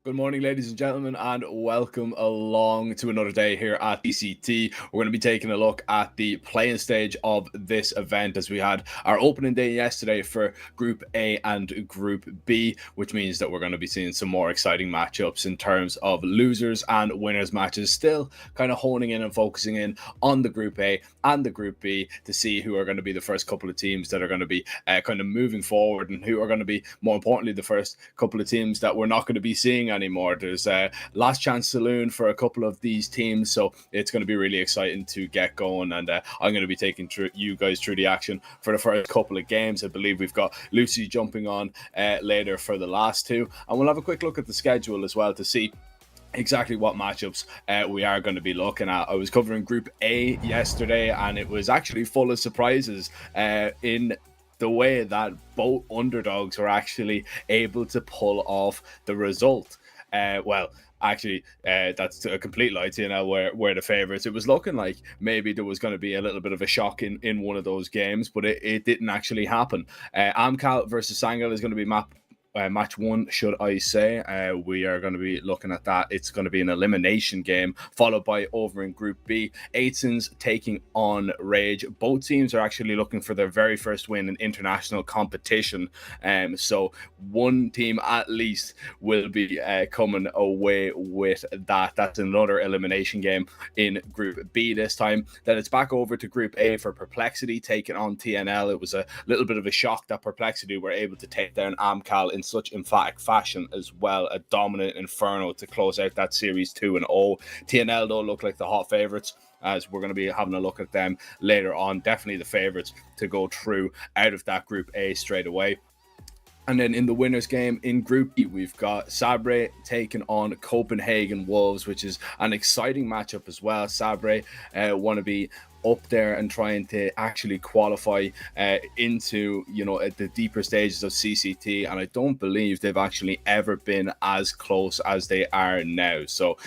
Good morning, ladies and gentlemen, and welcome along to another day here at CCT. We're going to be taking a look at the playing stage of this event, as we had our opening day yesterday for Group A and Group B, which means that we're going to be seeing some more exciting matchups in terms of losers and winners matches, still kind of honing in and focusing in on the Group A and the Group B to see who are going to be the first couple of teams that are going to be kind of moving forward, and who are going to be, more importantly, the first couple of teams that we're not going to be seeing anymore. There's a last chance saloon for a couple of these teams, so it's going to be really exciting to get going, and I'm going to be taking you guys through the action for the first couple of games. I believe we've got Lucy jumping on later for the last two, and we'll have a quick look at the schedule as well to see exactly what matchups we are going to be looking at. I was covering Group A yesterday, and it was actually full of surprises in the way that both underdogs were actually able to pull off the result. Actually, that's a complete lie to you now, where the favourites. It was looking like maybe there was going to be a little bit of a shock in one of those games, but it didn't actually happen. Amcal versus Sangal is going to be match one, should I say. We are going to be looking at that. It's going to be an elimination game, followed by, over in Group B, Aidson's taking on Rage. Both teams are actually looking for their very first win in international competition, so one team at least will be coming away with that. That's another elimination game in Group B this time. Then it's back over to Group A for Perplexity taking on TNL. It was a little bit of a shock that Perplexity were able to take down Amcal in such emphatic fashion as well. A dominant Inferno to close out that series 2-0. TNL though look like the hot favourites, as we're going to be having a look at them later on. Definitely the favourites to go through out of that Group A straight away. And then in the winners game in Group E, we've got Sabre taking on Copenhagen Wolves, which is an exciting matchup as well. Sabre want to be up there and trying to actually qualify into, the deeper stages of CCT, and I don't believe they've actually ever been as close as they are now. So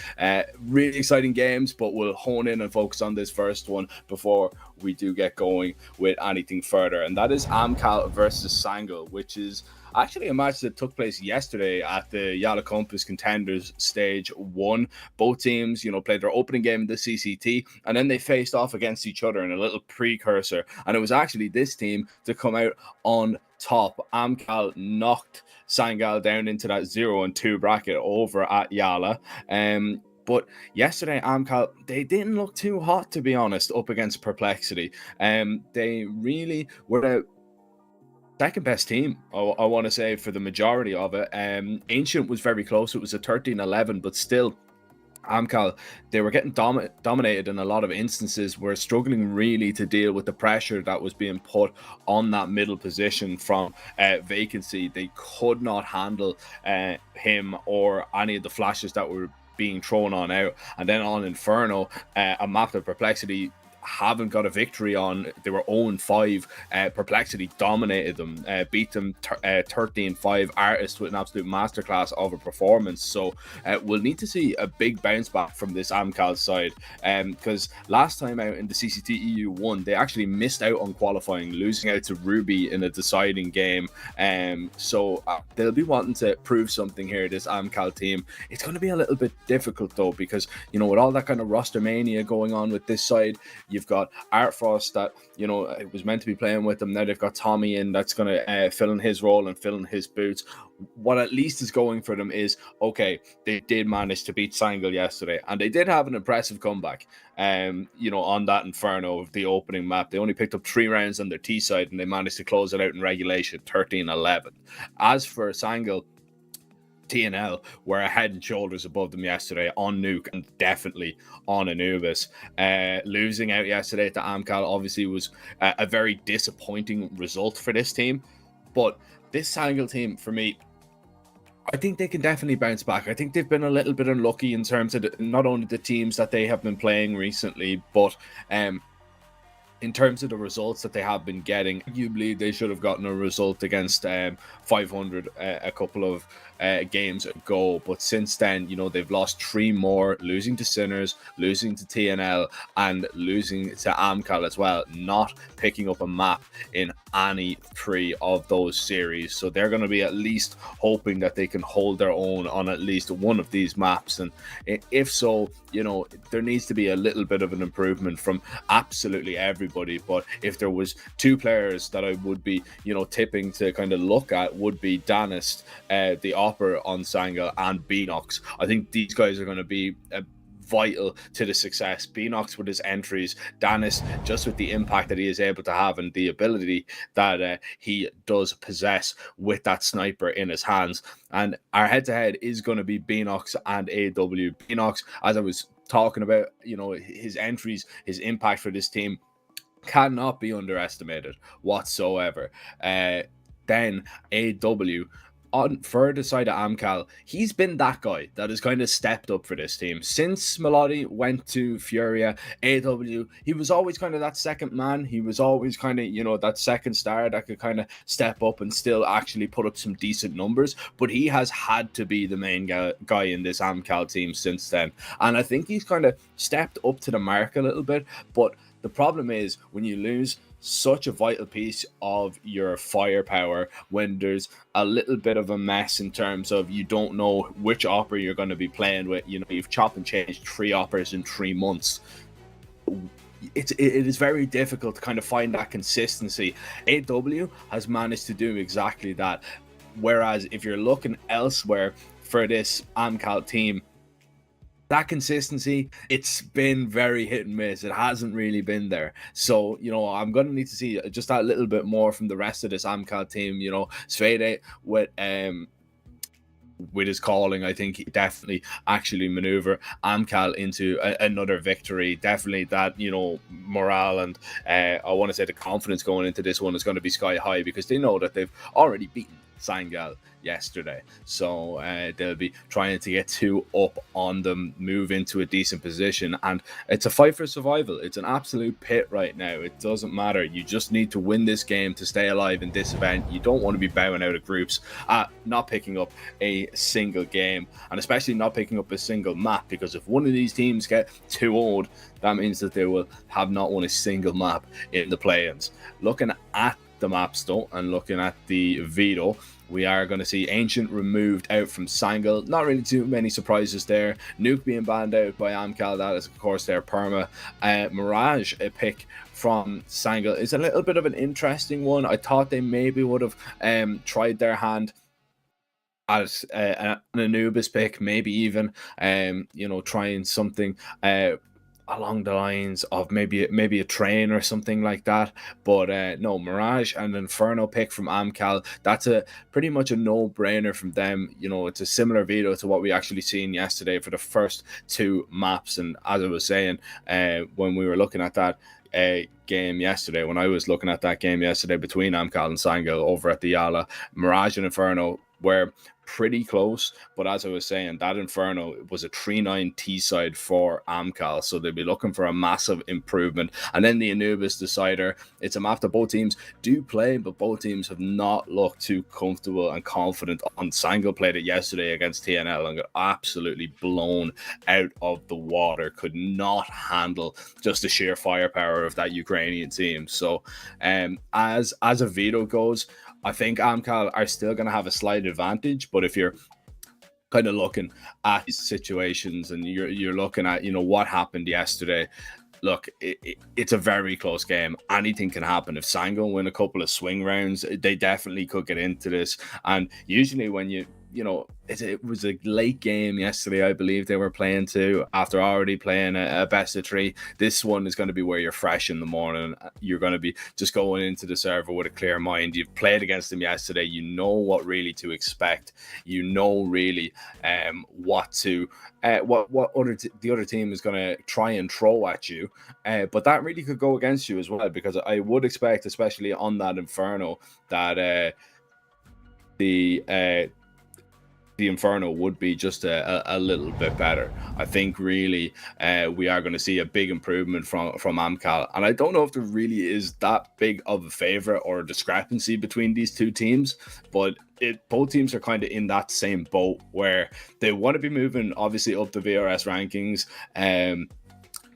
really exciting games, but we'll hone in and focus on this first one before we do get going with anything further, and that is Amcal versus Sangal, which is actually a match that took place yesterday at the Yala Compass Contenders Stage 1. Both teams, played their opening game in the CCT, and then they faced off against each other in a little precursor. And it was actually this team to come out on top. Amcal knocked Sangal down into that 0-2 bracket over at Yala. But yesterday, Amcal, they didn't look too hot, to be honest, up against Perplexity. They really were the second best team, I want to say, for the majority of it. Ancient was very close. It was a 13-11, but still, Amcal, they were getting dominated in a lot of instances, were struggling really to deal with the pressure that was being put on that middle position from Vacancy. They could not handle him or any of the flashes that were being thrown on out. And then on Inferno, a map that Perplexity haven't got a victory on. They were 0-5. Perplexity dominated them, beat them 13-5. Artist with an absolute masterclass of a performance. So we'll need to see a big bounce back from this Amcal side, because last time out in the CCT EU1, they actually missed out on qualifying, losing out to Ruby in a deciding game. So they'll be wanting to prove something here, this Amcal team. It's going to be a little bit difficult though, because with all that kind of roster mania going on with this side, you've got Artfrost that, it was meant to be playing with them. Now they've got Tommy in that's going to fill in his role and fill in his boots. What at least is going for them is, okay, they did manage to beat Sangal yesterday, and they did have an impressive comeback. On that Inferno of the opening map, they only picked up 3 rounds on their T side, and they managed to close it out in regulation, 13-11. As for Sangal, TNL were a head and shoulders above them yesterday on Nuke and definitely on Anubis. Losing out yesterday to Amcal obviously was a very disappointing result for this team. But this Sangal team, for me, I think they can definitely bounce back. I think they've been a little bit unlucky in terms of not only the teams that they have been playing recently, but in terms of the results that they have been getting. Arguably, they should have gotten a result against 500 a couple of games ago. But since then, they've lost 3 more, losing to Sinners, losing to TNL, and losing to Amcal as well, not picking up a map in any 3 of those series. So they're going to be at least hoping that they can hold their own on at least one of these maps. And if so, there needs to be a little bit of an improvement from absolutely everybody. But if there was 2 players that I would be, tipping to kind of look at, would be Danist, the Opera on Sangal, and Beanox. I think these guys are going to be vital to the success. Beanox with his entries, Danist just with the impact that he is able to have and the ability that he does possess with that sniper in his hands. And our head-to-head is going to be Beanox and AW. Beanox, as I was talking about, his entries, his impact for this team cannot be underestimated whatsoever. Then AW, on further side of Amcal, he's been that guy that has kind of stepped up for this team. Since Melody went to Furia, AW, he was always kind of that second man. He was always kind of, that second star that could kind of step up and still actually put up some decent numbers. But he has had to be the main guy in this Amcal team since then. And I think he's kind of stepped up to the mark a little bit. But the problem is when you lose such a vital piece of your firepower, when there's a little bit of a mess in terms of you don't know which opera you're going to be playing with, you've chopped and changed 3 operas in 3 months. It is very difficult to kind of find that consistency. AW has managed to do exactly that. Whereas if you're looking elsewhere for this Amcal team, that consistency, it's been very hit and miss. It hasn't really been there. So, I'm going to need to see just that little bit more from the rest of this Amcal team. Svede with his calling, I think he definitely actually maneuver Amcal into another victory. Definitely that, morale and I want to say the confidence going into this one is going to be sky high because they know that they've already beaten Sangal yesterday, so they'll be trying to get 2 up on them, move into a decent position, and it's a fight for survival. It's an absolute pit right now. It doesn't matter. You just need to win this game to stay alive in this event. You don't want to be bowing out of groups, not picking up a single game, and especially not picking up a single map, because if one of these teams get too old, that means that they will have not won a single map in the play-ins. Looking at the maps though, and looking at the veto, we are going to see Ancient removed out from Sangal. Not really too many surprises there. Nuke being banned out by Amcal, that is of course their perma. Mirage, a pick from Sangal, is a little bit of an interesting one. I thought they maybe would have tried their hand as an Anubis pick, maybe even trying something along the lines of maybe a train or something like that. But no, Mirage and Inferno pick from Amcal, that's a pretty much a no-brainer from them. It's a similar veto to what we actually seen yesterday for the first 2 maps. And as I was saying, when we were looking at that game yesterday, when I was looking at that game yesterday between Amcal and Sangal over at the Yala, Mirage and Inferno were pretty close, but as I was saying, that Inferno was a 3-9 T side for Amcal, so they'll be looking for a massive improvement. And then the Anubis decider, it's a map that both teams do play, but both teams have not looked too comfortable and confident on. Sangal played it yesterday against TNL and got absolutely blown out of the water, could not handle just the sheer firepower of that Ukrainian team. So as a veto goes, I think Amcal are still going to have a slight advantage, but if you're kind of looking at these situations and you're looking at what happened yesterday, look, it's a very close game. Anything can happen. If Sangal win a couple of swing rounds, they definitely could get into this. And usually when you you know, it was a late game yesterday, I believe they were playing too, after already playing a best of 3. This one is going to be where you're fresh in the morning. You're going to be just going into the server with a clear mind. You've played against them yesterday. You know what really to expect. You know really what to the other team is going to try and throw at you. But that really could go against you as well, because I would expect, especially on that Inferno, that the Inferno would be just a little bit better. I think really we are going to see a big improvement from Amcal, and I don't know if there really is that big of a favorite or a discrepancy between these two teams, but both teams are kind of in that same boat where they want to be moving obviously up the VRS rankings.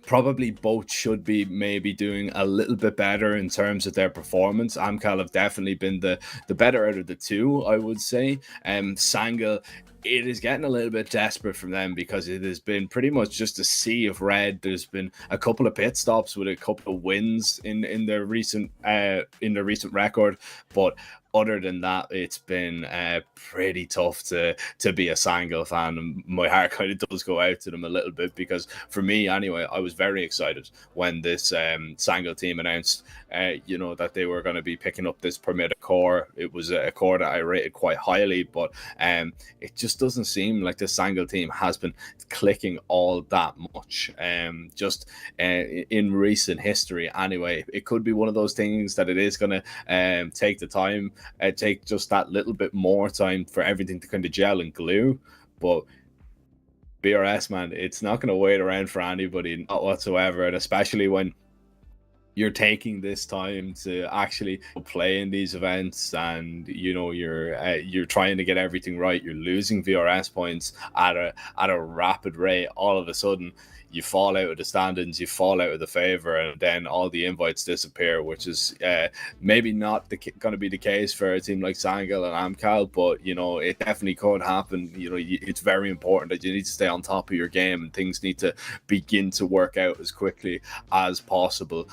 Probably both should be maybe doing a little bit better in terms of their performance. Amcal have definitely been the better out of the two, I would say. Sangal, it is getting a little bit desperate from them, because it has been pretty much just a sea of red. There's been a couple of pit stops with a couple of wins in their recent record, but other than that, it's been pretty tough to be a Sangal fan, and my heart kind of does go out to them a little bit, because for me anyway, I was very excited when this Sangal team announced that they were going to be picking up this permitted core. It was a core that I rated quite highly, but it just doesn't seem like the Sangal team has been clicking all that much just in recent history anyway. It could be one of those things that it is going to take the time, take just that little bit more time for everything to kind of gel and glue. But BRS, man, it's not going to wait around for anybody, not whatsoever. And especially when you're taking this time to actually play in these events, and you're trying to get everything right. You're losing VRS points at a rapid rate. All of a sudden, you fall out of the standings, you fall out of the favor, and then all the invites disappear, which is maybe not going to be the case for a team like Sangal and Amcal, but it definitely could happen. It's very important that you need to stay on top of your game, and things need to begin to work out as quickly as possible.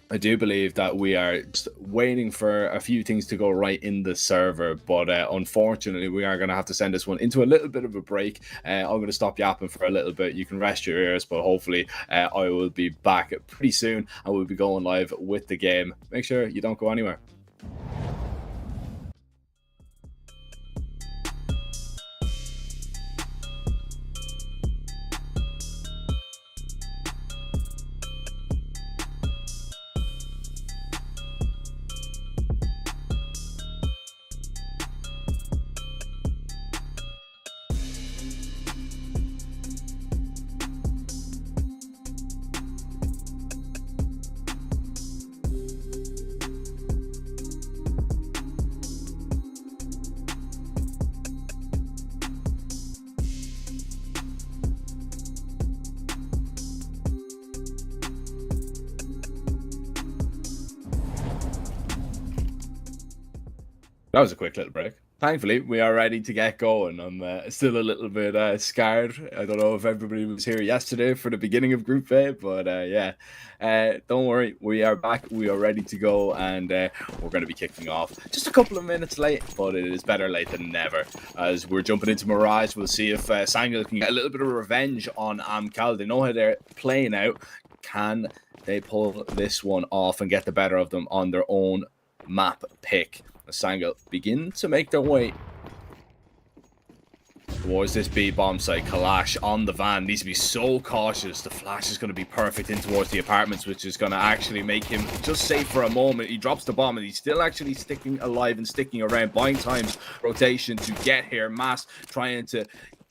I do believe that we are just waiting for a few things to go right in the server, but unfortunately we are going to have to send this one into a little bit of a break. I'm going to stop yapping for a little bit. You can rest your ears, but hopefully I will be back pretty soon, and we'll be going live with the game. Make sure you don't go anywhere. That was a quick little break. Thankfully, we are ready to get going. I'm still a little bit scared. I don't know if everybody was here yesterday for the beginning of Group A, but yeah, don't worry. We are back. We are ready to go, and we're going to be kicking off just a couple of minutes late, but it is better late than never. As we're jumping into Mirage, we'll see if Sangal can get a little bit of revenge on Amcal. They know how they're playing out. Can they pull this one off and get the better of them on their own map pick? Sangal begin to make their way towards this B bomb site. Kalash on the van needs to be so cautious. The flash is going to be perfect in towards the apartments, which is going to actually make him just safe for a moment. He drops the bomb, and he's still actually sticking alive and sticking around, buying time's rotation to get here. Mass trying to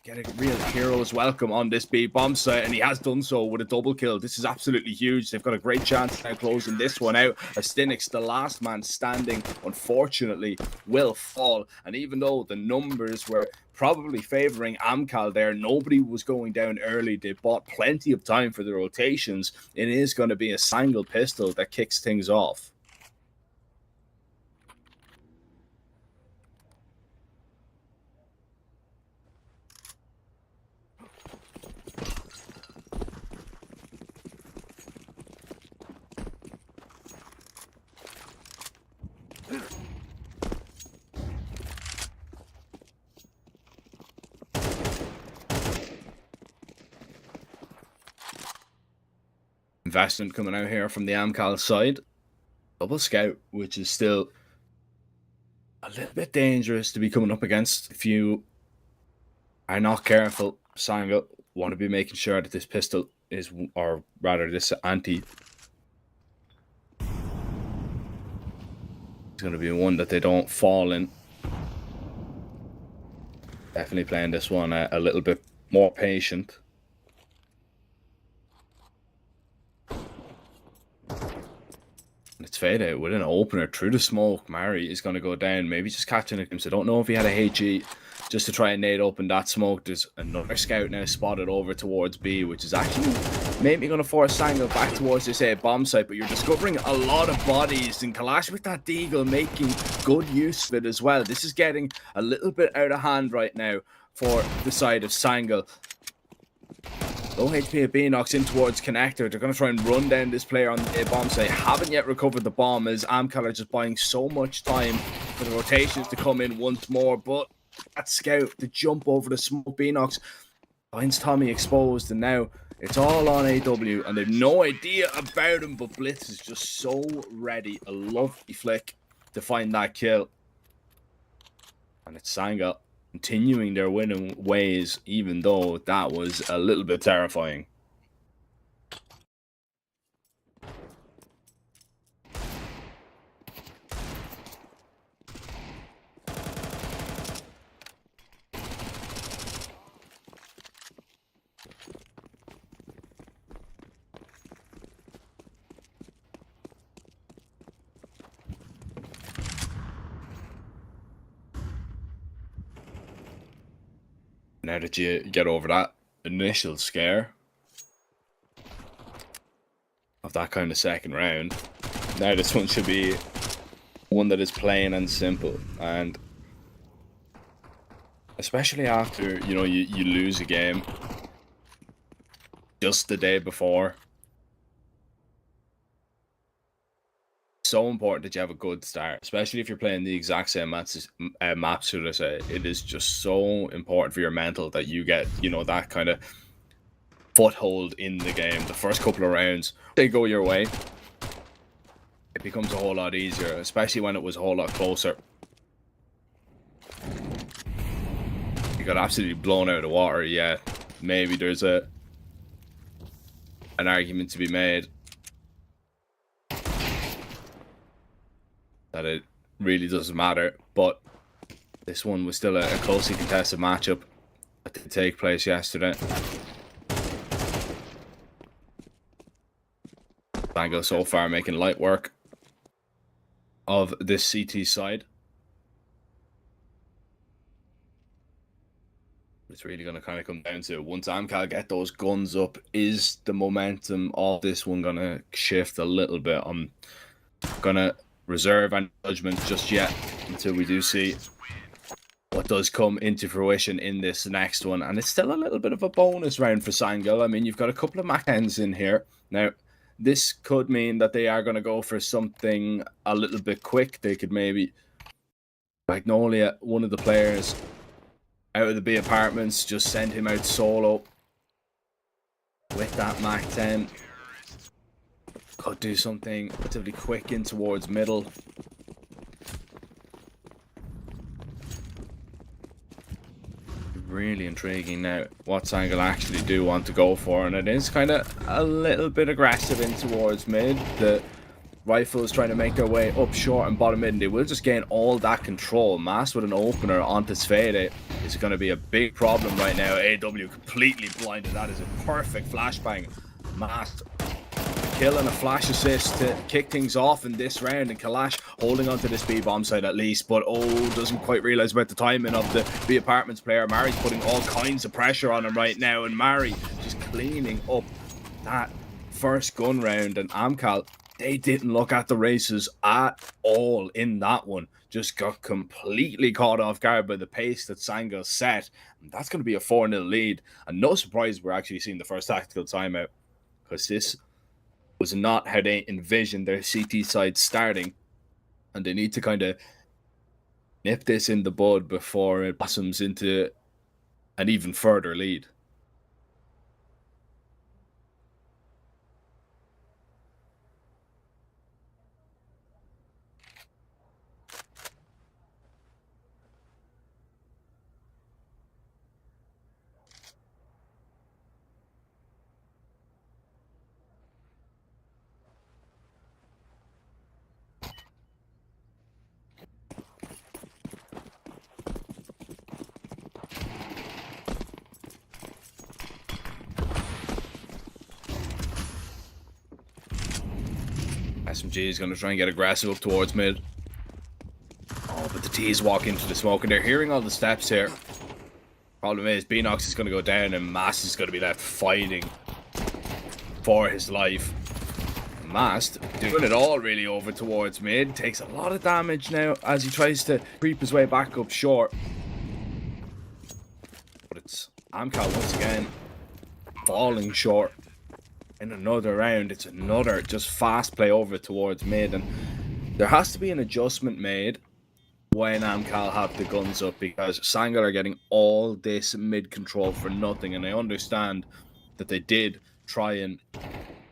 get a real hero's welcome on this B bomb site, and he has done so with a double kill. This is absolutely huge. They've got a great chance now closing this one out. Astinix, the last man standing, unfortunately will fall, and even though the numbers were probably favoring Amcal there, nobody was going down early. They bought plenty of time for the rotations. It is going to be a Sangal pistol that kicks things off. investment coming out here from the Amcal side. Double scout, which is still a little bit dangerous to be coming up against if you are not careful. Sangal want to be making sure that this pistol is, or rather this anti, is going to be one that they don't fall in. Definitely playing this one a little bit more patient. It's faded with an opener through the smoke. Mari is going to go down, maybe just catching a glimpse. I don't know if he had a HE just to try and nade open that smoke. There's another scout now spotted over towards B, which is actually maybe going to force Sangal back towards this bomb site. But you're discovering a lot of bodies, and Kalash with that deagle making good use of it as well. This is getting a little bit out of hand right now for the side of Sangal. Low HP of B knocks in towards connector. They're going to try and run down this player on the bomb site. Haven't yet recovered the bomb as Amcal are just buying so much time for the rotations to come in once more. But that scout, the jump over the smoke, B knocks finds Tommy exposed, and now it's all on AW, and they've no idea about him. But Blitz is just so ready. A lovely flick to find that kill, and it's Sangal continuing their winning ways, even though that was a little bit terrifying. Now that you get over that initial scare of that kind of second round, now this one should be one that is plain and simple. And especially after, you know, you lose a game just the day before, so important that you have a good start, especially if you're playing the exact same maps, should I say. It is just so important for your mental that you get, you know, that kind of foothold in the game. The first couple of rounds, they go your way, it becomes a whole lot easier, especially when it was a whole lot closer. You got absolutely blown out of the water. Yeah, maybe there's an argument to be made that it really doesn't matter, but this one was still a closely contested matchup that did take place yesterday. Sangal so far making light work of this CT side. It's really going to kind of come down to, once Amcal get those guns up, is the momentum of this one going to shift a little bit? I'm going to reserve any judgment just yet until we do see what does come into fruition in this next one. And it's still a little bit of a bonus round for Sangal. I mean, you've got a couple of Mac 10s in here. Now, this could mean that they are going to go for something a little bit quick. They could maybe Magnolia, one of the players out of the B apartments, just send him out solo with that Mac 10. Could do something relatively quick in towards middle. Really intriguing now what Sangal actually do want to go for, and it is kind of a little bit aggressive in towards mid. The rifles trying to make their way up short and bottom mid, and they will just gain all that control. Mass with an opener onto Sfede is going to be a big problem right now. AW completely blinded. That is a perfect flashbang. Mass kill and a flash assist to kick things off in this round, and Kalash holding onto this B bomb side at least, but doesn't quite realize about the timing of the B apartments player. Mari's putting all kinds of pressure on him right now, and Mari just cleaning up that first gun round. And Amcal, they didn't look at the races at all in that one. Just got completely caught off guard by the pace that Sangal set, and that's going to be a 4-0 lead. And no surprise we're actually seeing the first tactical timeout, because this was not how they envisioned their CT side starting, and they need to kind of nip this in the bud before it blossoms into an even further lead. SMG is going to try and get aggressive up towards mid. Oh, but the T's walk into the smoke, and they're hearing all the steps here. Problem is, Beanox is going to go down, and Mast is going to be left fighting for his life. Mast doing it all really over towards mid. Takes a lot of damage now as he tries to creep his way back up short. But it's Amcal once again falling short in another round. It's another just fast play over towards mid, and there has to be an adjustment made when Amcal have the guns up, because Sangal are getting all this mid control for nothing. And I understand that they did try and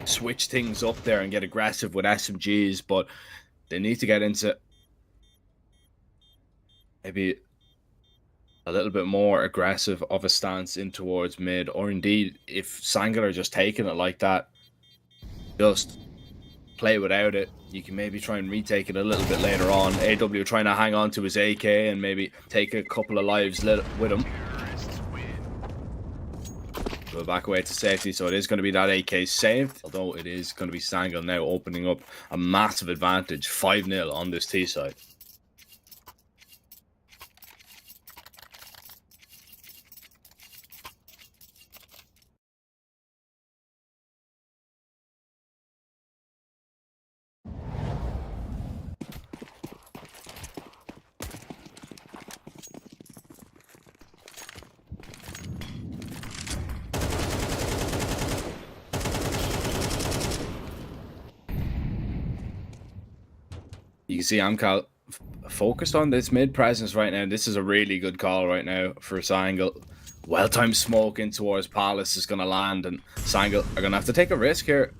switch things up there and get aggressive with SMGs, but they need to get into maybe a little bit more aggressive of a stance in towards mid, or indeed, if Sangal are just taking it like that, just play without it. You can maybe try and retake it a little bit later on. AW trying to hang on to his AK and maybe take a couple of lives with him. Go back away to safety, so it is going to be that AK saved, although it is going to be Sangal now opening up a massive advantage, 5-0 on this T side. You can see Amcal focused on this mid presence right now. This is a really good call right now for Sangal. Well-timed smoke in towards Palace is going to land, and Sangal are going to have to take a risk here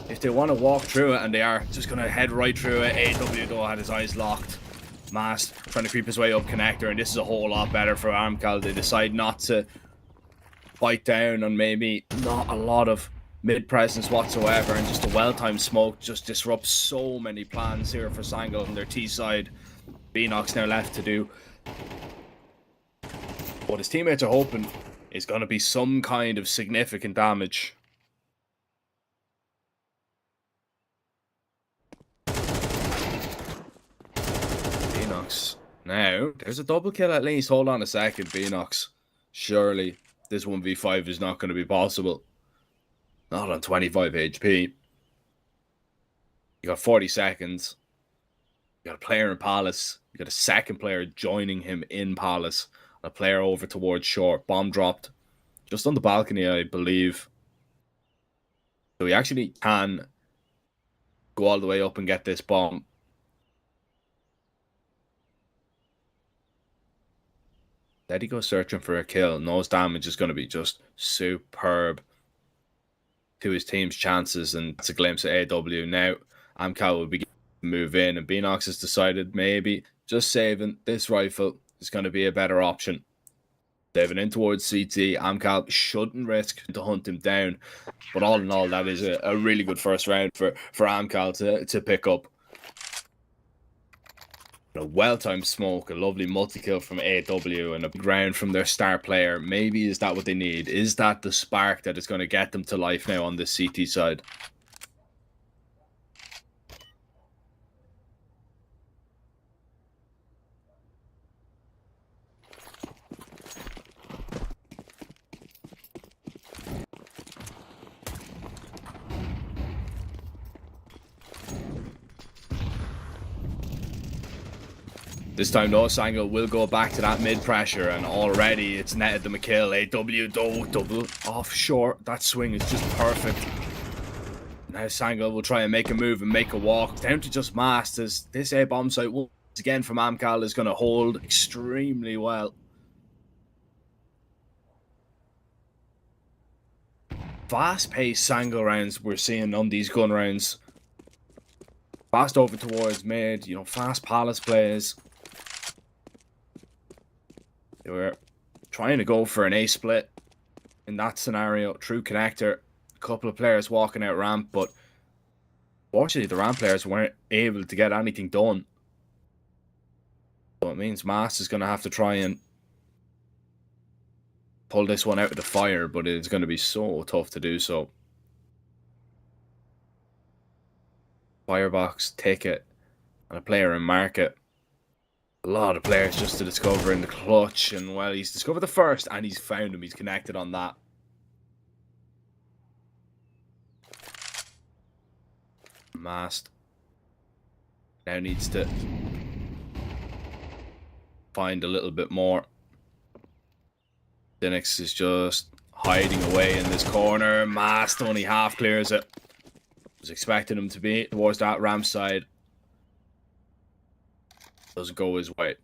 if they want to walk through it, and they are just going to head right through it. AW though had his eyes locked. Mast trying to creep his way up connector, and this is a whole lot better for Amcal. They decide not to fight down on maybe not a lot of mid presence whatsoever, and just a well-timed smoke just disrupts so many plans here for Sangal on their T side. Beanox now left to do what his teammates are hoping is going to be some kind of significant damage. Beanox now, there's a double kill at least. Hold on a second, Beanox. Surely this 1v5 is not going to be possible. Not on 25 HP. You got 40 seconds. You got a player in Palace. You got a second player joining him in Palace. A player over towards short. Bomb dropped just on the balcony, I believe. So he actually can go all the way up and get this bomb. Then he goes searching for a kill. Nose damage is going to be just superb to his team's chances, and that's a glimpse at AW. Now Amcal will begin to move in, and Beanox has decided maybe just saving this rifle is going to be a better option. Saving in towards CT. Amcal shouldn't risk to hunt him down, but all in all, that is a really good first round for Amcal to pick up. A well-timed smoke, a lovely multi-kill from AW, and a ground from their star player. Maybe is that what they need? Is that the spark that is going to get them to life now on the CT side? This time though, Sangal will go back to that mid pressure, and already it's netted them a kill. AW though, double off short. That swing is just perfect. Now Sangal will try and make a move and make a walk down to just Mast, as this A bomb site once again from Amcal is going to hold extremely well. Fast-paced Sangal rounds we're seeing on these gun rounds. Fast over towards mid, you know, fast Palace plays. They were trying to go for an A split in that scenario. True connector. A couple of players walking out ramp, but fortunately the ramp players weren't able to get anything done. So it means Mast is going to have to try and pull this one out of the fire, but it's going to be so tough to do so. Firebox, Ticket, and a player in Market. A lot of players just to discover in the clutch, and well, he's discovered the first, and he's found him. He's connected on that. Mast now needs to find a little bit more. Linux is just hiding away in this corner. Mast only half clears it. Was expecting him to be towards that ramp side. Doesn't go his way.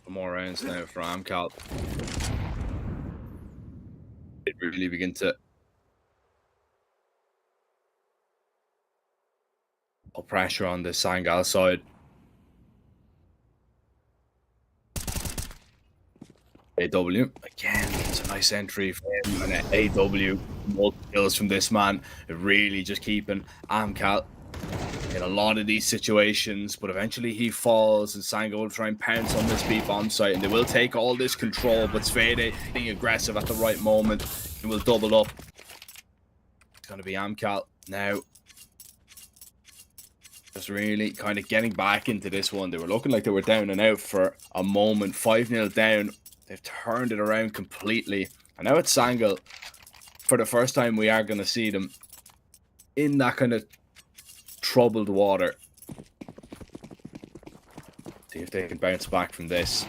More rounds now for Amcal. It really begin to put pressure on the Sangal side. AW again, it's a nice entry for him, and AW multiple kills from this man. Really just keeping Amcal in a lot of these situations, but eventually he falls, and Sangal will try and pounce on this B bomb site, and they will take all this control, but Svede being aggressive at the right moment, he will double up. It's going to be Amcal now. Just really kind of getting back into this one. They were looking like they were down and out for a moment. 5-0 down. They've turned it around completely. And now it's Sangal. For the first time, we are going to see them in that kind of troubled water. See if they can bounce back from this.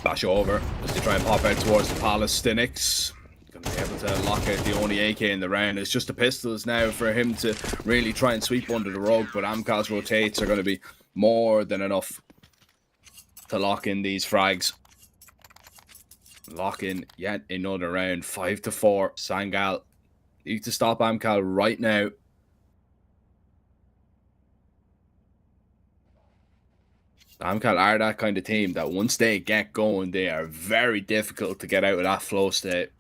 Flash over as they try and pop out towards the Palace. Stinix going to be able to lock out the only AK in the round. It's just the pistols now for him to really try and sweep under the rug, but Amcal's rotates are going to be more than enough to lock in these frags. Lock in yet another round. 5-4. Sangal need to stop Amcal right now. Amcal are that kind of team that once they get going, they are very difficult to get out of that flow state.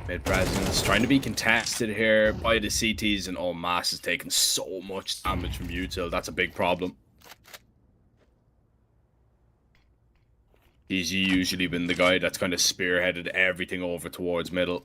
Mid presence trying to be contested here by the CTs, and oh, Mass is taking so much damage from Util. That's a big problem. He's usually been the guy that's kind of spearheaded everything over towards middle.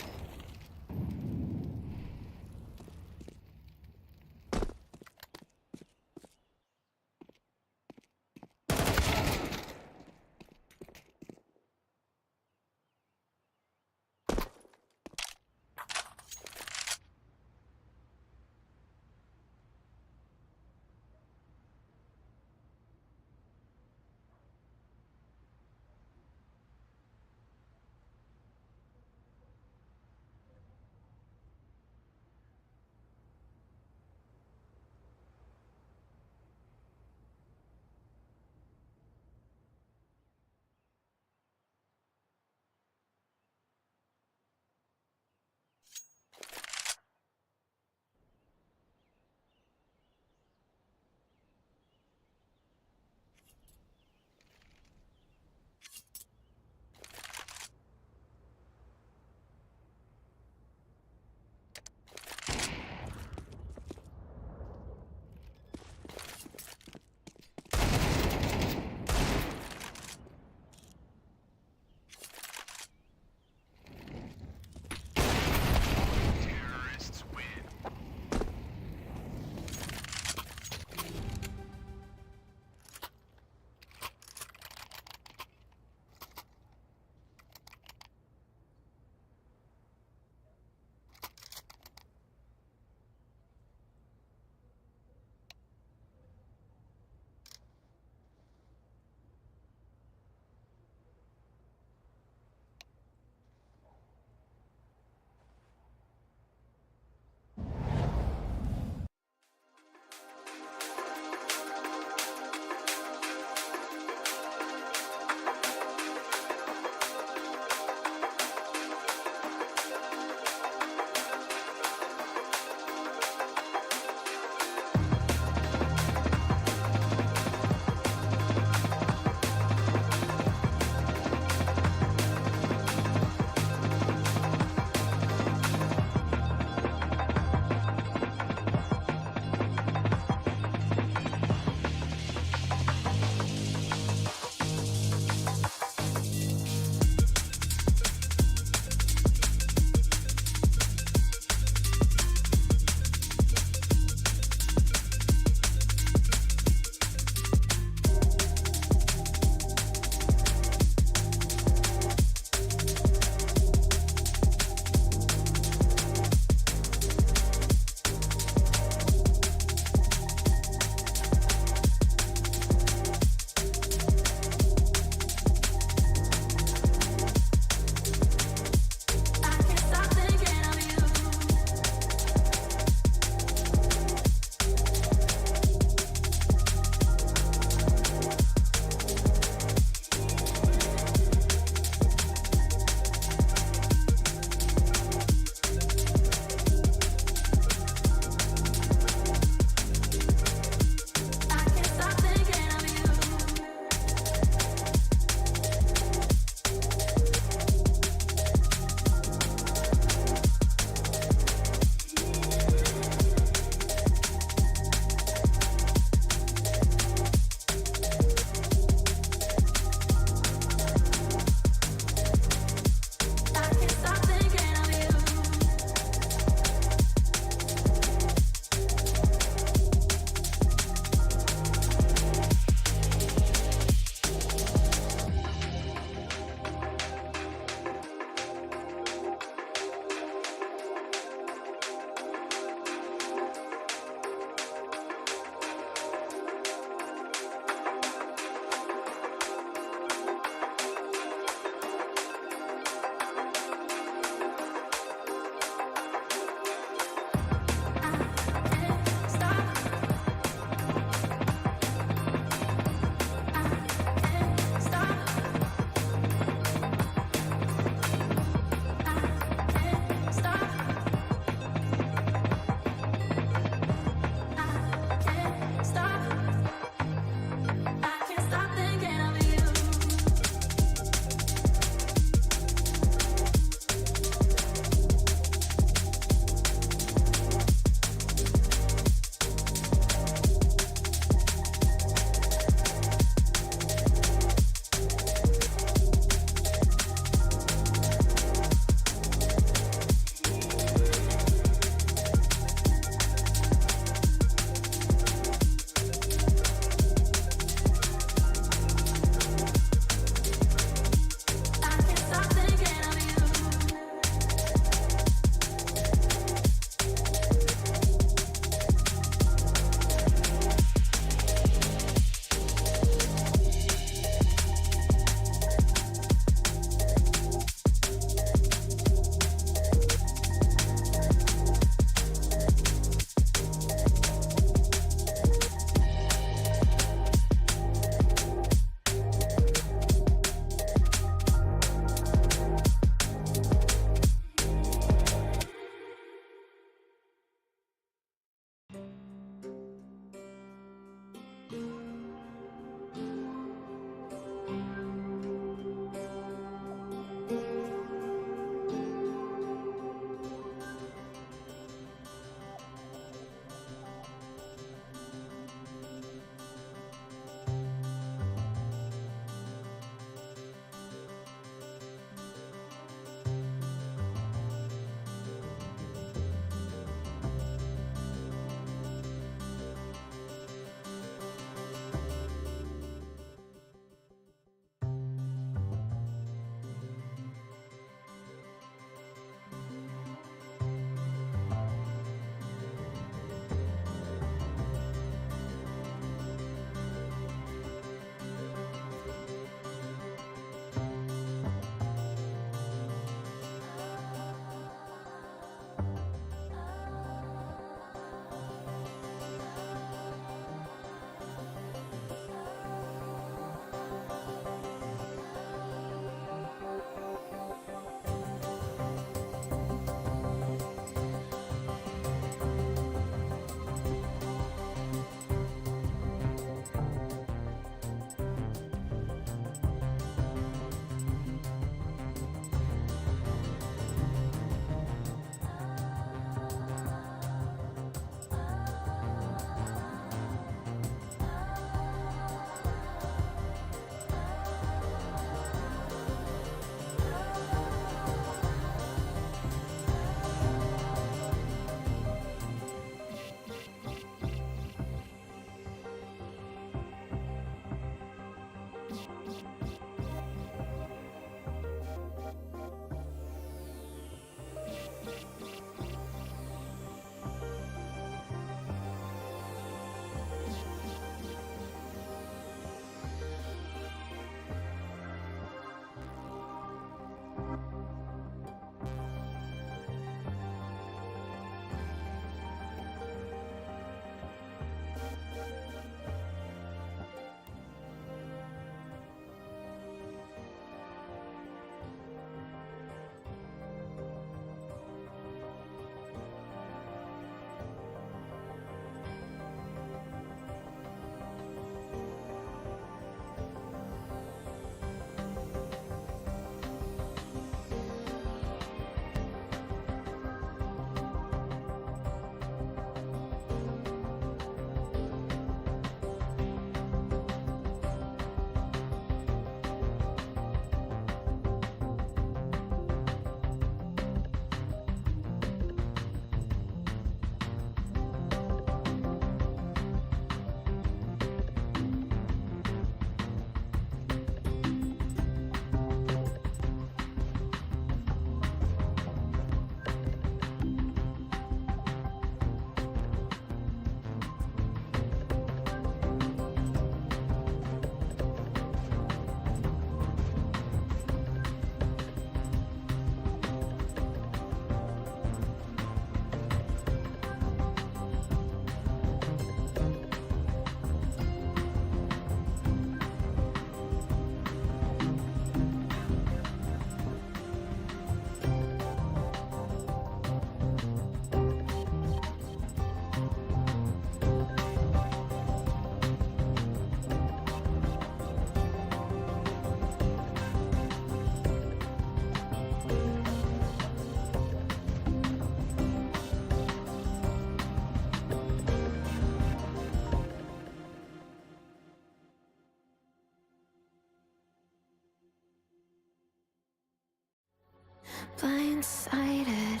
Blindsided,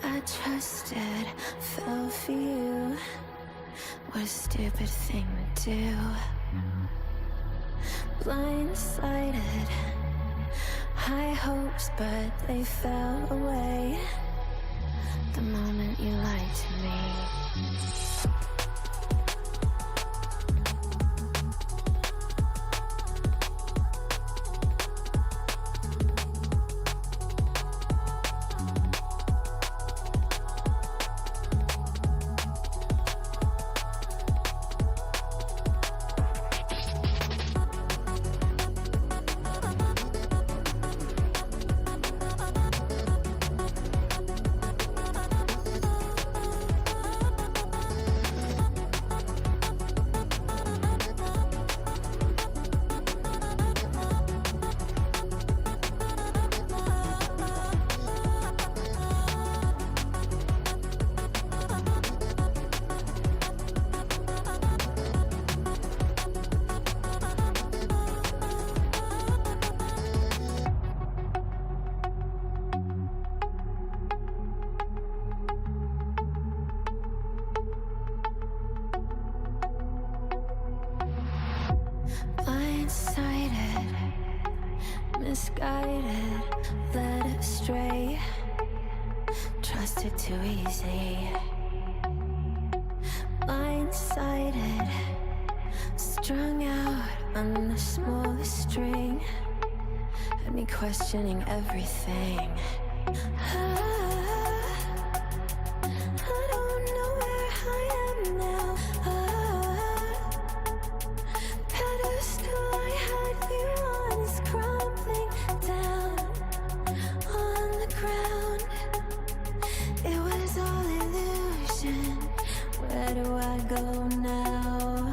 I trusted, fell for you. What a stupid thing to do. Blindsided, high hopes but they fell away the moment you lied to me. Blindsided, misguided, led astray, trusted too easy. Blindsided, strung out on the smallest string, had me questioning everything. I don't know where I am now. Pedestal I had you on is crumbling down on the ground. It was all illusion. Where do I go now?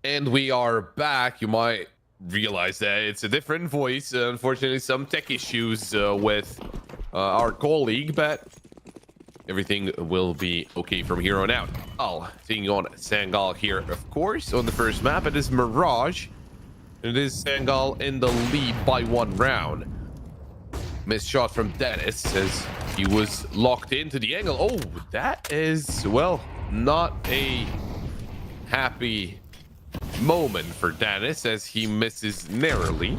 And we are back. You might realize that it's a different voice. Unfortunately, some tech issues with our colleague, but everything will be okay from here on out. Seeing on Sangal here, of course, on the first map. It is Mirage. It is Sangal in the lead by 1 round. Missed shot from Dennis as he was locked into the angle. Oh, that is, well, not a happy moment for Dennis as he misses narrowly.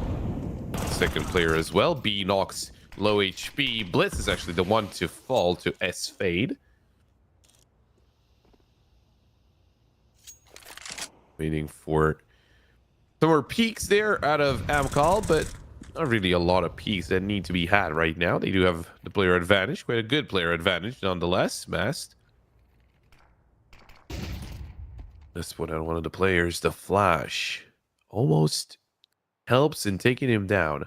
Second player as well. B knocks low HP. Blitz is actually the one to fall to S fade. Waiting for some more peaks there out of Amcal, but not really a lot of peaks that need to be had right now. They do have the player advantage, quite a good player advantage nonetheless. Mast. This one on one of the players, the flash, almost helps in taking him down.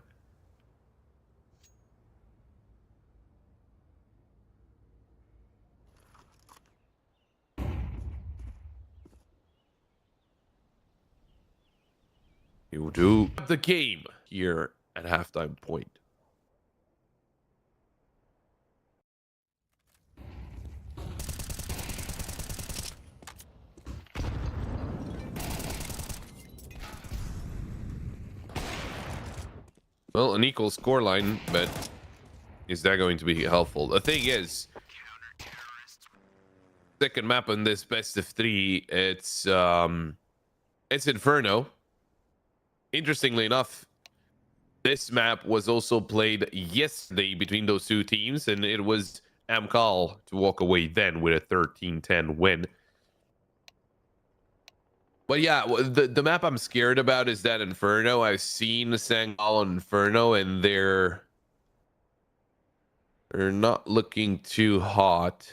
You do the game here at halftime point. Well, an equal scoreline, but is that going to be helpful? The thing is, second map on this best of 3, it's Inferno. Interestingly enough, this map was also played yesterday between those two teams, and it was Amcal to walk away then with a 13-10 win. But yeah, the map I'm scared about is that Inferno. I've seen Sangal and Inferno, and they're not looking too hot.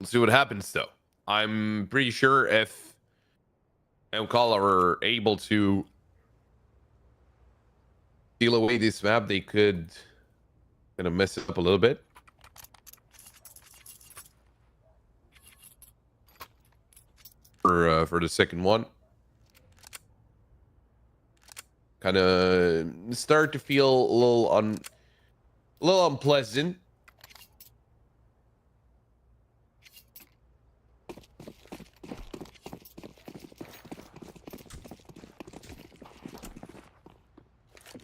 We'll see what happens, though. I'm pretty sure if Amcal are able to steal away this map, they could kind of mess it up a little bit. For the second one, kind of start to feel a little unpleasant.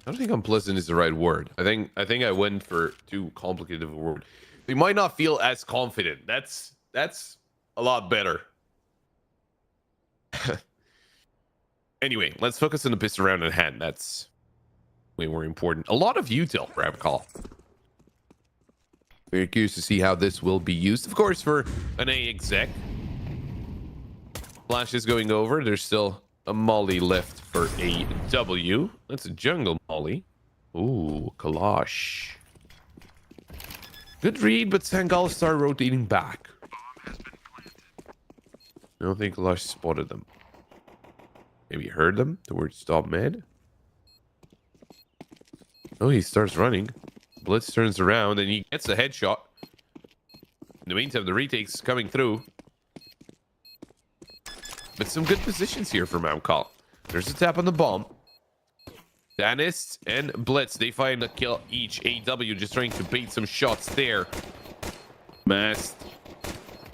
I don't think unpleasant is the right word. I think I went for too complicated of a word. We might not feel as confident. That's a lot better. Anyway, let's focus on the pistol round at hand. That's way more important. A lot of util for Amcal. Very curious to see how this will be used. Of course, for an A exec. Flash is going over. There's still a molly left for a W. That's a jungle molly. Ooh, Kalash. Good read, but Sangal started rotating back. I don't think Kalash spotted them. Maybe heard them towards top mid. Oh, he starts running. Blitz turns around and he gets a headshot. In the meantime, the retake's coming through. But some good positions here from Amcal. There's a tap on the bomb. Danis and Blitz, they find a kill each. AW just trying to bait some shots there. Mast.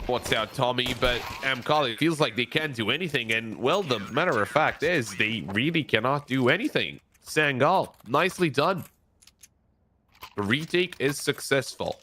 What's out Tommy, but Amcal, it feels like they can't do anything. And, well, the matter of fact is, they really cannot do anything. Sangal, nicely done. The retake is successful.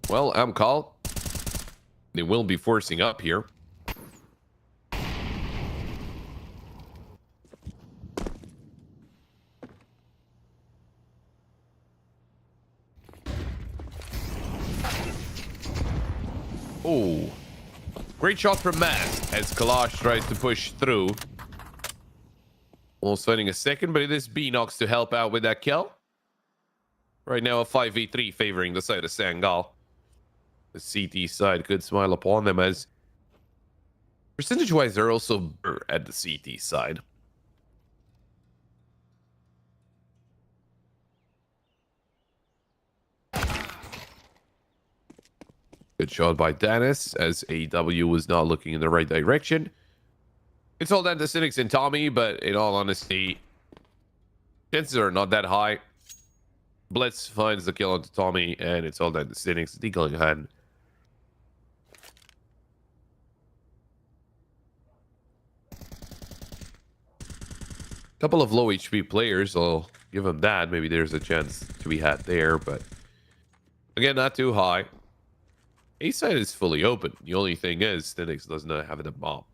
Well, Amcal, they will be forcing up here. Oh, great shot from Mast as Kalash tries to push through. Almost finding a second, but it is Beanox to help out with that kill. Right now, a 5v3 favoring the side of Sangal. The CT side could smile upon them as percentage-wise, they're also at the CT side. Good shot by Danis as AW was not looking in the right direction. It's all down to Cynics and Tommy, but in all honesty, chances are not that high. Blitz finds the kill onto Tommy, and it's all down to Cynics. Deagling hand. Couple of low HP players, I'll give them that. Maybe there's a chance to be had there, but again, not too high. A side is fully open. The only thing is, Cynics does not have the bomb.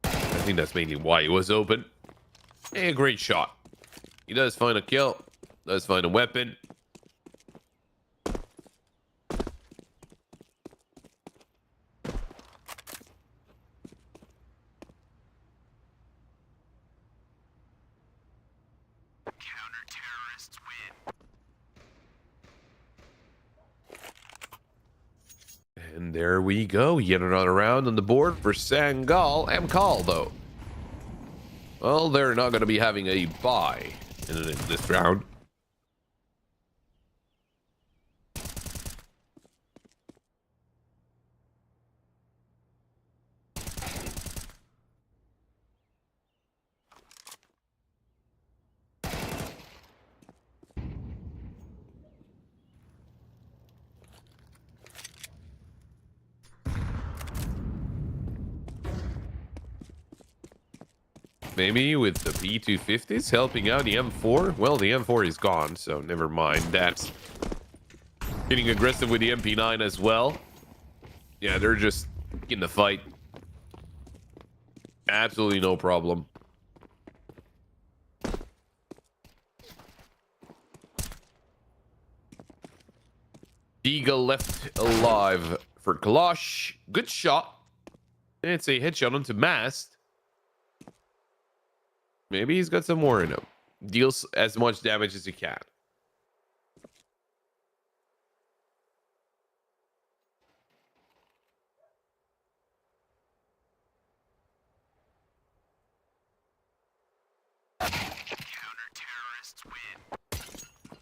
I think that's mainly why he was open. Hey, a great shot. He does find a kill, does find a weapon. And there we go. Yet another round on the board for Sangal. Amcal, though. Well, they're not going to be having a bye in this round. Maybe with the P250s helping out the M4. Well, the M4 is gone, so never mind. That's getting aggressive with the MP9 as well. Yeah, they're just in the fight. Absolutely no problem. Deagle left alive for Kalash. Good shot. And it's a headshot onto Mast. Maybe he's got some more in him. Deals as much damage as he can.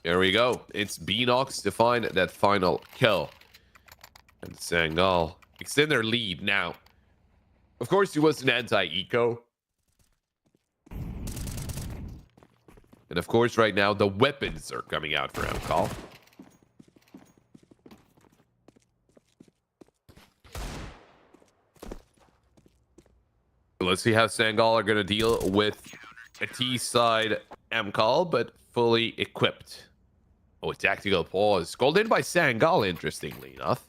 There we go. It's Beanox to find that final kill. And Sangal extend their lead now. Of course, he was an anti-eco. And of course, right now, the weapons are coming out for Amcal. let's see how Sangal are going to deal with a T-side Amcal, but fully equipped. Oh, a tactical pause. Called in by Sangal, interestingly enough.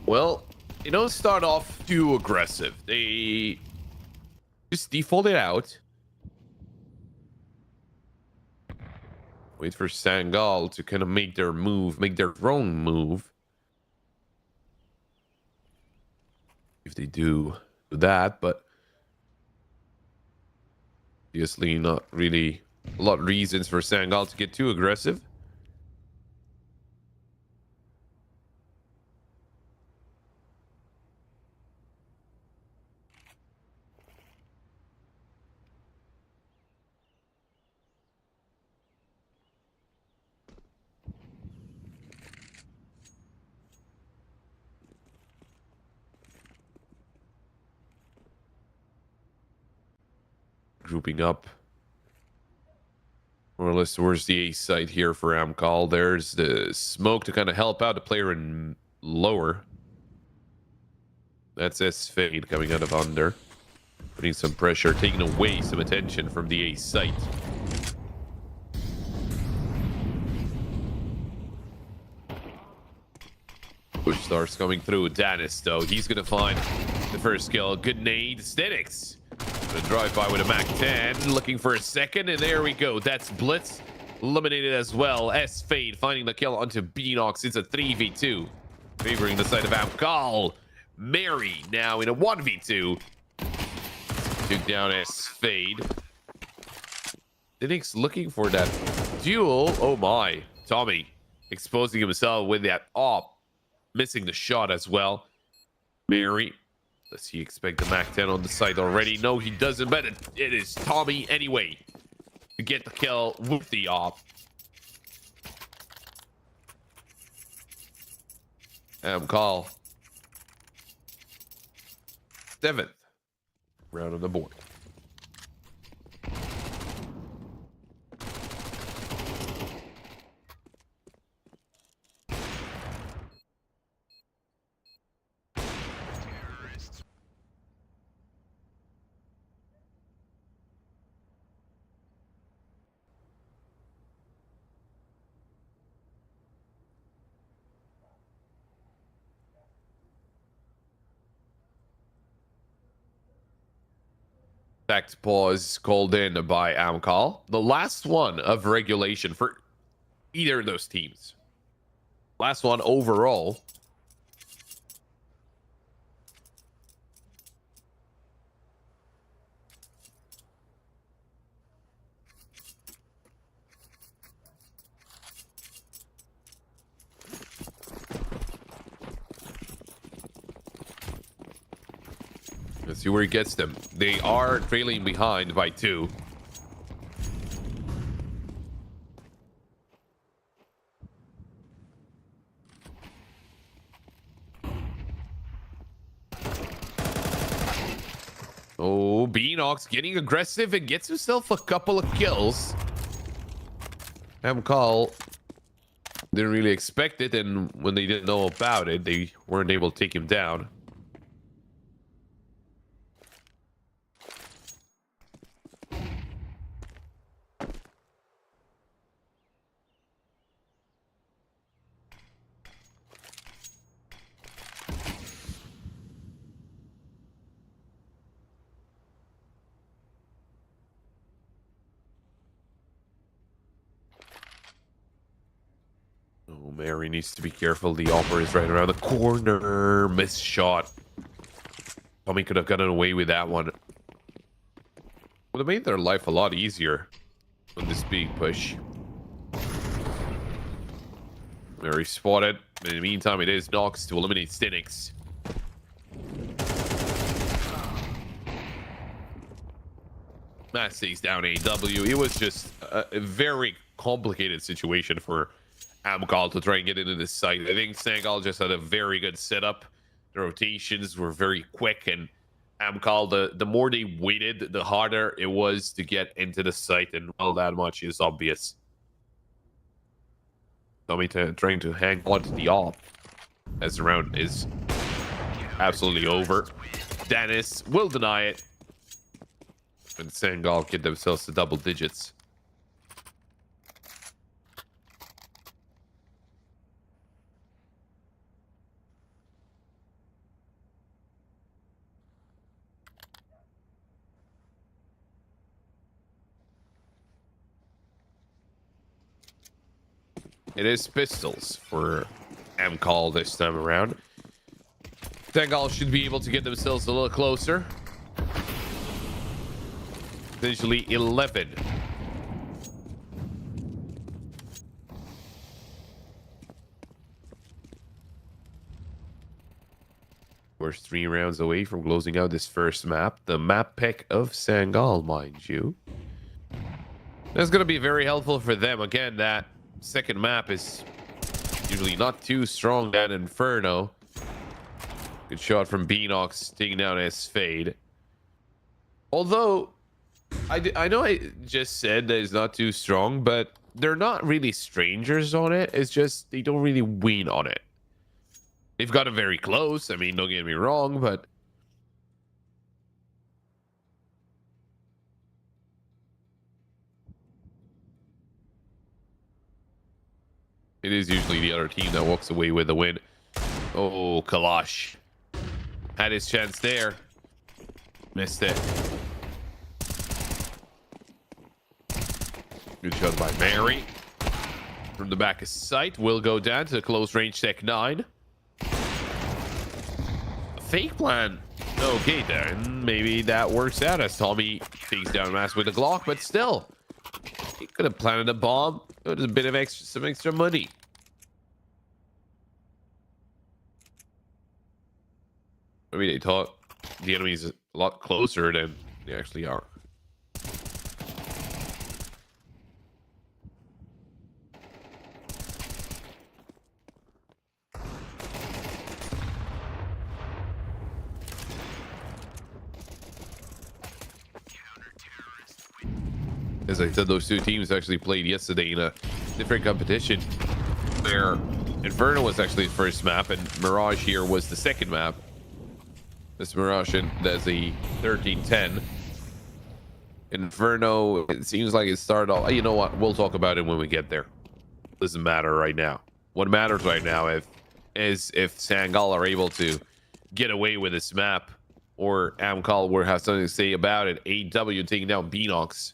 Well, they don't start off too aggressive. They just default it out. Wait for Sangal to kind of make their move, make their own move. If they do that, but obviously not really a lot of reasons for Sangal to get too aggressive. Grouping up more or less towards the A site here for Amcal. There's the smoke to kind of help out the player in lower. That's S Fade coming out of under, putting some pressure, taking away some attention from the A site. Push stars coming through. Danis, though, he's gonna find the first kill. Good nade. Stenix gonna drive by with a Mac 10, looking for a second, and there we go. That's Blitz eliminated as well. S Fade finding the kill onto Beanox. It's a 3v2, favoring the side of Amcal. Mary now in a 1v2. Took down S Fade. Stenix looking for that duel. Oh my. Tommy exposing himself with that op. Missing the shot as well. Mary, does he expect the Mac 10 on the side already? No, he doesn't, but it is Tommy anyway to get the kill with the op. Amcal. 7th round on the board. Fact pause called in by Amcal. The last one of regulation for either of those teams. Last one overall. Let's see where he gets them. They are trailing behind by 2. Oh, Beanox getting aggressive and gets himself a couple of kills. Amcal didn't really expect it, and when they didn't know about it, they weren't able to take him down. Oh, Mary needs to be careful. The offer is right around the corner. Missed shot. Tommy could have gotten away with that one. Would have made their life a lot easier on this big push. Very spotted. In the meantime, it is Nox to eliminate Stinix. Matt stays down AW. It was just a very complicated situation for Amcal to try and get into this site. I think Sangal just had a very good setup. The rotations were very quick, and Amcal, the more they waited, the harder it was to get into the site, and well, that much is obvious. Tommy trying to hang on to the AWP as the round is absolutely over. Dennis will deny it. And Sangal get themselves to double digits. It is pistols for Amcal this time around. Sangal should be able to get themselves a little closer. Potentially 11. We're 3 rounds away from closing out this first map. The map pick of Sangal, mind you. That's going to be very helpful for them. Again, that second map is usually not too strong. That Inferno. Good shot from Beanox taking down S Fade. Although I know I just said that it's not too strong, but they're not really strangers on it. It's just they don't really win on it. They've got it very close. I mean, don't get me wrong, but it is usually the other team that walks away with the win. Oh, Kalash had his chance there. Missed it. Good shot by Mary. From the back of sight, will go down to close range Tech 9. Fake plan. Okay, then maybe that works out as Tommy takes down Mass with a Glock, but still, he could have planted a bomb. It was a bit of some extra money. I mean, they thought the enemy's a lot closer than they actually are. As I said, those two teams actually played yesterday in a different competition where Inferno was actually the first map and Mirage here was the second map. This Mirage, that's a 13-10. Inferno, it seems like it started off. You know what? We'll talk about it when we get there. Doesn't matter right now. What matters right now is if Sangal are able to get away with this map, or Amcal will have something to say about it. AW taking down Beanox.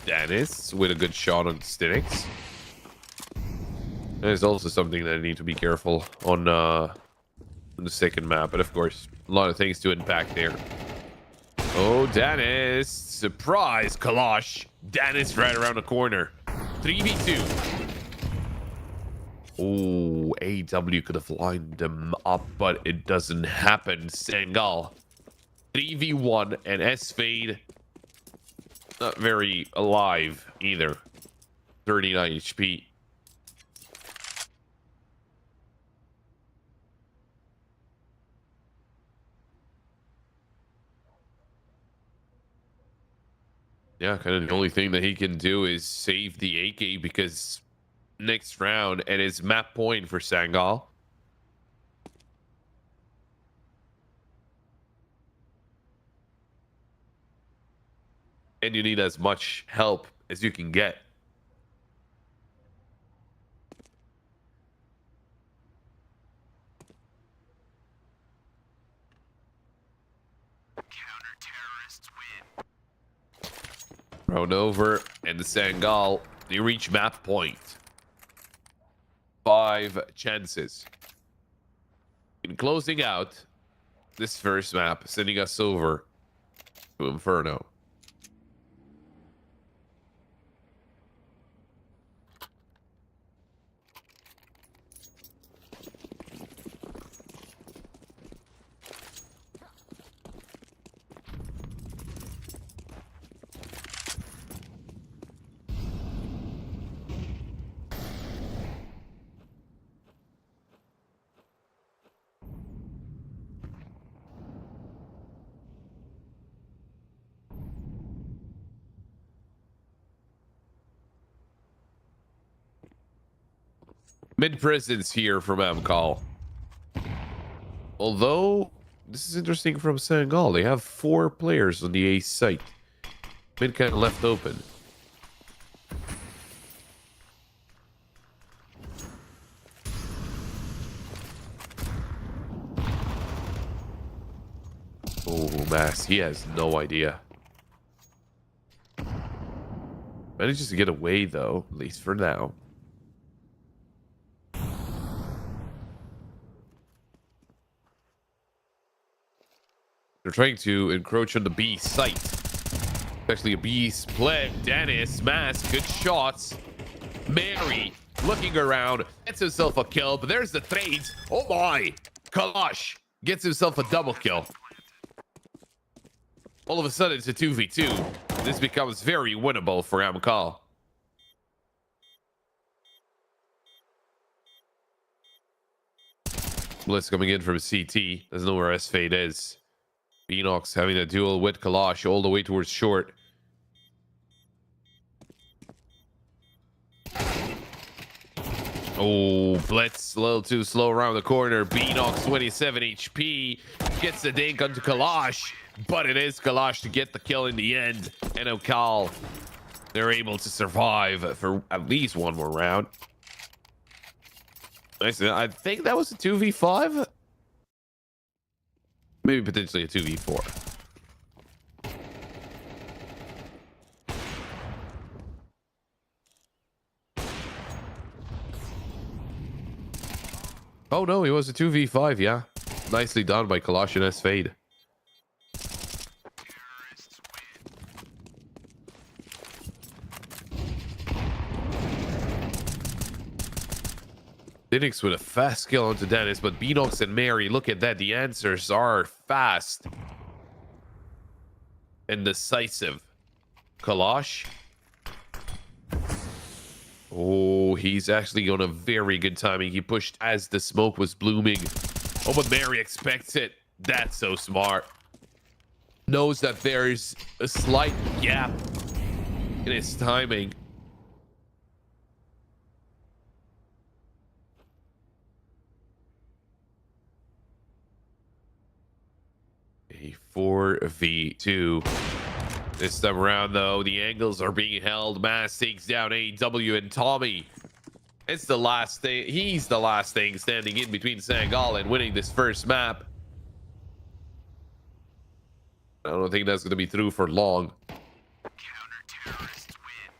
Dennis with a good shot on Stinix. There's also something that I need to be careful on the second map, but of course, a lot of things to unpack there. Oh, Dennis! Surprise, Kalash! Dennis right around the corner. 3v2. Oh, AW could have lined them up, but it doesn't happen. Sangal. 3v1 and S-Fade. Not very alive either. 39 HP. Yeah, kind of the only thing that he can do is save the AK because next round and his map point for Sangal. And you need as much help as you can get. Thrown over, and the Sangal, they reach map point. 5 chances. in closing out this first map, sending us over to Inferno. Mid-presence here from Amcal. Although, this is interesting from Sangal. They have 4 players on the A site. Mid kind of left open. Oh, Mass. He has no idea. Manages to get away, though. At least for now. They're trying to encroach on the B site. Actually, a B split. Dennis, Mass, good shots. Mary looking around, gets himself a kill, but there's the trades. Oh my! Kalash gets himself a double kill. All of a sudden, it's a 2v2. This becomes very winnable for Amcal. Bliss coming in from CT. Doesn't know where S-Fade is. Beanox having a duel with Kalash all the way towards short. Oh, Blitz a little too slow around the corner. Beanox 27 HP. Gets the dink onto Kalash. But it is Kalash to get the kill in the end. And Amcal, they're able to survive for at least one more round. I think that was a 2v5. Maybe potentially a 2v4. Oh no, he was a 2v5, yeah. Nicely done by Kalash and S-Fade. Linux with a fast kill onto Dennis, but Beanox and Mary, look at that. The answers are fast and decisive. Kalash. Oh, he's actually on a very good timing. He pushed as the smoke was blooming. Oh, but Mary expects it. That's so smart. Knows that there's a slight gap in his timing. A 4v2. This time around, though, the angles are being held. Mass takes down AW and Tommy. It's the last thing. He's the last thing standing in between Sangal and winning this first map. I don't think that's going to be through for long.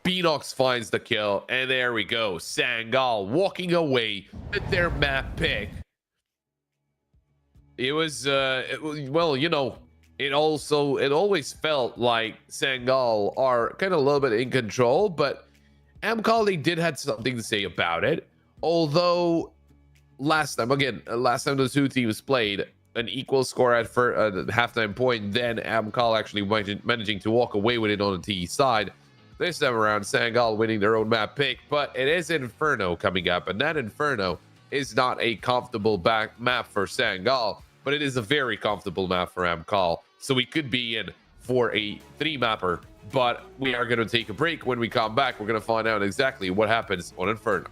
Beanox finds the kill, and there we go. Sangal walking away with their map pick. It was, well, you know, it always felt like Sangal are kind of a little bit in control, but Amcal, they did have something to say about it. Although last time the two teams played, an equal score at halftime point, then Amcal actually managing to walk away with it on the T side. This time around, Sangal winning their own map pick, but it is Inferno coming up, and that Inferno is not a comfortable map for Sangal, but it is a very comfortable map for Amcal. So we could be in for a 3-mapper, but we are going to take a break. When we come back, we're going to find out exactly what happens on Inferno.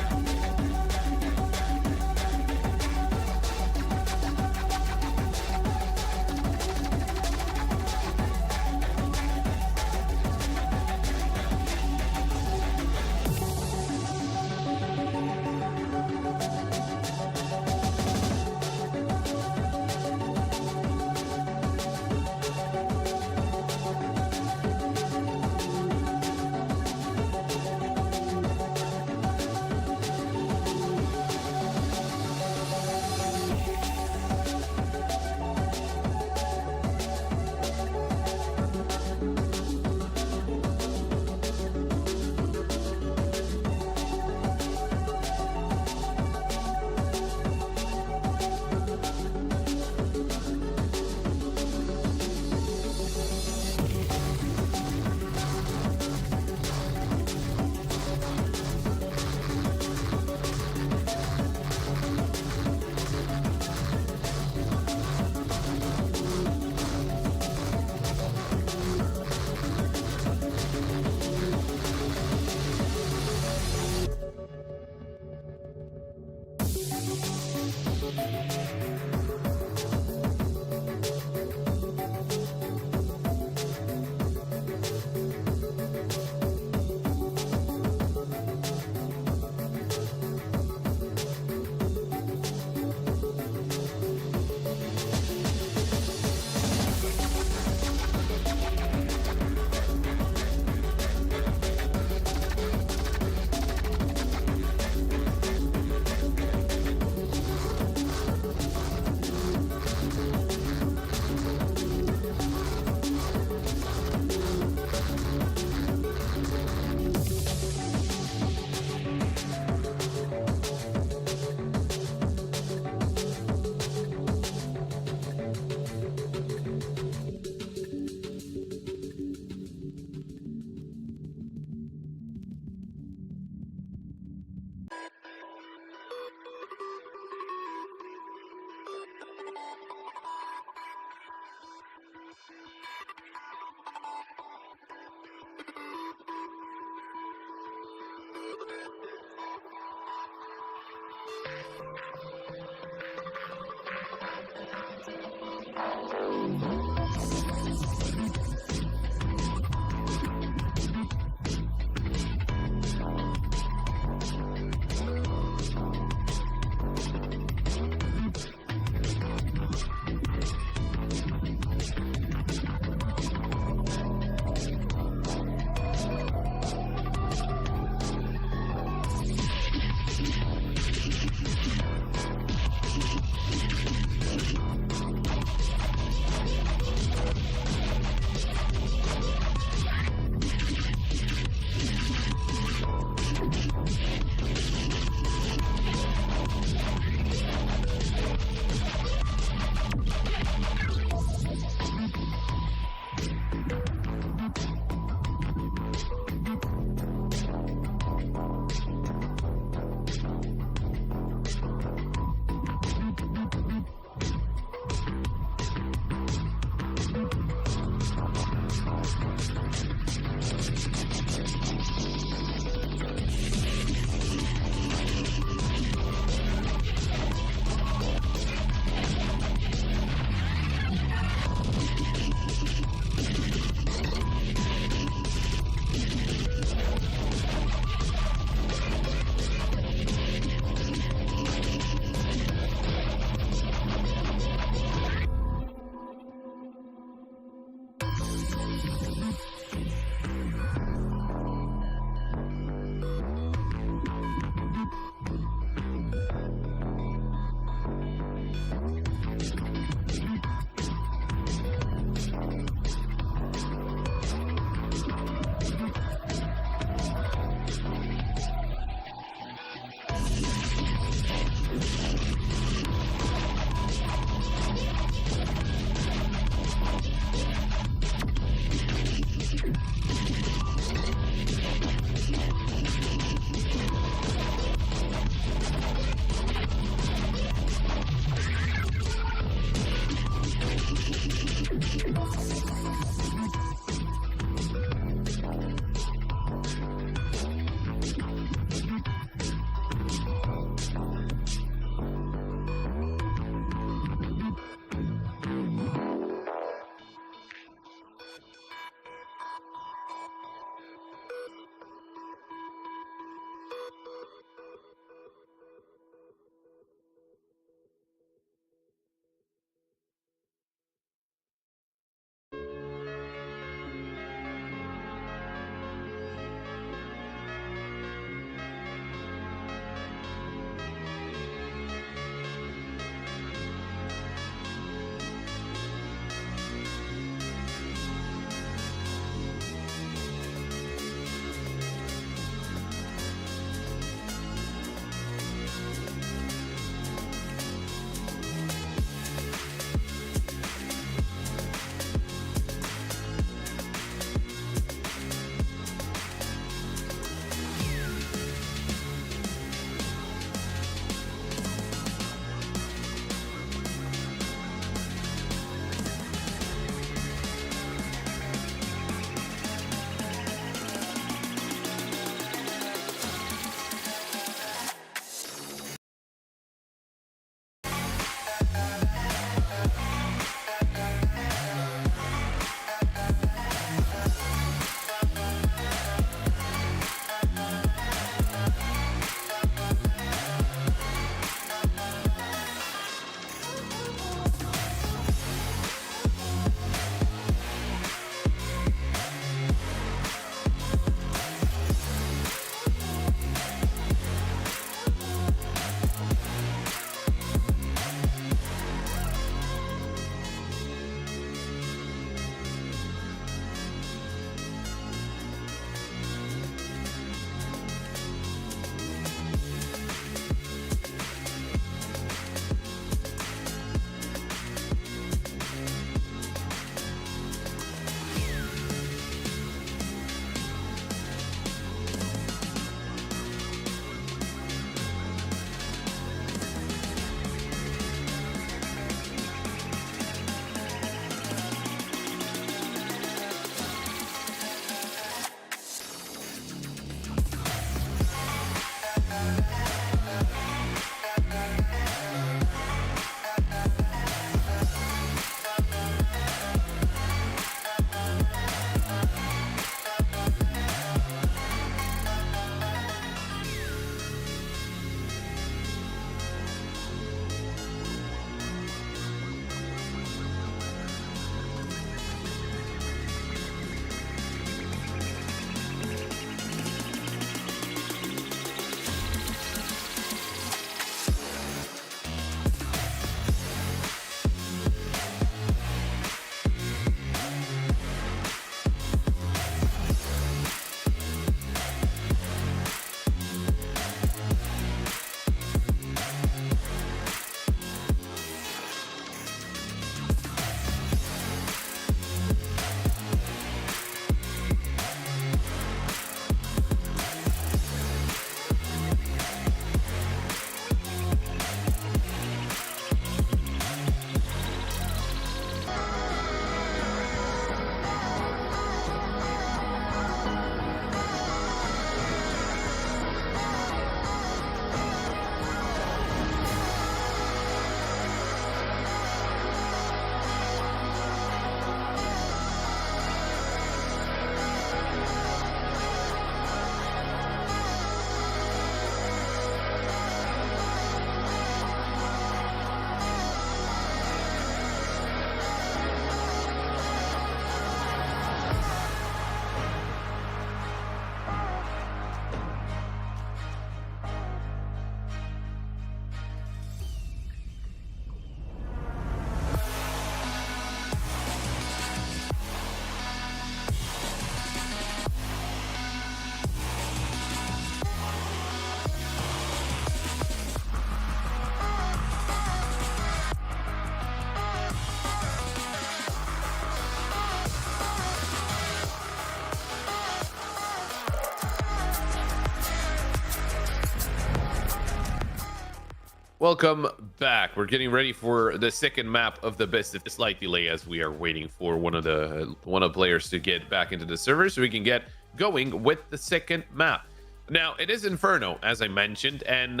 Welcome back. We're getting ready for the second map of the best. It's a slight delay as we are waiting for one of the players to get back into the server so we can get going with the second map. Now, it is Inferno, as I mentioned, and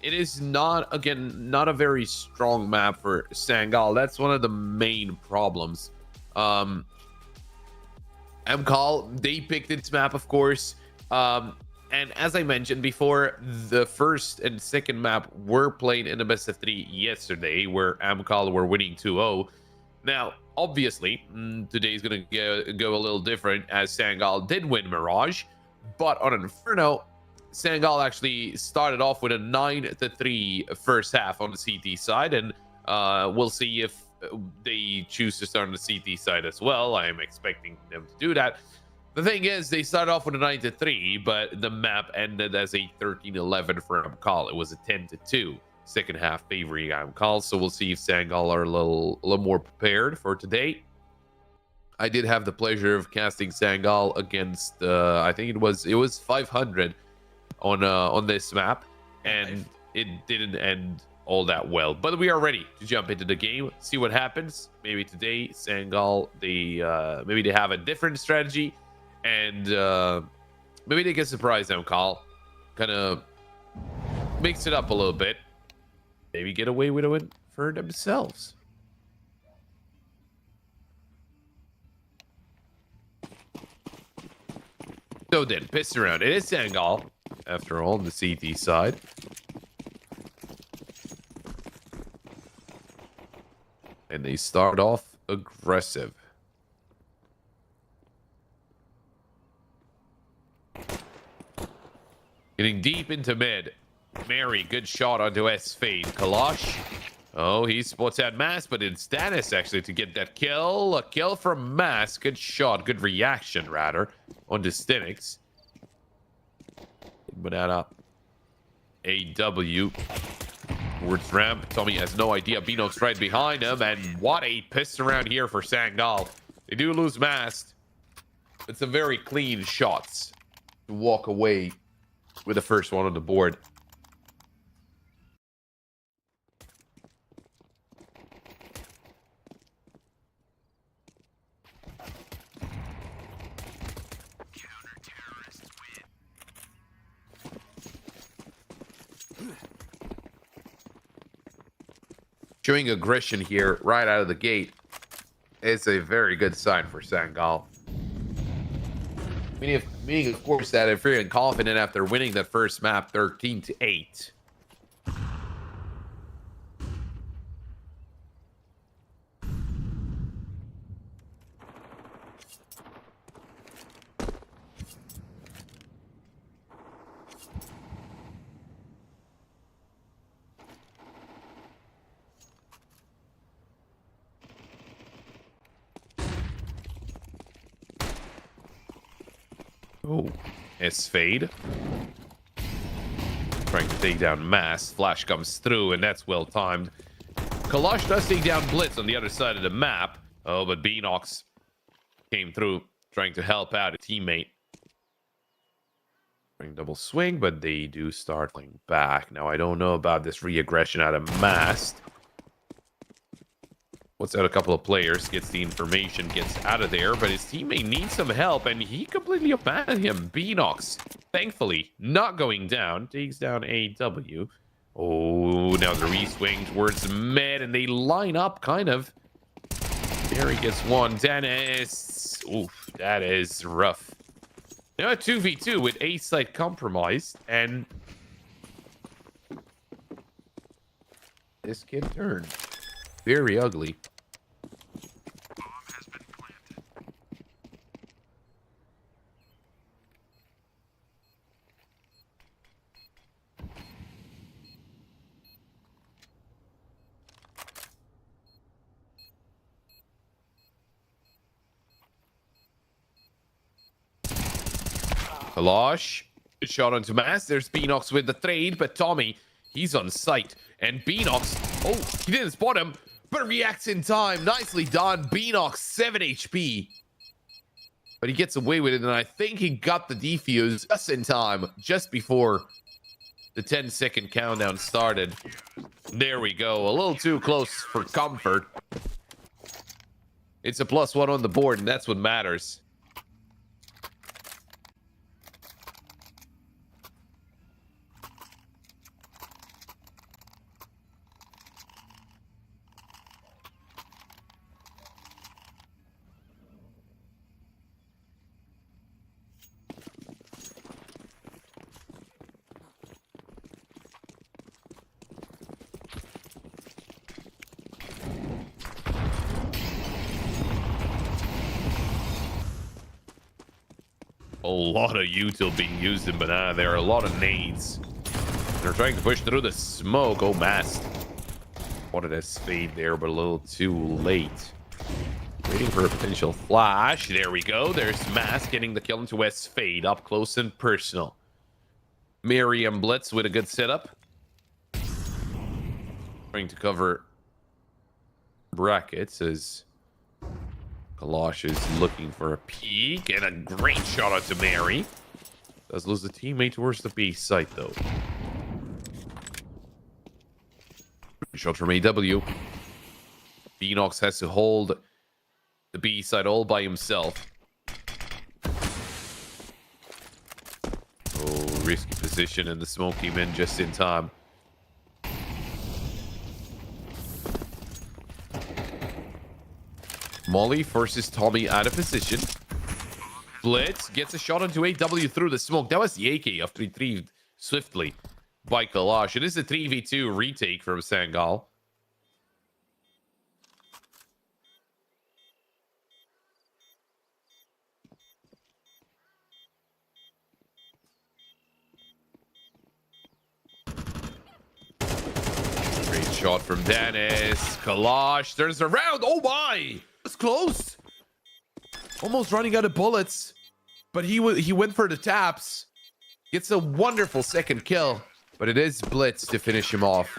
it is not a very strong map for Sangal. That's one of the main problems. Amcal, they picked its map, of course. And as I mentioned before, the first and second map were played in the best of 3 yesterday, where Amcal were winning 2-0. Now, obviously, today is going to go a little different, as Sangal did win Mirage. But on Inferno, Sangal actually started off with a 9-3 first half on the CT side, and we'll see if they choose to start on the CT side as well. I am expecting them to do that. The thing is, they started off with a 9-3, but the map ended as a 13-11 for Amcal. It was a 10-2 second half favoring Amcal, so we'll see if Sangal are a little more prepared for today. I did have the pleasure of casting Sangal against I think it was 500 on this map, and it didn't end all that well. But we are ready to jump into the game, see what happens. Maybe today Sangal maybe they have a different strategy, and maybe they can surprise Amcal, kind of mix it up a little bit, maybe get away with it for themselves. So then, piss around. It is Sangal, after all, on the CT side. And they start off aggressive. Getting deep into mid. Mary, good shot onto S-Fade. Kalash. Oh, he spots out Mass, but it's Stannis actually to get that kill. A kill from Mass. Good shot. Good reaction, rather, onto Stinix. Banana. AW. Towards ramp. Tommy has no idea. Beanox right behind him. And what a piss around here for Sangal. They do lose Mast. It's some very clean shots to walk away with the first one on the board. Showing aggression here right out of the gate is a very good sign for Sangal. Meaning, of course, that if you're confident after winning the first map 13-8. Oh, S-Fade. Trying to take down Mass. Flash comes through, and that's well timed. Kalash does take down Blitz on the other side of the map. Oh, but Beanox came through, trying to help out a teammate. Trying double swing, but they do start playing back. Now, I don't know about this re-aggression out of Mass. Puts out a couple of players, gets the information, gets out of there, but his teammate needs some help, and he completely abandoned him. Beanox, thankfully, not going down, takes down AW. Oh, now the re-swing towards mid, and they line up, kind of. There he gets one. Dennis. Oof, that is rough. Now a 2v2 with A site compromised, and this kid turned very ugly. Kalash, shot onto Mass. There's Beanox with the trade, but Tommy, he's on site. And Beanox, oh, he didn't spot him, but reacts in time. Nicely done. Beanox, 7 HP. But he gets away with it, and I think he got the defuse just in time, just before The 10-second countdown started. There we go. A little too close for comfort. It's a +1 on the board, and that's what matters. A lot of util being used in banana. There are a lot of nades. They're trying to push through the smoke. Oh, mast. Wanted a spade there, but a little too late. Waiting for a potential flash. There we go. There's Mask getting the kill into West Fade up close and personal. Miriam Blitz with a good setup. Trying to cover brackets as Kalash is looking for a peek, and a great shot out to Mary. Does lose the teammate towards the B site though. Shot from AW. Phoenix has to hold the B side all by himself. Oh, risky position, and the smoke came in just in time. Molly forces Tommy out of position. Blitz gets a shot onto AW through the smoke. That was the AK after he retrieved swiftly by Kalash. It is a 3v2 retake from Sangal. Great shot from Dennis. Kalash turns around. Oh my! It's close. Almost running out of bullets, but he went for the taps. Gets a wonderful second kill, but it is Blitz to finish him off.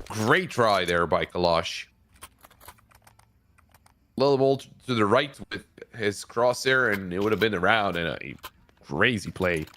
Great try there by Kalash. Little ball to the right with his crosshair, and it would have been around, and a crazy play.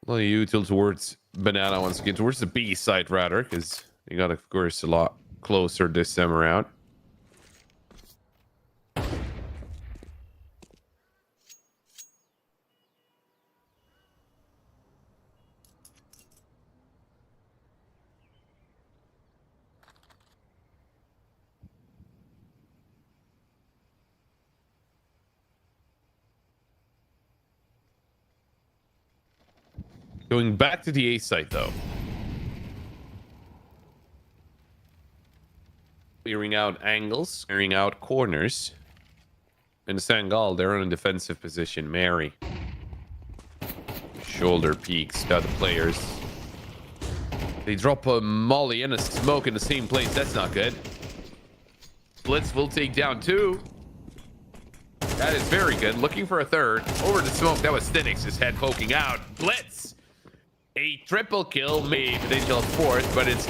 Well, you tilt towards banana once again, towards the B side rather, because you got, of course, a lot closer this time around. Going back to the A site though. Clearing out angles, clearing out corners. In Sangal, they're in a defensive position. Mary. Shoulder peeks, got the players. They drop a molly and a smoke in the same place. That's not good. Blitz will take down two. That is very good. Looking for a third. Over the smoke. That was Stinix' head poking out. Blitz. A triple kill, maybe potential fourth, but it's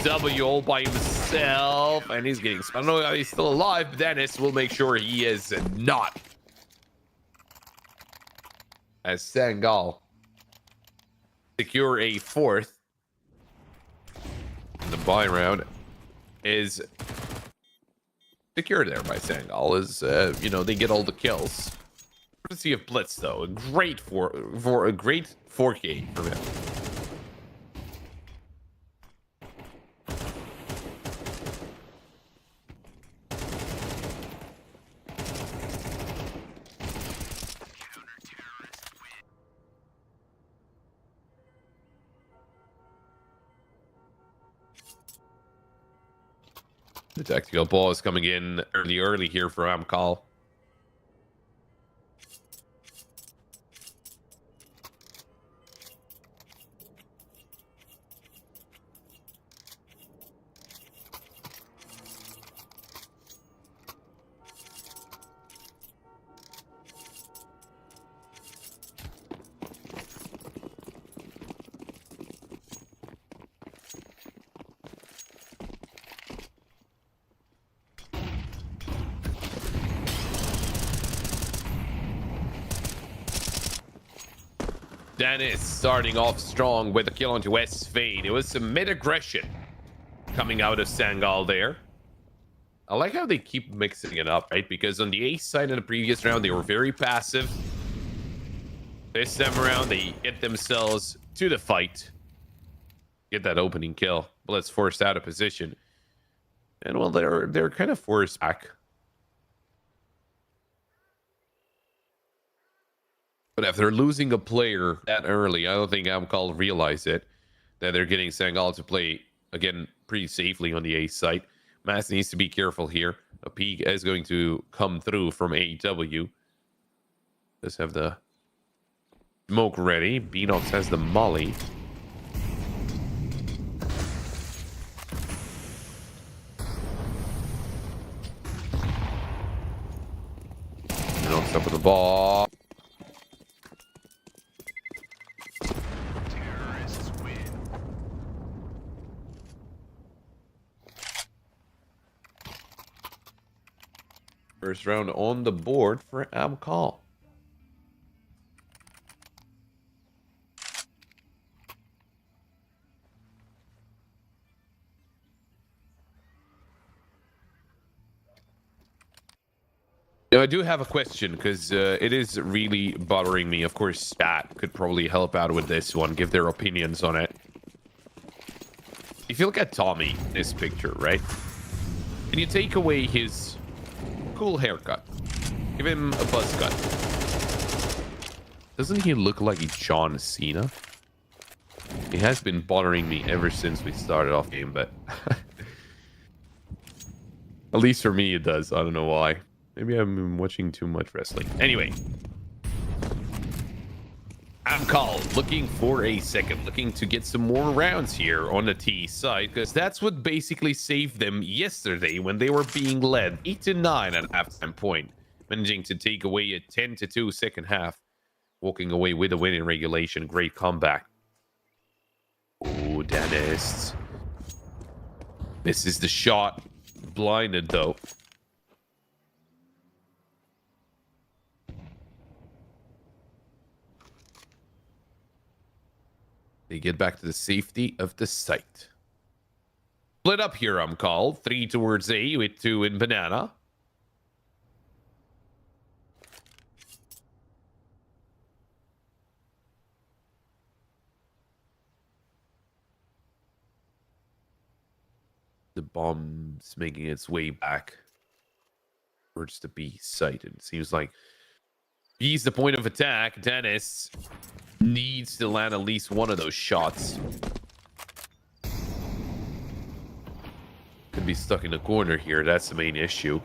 AW all by himself, and he's getting. I don't know how he's still alive, but Dennis will make sure he is not. As Sangal secure a fourth, and the buy round is secured there by Sangal. As you know, they get all the kills. Courtesy of Blitz, though, a great for a great 4K for him. The tactical pause coming in early here for Amcal. Dennis starting off strong with a kill onto S-Fade. It was some mid-aggression coming out of Sangal there. I like how they keep mixing it up, right? Because on the ace side in the previous round, they were very passive. This time around, they get themselves to the fight. Get that opening kill. Bullets forced out of position. And well, they're kind of forced back. But after losing a player that early, I don't think Amcal realized it, that they're getting Sangal to play, again, pretty safely on the ace site. Mass needs to be careful here. A peek is going to come through from AEW. Does have the smoke ready. Beanox has the molly. Beanox up with the ball. First round on the board for Amcal. Now, I do have a question because it is really bothering me. Of course, Stat could probably help out with this one, give their opinions on it. If you look at Tommy, this picture, right? And you take away his cool haircut. Give him a buzz cut. Doesn't he look like a John Cena? He has been bothering me ever since we started off game, but at least for me it does. I don't know why. Maybe I've been watching too much wrestling. Anyway. Amcal looking for a second, looking to get some more rounds here on the T side, because that's what basically saved them yesterday when they were being led 8-9 at halftime point, managing to take away a 10-2 second half, walking away with a win in regulation. Great comeback. Oh, Dennis. This is the shot. Blinded though. They get back to the safety of the site. Split up here, Amcal. 3 towards A with 2 in banana. The bomb's making its way back towards the B site. And it seems like B's the point of attack. Dennis needs to land at least one of those shots. Could be stuck in the corner here. That's the main issue.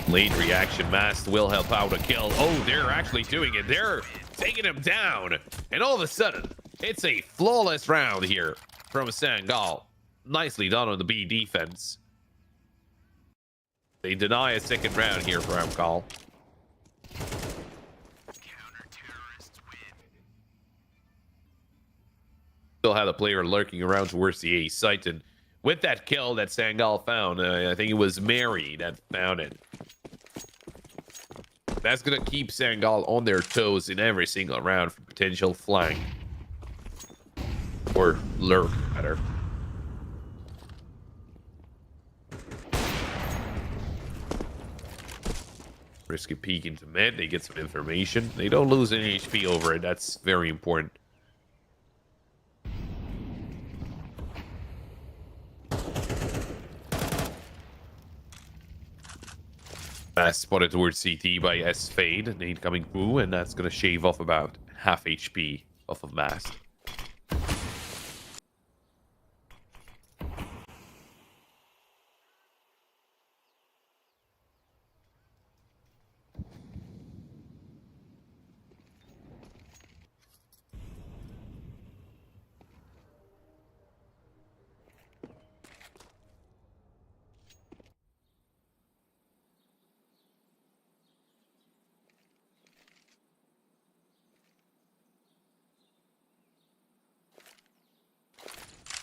Late reaction Mast will help out a kill. Oh, they're actually doing it. They're taking him down. And all of a sudden, it's a flawless round here from Sangal. Nicely done on the B defense. They deny a second round here for Amcal. Still had a player lurking around towards the A site, and with that kill that Sangal found, I think it was Mary that found it. That's gonna keep Sangal on their toes in every single round for potential flank. Or lurk, rather. Risky peek into mid, they get some information. They don't lose any HP over it, that's very important. Spotted towards CT by S-Fade. Nade coming through, and that's going to shave off about half HP off of Mast.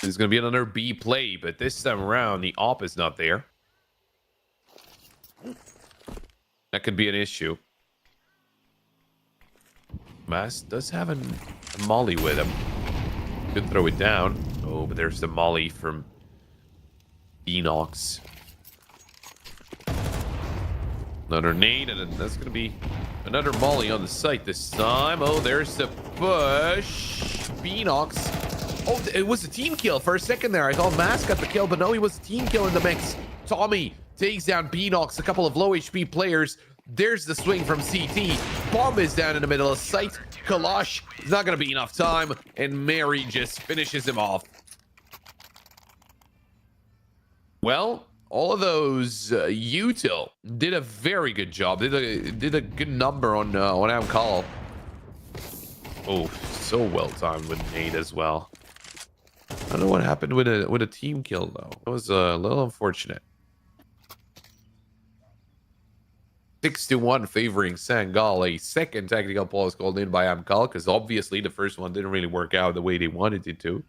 There's going to be another B play, but this time around, the op is not there. That could be an issue. Mass does have a molly with him. Could throw it down. Oh, but there's the molly from Enox. Another nade, and that's going to be another molly on the site this time. Oh, there's the push. Beanox. Oh, it was a team kill for a second there. I thought Mask got the kill, but no, he was a team kill in the mix. Tommy takes down Beanox, a couple of low HP players. There's the swing from CT. Bomb is down in the middle of sight. Kalash is not going to be enough time, and Mary just finishes him off. Well, all of those util did a very good job. Did a good number on Amcal. Oh, so well timed with nade as well. I don't know what happened with a team kill though. It was a little unfortunate. 6-1 favoring Sangal. A second tactical pause called in by Amcal because obviously the first one didn't really work out the way they wanted it to.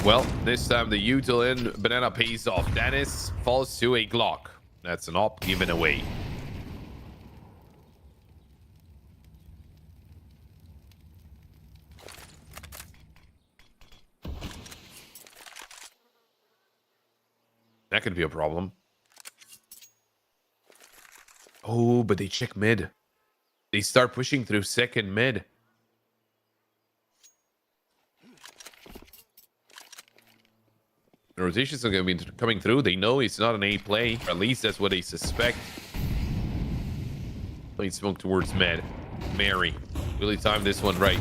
Well, this time the util in banana pays off. Dennis falls to a Glock. That's an op given away. That could be a problem. Oh, but they check mid. They start pushing through second mid. The rotations are going to be coming through. They know it's not an A play. Or at least that's what they suspect. Playing smoke towards mid. Mary. Really timed this one right.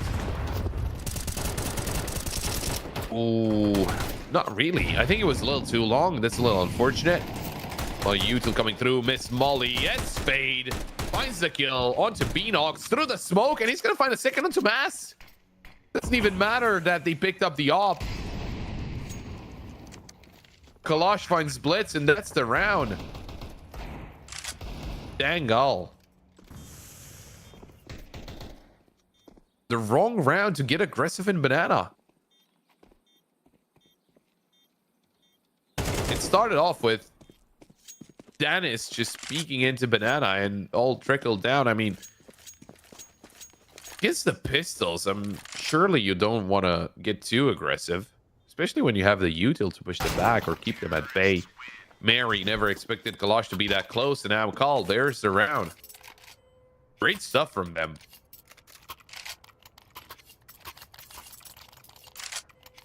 Oh, not really. I think it was a little too long. That's a little unfortunate. Well, util coming through. Miss Molly. Yes, Fade. Finds the kill onto Beanox through the smoke. And he's going to find a second onto Mass. Doesn't even matter that they picked up the op. Kalash finds Blitz, and that's the round. Sangal. The wrong round to get aggressive in banana. It started off with Dennis just peeking into banana and all trickled down. I mean, against the pistols, surely you don't want to get too aggressive. Especially when you have the util to push them back or keep them at bay. Mary never expected Kalash to be that close, and now Amcal, there's the round. Great stuff from them.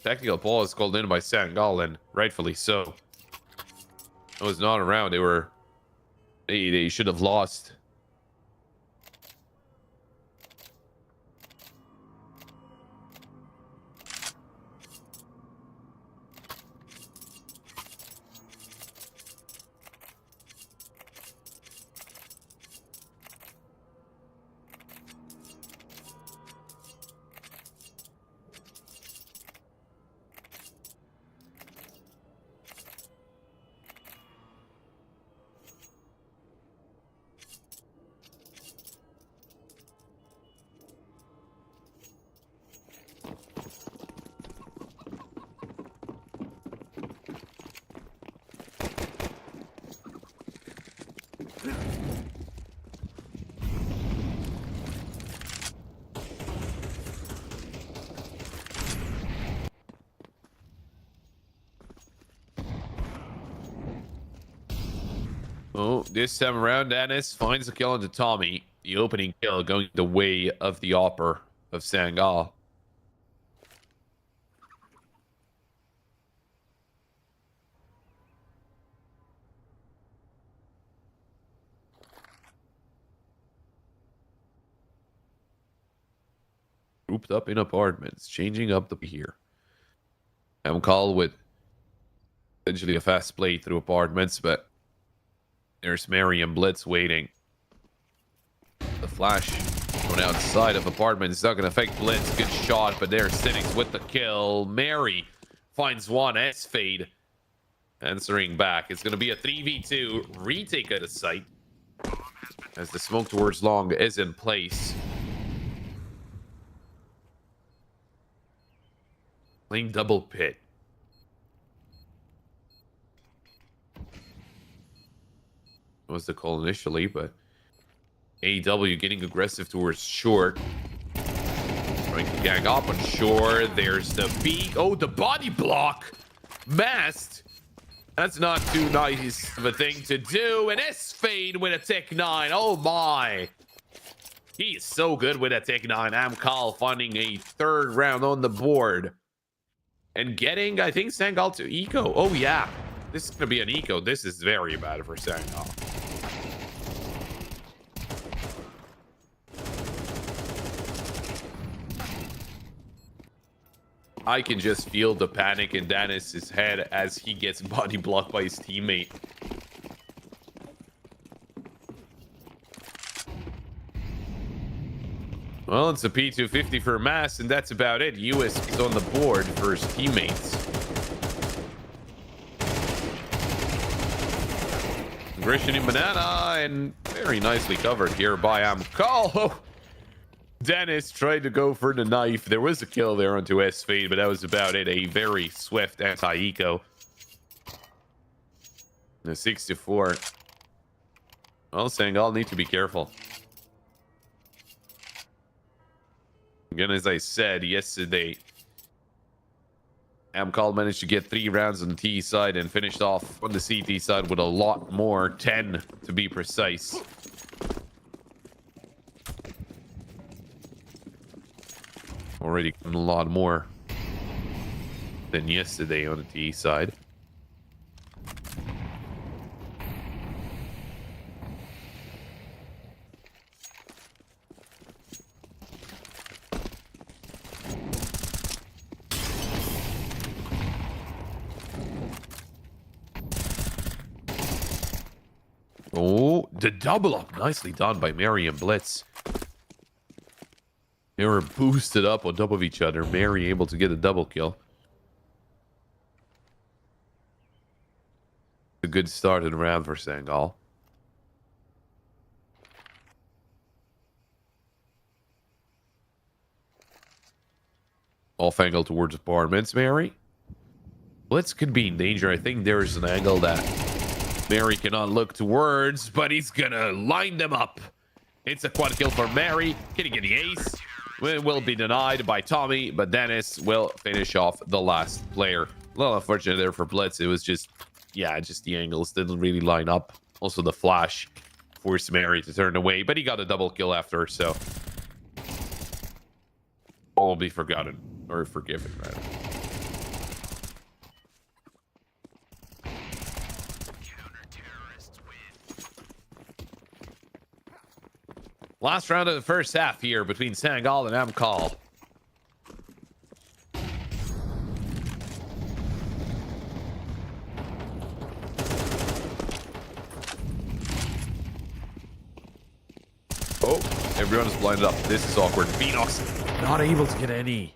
Tactical pause called in by Sangal, and rightfully so. It was not a round. They should have lost. Oh, this time around, Dennis finds a kill onto Tommy. The opening kill going the way of the opper of Sangal. grouped up in apartments, changing up the here. Amcal with essentially a fast play through apartments, but there's Mary and Blitz waiting. The flash going outside of apartments is not going to affect Blitz. Good shot, but there's Cynics with the kill. Mary finds one. S-Fade answering back. It's going to be a 3v2 retake of the site as the smoke towards long is in place. Playing double pit. Was the call initially, but AW getting aggressive towards short. Trying to gang up on short. There's the peak. Oh, the body block. Mast. That's not too nice of a thing to do. And S-Fade with a Tech 9. Oh my. He is so good with a Tech 9. Amcal finding a third round on the board. And getting, I think, Sangal to eco. Oh yeah. This is going to be an eco. This is very bad for Sangal. I can just feel the panic in Dennis's head as he gets body blocked by his teammate. Well, it's a P250 for Mass, and that's about it. US is on the board for his teammates. Aggression in Banana, and very nicely covered here by Amcal. Dennis tried to go for the knife. There was a kill there onto S-Fade, but that was about it. A very swift anti-eco. The 6-4. Well, Sangal need to be careful. Again, as I said yesterday, Amcal managed to get 3 rounds on the T side and finished off on the CT side with a lot more, 10 to be precise. Already a lot more than yesterday on the T side. Oh, the double up. Nicely done by Mary and Blitz. They were boosted up on top of each other. Mary able to get a double kill. A good start in the round for Sangal. Off angle towards apartments, Mary. Blitz could be in danger. I think there's an angle that Mary cannot look towards, but he's gonna line them up. It's a quad kill for Mary. Can he get the ace? Will be denied by Tommy, but Dennis will finish off the last player. A little unfortunate there for Blitz. It was just, yeah, just the angles didn't really line up. Also, the flash forced Mary to turn away, but he got a double kill after, so all will be forgotten, or forgiven, rather. Last round of the first half here between Sangal and Amcal. Oh, everyone is blinded up. This is awkward. Venox not able to get any.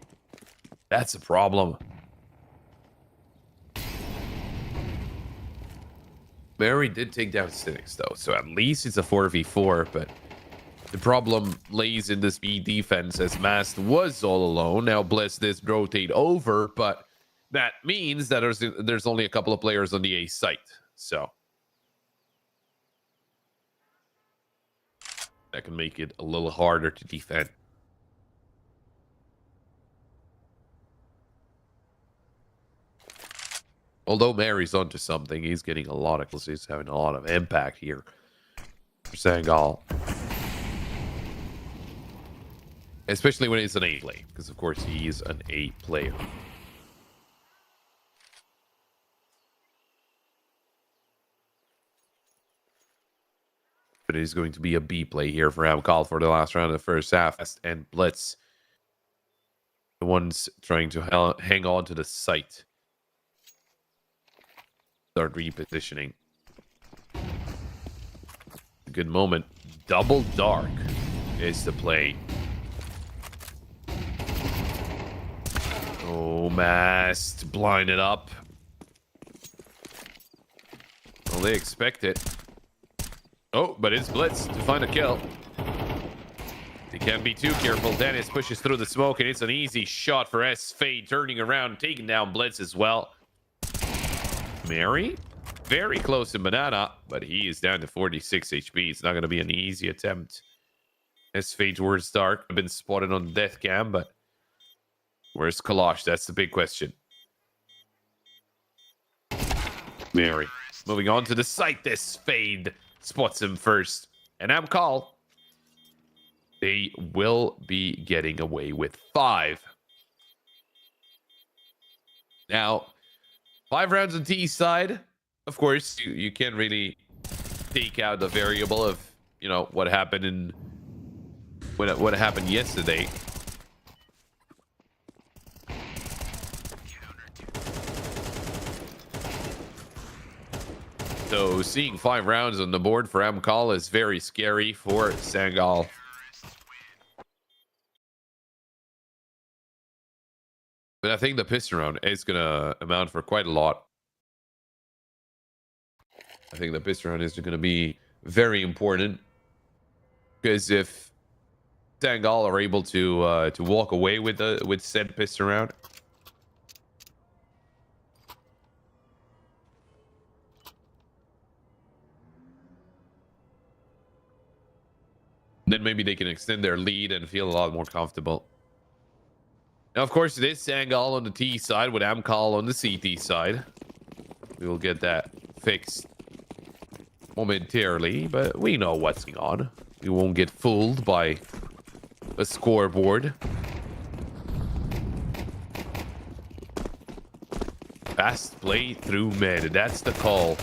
That's a problem. Mary did take down Cynics though, so at least it's a 4v4, but the problem lays in this B defense as Mast was all alone. Now Blitz this rotate over, but that means that there's only a couple of players on the A site. So that can make it a little harder to defend. Although Mary's onto something, he's getting a lot of kills. He's having a lot of impact here for Sangal. Especially when it's an A play, because of course he's an A player. But it is going to be a B play here for Amcal for the last round of the first half. And Blitz the ones trying to hang on to the site start repositioning. Good moment. Double dark is the play. Oh, mast blinded up. Well, they expect it. Oh, but it's Blitz to find a kill. They can't be too careful. Dennis pushes through the smoke, and it's an easy shot for S-Fade, turning around, taking down Blitz as well. Mary, very close to Banana, but he is down to 46 HP. It's not going to be an easy attempt. S-Fade towards Dark. I've been spotted on the death cam, but where's Kalash? That's the big question. Mary, moving on to the site. This Fade spots him first. And Amcal, they will be getting away with 5. Now, 5 rounds on T side. Of course, you can't really take out the variable of, you know, what happened in what happened yesterday. So seeing 5 rounds on the board for Amcal is very scary for Sangal. But I think the piston round is going to amount for quite a lot. I think the piston round is going to be very important. Because if Sangal are able to walk away with said piston round, then maybe they can extend their lead and feel a lot more comfortable. Now, of course, it is Sangal on the T side with Amcal on the CT side. We will get that fixed momentarily, but we know what's going on. We won't get fooled by a scoreboard. Fast play through mid. That's the call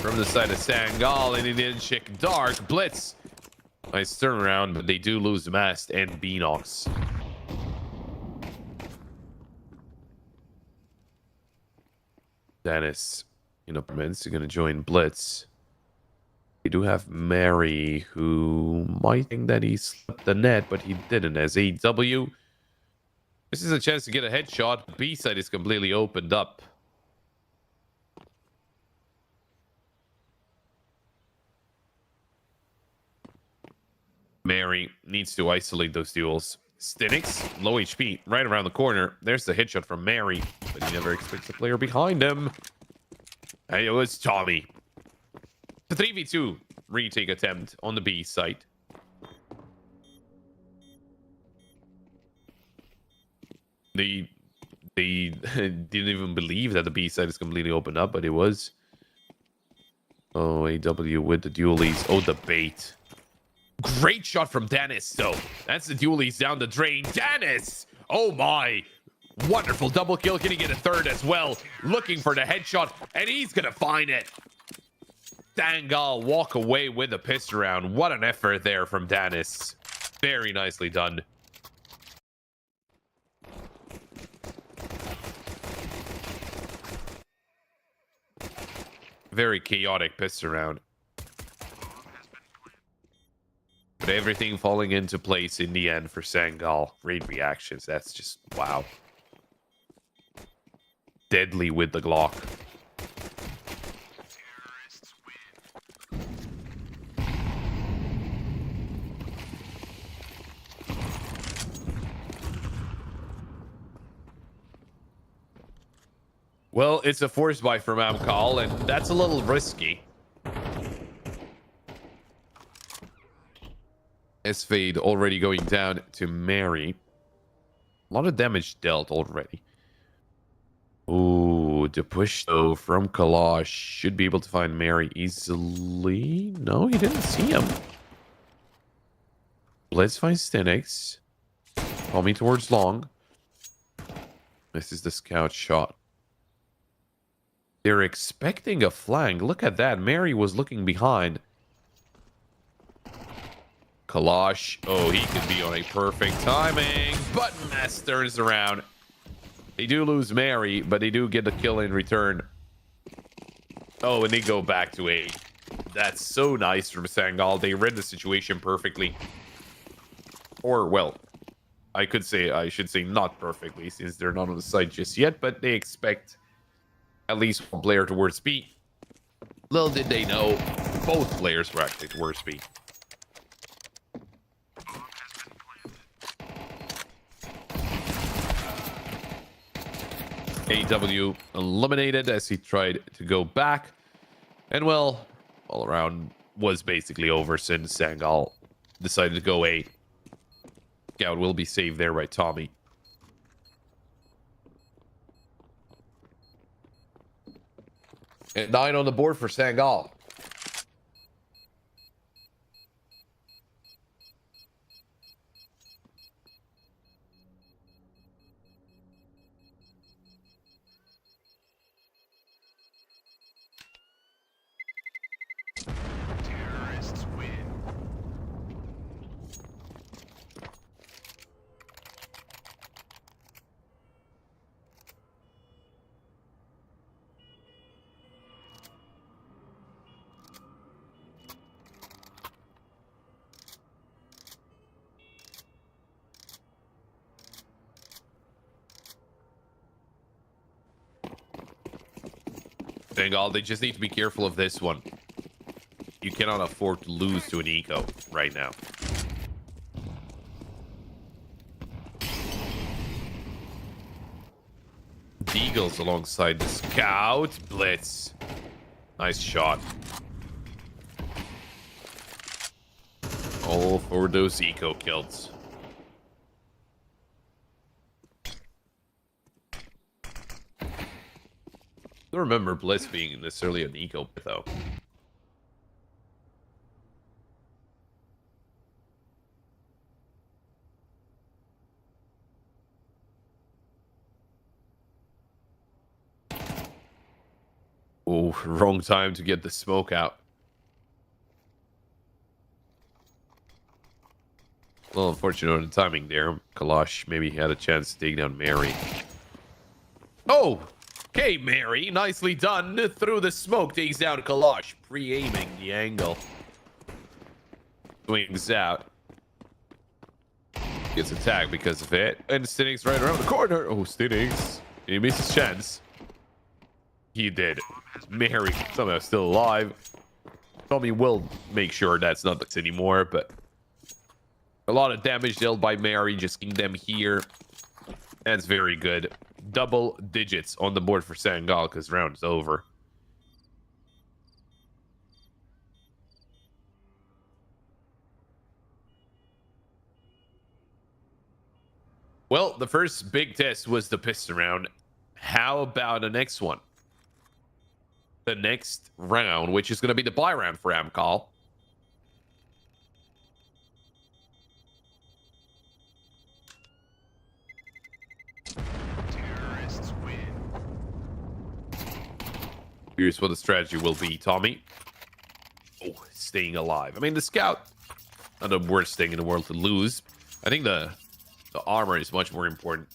from the side of Sangal, and it didn't check Dark. Blitz. Nice turnaround, but they do lose Mast and Beanox. Dennis in upperments are going to join Blitz. We do have Mary, who might think that he slipped the net, but he didn't. As AW, this is a chance to get a headshot. B side is completely opened up. Mary needs to isolate those duels. Stinix, low HP, right around the corner. There's the headshot from Mary, but he never expects the player behind him. Hey, it was Tommy. The 3v2 retake attempt on the B site. They didn't even believe that the B side is completely opened up, but it was. Oh, AW with the dualies. Oh, the bait. Great shot from Dennis, though. That's the dualies down the drain. Dennis! Oh my! Wonderful double kill. Can he get a third as well? Looking for the headshot, and he's gonna find it. Sangal walk away with a pistol round. What an effort there from Dennis. Very nicely done. Very chaotic pistol round. But everything falling into place in the end for Sangal. Great reactions. That's just, wow. Deadly with the Glock. Well, it's a force buy from Amcal, and that's a little risky. S-Fade already going down to Mary. A lot of damage dealt already. Ooh, the push though from Kalash should be able to find Mary easily. No, he didn't see him. Let's find Stenix. Coming towards long. This is the scout shot. They're expecting a flank. Look at that. Mary was looking behind. Kalash. Oh, he could be on a perfect timing, but Mass turns around. They do lose Mary, but they do get the kill in return. Oh, and they go back to A. That's so nice from Sangal. They read the situation perfectly. Or, well, I should say not perfectly, since they're not on the site just yet, but they expect at least one player towards B. Little did they know, both players were actually towards B. AW eliminated as he tried to go back. And well, all around was basically over since Sangal decided to go A. Scout will be saved there by Tommy. And 9 on the board for Sangal. Sangal, they just need to be careful of this one. You cannot afford to lose to an eco right now. Eagles alongside the scout. Blitz. Nice shot. All for those eco kills. I don't remember Blitz being necessarily an eco, though. Oh, wrong time to get the smoke out. Well, unfortunate on the timing there. Kalash maybe had a chance to take down Mary. Oh! Okay, Mary, nicely done. Through the smoke, takes down Kalash, pre-aiming the angle. Swings out. Gets attacked because of it. And Stinnings right around the corner. Oh, Stinnings. He missed his chance. He did. Mary somehow still alive. Tommy will make sure that's not the case anymore, but a lot of damage dealt by Mary, just getting them here. That's very good. Double digits on the board for Sangal because round is over. Well, the first big test was the piston round. How about the next one? The next round, which is going to be the buy round for Amcal. Here's what the strategy will be, Tommy. Oh, staying alive. I mean, the scout, not the worst thing in the world to lose. I think the armor is much more important.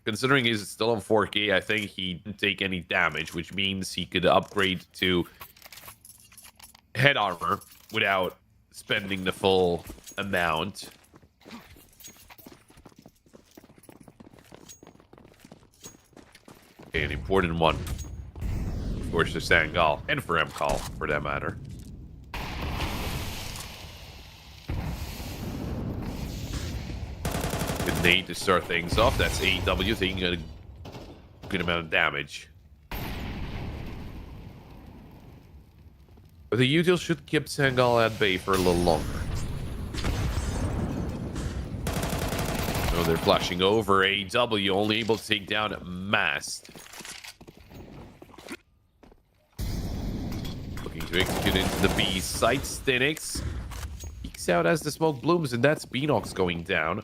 Considering he's still on 4K, I think he didn't take any damage, which means he could upgrade to head armor without spending the full amount. Okay, an important one. Of course, for Sangal, and for Amcal, for that matter. Good nade to start things off. That's AW taking a good amount of damage. But the util should keep Sangal at bay for a little longer. So they're flashing over. AW only able to take down Mast. Looking to execute into the B site. Stinix peeks out as the smoke blooms, and that's Beanox going down.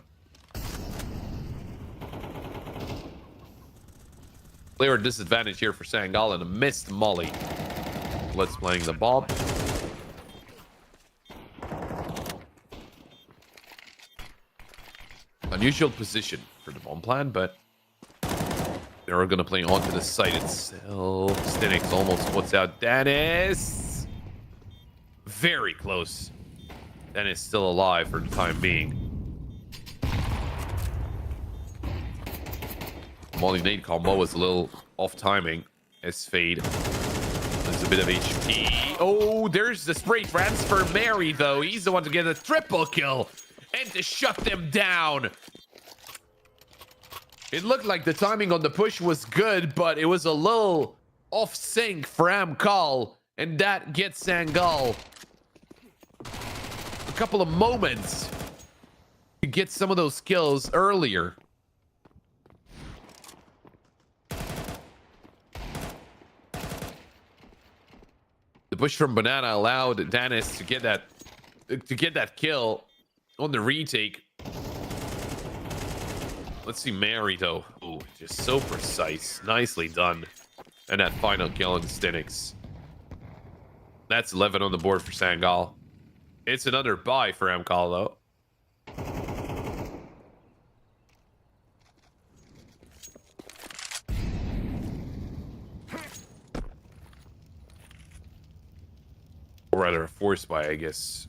Player disadvantage here for Sangal and a missed molly. Let's playing the ball. unusual position for the bomb plan, but they're going to play onto the site itself. Stinix almost puts out Dennis. Very close. Dennis still alive for the time being. Molly nade combo was a little off timing. As Fade. There's a bit of HP. Oh, there's the spray transfer. Mary, though. He's the one to get a triple kill and to shut them down. It looked like the timing on the push was good, but it was a little off sync for Amcal, and that gets Sangal a couple of moments to get some of those kills earlier. The push from Banana allowed Dennis to get that kill on the retake. Let's see Mary, though. Ooh, just so precise. Nicely done. And that final kill on Stinix. That's 11 on the board for Sangal. It's another buy for Amcal, though. Or rather, a force buy, I guess.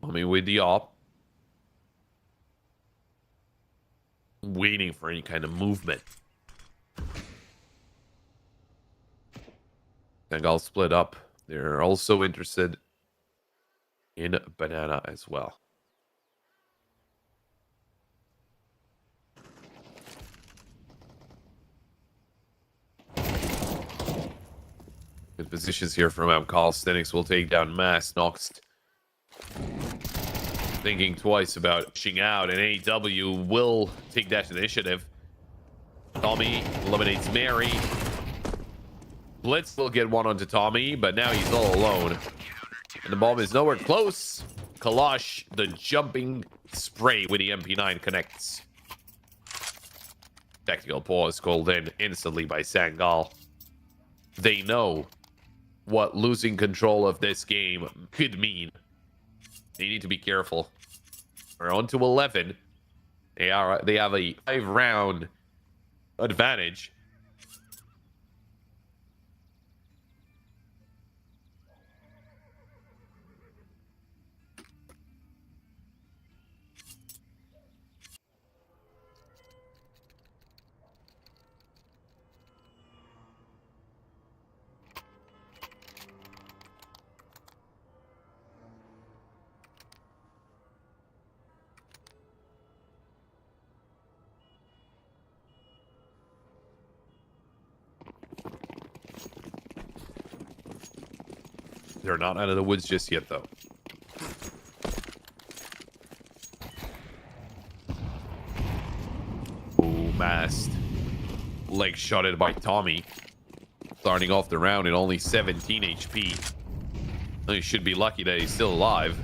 I mean, with the op, waiting for any kind of movement. Sangal split up. They're also interested in Banana as well. Good positions here from Amcal. Stinix will take down Mass. Nox thinking twice about pushing out, and AEW will take that initiative. Tommy eliminates Mary. Blitz will get one onto Tommy, but now he's all alone. And the bomb is nowhere close. Kalash, the jumping spray with the MP9 connects. Tactical pause called in instantly by Sangal. They know what losing control of this game could mean. They need to be careful. We're on to 11. They have a 5-round advantage. They're not out of the woods just yet, though. Oh, Mast. Leg shotted by Tommy. Starting off the round at only 17 HP. He should be lucky that he's still alive.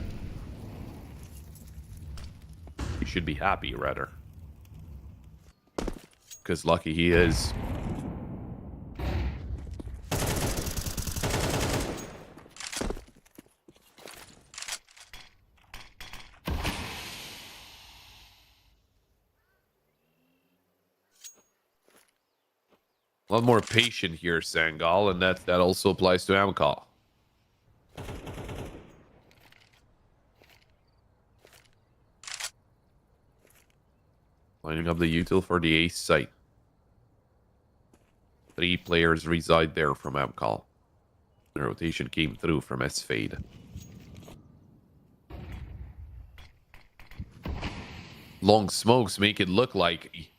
He should be happy, rather. Because lucky he is. A lot more patient here, Sangal, and that also applies to Amcal. Lining up the util for the ace site. 3 players reside there from Amcal. The rotation came through from S-Fade. Long smokes make it look like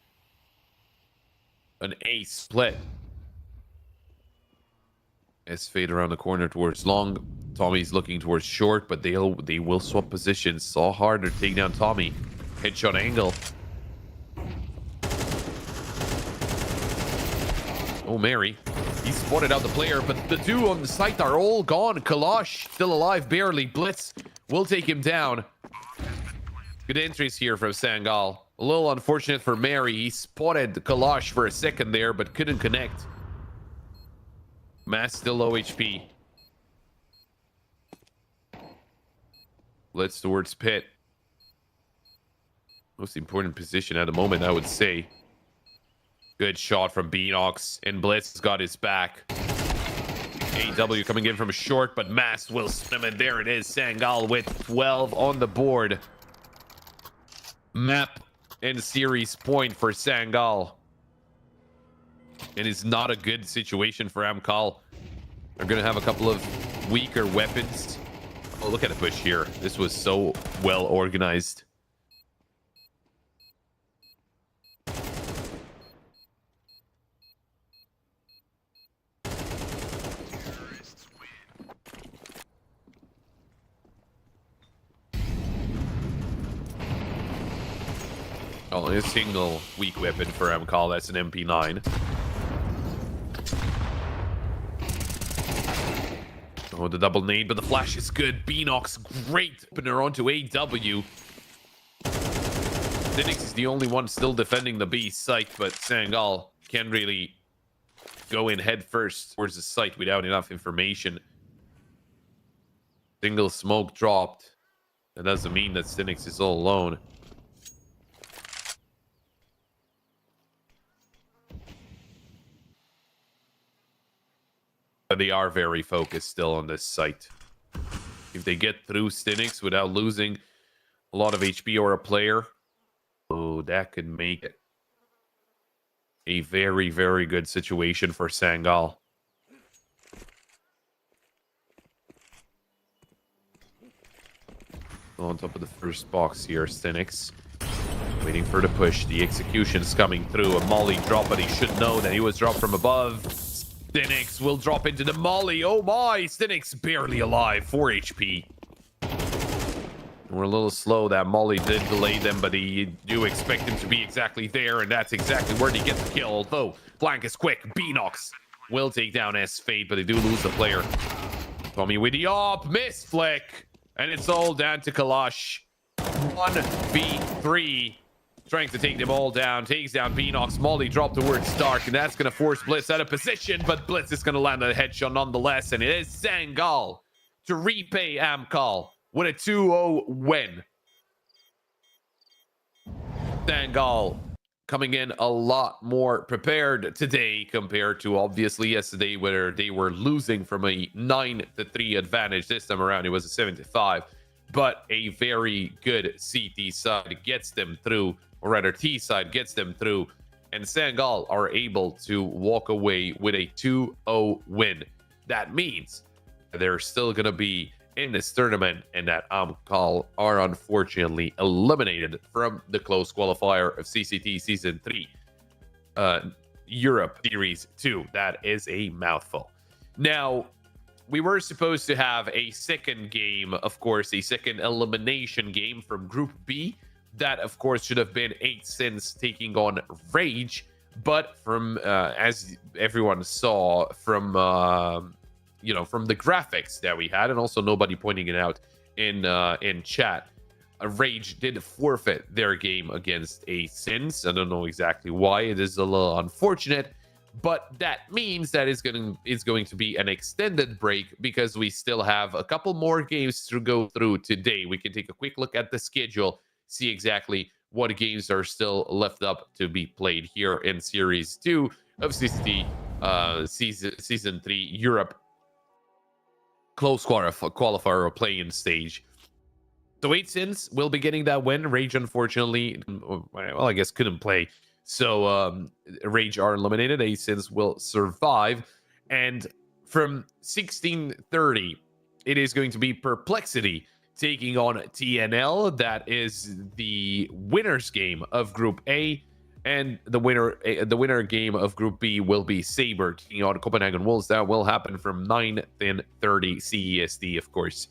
an ace split. S-Fade around the corner towards long. Tommy's looking towards short, but they will swap positions. Saw hard to take down Tommy. Headshot angle. Oh, Mary. He spotted out the player, but the 2 on the site are all gone. Kalash still alive, barely. Blitz will take him down. Good entries here from Sangal. A little unfortunate for Mary. He spotted Kalash for a second there, but couldn't connect. Mass still low HP. Blitz towards Pit. Most important position at the moment, I would say. Good shot from Beanox, and Blitz has got his back. AW coming in from short, but Mass will swim, and there it is. Sangal with 12 on the board. Map and series point for Sangal. It is not a good situation for Amcal. They're going to have a couple of weaker weapons. Oh, look at the push here. This was so well organized. Oh, a single weak weapon for Amcal. That's an MP9. Oh, the double nade, but the flash is good. Beanox, great opener onto AW. Linux is the only one still defending the B site, but Sangal can't really go in head first towards the site without enough information. Single smoke dropped. That doesn't mean that Cynics is all alone. But they are very focused still on this site. If they get through Cynics without losing a lot of HP or a player, oh, that could make it a very, very good situation for Sangal. On top of the first box here, Cynics. Waiting for the push. The execution's coming through. A molly drop, but he should know that he was dropped from above. Cynics will drop into the molly. Oh my! Cynics barely alive. 4 HP. We're a little slow. That molly did delay them, but you do expect him to be exactly there, and that's exactly where he gets the kill. Although, flank is quick. Beanox will take down S-Fate, but they do lose the player. Tommy with the op. Miss flick. And it's all down to Kalash. 1v3. Trying to take them all down. Takes down Beanox. Molly dropped towards Stark, and that's going to force Blitz out of position, but Blitz is going to land a headshot nonetheless, and it is Sangal to repay Amcal with a 2-0 win. Sangal coming in a lot more prepared today compared to obviously yesterday, where they were losing from a 9-3 advantage. This time around, it was a 7-5, but a very good CT side gets them through, or rather T side gets them through, and Sangal are able to walk away with a 2-0 win. That means they're still going to be in this tournament, and that Amcal are unfortunately eliminated from the close qualifier of CCT Season 3 Europe Series 2. That is a mouthful. Now, we were supposed to have a second game, of course, a second elimination game from Group B. That, of course, should have been 8sins taking on Rage. But from, as everyone saw from, from the graphics that we had, and also nobody pointing it out in chat, Rage did forfeit their game against 8sins. I don't know exactly why. It is a little unfortunate. But that means that it's going to be an extended break, because we still have a couple more games to go through today. We can take a quick look at the schedule, see exactly what games are still left up to be played here in Series 2 of CCT Season 3 Europe close qualifier or play-in stage. So 8sins will be getting that win. Rage, unfortunately, well, I guess couldn't play. So Rage are eliminated. 8sins will survive. And from 16:30, it is going to be Perplexity taking on TNL. That is the winner's game of Group A. And the winner game of Group B will be Saber taking on Copenhagen Wolves. That will happen from 9:30 CEST, of course.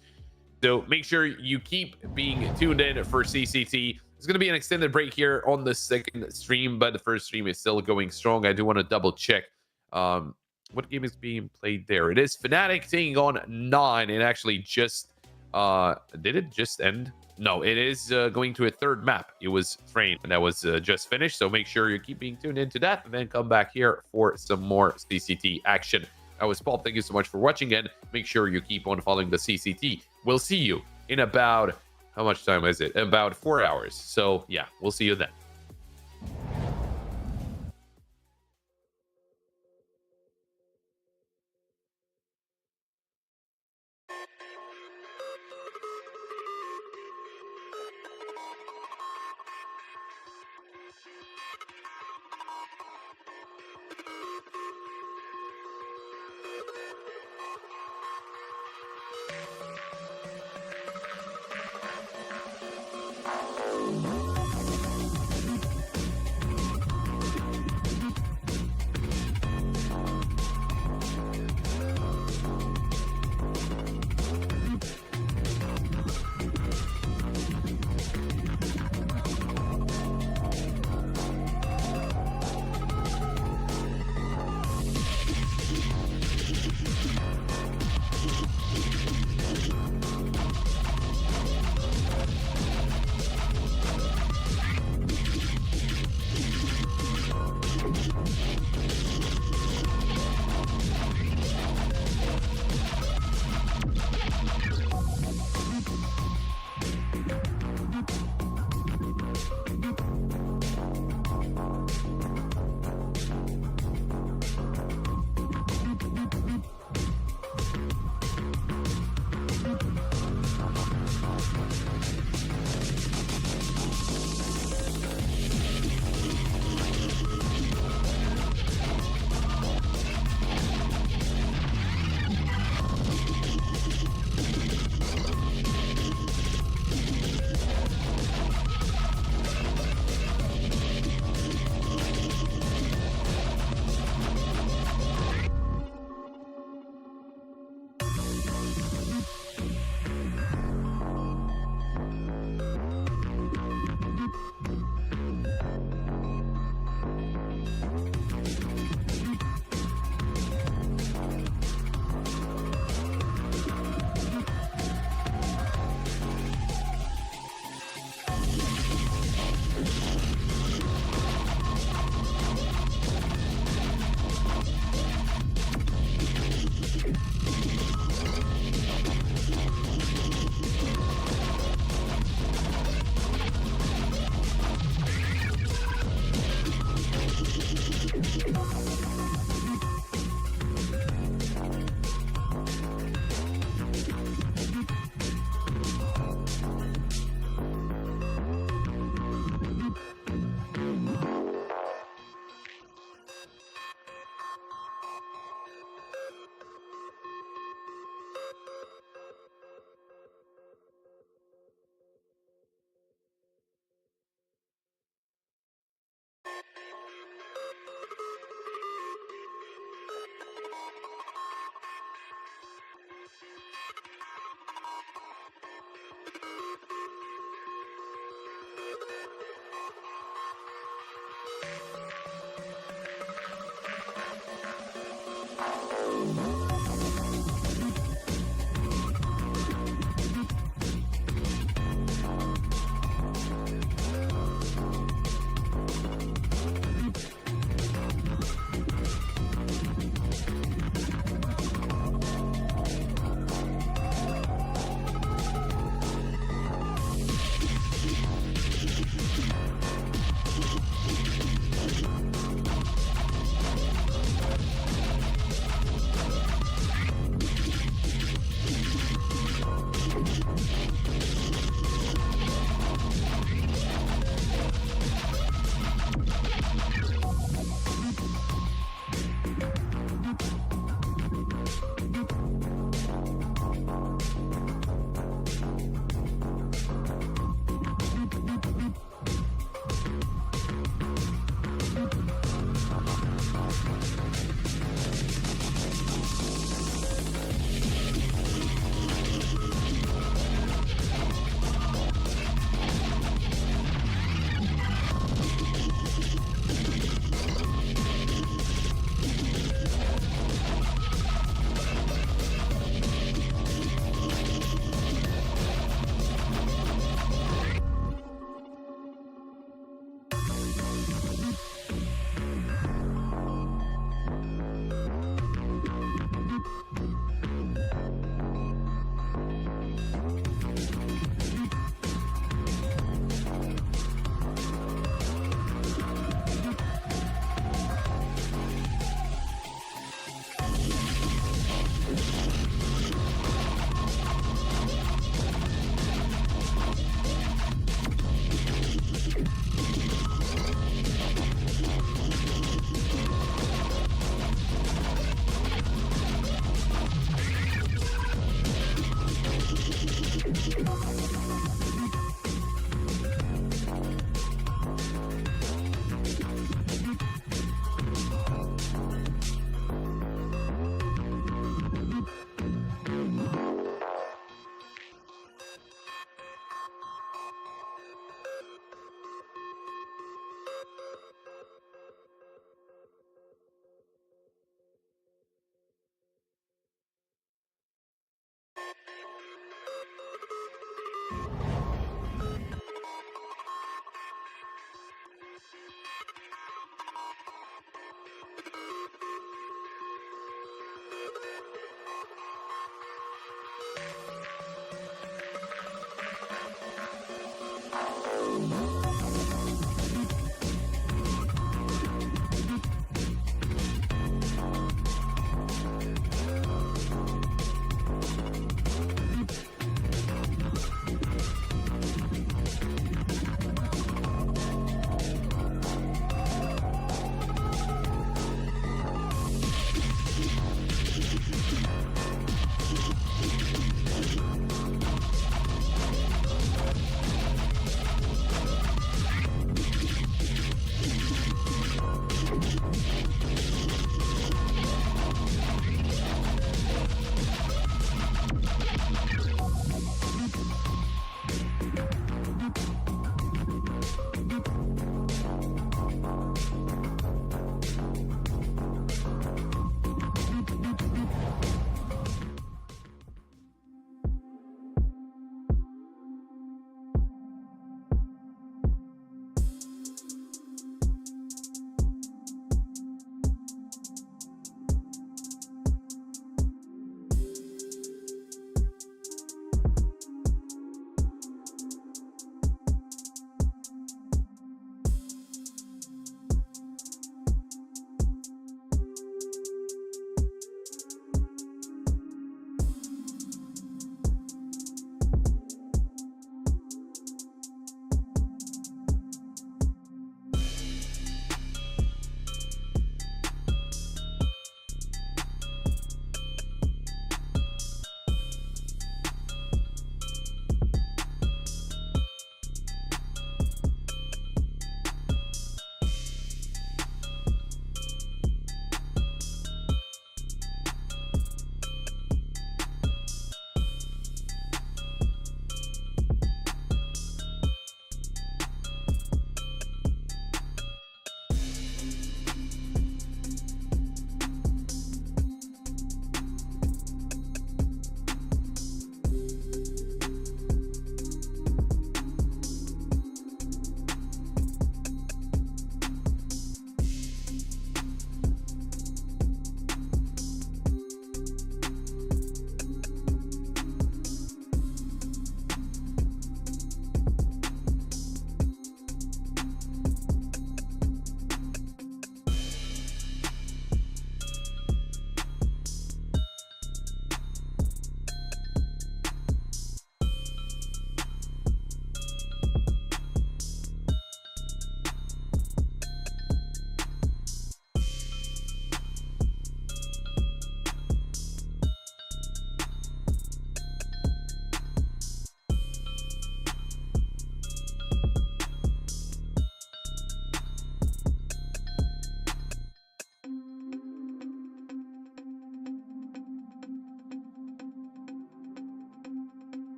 So make sure you keep being tuned in for CCT. There's going to be an extended break here on the second stream, but the first stream is still going strong. I do want to double check what game is being played there. It is Fnatic taking on 9. It actually just did it just end? No, it is going to a third map. It was trained and that was just finished. So make sure you keep being tuned into that and then come back here for some more CCT action. I was Paul. Thank you so much for watching and make sure you keep on following the CCT. We'll see you in about, how much time is it? About 4 hours. So yeah, we'll see you then.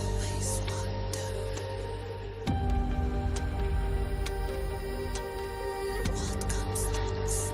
Always wonder what comes next.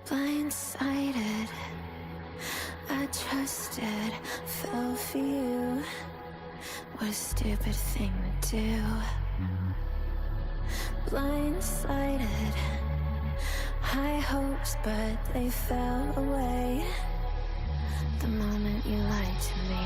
Blindsided, I trusted, fell for you. What a stupid thing to do. Blindsided, high hopes, but they fell away the moment you lied to me.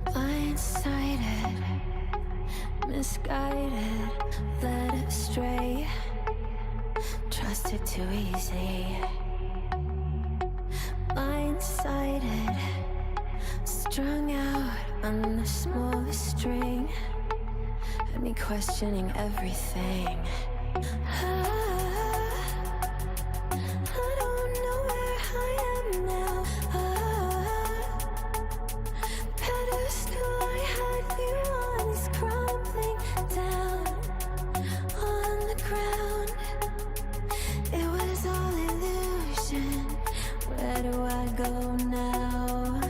Blindsided, misguided, led astray, trusted too easy. Blindsided, strung out on the smallest string, had me questioning everything. I don't know where I am now. Pedestal I had you on is crumbling down on the ground. It was all illusion. Where do I go now?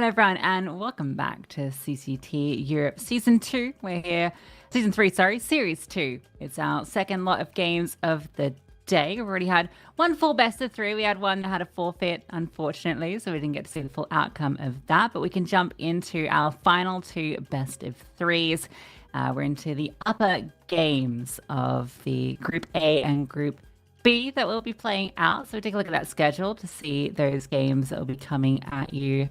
Hello everyone and welcome back to CCT Europe Season 2. We're here, Season 3, sorry, Series 2. It's our second lot of games of the day. We've already had one full best of 3. We had one that had a forfeit, unfortunately, so we didn't get to see the full outcome of that. But we can jump into our final 2 best of 3s. We're into the upper games of the Group A and Group B that we'll be playing out. So take a look at that schedule to see those games that will be coming at you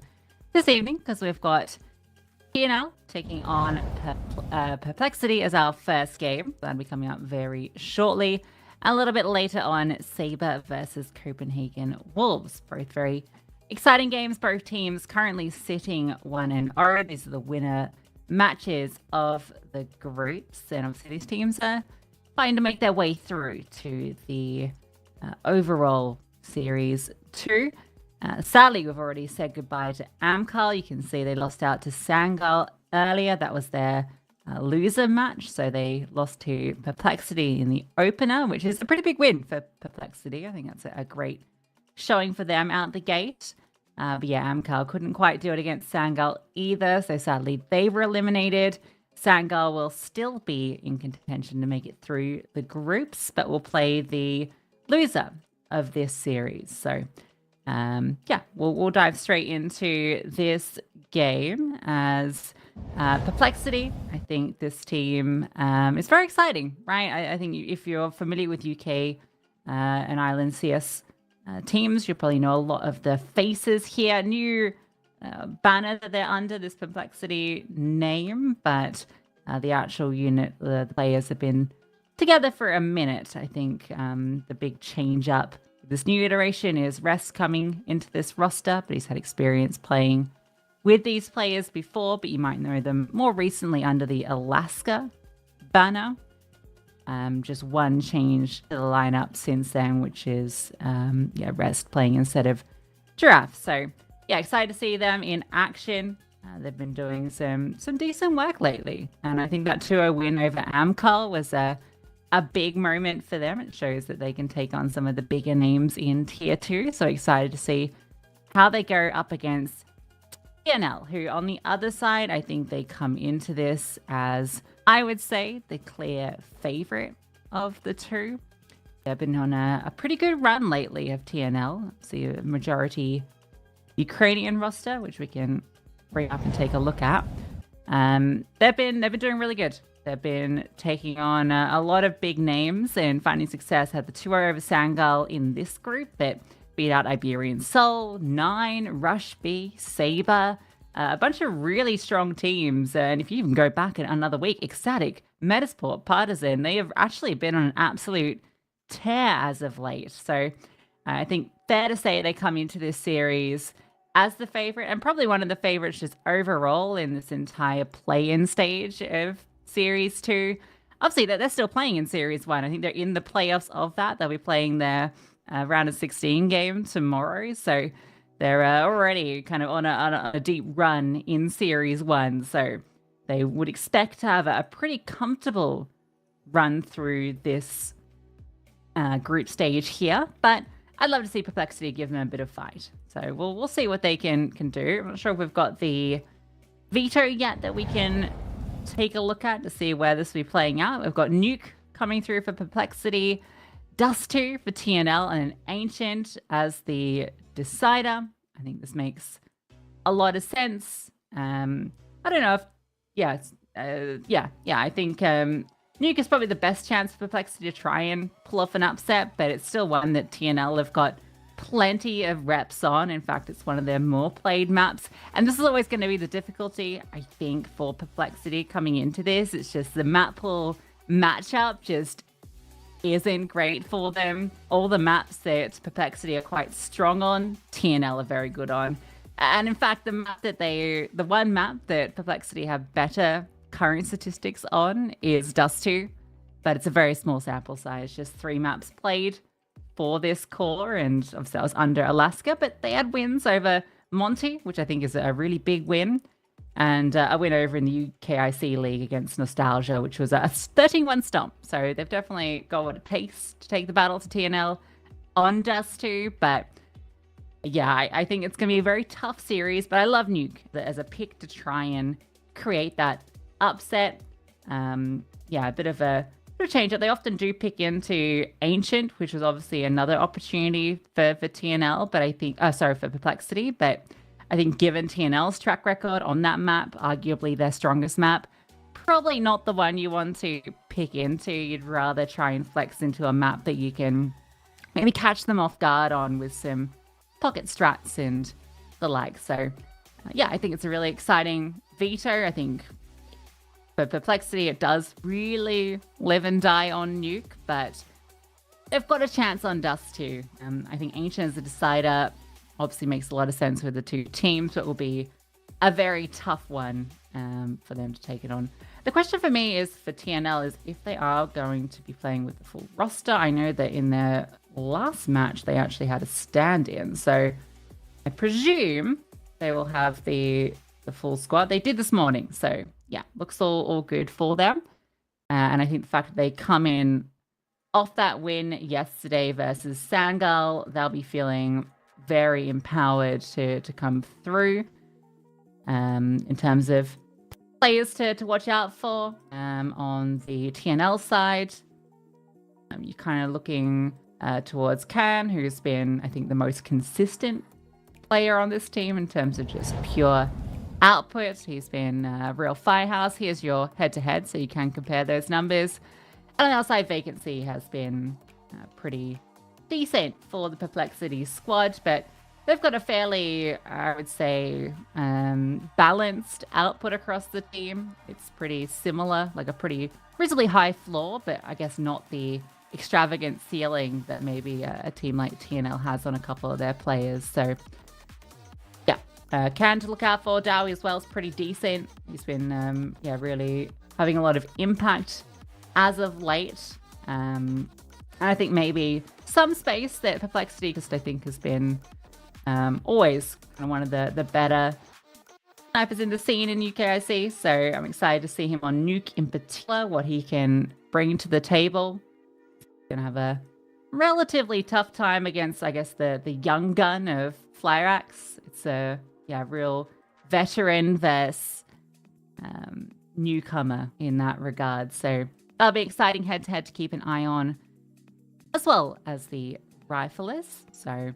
this evening, because we've got TNL taking on Perplexity as our first game. That'll be coming up very shortly. A little bit later on, Saber versus Copenhagen Wolves. Both very exciting games. Both teams currently sitting 1-0. These are the winner matches of the groups. And obviously these teams are trying to make their way through to the overall Series 2. Sadly, we've already said goodbye to Amcal. You can see they lost out to Sangal earlier. That was their loser match. So they lost to Perplexity in the opener, which is a pretty big win for Perplexity. I think that's a great showing for them out the gate. But yeah, Amcal couldn't quite do it against Sangal either. So sadly, they were eliminated. Sangal will still be in contention to make it through the groups, but will play the loser of this series. So yeah, we'll dive straight into this game as Perplexity. I think this team is very exciting, right? I think if you're familiar with UK and Ireland CS teams, you probably know a lot of the faces here. New banner that they're under, this Perplexity name, but the actual unit, the players have been together for a minute. I think the big change up this new iteration is Rest coming into this roster, but he's had experience playing with these players before, but you might know them more recently under the Alaska banner. Just one change to the lineup since then, which is yeah, Rest playing instead of Giraffe. So yeah, excited to see them in action. They've been doing some decent work lately, and I think that 2-0 win over Amcal was a big moment for them. It shows that they can take on some of the bigger names in Tier 2. So excited to see how they go up against TNL, who on the other side, I think they come into this as, I would say, the clear favorite of the two. They've been on a pretty good run lately of TNL. See a majority Ukrainian roster, which we can bring up and take a look at. They've been doing really good. They've been taking on a lot of big names and finding success. Had the 2-0 over Sangal in this group that beat out Iberian Soul, 9, Rush B, Saber, a bunch of really strong teams. And if you even go back another week, Ecstatic, Metasport, Partisan, they have actually been on an absolute tear as of late. So I think fair to say they come into this series as the favorite, and probably one of the favorites just overall in this entire play-in stage of Series 2. Obviously, they're still playing in Series 1. I think they're in the playoffs of that. They'll be playing their round of 16 game tomorrow. So they're already kind of on a deep run in Series 1. So they would expect to have a pretty comfortable run through this group stage here. But I'd love to see Perplexity give them a bit of fight. So we'll see what they can do. I'm not sure if we've got the veto yet that we can take a look at to see where this will be playing out. We've got Nuke coming through for Perplexity, Dust 2 for TNL, and an Ancient as the decider. I think this makes a lot of sense. I don't know if, yeah, I think Nuke is probably the best chance for Perplexity to try and pull off an upset, but it's still one that TNL have got plenty of reps on. In fact, it's one of their more played maps, and this is always going to be the difficulty, I think, for Perplexity coming into this. It's just the map pool matchup just isn't great for them. All the maps that Perplexity are quite strong on, TNL are very good on. And in fact, the one map that Perplexity have better current statistics on is Dust 2, but it's a very small sample size, just 3 maps played for this core, and obviously that was under Alaska, but they had wins over Monty, which I think is a really big win, and a win over in the UKIC League against Nostalgia, which was a 13-1 stomp. So they've definitely got what it takes to take the battle to TNL on Dust 2, but Yeah, I think it's going to be a very tough series, but I love Nuke as a pick to try and create that upset. Yeah, a bit of a change up. They often do pick into Ancient, which was obviously another opportunity for TNL, but I think, sorry, for Perplexity, but I think given TNL's track record on that map, arguably their strongest map, probably not the one you want to pick into. You'd rather try and flex into a map that you can maybe catch them off guard on with some pocket strats and the like. So yeah, I think it's a really exciting veto. I think for Perplexity, it does really live and die on Nuke, but they've got a chance on Dust too. I think Ancient as a decider obviously makes a lot of sense with the two teams, but it will be a very tough one for them to take it on. The question for me is for TNL is if they are going to be playing with the full roster. I know that in their last match, they actually had a stand-in, so I presume they will have the full squad. They did this morning, so yeah, looks all good for them. And I think the fact that they come in off that win yesterday versus Sangal, they'll be feeling very empowered to come through in terms of players to watch out for on the TNL side. You're kind of looking towards Can, who's been, I think, the most consistent player on this team in terms of just pure output. He's been a real firehouse. Here's your head-to-head, so you can compare those numbers. And on the outside, Vacancy has been pretty decent for the Perplexity squad, but they've got a fairly, I would say, balanced output across the team. It's pretty similar, like a pretty reasonably high floor, but I guess not the extravagant ceiling that maybe a team like TNL has on a couple of their players. So yeah, Can to look out for. Dowie as well is pretty decent. He's been yeah, really having a lot of impact as of late. And I think maybe some space that Perplexity, just I think has been always kind of one of the better snipers in the scene in UKIC. So I'm excited to see him on Nuke in particular, what he can bring to the table. Gonna have a relatively tough time against, I guess, the young gun of Flyrax. It's a real veteran versus newcomer in that regard. So that'll be exciting head-to-head to keep an eye on, as well as the riflers. So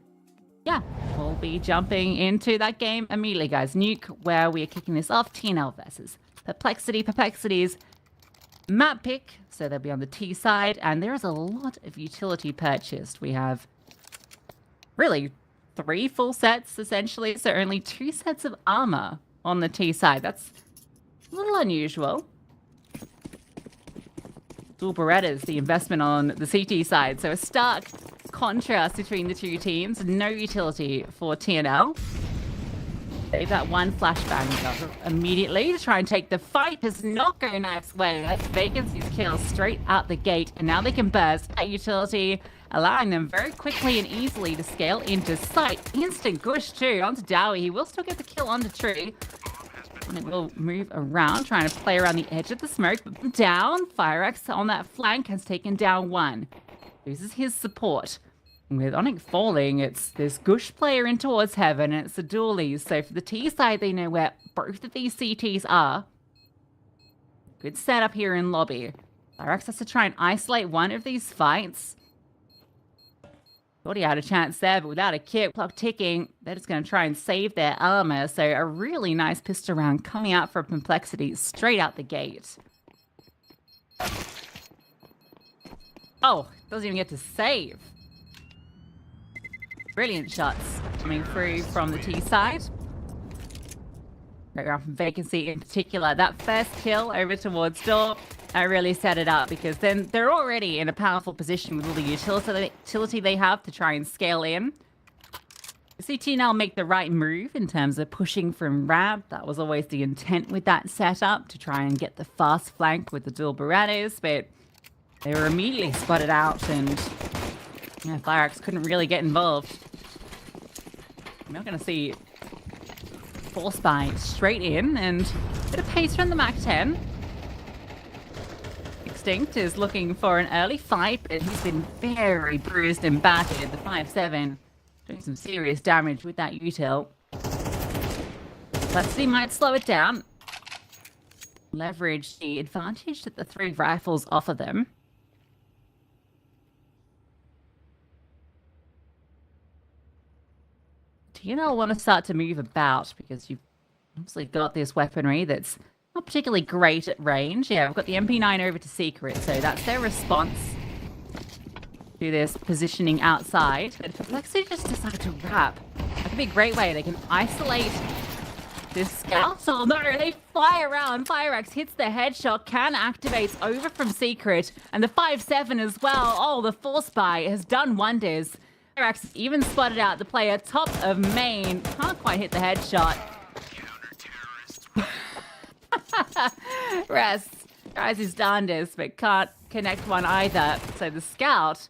yeah, we'll be jumping into that game immediately, guys. Nuke, where we are kicking this off. TNL versus Perplexity. Perplexity's map pick, so they'll be on the T side, and there is a lot of utility purchased. We have really 3 full sets, essentially, so only 2 sets of armor on the T side. That's a little unusual. Dual Berettas, the investment on the CT side, so a stark contrast between the two teams. No utility for TNL. Save that one flashbang immediately to try and take the fight. Does not go Knife's way. That's Vacancy's kill straight out the gate, and now they can burst that utility, allowing them very quickly and easily to scale into sight. Instant gush too onto Dowie. He will still get the kill onto Tree. And it will move around, trying to play around the edge of the smoke. But down, Firex on that flank has taken down one. Loses his support. And with Onyx falling, it's this Gush player in towards heaven, and it's the dualies. So for the T side, they know where both of these CTs are. Good setup here in lobby. Firex has to try and isolate one of these fights. Thought he had a chance there, but without a kit, clock ticking, they're just going to try and save their armor. So a really nice pistol round coming out from Perplexity straight out the gate. Oh, doesn't even get to save. Brilliant shots coming through from the T side. Great round from Vacancy in particular. That first kill over towards door, I really set it up, because then they're already in a powerful position with all the utility they have to try and scale in. CT now make the right move in terms of pushing from ramp. That was always the intent with that setup, to try and get the fast flank with the dual Berettas, but they were immediately spotted out, and Firex couldn't really get involved. I'm not going to see force buy straight in, and a bit of pace from the Mac-10. Extinct is looking for an early fight, but he's been very bruised and battered. The 5-7 Doing some serious damage with that util. Perplexity might slow it down. Leverage the advantage that the 3 rifles offer them. TNL want to start to move about because you've obviously got this weaponry that's not particularly great at range. Yeah, we've got the MP9 over to Secret, so that's their response to this positioning outside. But Perplexity just decided to wrap. That could be a great way. They can isolate this scout. Oh no, they fly around. Fireaxe hits the headshot. Can activates over from Secret. And the 5-7 as well. Oh, the Force Buy has done wonders. Fireaxe even spotted out the player top of main. Can't quite hit the headshot. Rest tries his darndest, but can't connect one either. So the scout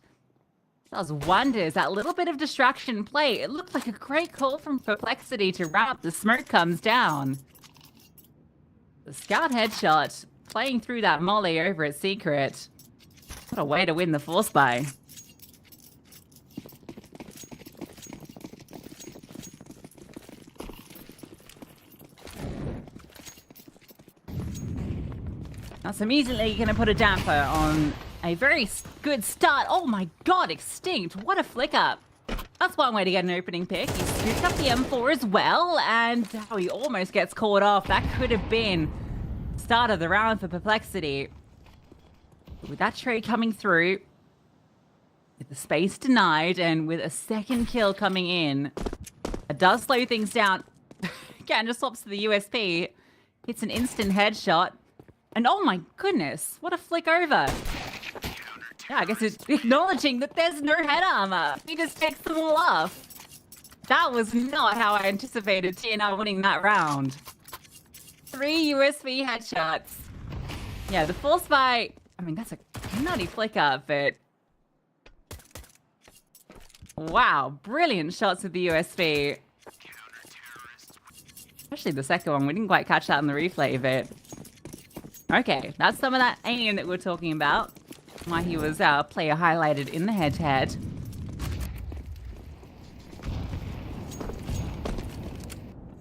does wonders. That little bit of distraction play. It looked like a great call from Perplexity to wrap. The smoke comes down. The scout headshot playing through that molly over at Secret. What a way to win the Force Buy. That's immediately going to put a damper on a very good start. Oh my god, Extinct. What a flick up. That's one way to get an opening pick. He scooped up the M4 as well, and oh, he almost gets caught off. That could have been the start of the round for Perplexity. With that trade coming through, with the space denied, and with a second kill coming in, it does slow things down. Again, just swaps to the USP. Hits an instant headshot. And oh my goodness, what a flick over. Yeah, I guess it's acknowledging that there's no head armor. He just takes them all off. That was not how I anticipated TNL winning that round. 3 USB headshots. Yeah, the Force Buy, I mean, that's a nutty flick up, but wow, brilliant shots with the USB. Especially the second one. We didn't quite catch that in the replay, but okay, that's some of that aim that we're talking about. Why he was player highlighted in the head-to-head.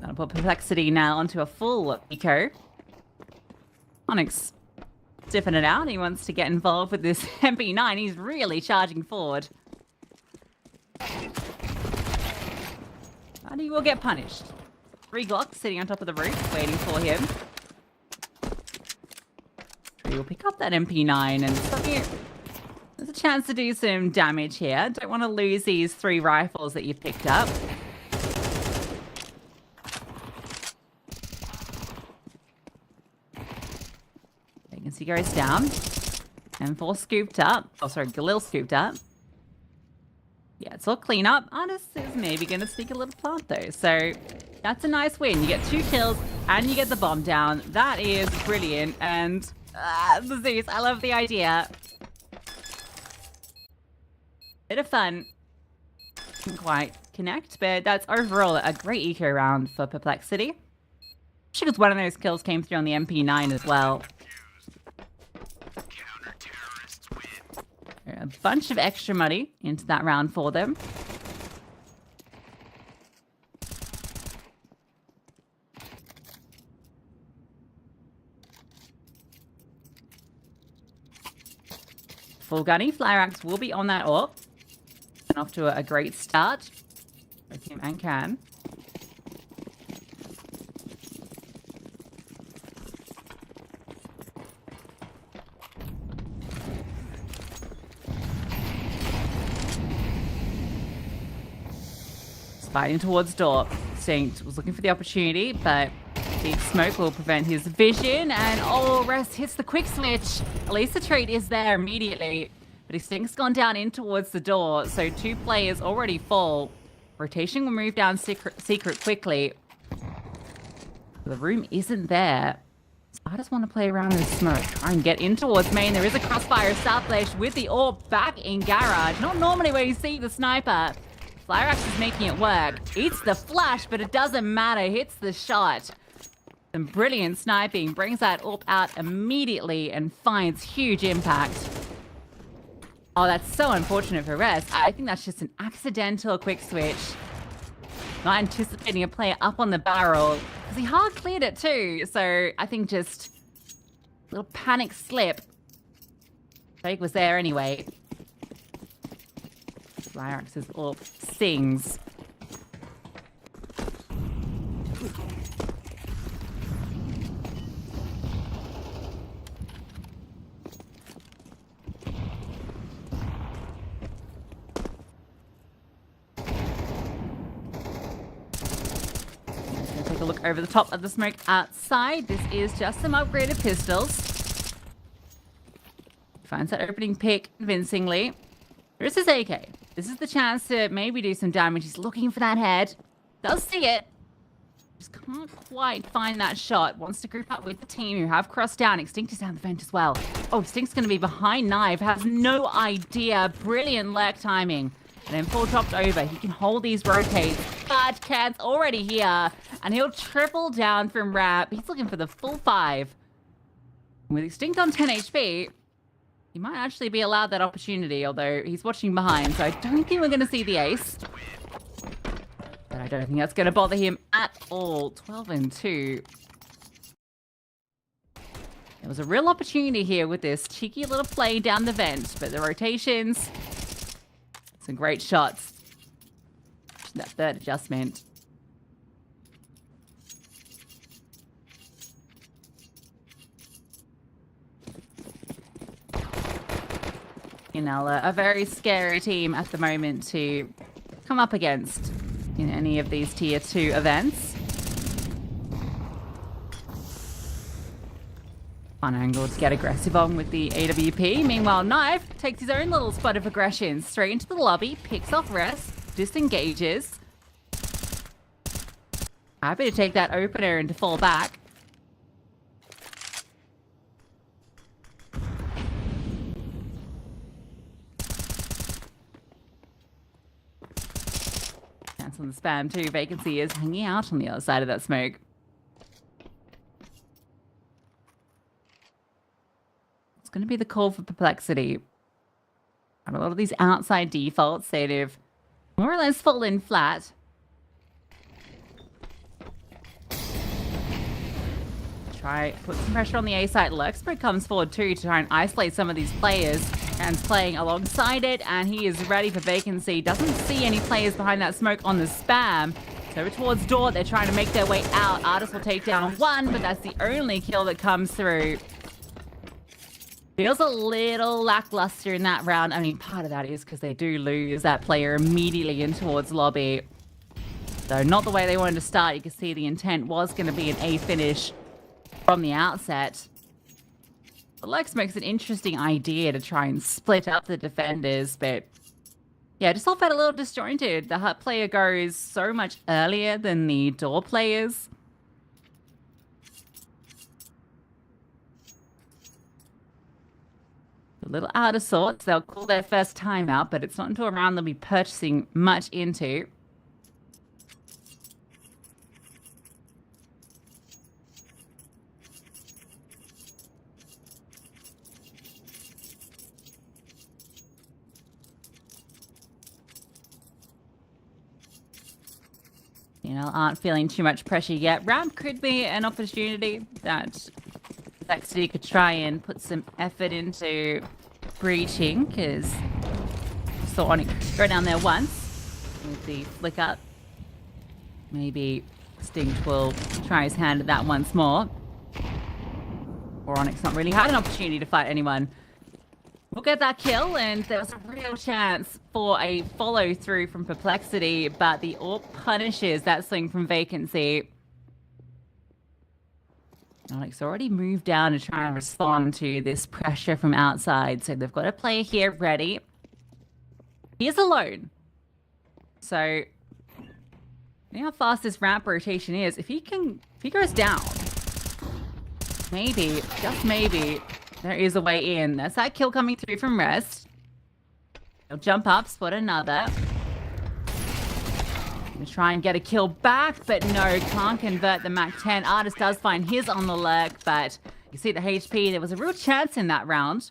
Gonna put Perplexity now onto a full eco. Onyx stiffen it out. He wants to get involved with this MP9. He's really charging forward. And he will get punished. 3 Glocks sitting on top of the roof, waiting for him. We'll pick up that MP9 and there's a chance to do some damage here. Don't want to lose these 3 rifles that you've picked up. Vacancy goes down. M4 scooped up. Oh, sorry, Galil scooped up. Yeah, it's all clean up. Artist is maybe going to sneak a little plant though. So that's a nice win. You get 2 kills and you get the bomb down. That is brilliant. And the Zeus, I love the idea. Bit of fun. Didn't quite connect, but that's overall a great eco round for Perplexity. Because one of those kills came through on the MP9 as well. A bunch of extra money into that round for them. Full gunny, Fireaxe will be on that AWP. And off to a great start. Both him and Can. Fighting towards door. Distinct was looking for the opportunity, but deep smoke will prevent his vision. And oh, Rest hits the quick switch. At least the trade is there immediately. But Distinct's gone down in towards the door, so 2 players already fall. Rotation will move down secret quickly. The room isn't there. So I just want to play around with smoke. Try and get in towards main. There is a crossfire established with the AWP back in garage. Not normally where you see the sniper. Fireaxe is making it work. Eats the flash, but it doesn't matter. Hits the shot. Some brilliant sniping. Brings that AWP out immediately and finds huge impact. Oh, that's so unfortunate for Rest. I think that's just an accidental quick switch. Not anticipating a player up on the barrel. Because he hard cleared it too. So I think just a little panic slip. Fake was there anyway. Lyrax's AWP sings. Take a look over the top of the smoke outside. This is just some upgraded pistols. Finds that opening pick convincingly. There's his AK. This is the chance to maybe do some damage. He's looking for that head. Does see it. Just can't quite find that shot. Wants to group up with the team who have crossed down. Extinct is down the vent as well. Oh, Extinct's going to be behind Knife. Has no idea. Brilliant lurk timing. And then full dropped over. He can hold these rotates. But Cat's already here. And he'll triple down from Rap. He's looking for the full 5. With Extinct on 10 HP, he might actually be allowed that opportunity, although he's watching behind. So I don't think we're going to see the ace. But I don't think that's going to bother him at all. 12 and 2. There was a real opportunity here with this cheeky little play down the vent. But the rotations... Some great shots. That third adjustment. You know, a very scary team at the moment to come up against in any of these tier 2 events. Fun angle to get aggressive on with the AWP. Meanwhile, Knife takes his own little spot of aggression straight into the lobby, picks off Rest, disengages. Happy to take that opener and to fall back. Chance on the spam too. Vacancy is hanging out on the other side of that smoke. Going to be the call for Perplexity. And a lot of these outside defaults, they've more or less fallen flat. Try put some pressure on the A side. Lurkspread comes forward too to try and isolate some of these players. And playing alongside it, and he is ready for Vacancy. Doesn't see any players behind that smoke on the spam. So towards door, they're trying to make their way out. Artist will take down one, but that's the only kill that comes through. Feels a little lackluster in that round. I mean, part of that is because they do lose that player immediately in towards lobby. So not the way they wanted to start. You can see the intent was going to be an A finish from the outset. But Lex makes an interesting idea to try and split up the defenders. But yeah, just all felt a little disjointed. The hut player goes so much earlier than the door players. A little out of sorts. They'll call their first timeout, but it's not until a round they'll be purchasing much into. You know, aren't feeling too much pressure yet. Ramp could be an opportunity that Perplexity could try and put some effort into breaching, because saw Onyx go down there once with the flick up. Maybe Stinct will try his hand at that once more. Or Onyx not really had an opportunity to fight anyone. We'll get that kill, and there was a real chance for a follow-through from Perplexity, but the AWP punishes that swing from Vacancy. Onyx already moved down to try and respond to this pressure from outside, so they've got a player here ready. He is alone. So, you know how fast this ramp rotation is. If he goes down, maybe, just maybe, there is a way in. That's that kill coming through from Rest. He'll jump up, spot another. Gonna try and get a kill back, but no, can't convert the Mac 10. Artist does find his on the lurk, but you see the HP. There was a real chance in that round.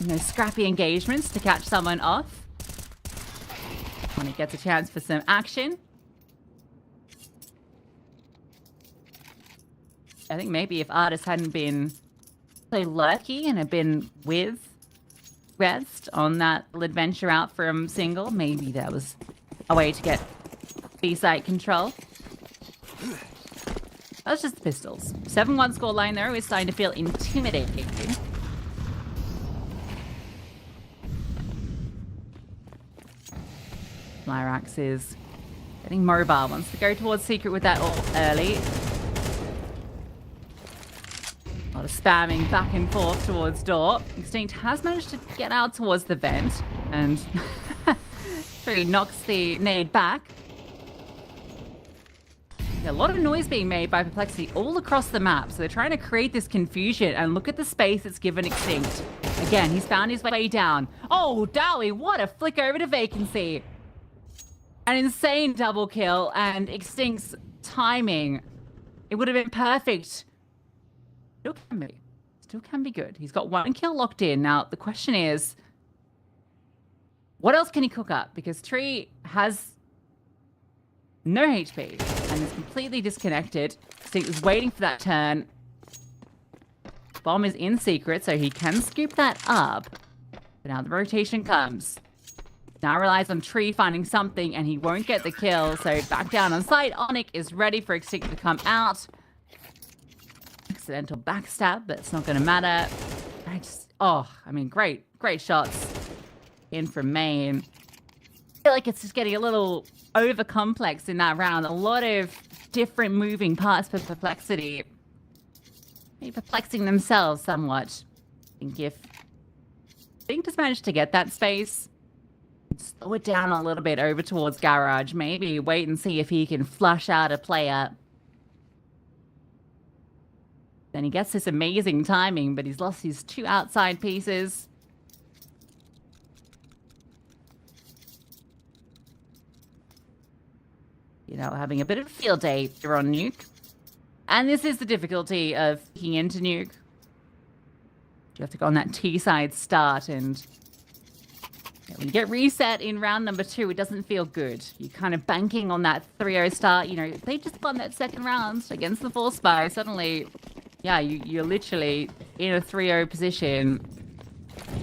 in those scrappy engagements to catch someone off. When he gets a chance for some action. I think maybe if Artis hadn't been so lurky and had been with Rest on that little adventure out from Sangal, maybe that was a way to get B-site control. That's just the pistols. 7-1 scoreline though is starting to feel intimidating. Lyrax is getting mobile, wants to go towards Secret with that ult early. A lot of spamming back and forth towards door. Extinct has managed to get out towards the vent and really knocks the nade back. A lot of noise being made by Perplexity all across the map, so they're trying to create this confusion, and look at the space it's given Extinct. Again, he's found his way down. Oh, Dowie, what a flick over to Vacancy. An insane double kill, and Extinct's timing. It would have been perfect. Still can be good. He's got 1 kill locked in. Now, the question is, what else can he cook up? Because Tree has no HP and is completely disconnected. Extinct is waiting for that turn. Bomb is in Secret, so he can scoop that up. But now the rotation comes. Now relies on Tree finding something, and he won't get the kill. So back down on site. Onyx is ready for Extinct to come out. Accidental backstab, but it's not going to matter. Great shots in from main. I feel like it's just getting a little over complex in that round. A lot of different moving parts for Perplexity. Maybe perplexing themselves somewhat. I think if Extinct has managed to get that space, slow it down a little bit over towards Garage. Maybe wait and see if he can flush out a player. Then he gets this amazing timing, but he's lost his 2 outside pieces. You know, having a bit of a field day here on Nuke. And this is the difficulty of kicking into Nuke. You have to go on that T-side start, and when you get reset in round number 2, it doesn't feel good. You're kind of banking on that 3-0 start. You know, they just won that second round against the Force Spy. Suddenly, yeah, you're literally in a 3-0 position.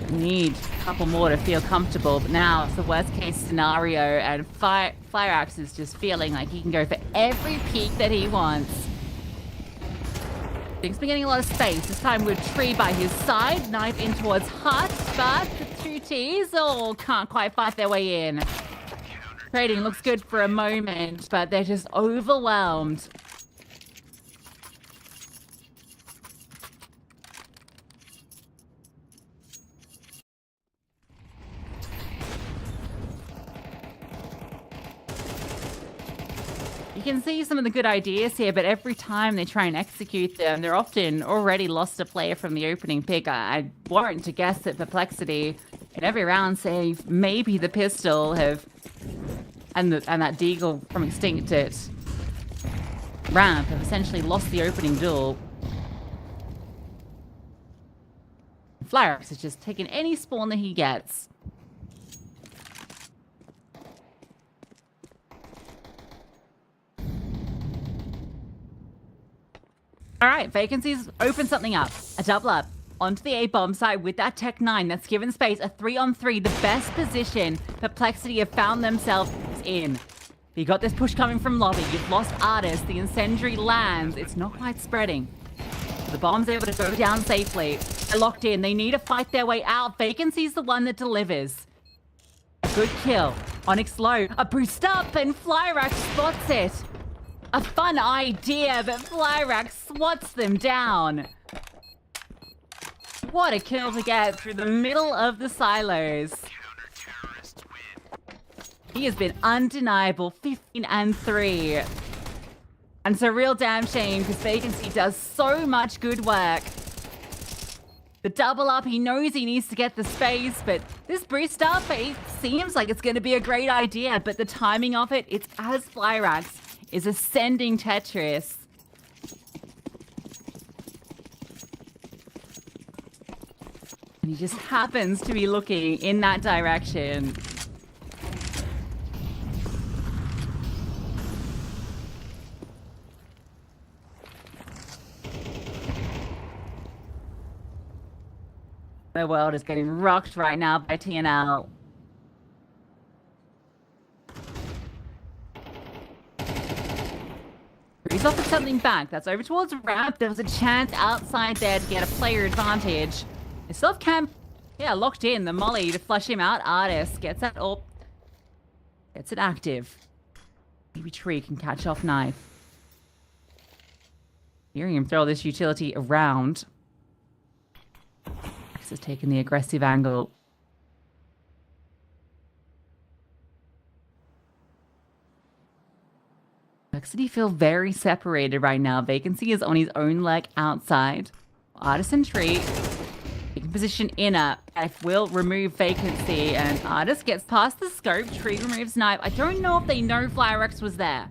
You need a couple more to feel comfortable, but now it's the worst case scenario, and Fireaxe is just feeling like he can go for every peak that he wants. He's been getting a lot of space, this time with Tree by his side, knife in towards Hut, but the 2 Ts can't quite fight their way in. Trading looks good for a moment, but they're just overwhelmed. You can see some of the good ideas here, but every time they try and execute them, they're often already lost a player from the opening pick. I warrant to guess that Perplexity in every round, save maybe the pistol, and that deagle from Extinct at ramp have essentially lost the opening duel. Flyrax has just taken any spawn that he gets. All right, Vacancies open something up. A double up onto the A-bomb site with that Tech 9 that's given space. A 3-on-3, the best position Perplexity have found themselves in. You got this push coming from lobby. You've lost Artis. The incendiary lands. It's not quite spreading. The bomb's able to go down safely. They're locked in. They need to fight their way out. Vacancy's the one that delivers. Good kill. Onyx low. A boost up, and Flyrax spots it. A fun idea, but Flyrax swats them down. What a kill to get through the middle of the silos. He has been undeniable, 15-3. And it's a real damn shame because Vacancy does so much good work. The double up, he knows he needs to get the space, but this boost up, it seems like it's going to be a great idea, but the timing of it, it's as Flyrax is ascending Tetris. And he just happens to be looking in that direction. The world is getting rocked right now by TNL. He's offered something back. That's over towards the ramp. There was a chance outside there to get a player advantage. The self camp, yeah, locked in. The molly to flush him out. Artist gets that up. Gets it active. Maybe Tree can catch off Knife. Hearing him throw this utility around. Max has taken the aggressive angle. Perplexity feel very separated right now. Vacancy is on his own leg outside. Artisan Tree taking position inner. Knife will remove Vacancy, and Artist gets past the scope. Tree removes Knife. I don't know if they know Flyrex was there.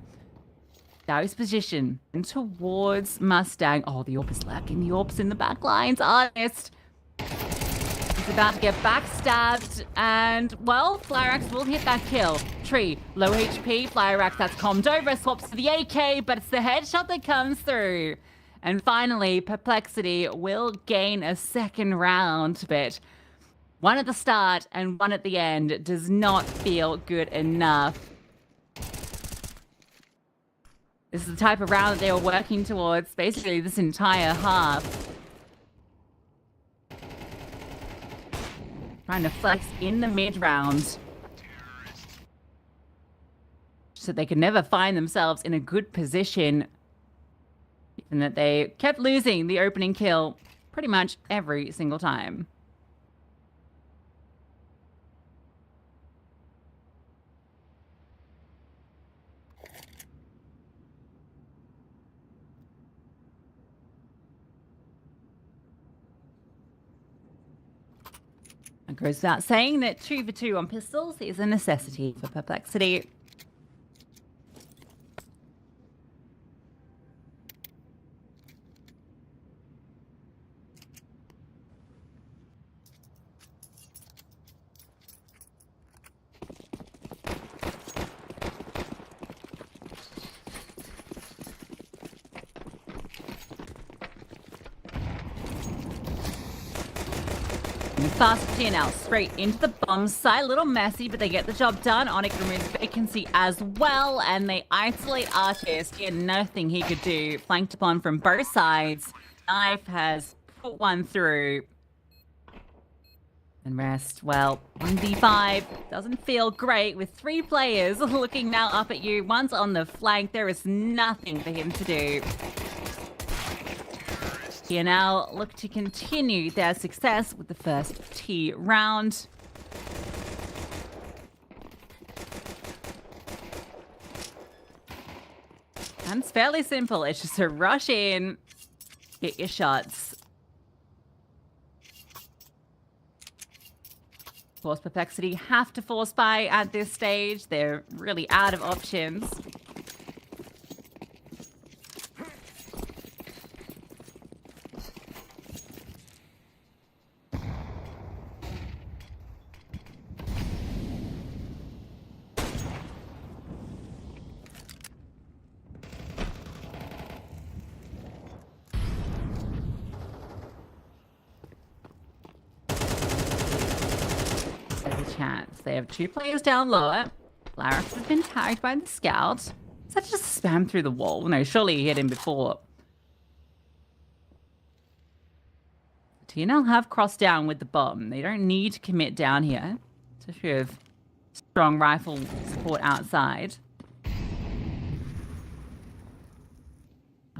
Dow's position and towards Mustang. Oh, the AWP is lacking. The AWP's in the back lines. Artist. He's about to get backstabbed, and, well, Flyrex will hit that kill. Tree, low HP, Flyrex, that's calmed over, swaps to the AK, but it's the headshot that comes through. And finally, Perplexity will gain a second round, but one at the start and one at the end does not feel good enough. This is the type of round that they were working towards basically this entire half. Trying to flex in the mid-round. So they could never find themselves in a good position. Given that they kept losing the opening kill pretty much every single time. It goes without saying that 2 for 2 on pistols is a necessity for Perplexity. Fast TNL straight into the bomb site. A little messy, but they get the job done. Onyx removes Vacancy as well, and they isolate Artist. He had nothing he could do. Flanked upon from both sides. Knife has put one through. And rest, well, 1v5 doesn't feel great with 3 players looking now up at you. One's on the flank. There is nothing for him to do. TNL look to continue their success with the first T round. And it's fairly simple. It's just to rush in, get your shots. Of course, Perplexity have to force buy at this stage. They're really out of options. They have 2 players down lower. Flyrex has been tagged by the scout. Is that just spam through the wall? No, surely he hit him before. TNL have crossed down with the bomb. They don't need to commit down here. Especially with strong rifle support outside.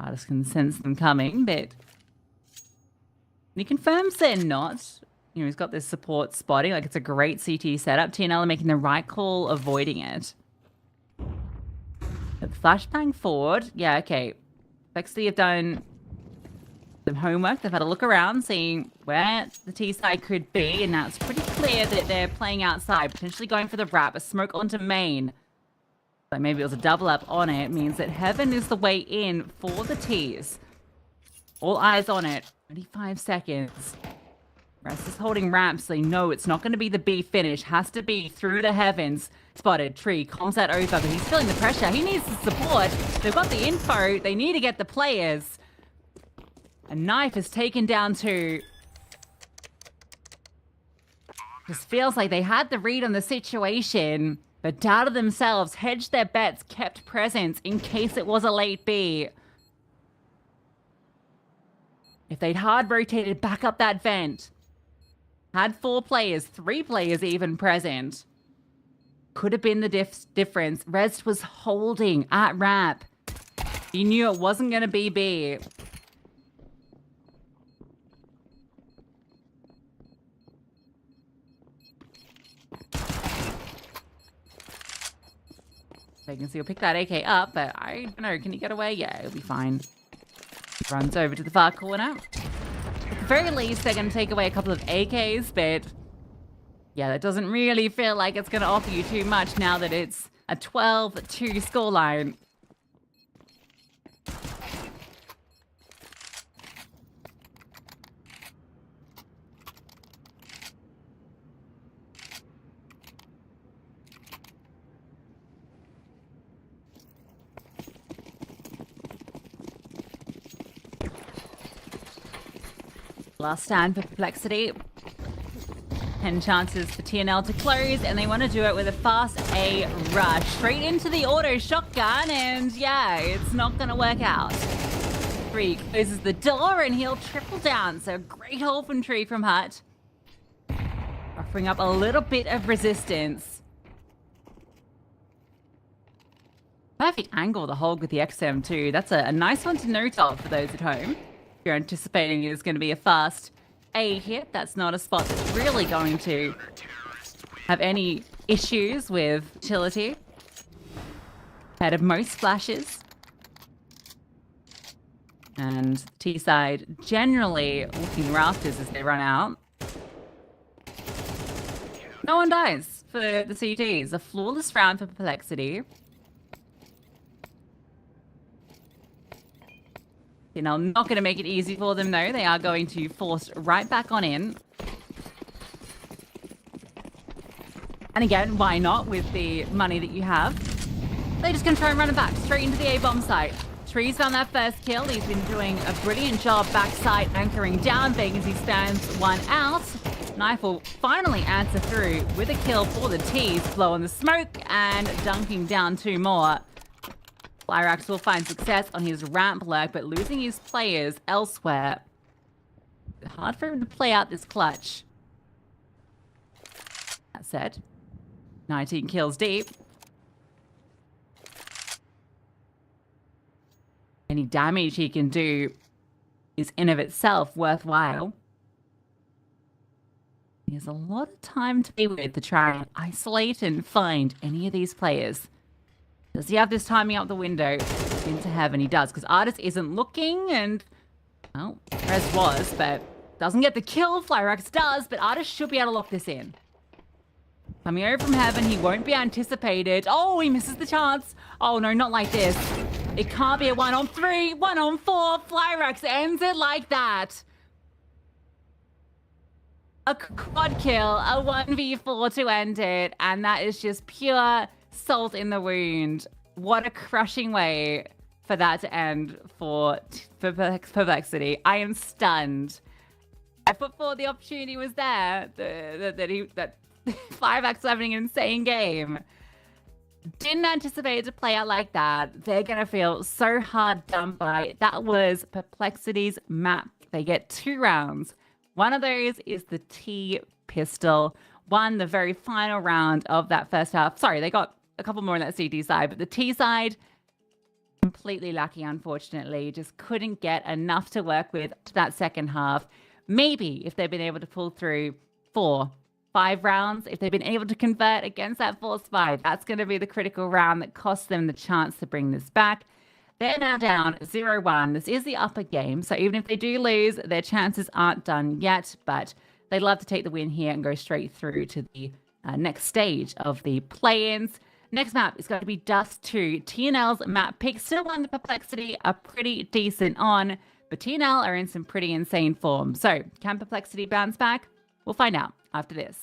Artist can sense them coming, but he confirms they're not. You know, he's got this support spotting, like it's a great CT setup. TNL are making the right call, avoiding it. But flashbang forward. Yeah, okay. Perplexity have done some homework. They've had a look around, seeing where the T side could be, and now it's pretty clear that they're playing outside, potentially going for the wrap, a smoke onto main. Like maybe it was a double up on it. Means that Heaven is the way in for the T's. All eyes on it. 25 seconds. Rest is holding ramps. They know it's not going to be the B finish. Has to be through the heavens. Spotted. Tree calms that over, but he's feeling the pressure. He needs the support. They've got the info. They need to get the players. A knife is taken down too. Just feels like they had the read on the situation, but doubted themselves, hedged their bets, kept presence in case it was a late B. If they'd hard rotated back up that vent, had 4 players, 3 players even present, could have been the difference. Rest was holding at ramp. He knew it wasn't going to be B. So you can see he'll pick that AK up, but I don't know, can he get away? Yeah, he'll be fine. Runs over to the far corner. At the very least, they're going to take away a couple of AKs, but yeah, that doesn't really feel like it's going to offer you too much now that it's a 12-2 scoreline. Last stand for Perplexity. 10 chances for TNL to close, and they want to do it with a fast A rush. Straight into the auto shotgun, and yeah, it's not going to work out. Tree closes the door, and he'll triple down. So great hold from Tree from Hut. Offering up a little bit of resistance. Perfect angle, the hold with the XM too. That's a nice one to note of for those at home. If you're anticipating it's going to be a fast A hit, that's not a spot that's really going to have any issues with utility. Ahead of most flashes. And T side generally looking rafters as they run out. No one dies for the CTs. A flawless round for Perplexity. You know, not going to make it easy for them, though. They are going to force right back on in. And again, why not with the money that you have? They're just going to try and run it back straight into the A-bomb site. Tree's found that first kill. He's been doing a brilliant job backside anchoring down things as he stands one out. Knife will finally answer through with a kill for the T's, blowing the smoke and dunking down 2 more. Flyrax will find success on his ramp lurk, but losing his players elsewhere. Hard for him to play out this clutch. That said, 19 kills deep. Any damage he can do is in of itself worthwhile. He has a lot of time to be with to try and isolate and find any of these players. Does he have this timing out the window? Into heaven, he does, because Artist isn't looking, and well, Rez was, but doesn't get the kill. Flyrax does, but Artist should be able to lock this in. Coming over from heaven, he won't be anticipated. Oh, he misses the chance. Oh no, not like this. It can't be a 1-on-3, 1-on-4. Flyrax ends it like that. A quad kill, a 1v4 to end it, and that is just pure salt in the wound. What a crushing way for that to end for Perplexity. I am stunned. I put forward the opportunity was there that 5x having an insane game. Didn't anticipate it to play out like that. They're gonna feel so hard done by. That was Perplexity's map. They get 2 rounds. One of those is the T pistol. Won the very final round of that first half. Sorry, they got a couple more on that CT side, but the T side, completely lucky, unfortunately. Just couldn't get enough to work with to that second half. Maybe if they'd been able to pull through 4-5 rounds, if they've been able to convert against that force 5, that's going to be the critical round that costs them the chance to bring this back. They're now down 0-1. This is the upper game, so even if they do lose, their chances aren't done yet, but they'd love to take the win here and go straight through to the next stage of the play-ins. Next map is going to be Dust 2. TNL's map pick still on the Perplexity, a pretty decent on. but TNL are in some pretty insane form. So can Perplexity bounce back? We'll find out after this.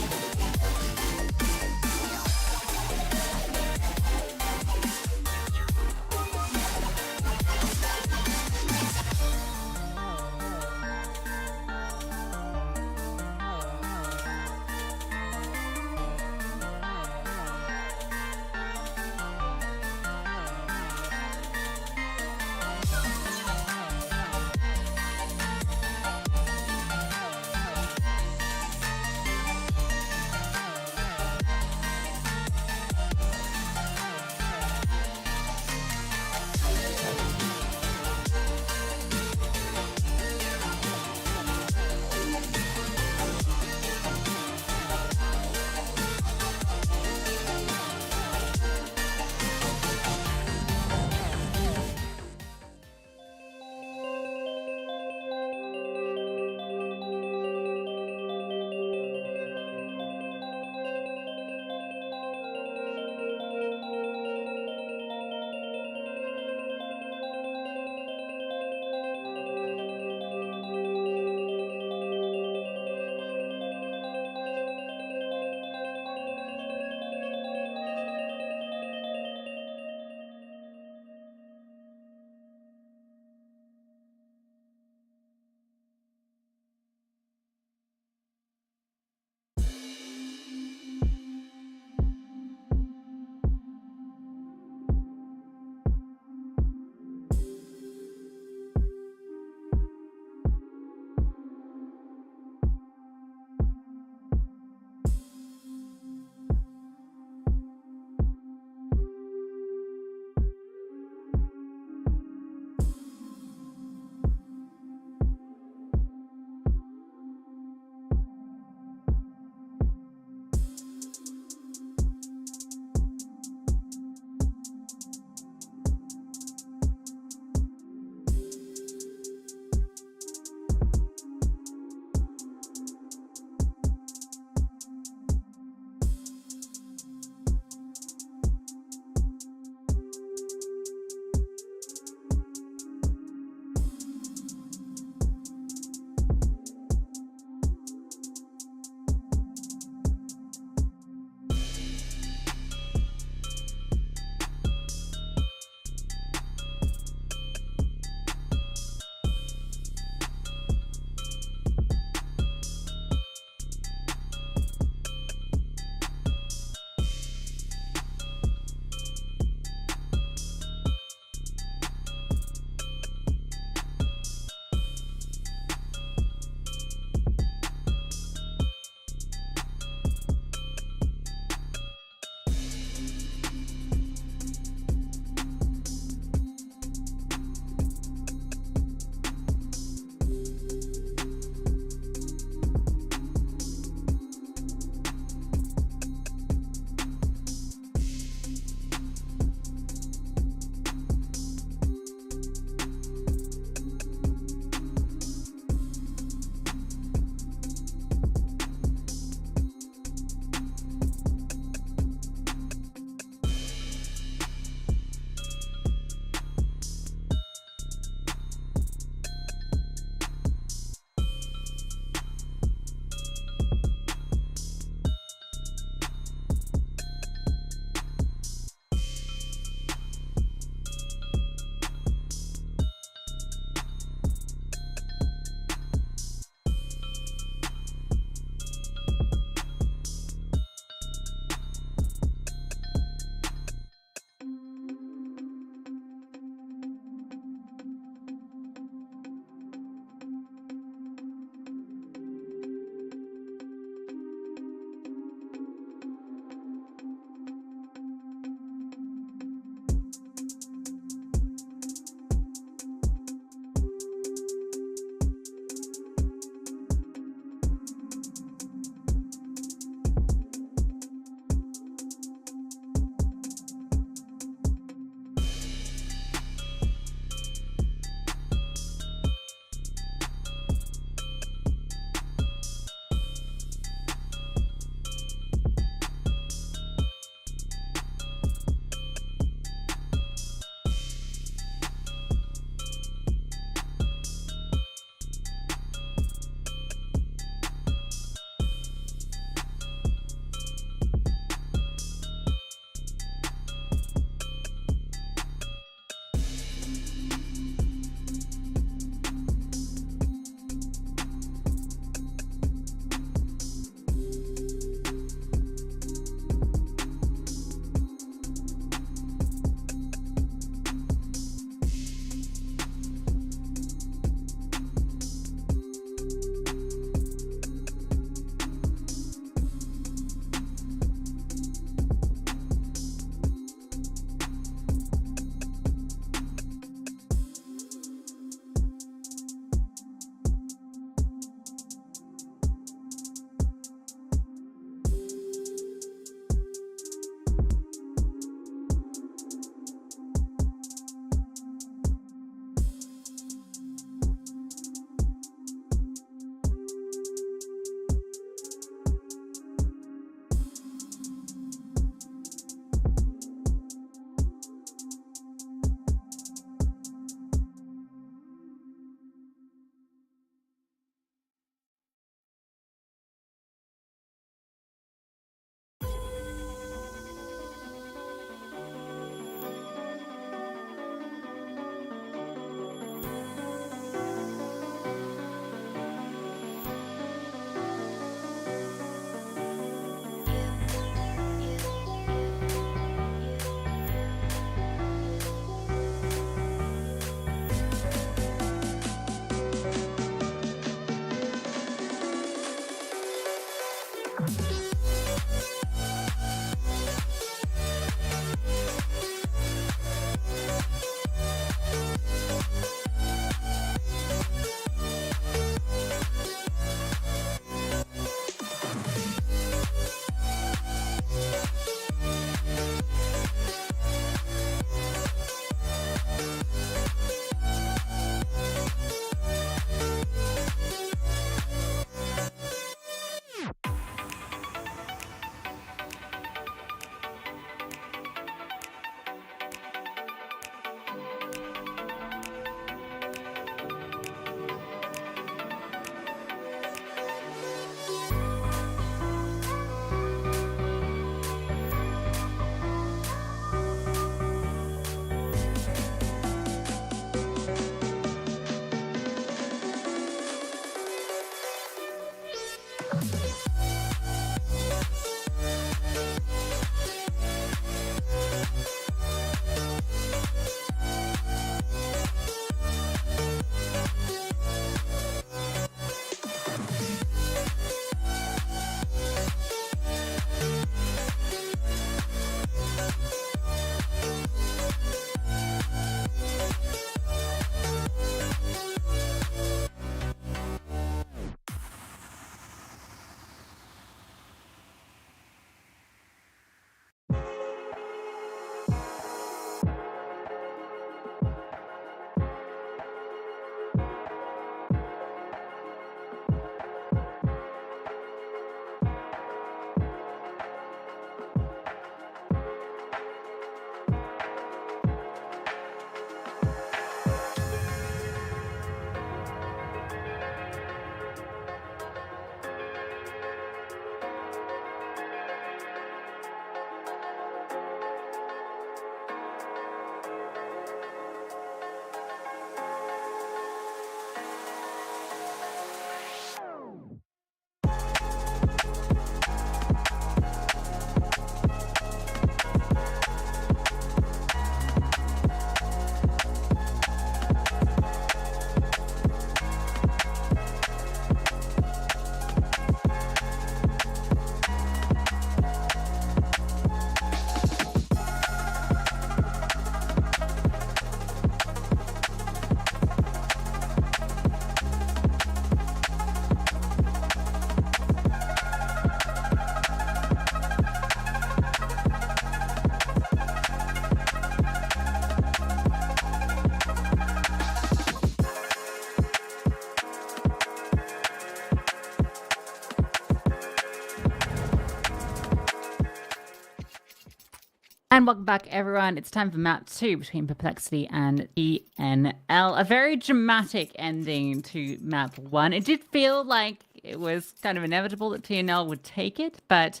And welcome back, everyone. It's time for map 2 between Perplexity and ENL. A very dramatic ending to map 1. It did feel like it was kind of inevitable that TNL would take it, but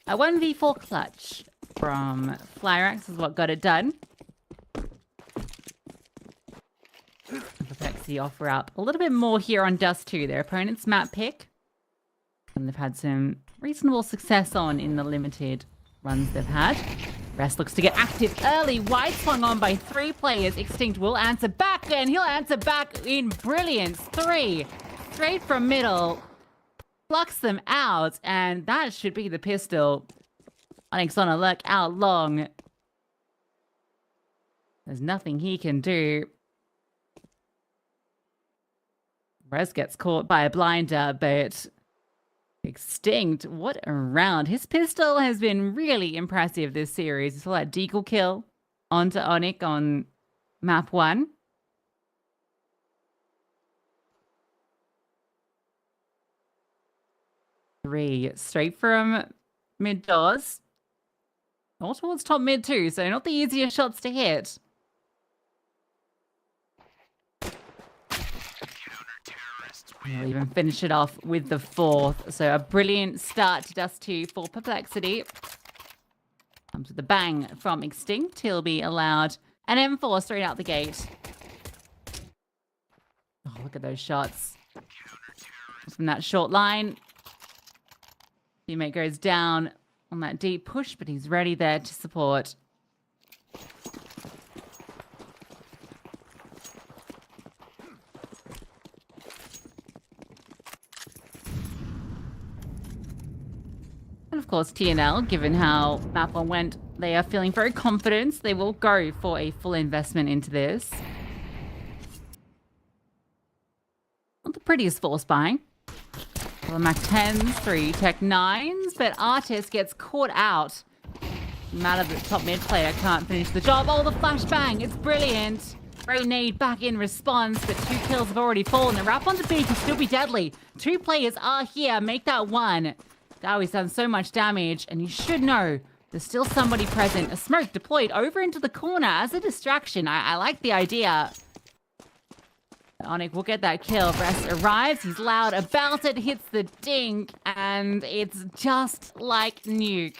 a 1v4 clutch from Flyrax is what got it done. Perplexity offer up a little bit more here on Dust 2, their opponent's map pick. And they've had some reasonable success on in the limited runs they've had. Rest looks to get active early. Wide swung on by 3 players. Extinct will answer back, and he'll answer back in brilliance. 3. Straight from middle. Plucks them out, and that should be the pistol. Onyx on a lurk out long. There's nothing he can do. Rez gets caught by a blinder, but Extinct, what a round. His pistol has been really impressive this series. You saw that deagle kill onto Onyx on map 1. Three straight from mid doors. All towards top mid too, so not the easiest shots to hit. We'll even finish it off with the 4th. So a brilliant start to Dust 2 for Perplexity. Comes with a bang from Extinct. He'll be allowed an M4 straight out the gate. Oh, look at those shots. From that short line. Teammate goes down on that deep push, but he's ready there to support. And of course, TNL, given how map 1 went, they are feeling very confident. They will go for a full investment into this. Not the prettiest force buying. Well, Mac 10s, 3 Tech 9s, but Artist gets caught out. Matter that top mid player can't finish the job. Oh, the flashbang, it's brilliant. Great nade back in response, but 2 kills have already fallen. The wrap onto B can still be deadly. 2 players are here, make that 1. Dowie's done so much damage, and you should know there's still somebody present. A smoke deployed over into the corner as a distraction. I like the idea. Onyx will get that kill. Rest arrives. He's loud about it. Hits the dink. And it's just like Nuke.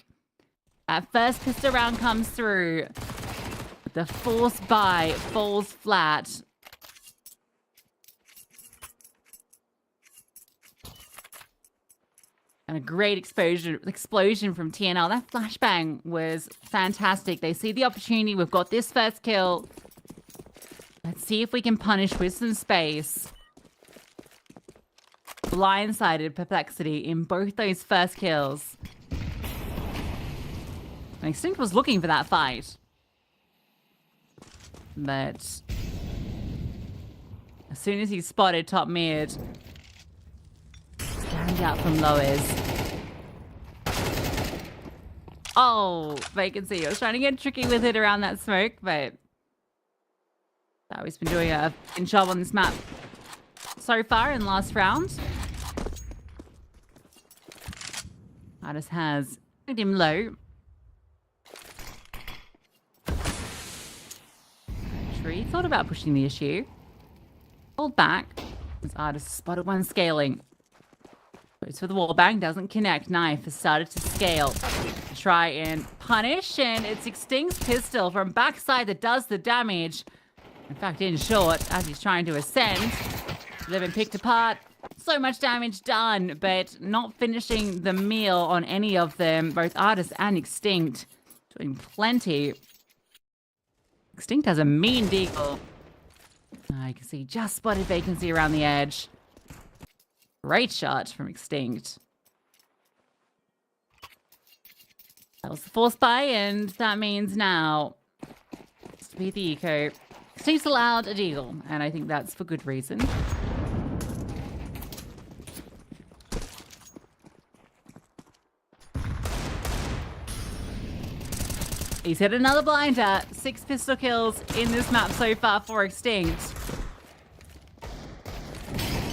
That first pistol round comes through. The force buy falls flat. And a great explosion from TNL. That flashbang was fantastic. They see the opportunity. We've got this first kill. Let's see if we can punish with some space. Blindsided Perplexity in both those first kills. And Extinct was looking for that fight. But as soon as he spotted top mid, stand out from lowers. Oh, vacancy. I was trying to get tricky with it around that smoke, but Dowie's been doing a good job on this map so far in the last round. Artist has hit him low. Tree thought about pushing the issue. Hold back. As Artist spotted one scaling. Goes for the wall bang, doesn't connect. Knife has started to scale. Try and punish, and it's Extinct's pistol from backside that does the damage. In fact, in short, as he's trying to ascend, they've been picked apart. So much damage done, but not finishing the meal on any of them. Both Artist and Extinct doing plenty. Extinct has a mean deagle. I can see just spotted vacancy around the edge. Great shot from Extinct. That was the force buy, and that means now to be the eco. Extinct's allowed a deagle, and I think that's for good reason. He's hit another blinder. 6 pistol kills in this map so far for Extinct.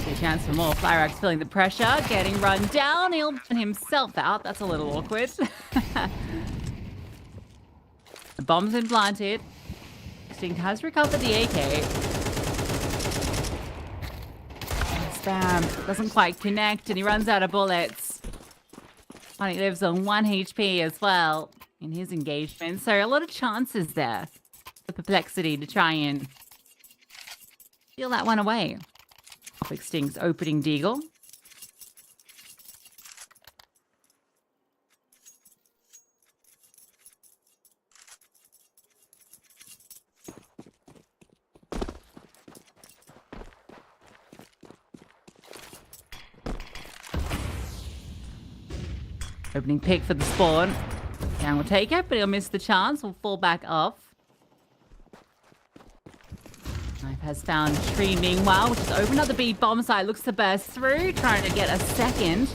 Good chance for more. Flyrax feeling the pressure, getting run down. He'll burn himself out. That's a little awkward. The bomb's been planted. Extinct has recovered the AK. Spam doesn't quite connect and he runs out of bullets. And he lives on 1 HP as well in his engagement. So a lot of chances there for Perplexity to try and steal that one away. Off Extinct's opening deagle. Opening pick for the spawn. Gang will take it, but he'll miss the chance. Will fall back off. Knife has found Tree meanwhile, which has opened up the B bomb site. Looks to burst through, trying to get a second.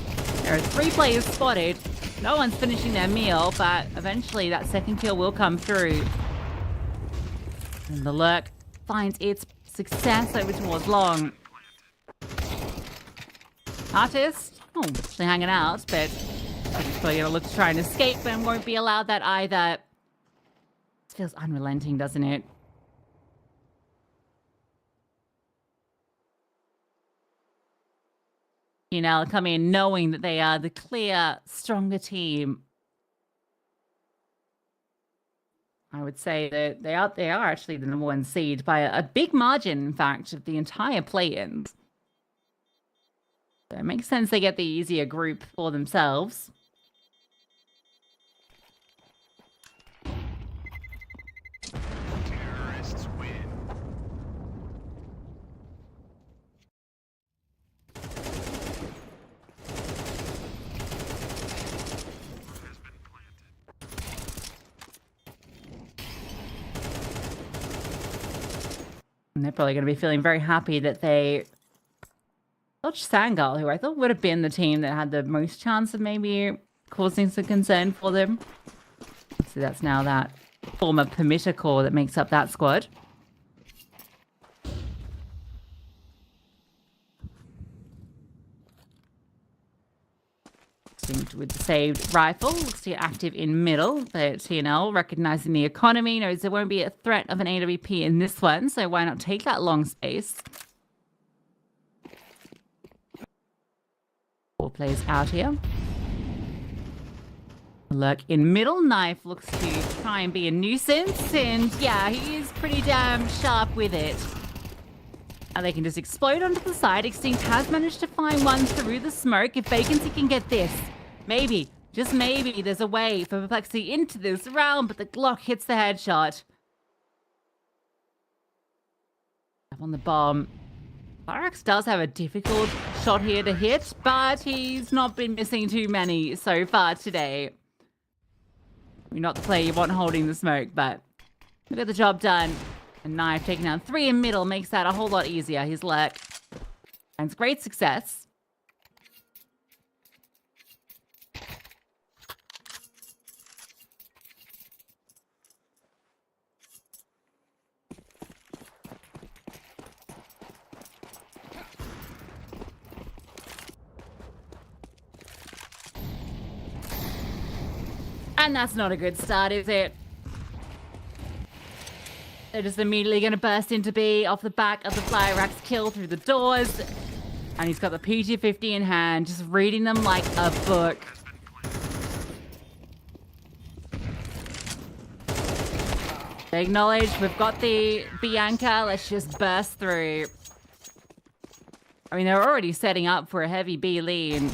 There are 3 players spotted. No one's finishing their meal, but eventually that second kill will come through. And the lurk finds its success over towards long. Artist, actually hanging out, but probably gonna look to try and escape and won't be allowed that either. This feels unrelenting, doesn't it? You know, come in knowing that they are the clear, stronger team. I would say that they are actually the #1 seed by a big margin, in fact, of the entire play-ins. So it makes sense they get the easier group for themselves. Terrorists win. And they're probably going to be feeling very happy that they dodged Sangal, who I thought would have been the team that had the most chance of maybe causing some concern for them. So that's now that former permitter core that makes up that squad. With the saved rifle, looks to be active in middle, but TNL, recognizing the economy, knows there won't be a threat of an AWP in this one, so why not take that long space? 4 plays out here. Lurk in middle. Knife looks to try and be a nuisance, and yeah, he is pretty damn sharp with it. And they can just explode onto the side. Extinct has managed to find one through the smoke. If Vacancy can get this, maybe, just maybe, there's a way for Perplexity into this round, but the Glock hits the headshot. Up on the bomb. Pyrax does have a difficult shot here to hit, but he's not been missing too many so far today. You're not the player you want holding the smoke, but we got the job done. And Knife taking down 3 in middle makes that a whole lot easier. His lurk. And it's great success. And that's not a good start, is it? They're just immediately going to burst into B off the back of the Flyrax kill through the doors. And he's got the PG-50 in hand, just reading them like a book. They acknowledge we've got the Bianca, let's just burst through. I mean, they're already setting up for a heavy B lead.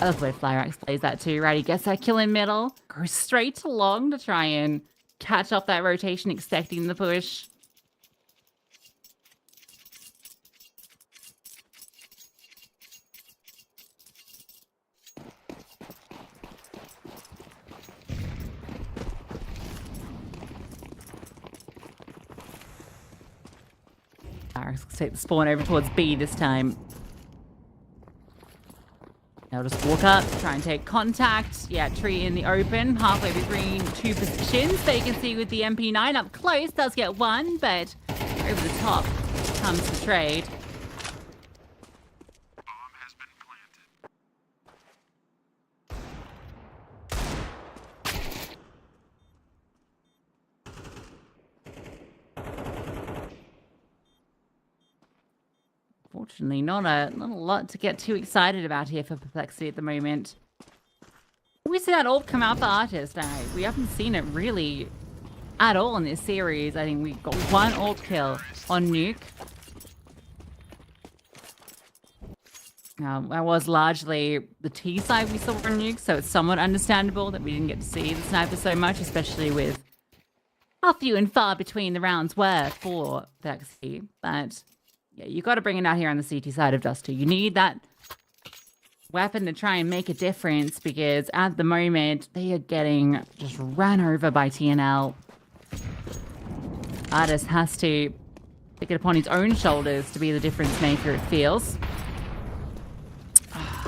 I love the way Flyrax plays that too, right? He gets that kill in middle, goes straight to long to try and catch off that rotation, expecting the push. Flyrax will take the spawn over towards B this time. They'll just walk up, try and take contact. Yeah, Tree in the open, halfway between 2 positions. Vacancy with the MP9 up close, does get one, but over the top comes the trade. Bomb has been planted. Unfortunately, not a lot to get too excited about here for Perplexity at the moment. We see that orb come out for Artist. We haven't seen it really at all in this series. I think we got one orb kill on Nuke. That was largely the T side we saw on Nuke, so it's somewhat understandable that we didn't get to see the sniper so much, especially with how few and far between the rounds were for Perplexity. But yeah, you got to bring it out here on the CT side of Dust 2. You need that weapon to try and make a difference, because at the moment they are getting just ran over by TNL. Artist has to take it upon his own shoulders to be the difference maker, it feels.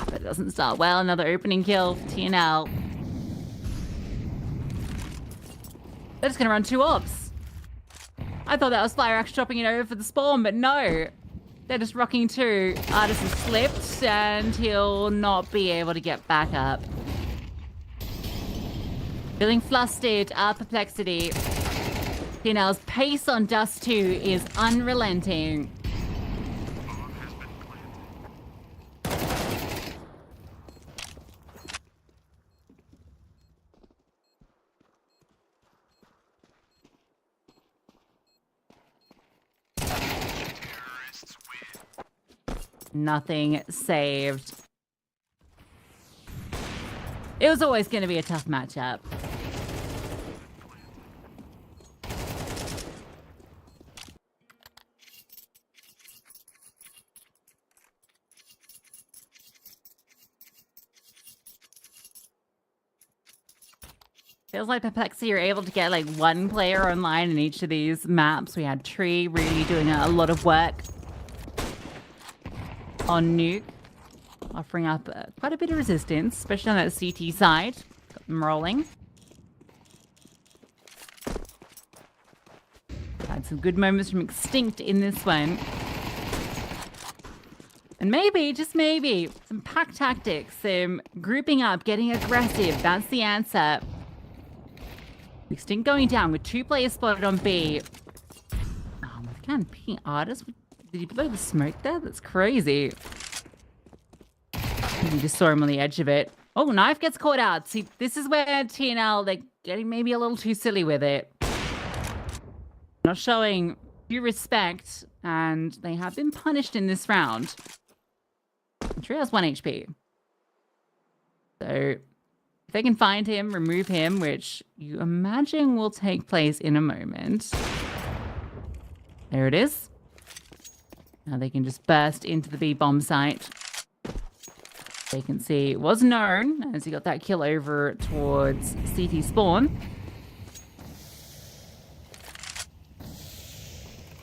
But it doesn't start well. Another opening kill for TNL. They're just going to run 2 orbs. I thought that was Fire Axe dropping it over for the spawn, but no. They're just rocking 2. Artist has slipped, and he'll not be able to get back up. Feeling flustered, Perplexity. TNL's pace on Dust 2 is unrelenting. Nothing saved. It was always going to be a tough matchup. Feels like Perplexity are able to get like one player online in each of these maps. We had Tree really doing a lot of work on Nuke, offering up quite a bit of resistance, especially on that CT side. Got them rolling. Had some good moments from Extinct in this one. And maybe, just maybe, some pack tactics, some grouping up, getting aggressive. That's the answer. Extinct going down with 2 players spotted on B. Oh, my God, picking Artist. Did he blow the smoke there? That's crazy. You just saw him on the edge of it. Oh, Knife gets caught out. See, this is where TNL, they're getting maybe a little too silly with it. Not showing due respect, and they have been punished in this round. Tree has 1 HP. So if they can find him, remove him, which you imagine will take place in a moment. There it is. Now they can just burst into the B bomb site. They can see it was known as he got that kill over towards CT spawn.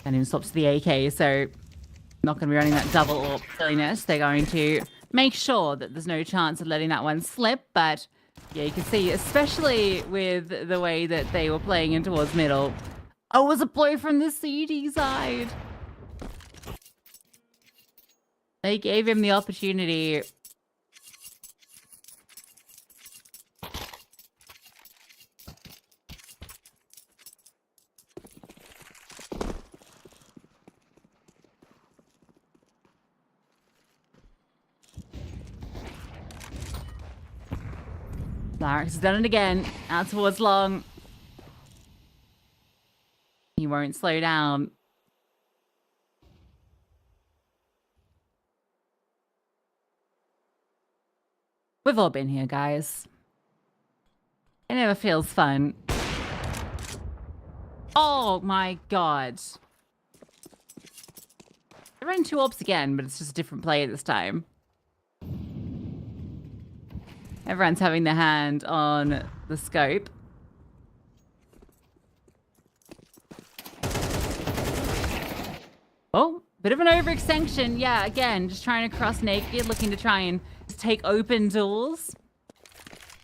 And he stops the AK, so not going to be running that double AWP silliness. They're going to make sure that there's no chance of letting that one slip, but yeah, you can see, especially with the way that they were playing in towards middle. Oh, it was a blow from the CT side. They gave him the opportunity. Larix has done it again. Out towards long. He won't slow down. We've all been here, guys. It never feels fun. Oh my God. They're running 2 AWPs again, but it's just a different player this time. Everyone's having their hand on the scope. Oh, bit of an overextension. Yeah, again, just trying to cross naked, looking to try and take open doors.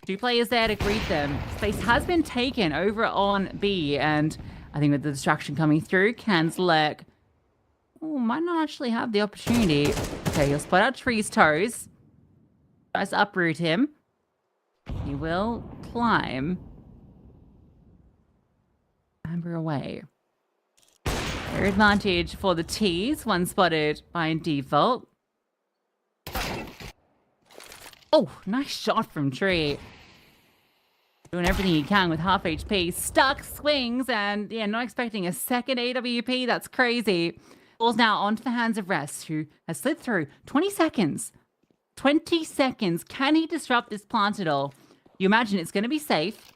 2 players there to greet them. Space has been taken over on B, and I think with the distraction coming through, Kanzlek might not actually have the opportunity. Okay, he'll spot out Tree's toes. Tries to uproot him. He will climb. Amber away. There Clear advantage for the T's. One spotted by default. Oh, nice shot from Tree. Doing everything he can with half HP. Stuck, swings, and yeah, not expecting a second AWP. That's crazy. Ball's now onto the hands of Rest, who has slid through. 20 seconds. 20 seconds. Can he disrupt this plant at all? You imagine it's going to be safe.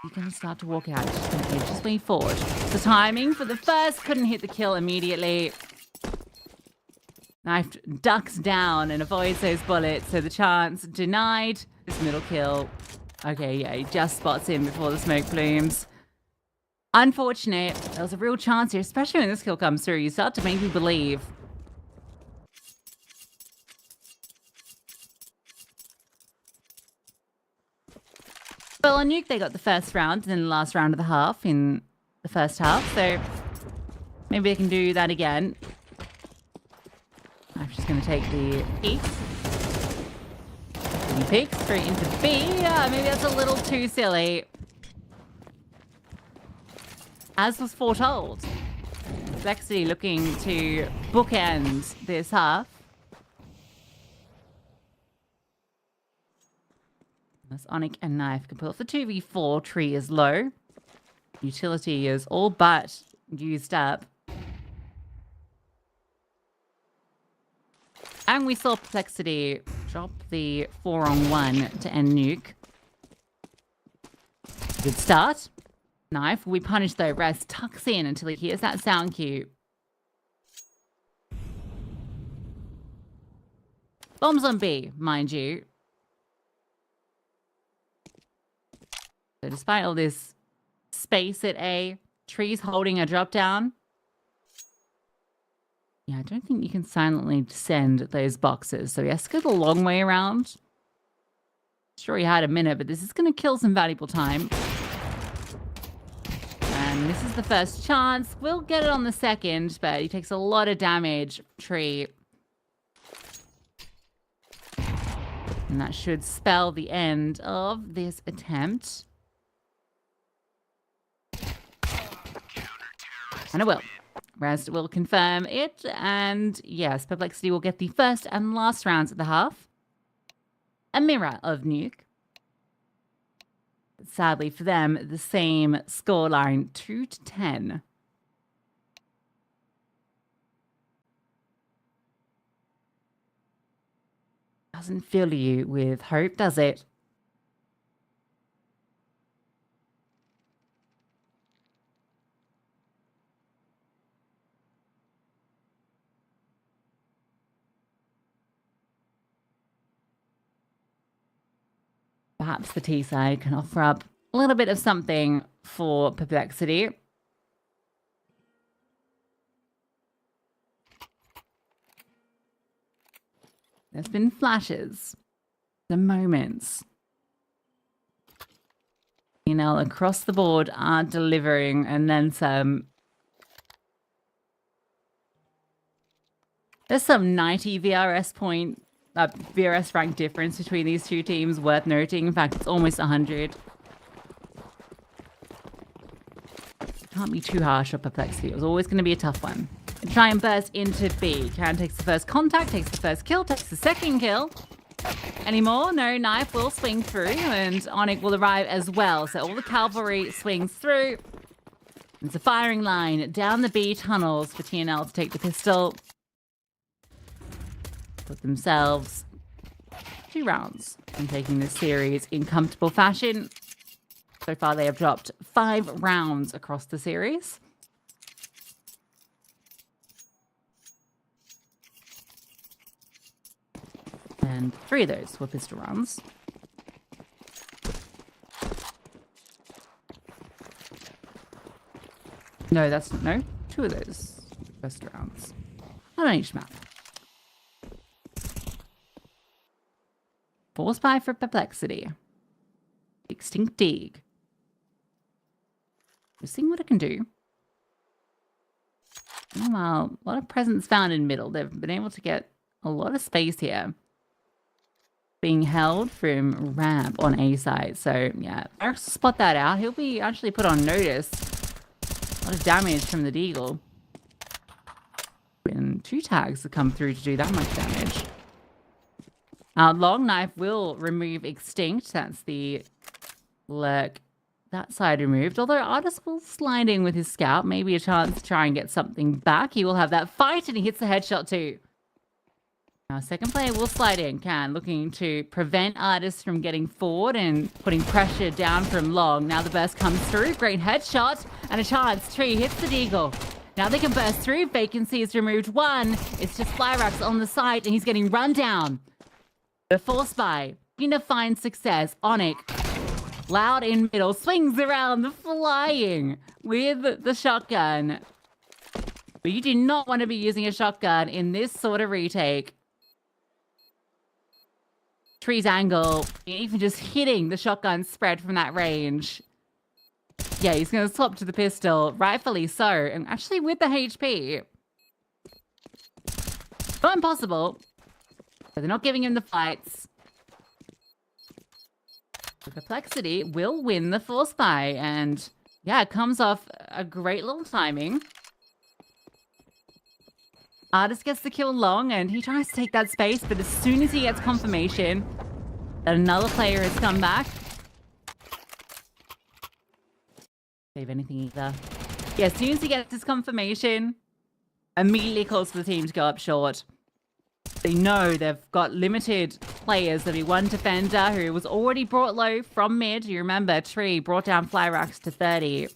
He's going to start to walk out. He's just going to just lean forward. The timing for the first couldn't hit the kill immediately. Knife ducks down and avoids those bullets, so the chance denied. This middle kill. Okay, yeah, he just spots him before the smoke plumes. Unfortunate. There was a real chance here, especially when this kill comes through. You start to make me believe. Well, on Nuke, they got the first round and then the last round of the half in the first half, so maybe they can do that again. I'm just going to take the peek. Peek straight into B. Yeah, maybe that's a little too silly. As was foretold. Perplexity looking to bookend this half. As Onyx and Knife can pull off the 2v4. Tree is low. Utility is all but used up. And we saw Perplexity drop the 4-on-1 to end Nuke. Good start. Knife. We punish though. Rest tucks in until he hears that sound cue. Bombs on B, mind you. So despite all this space at A, Tree's holding a drop down. Yeah, I don't think you can silently descend those boxes. So he has to go the long way around. Sure, he had a minute, but this is going to kill some valuable time. And this is the first chance. We'll get it on the second, but he takes a lot of damage. Tree. And that should spell the end of this attempt. And it will. Rest will confirm it, and yes, Perplexity will get the first and last rounds at the half. A mirror of Nuke. But sadly for them, the same scoreline, 2-10. Doesn't fill you with hope, does it? Perhaps the T side can offer up a little bit of something for Perplexity. There's been flashes, the moments. You know, across the board are delivering, and then some. There's some 90 VRS rank difference between these two teams worth noting. In fact, it's almost 100. Can't be too harsh on Perplexity. It was always going to be a tough one. Try and burst into B. Can takes the first contact, takes the first kill, takes the second kill. Any more? No. Knife will swing through, and Onyx will arrive as well. So all the cavalry swings through. It's a firing line down the B tunnels for TNL to take the pistol. Put themselves 2 rounds and taking this series in comfortable fashion. So far, they have dropped 5 rounds across the series. And 3 of those were pistol rounds. No, 2 of those pistol rounds. Not on each map. Force buy for Perplexity. Extinct Dig. We're seeing what it can do. Meanwhile, a lot of presence found in middle. They've been able to get a lot of space here. Being held from ramp on A side. So, yeah, Eric's spot that out. He'll be actually put on notice A lot of damage from the Deagle. And 2 tags to come through to do that much damage. Long Knife will remove Extinct. That's the lurk. That side removed. Although Artist will slide in with his scout. Maybe a chance to try and get something back. He will have that fight and he hits the headshot too. Now, second player will slide in. Looking to prevent Artist from getting forward and putting pressure down from Long. Now the burst comes through. Great headshot. And a chance. Tree hits the Deagle. Now they can burst through. Vacancy is removed 1. It's just Flyrax on the side and he's getting run down. The Force Buy. Gonna find success. Onyx. Loud in middle. Swings around flying with the shotgun. But you do not want to be using a shotgun in this sort of retake. Tree's angle. Even just hitting the shotgun spread from that range. Yeah, he's going to swap to the pistol. Rightfully so. And actually with the HP. Not impossible. But they're not giving him the fights. The Perplexity will win the Force Buy. And yeah, it comes off a great little timing. Artist gets the kill Long and he tries to take that space. But as soon as he gets confirmation that another player has come back. Save anything either. Yeah, as soon as he gets his confirmation, immediately calls for the team to go up short. They know they've got limited players. There'll be one defender who was already brought low from mid. You remember, Tree brought down Flyrax to 30.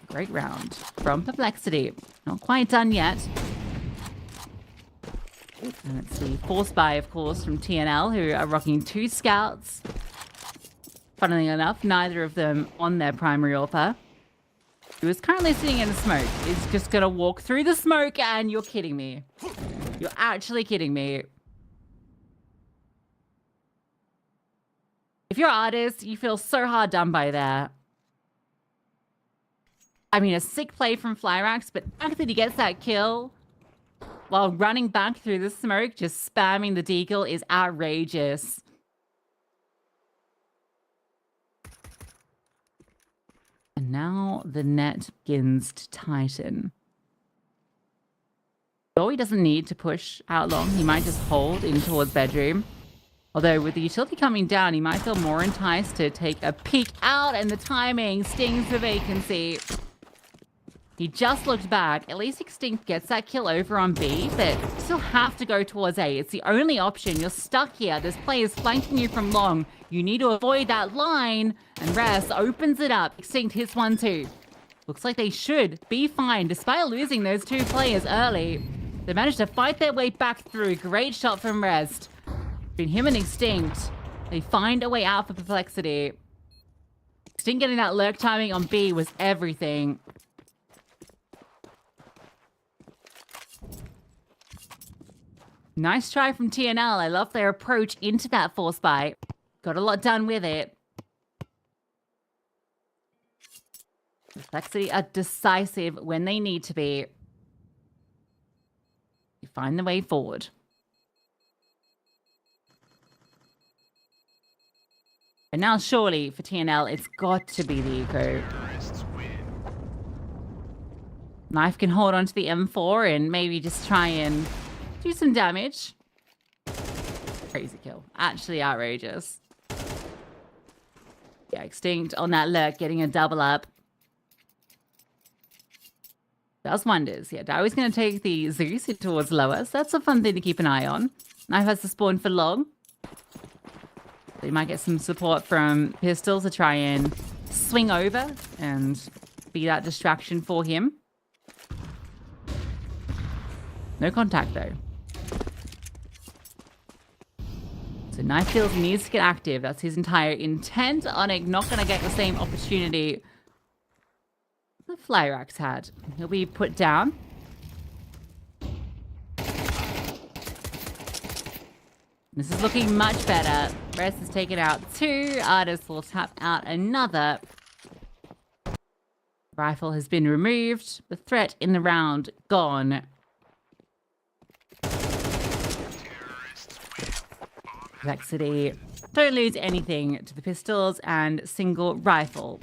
Great round from Perplexity. Not quite done yet. And it's the Force Buy, of course, from TNL, who are rocking 2 scouts. Funnily enough, neither of them on their primary AWPer. He was currently sitting in the smoke. He's just going to walk through the smoke and you're kidding me. You're actually kidding me. If you're Artist, you feel so hard done by that. I mean, a sick play from Flyrax, but the fact that he gets that kill while running back through the smoke, just spamming the deagle is outrageous. And now the net begins to tighten. Though he doesn't need to push out long, he might just hold in towards bedroom. Although with the utility coming down, he might feel more enticed to take a peek out, and the timing stings the vacancy. He just looked back. At least Extinct gets that kill over on B, but you still have to go towards A. It's the only option. You're stuck here. There's players flanking you from long. You need to avoid that line. And Res opens it up. Extinct hits 1 too. Looks like they should be fine despite losing those 2 players early. They managed to fight their way back through. Great shot from Res. Between him and Extinct, they find a way out for Perplexity. Extinct getting that lurk timing on B was everything. Nice try from TNL. I love their approach into that Force Buy. Got a lot done with it. Perplexity are decisive when they need to be. You find the way forward. And now surely for TNL, it's got to be the eco. Knife can hold on to the M4 and maybe just try and do some damage. Crazy kill. Actually outrageous. Yeah, Extinct on that lurk, getting a double up. Does wonders. Yeah, Dowie's going to take the Zeus towards lower, so that's a fun thing to keep an eye on. Knife has to spawn for long. So you might get some support from Pistol to try and swing over and be that distraction for him. No contact though. So Knife feels he needs to get active. That's his entire intent. Onyx not going to get the same opportunity the Flyrax had. He'll be put down. This is looking much better. Rest has taken out 2. Artist will tap out another. Rifle has been removed. The threat in the round gone. Perplexity Don't lose anything to the pistols and single rifle.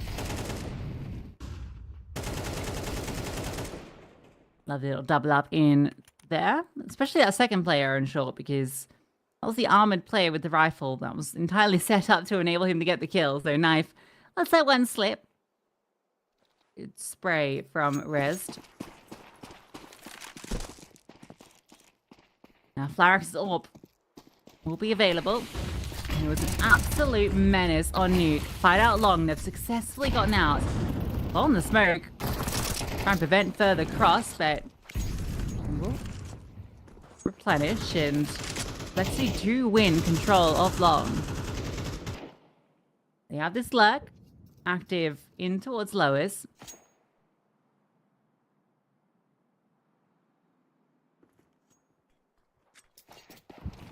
Love the little double up in there, especially that second player in short, because that was the armored player with the rifle that was entirely set up to enable him to get the kill. So knife, let's let one slip. Good spray from Rest. Now Flarax's orb will be available. It was an absolute menace on Nuke. Fight out long. They've successfully gotten out. On the smoke. Try and prevent further cross, but we'll replenish and let's see do win control of long. They have this lurk active in towards Lois.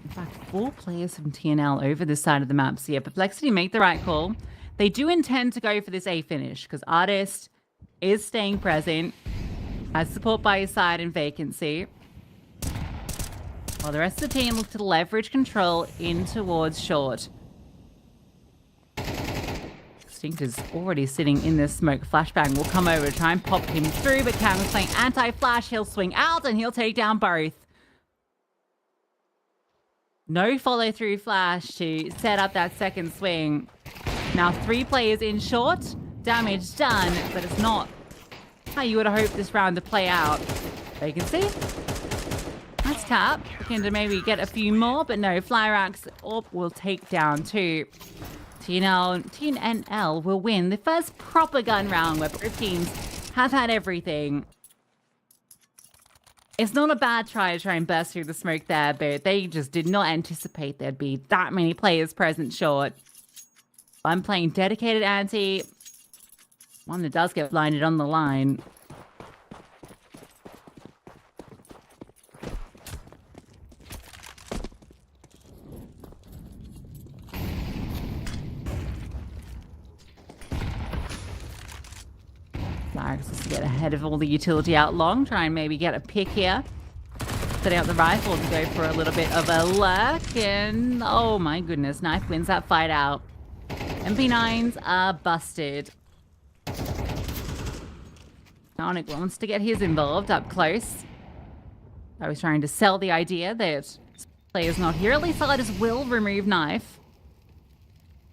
In fact, 4 players from TNL over this side of the map. So yeah, Perplexity make the right call. They do intend to go for this A finish because Artist is staying present, has support by his side in vacancy. While the rest of the team look to leverage control in towards short. Extinct is already sitting in this smoke. Flashbang will come over to try and pop him through, but Cam is playing anti-flash. He'll swing out and he'll take down both. No follow-through flash to set up that second swing. Now 3 players in short. Damage done, but it's not how you would have hoped this round to play out. Vacancy. Nice tap. Looking to maybe get a few more, but no. Flyrax will take down 2. TNL will win the first proper gun round where both teams have had everything. It's not a bad try to try and burst through the smoke there, but they just did not anticipate there'd be that many players present short. I'm playing dedicated anti. One that does get blinded on the line. Flags just to get ahead of all the utility out long. Try and maybe get a pick here. Setting out the rifle to go for a little bit of a lurk. And oh my goodness, Knife wins that fight out. MP9s are busted. Onyx wants to get his involved up close. I was trying to sell the idea that player's not here. At least Siders will remove Knife.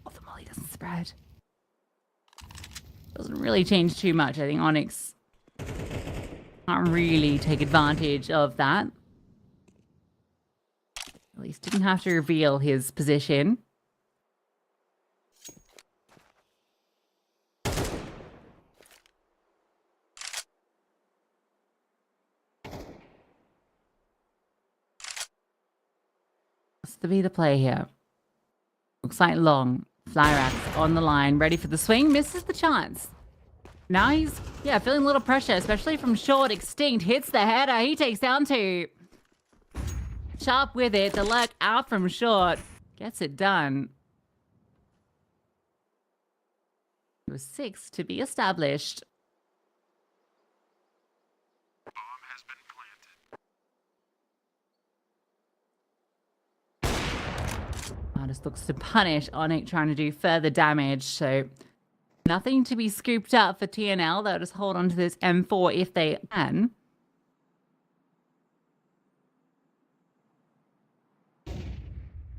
Oh, the molly doesn't spread. Doesn't really change too much. I think Onyx can't really take advantage of that. At least didn't have to reveal his position. What's the veto play here? Looks like long. Flyrax on the line, ready for the swing, misses the chance. Now he's, feeling a little pressure, especially from short. Extinct hits the header. He takes down 2. Sharp with it. The lurk out from short. Gets it done. It was 6 to be established. Artist looks to punish Onyx, trying to do further damage. So nothing to be scooped up for TNL. They'll just hold on to this M4 if they can.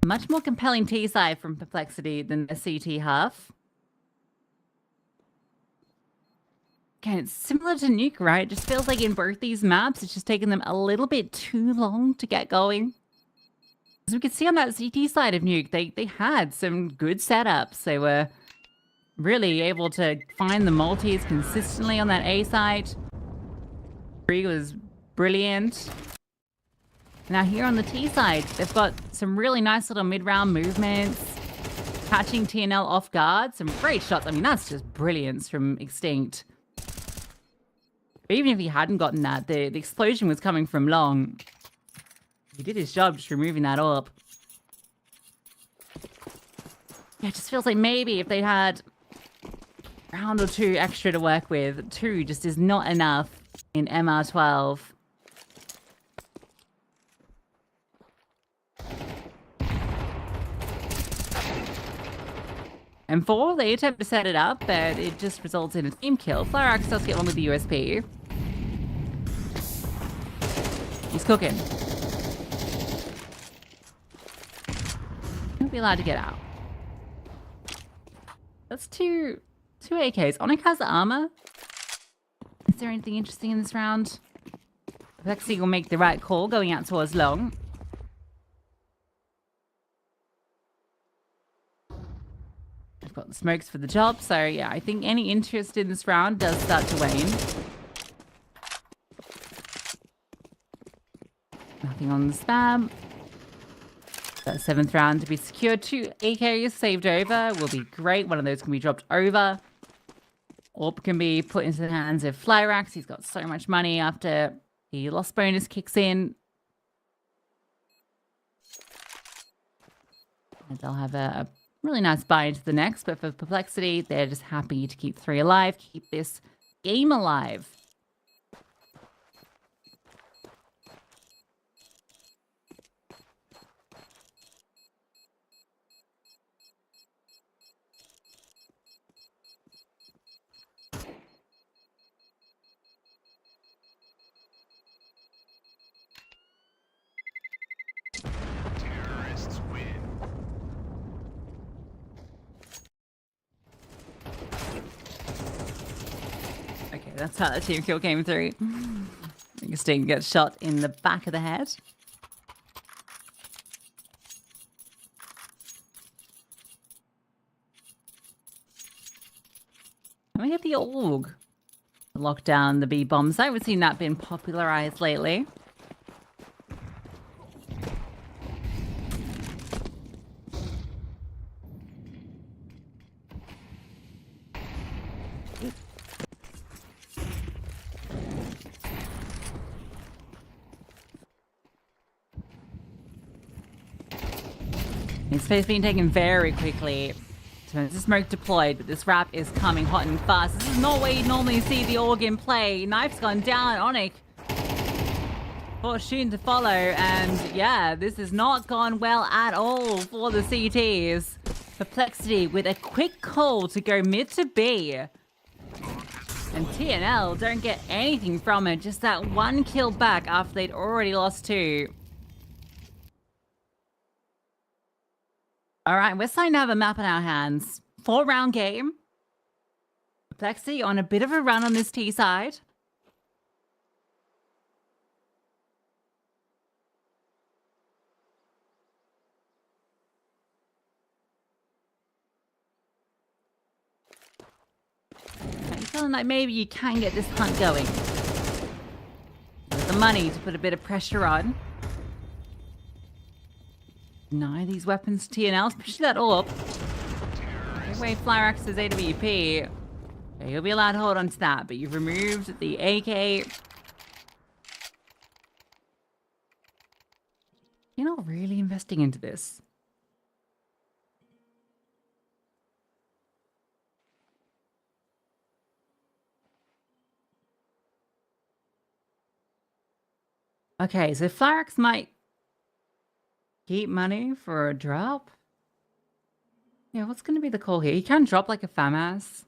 Much more compelling T side from Perplexity than the CT half. Again, it's similar to Nuke, right? It just feels like in both these maps, it's just taken them a little bit too long to get going. As we can see on that CT side of Nuke, they had some good setups. They were really able to find the multis consistently on that A side. 3 was brilliant. Now here on the T side, they've got some really nice little mid-round movements, catching TNL off guard. Some great shots. I mean, that's just brilliance from Extinct. But even if he hadn't gotten that, the explosion was coming from long. He did his job just removing that orb. Yeah, it just feels like maybe if they had a round or 2 extra to work with, 2 just is not enough in MR12. M4, they attempt to set it up, but it just results in a team kill. Flyrax does get one with the USP. He's cooking. He'll be allowed to get out. That's two AKs. Onyx has armor. Is there anything interesting in this round? Perplexity will make the right call going out towards long. I've got the smokes for the job, so yeah, I think any interest in this round does start to wane. Nothing on the spam. That 7th round to be secured. 2 AKs saved over will be great. One of those can be dropped over. Orb can be put into the hands of Flyrax. He's got so much money after the loss bonus kicks in. And they'll have a really nice buy into the next. But for Perplexity, they're just happy to keep 3 alive. Keep this game alive. That's how the team kill came through. Sting gets shot in the back of the head. And we get the AUG. Lock down the B bombs. I haven't seen that been popularized lately. His space being taken very quickly. So the smoke deployed, but this wrap is coming hot and fast. This is not where you normally see the organ play. Knife's gone down. Onyx fortune to follow, and yeah, this has not gone well at all for the CTs. Perplexity with a quick call to go mid to B. And TNL don't get anything from it, just that 1 kill back after they'd already lost 2. All right, we're starting to have a map in our hands. 4-round game. Perplexity on a bit of a run on this T side. I'm feeling like maybe you can get this hunt going. With the money to put a bit of pressure on. Deny these weapons to TNL, especially that AWP. Take away Flyrax's AWP. Okay, you'll be allowed to hold on to that, but you've removed the AK. You're not really investing into this. Okay, so Flyrax might keep money for a drop? Yeah, what's going to be the call here? He can drop like a FAMAS.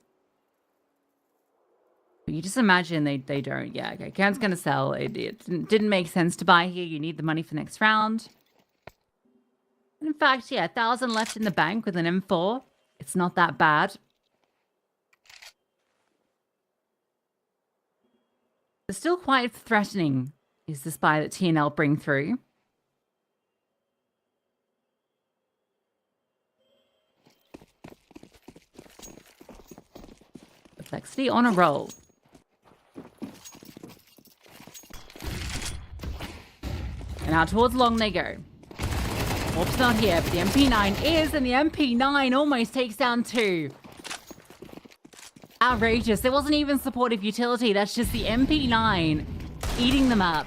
But you just imagine they don't. Yeah, okay. Can's going to sell. It didn't make sense to buy here. You need the money for next round. And in fact, yeah, 1,000 left in the bank with an M4. It's not that bad. But still quite threatening is the spy that TNL bring through. Perplexity on a roll. And out towards long they go. Orb's not here, but the MP9 is, and the MP9 almost takes down 2. Outrageous. There wasn't even supportive utility. That's just the MP9 eating them up.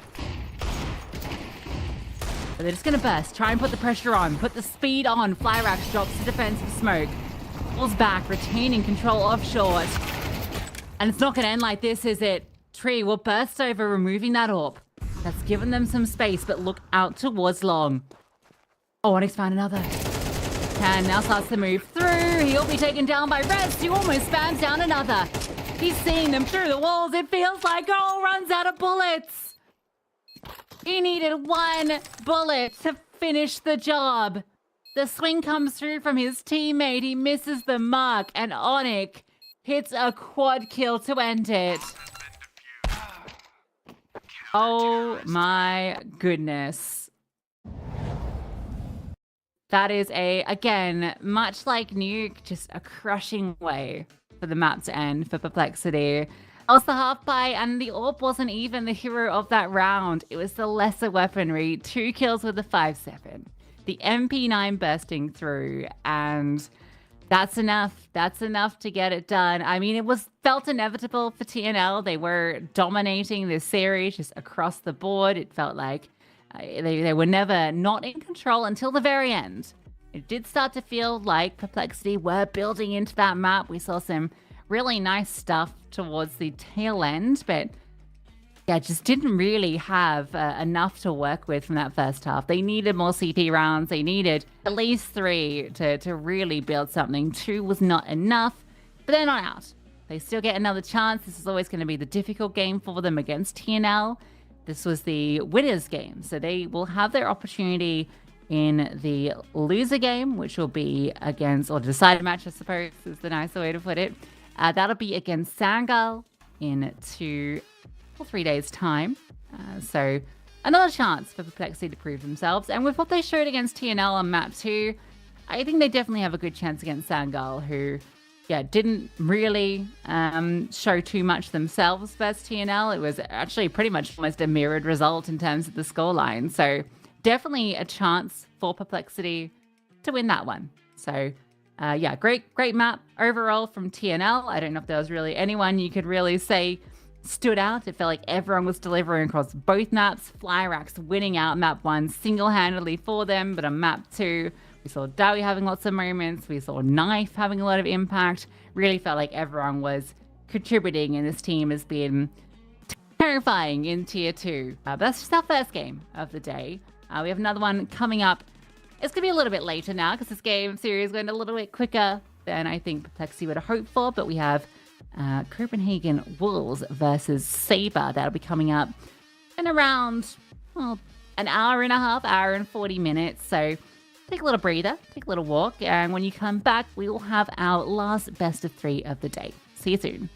But they're just going to burst. Try and put the pressure on. Put the speed on. Flyrax drops the defensive smoke. Pulls back, retaining control of short. And it's not going to end like this, is it? Tree will burst over, removing that AWP. That's given them some space, but look out towards long. Oh, Onyx found another. 10 now starts to move through. He'll be taken down by Rest, who almost spans down another. He's seeing them through the walls. It feels like Goal runs out of bullets. He needed one bullet to finish the job. The swing comes through from his teammate. He misses the mark, and Onyx hits a quad kill to end it. Oh my goodness. That is again, much like Nuke, just a crushing way for the map to end for Perplexity. Also the half buy, and the AWP wasn't even the hero of that round. It was the lesser weaponry. 2 kills with the 5-7. The MP9 bursting through, and that's enough. That's enough to get it done. I mean, felt inevitable for TNL. They were dominating this series just across the board. It felt like they were never not in control until the very end. It did start to feel like Perplexity were building into that map. We saw some really nice stuff towards the tail end, but yeah, just didn't really have enough to work with from that first half. They needed more CT rounds. They needed at least 3 to really build something. 2 was not enough, but they're not out. They still get another chance. This is always going to be the difficult game for them against TNL. This was the winner's game, so they will have their opportunity in the loser game, which will be against, or decided match, I suppose, is the nicer way to put it. That'll be against Sangal in 2 or 3 days' time. So another chance for Perplexity to prove themselves. And with what they showed against TNL on map 2, I think they definitely have a good chance against Sangal, who, yeah, didn't really show too much themselves versus TNL. It was actually pretty much almost a mirrored result in terms of the scoreline. So definitely a chance for Perplexity to win that one. So yeah, great map overall from TNL. I don't know if there was really anyone you could really say stood out. It felt like everyone was delivering across both maps. Flyrax winning out map 1 single-handedly for them, but on map 2, we saw Dowie having lots of moments. We saw Knife having a lot of impact. Really felt like everyone was contributing, and this team has been terrifying in tier 2. But that's just our first game of the day. We have another one coming up. It's going to be a little bit later now because this game series went a little bit quicker than I think Perplexity would have hoped for. But we have Copenhagen Wolves versus Saber. That'll be coming up in around, well, an hour and a half, hour and 40 minutes. So take a little breather, take a little walk. And when you come back, we will have our last best of 3 of the day. See you soon.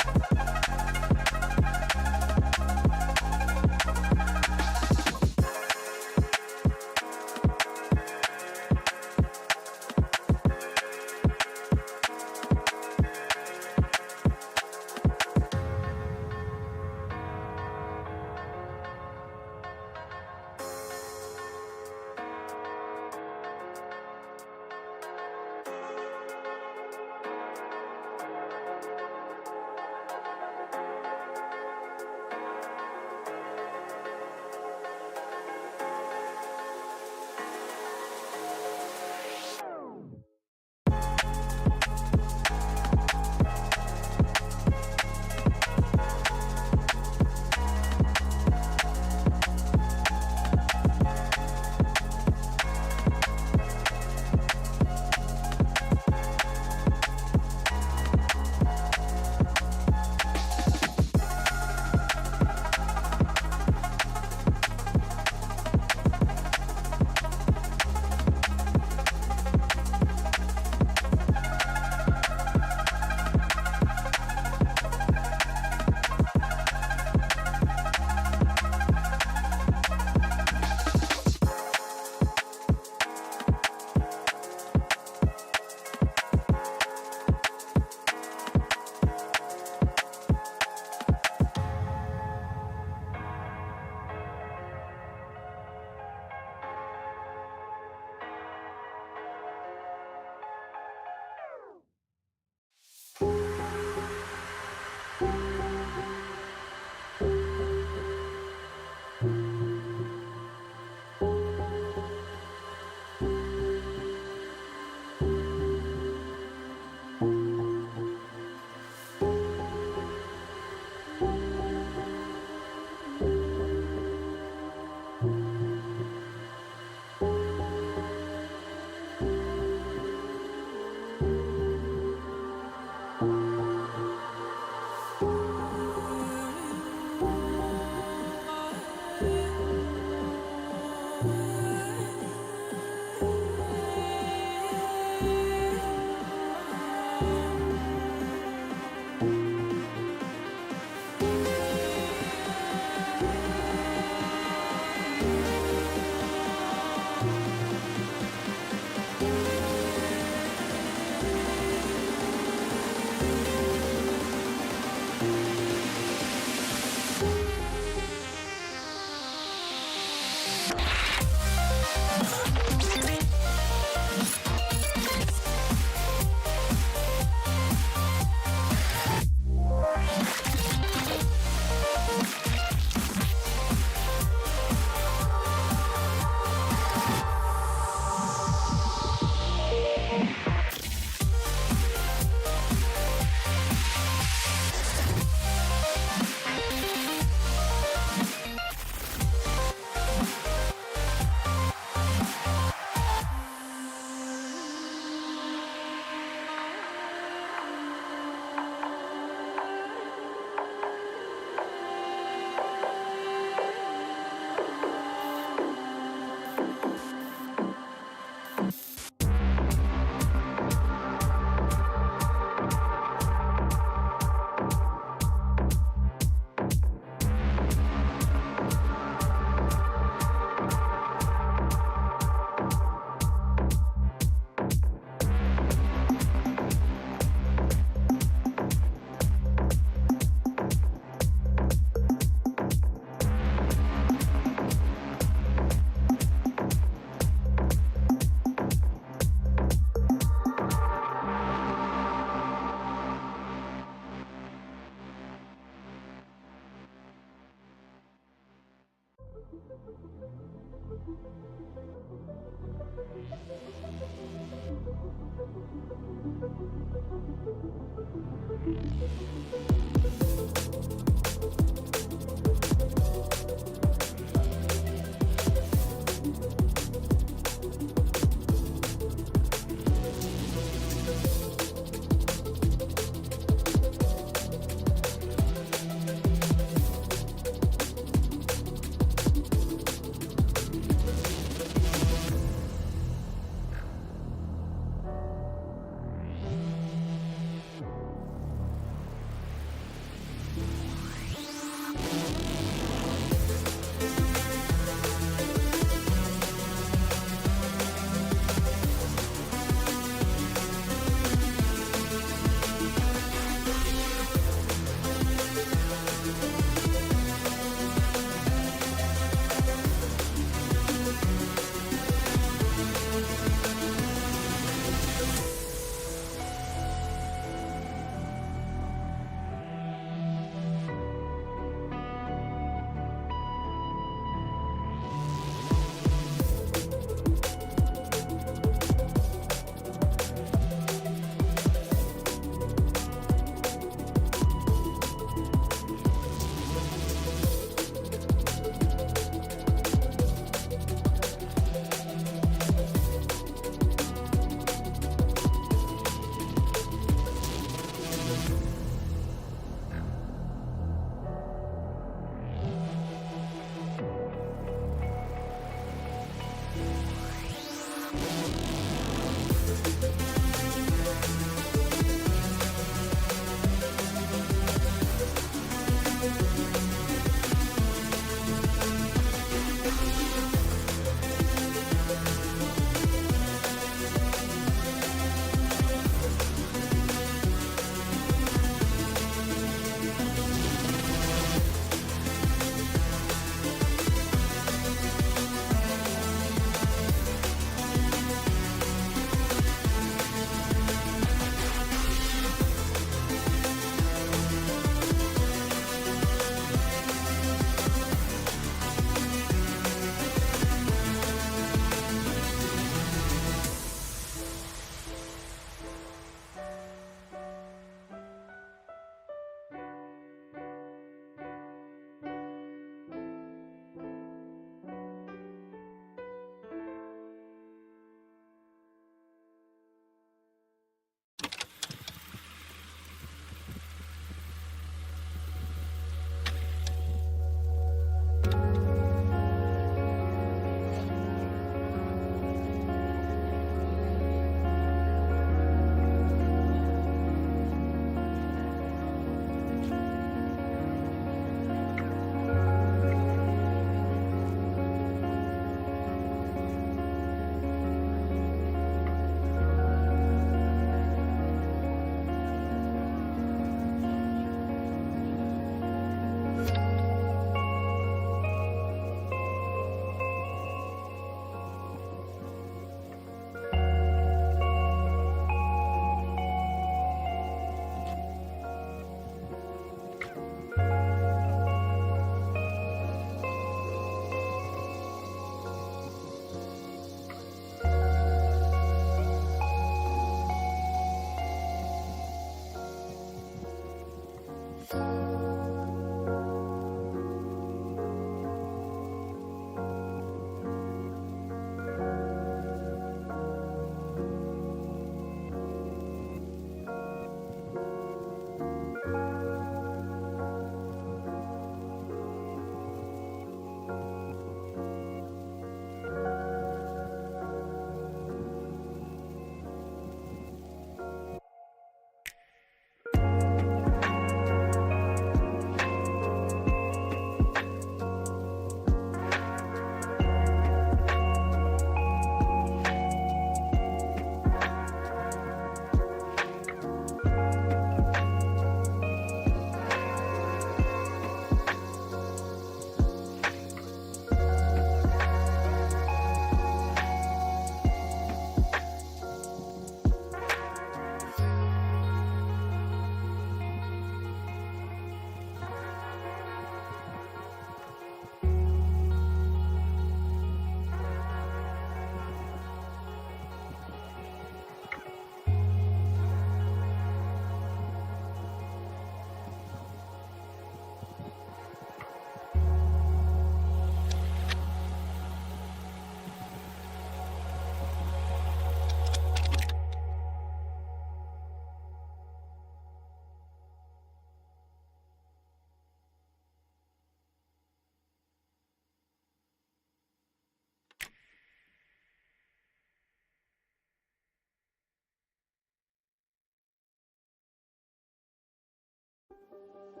Always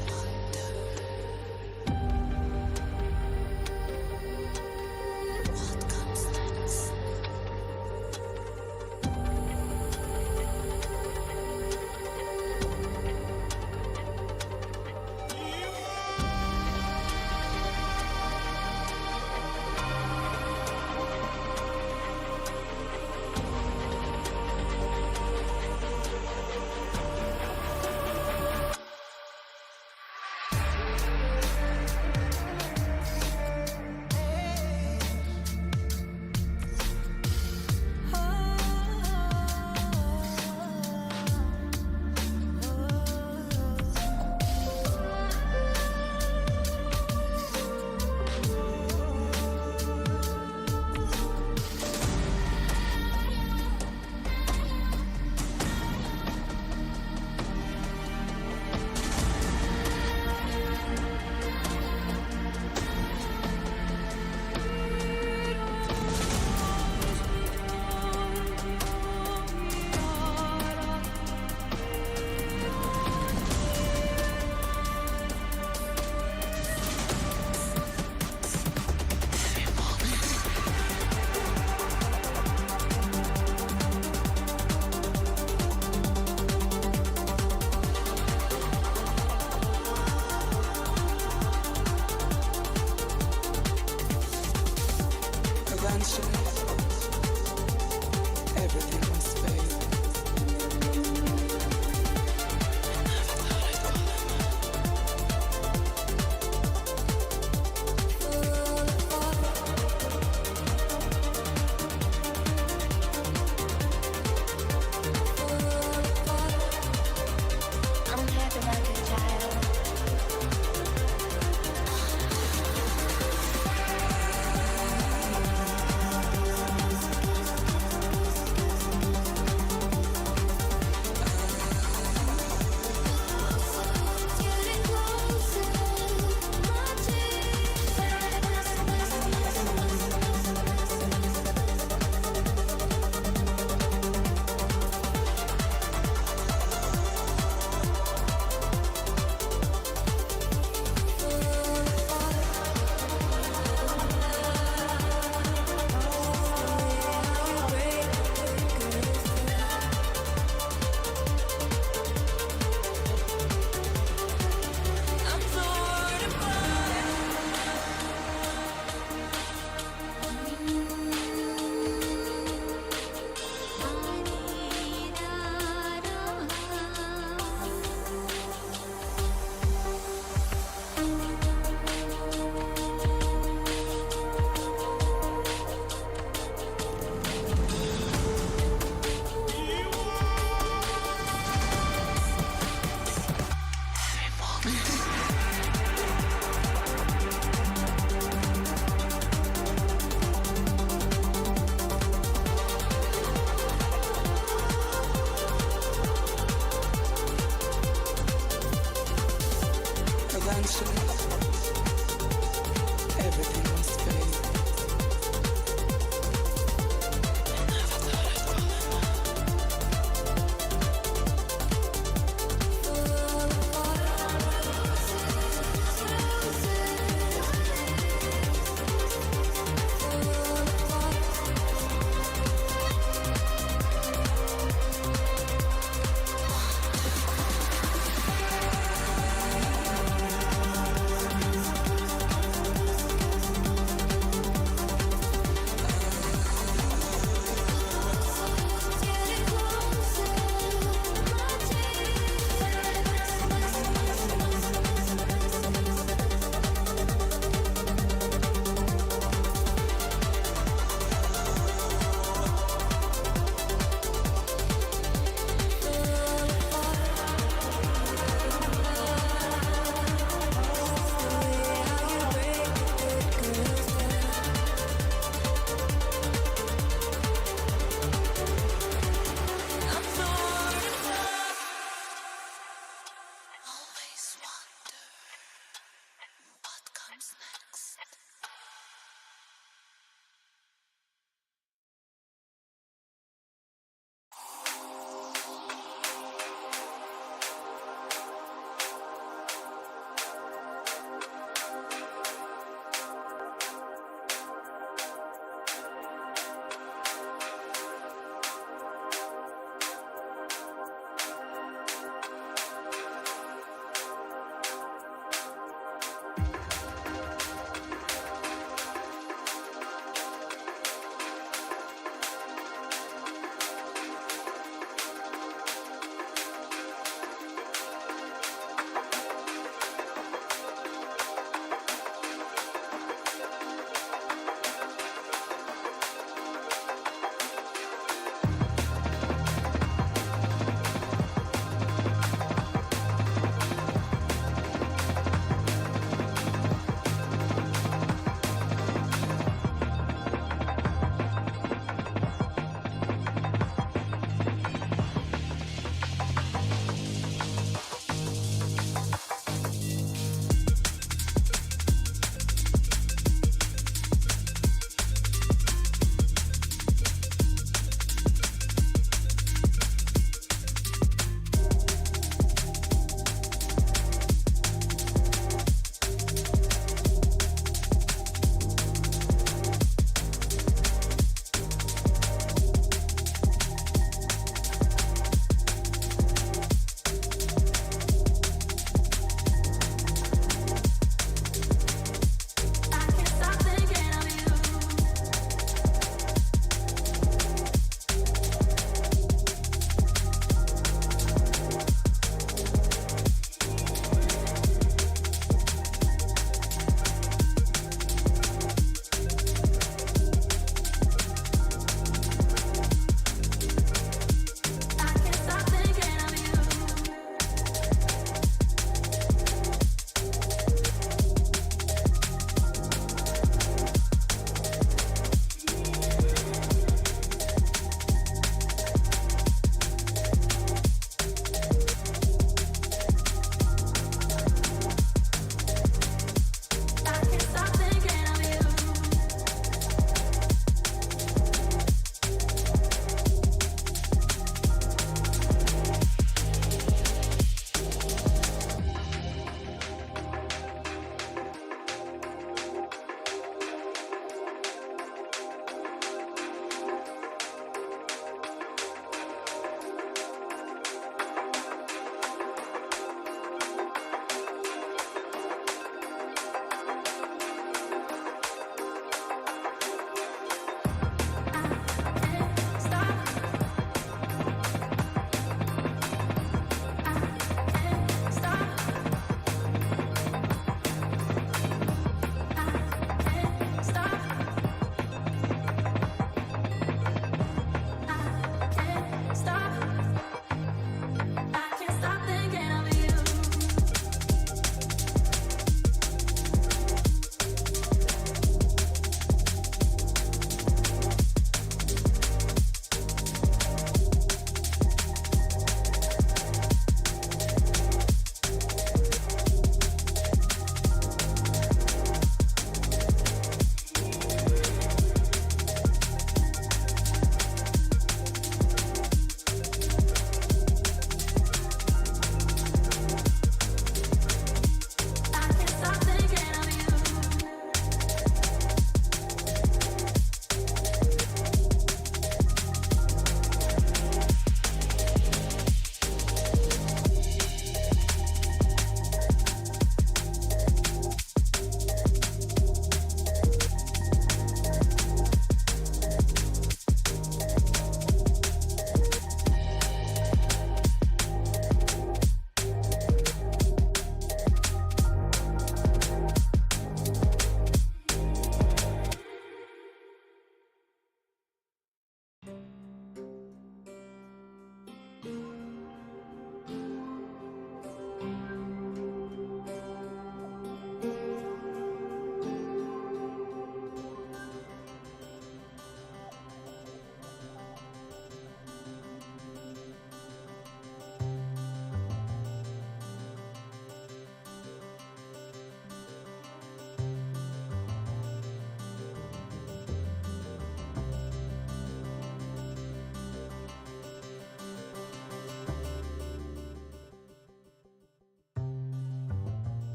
wonder what comes next.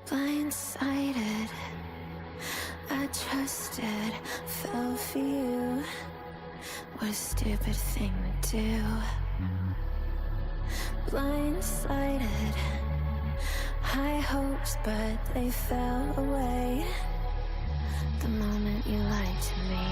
Blindsided, I trusted, fell for you. What a stupid thing to do. Blindsided, high hopes, but they fell away the moment you lied to me.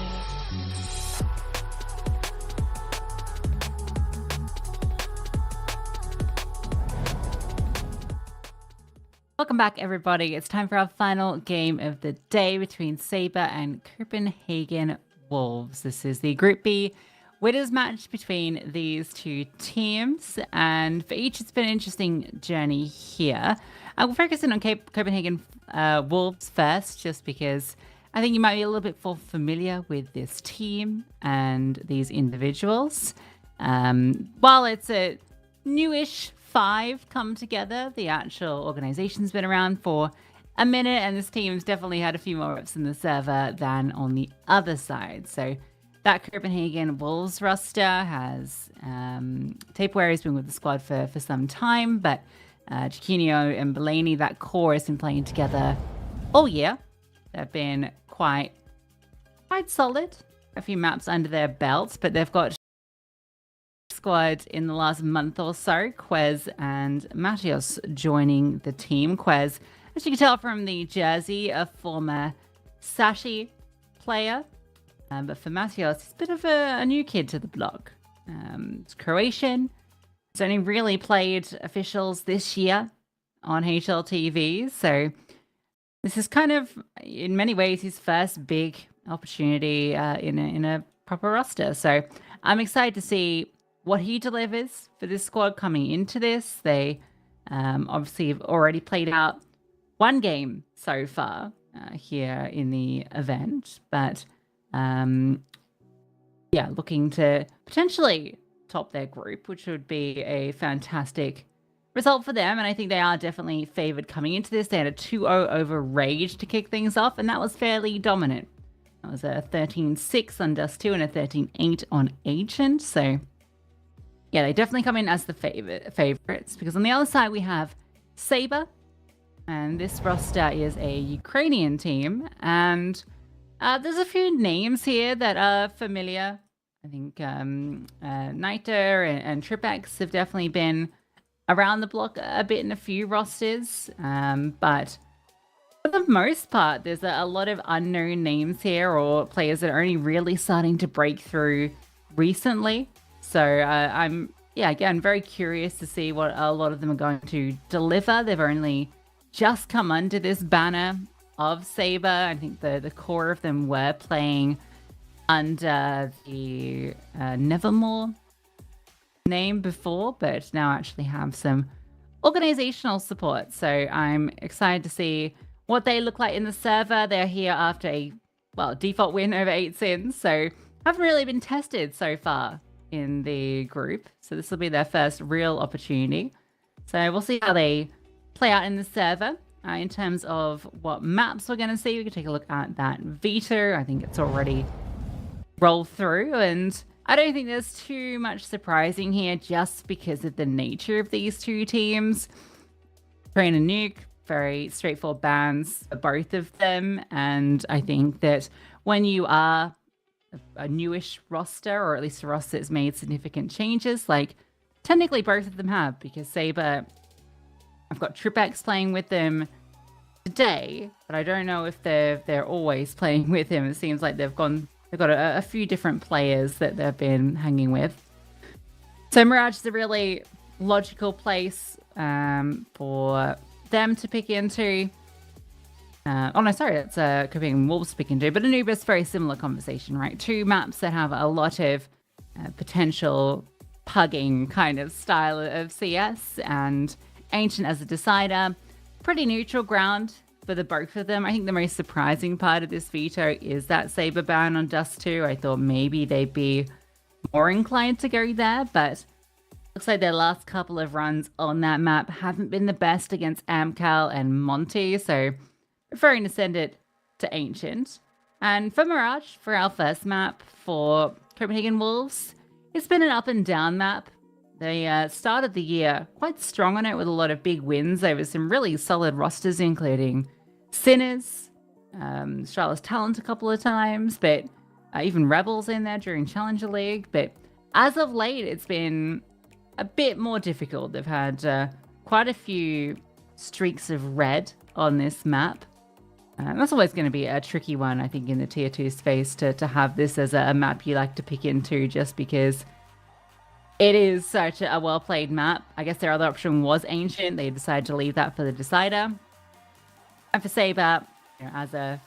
Welcome back, everybody. It's time for our final game of the day between Saber and Copenhagen Wolves. This is the Group B winners match between these two teams, and for each, it's been an interesting journey here. I will focus in on Copenhagen Wolves first, just because I think you might be a little bit more familiar with this team and these individuals. While it's a newish 5 come together, the actual organization's been around for a minute, and this team's definitely had a few more reps in the server than on the other side. So that Copenhagen Wolves roster has Tapeware has been with the squad for some time, but Chiquinho and Belaney, that core has been playing together all year. They've been quite solid, a few maps under their belts, but they've got squad in the last month or so. Quez and Matios joining the team. Quez, as you can tell from the jersey, a former Sashi player. But for Matios, he's a bit of a new kid to the block. It's Croatian. He's only really played officials this year on HLTV. So this is kind of, in many ways, his first big opportunity in a proper roster. So I'm excited to see what he delivers for this squad coming into this. They obviously have already played out one game so far here in the event, but yeah, looking to potentially top their group, which would be a fantastic result for them. And I think they are definitely favored coming into this. They had a 2-0 over Rage to kick things off, and that was fairly dominant. That was a 13-6 on Dust 2 and a 13-8 on Ancient. So yeah, they definitely come in as the favorites, because on the other side we have Saber, and this roster is a Ukrainian team, and there's a few names here that are familiar. I think Niter and Tripex have definitely been around the block a bit in a few rosters, but for the most part, there's a lot of unknown names here, or players that are only really starting to break through recently. So I'm, again, very curious to see what a lot of them are going to deliver. They've only just come under this banner of Saber. I think the core of them were playing under the Nevermore name before, but now actually have some organizational support. So I'm excited to see what they look like in the server. They're here after a, default win over 8 sins, so haven't really been tested so far in the group. So this will be their first real opportunity. So we'll see how they play out in the server. In terms of what maps we're going to see, we can take a look at that veto. I think it's already rolled through, and I don't think there's too much surprising here just because of the nature of these two teams. Train and Nuke, very straightforward bans for both of them, and I think that when you are a newish roster, or at least a roster that's made significant changes, like technically both of them have, because Saber, I've got Tripex playing with them today, but I don't know if they're always playing with him. It seems like they've got a few different players that they've been hanging with. So Mirage is a really logical place for them to pick into. It's Copenhagen Wolves to pick into, but Anubis, very similar conversation, right? 2 maps that have a lot of potential pugging kind of style of CS, and Ancient as a decider. Pretty neutral ground for the both of them. I think the most surprising part of this veto is that Saber ban on Dust 2. I thought maybe they'd be more inclined to go there, but looks like their last couple of runs on that map haven't been the best against Amcal and Monty, so preferring to send it to Ancient. And for Mirage, for our first map for Copenhagen Wolves, it's been an up and down map. They started the year quite strong on it with a lot of big wins over some really solid rosters, including Sinners, Charlotte's Talent a couple of times, but even Rebels in there during Challenger League. But as of late, it's been a bit more difficult. They've had quite a few streaks of red on this map. That's always going to be a tricky one, I think, in the Tier 2 space to have this as a map you like to pick into, just because it is such a well-played map. I guess their other option was Ancient. They decided to leave that for the Decider. And for Saber, as a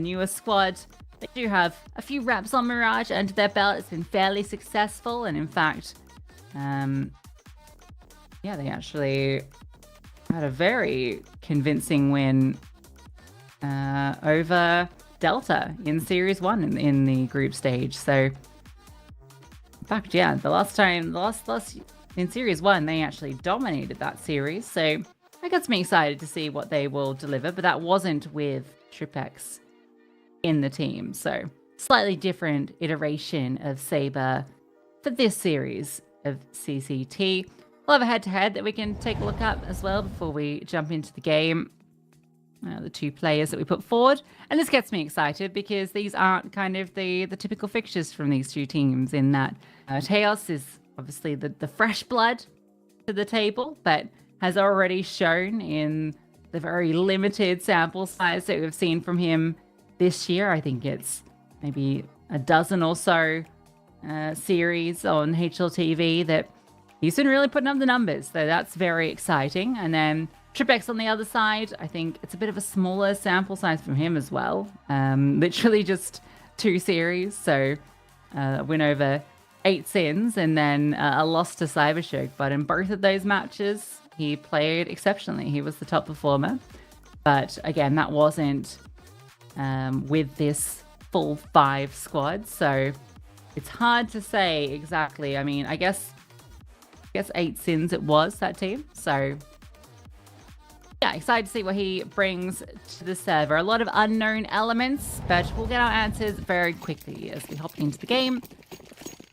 newer squad, they do have a few reps on Mirage under their belt. It's been fairly successful, and in fact, they actually had a very convincing win over Delta in Series 1 in the group stage. So, in fact, the last in Series 1, they actually dominated that series. So, that gets me excited to see what they will deliver, but that wasn't with Tripex in the team. So, slightly different iteration of Saber for this series of CCT. We'll have a head-to-head that we can take a look at as well before we jump into the game. The two players that we put forward. And this gets me excited because these aren't kind of the typical fixtures from these two teams, in that Teos is obviously the fresh blood to the table, but has already shown in the very limited sample size that we've seen from him this year. I think it's maybe a dozen or so series on HLTV that he's been really putting up the numbers. So that's very exciting. And then Tripex on the other side, I think it's a bit of a smaller sample size from him as well. Literally just 2 series. So a win over 8 Sins and then a loss to Cybershock. But in both of those matches, he played exceptionally. He was the top performer. But again, that wasn't with this full 5 squad. So it's hard to say exactly. I mean, I guess 8 Sins it was, that team. So yeah, excited to see what he brings to the server. A lot of unknown elements, but we'll get our answers very quickly as we hop into the game.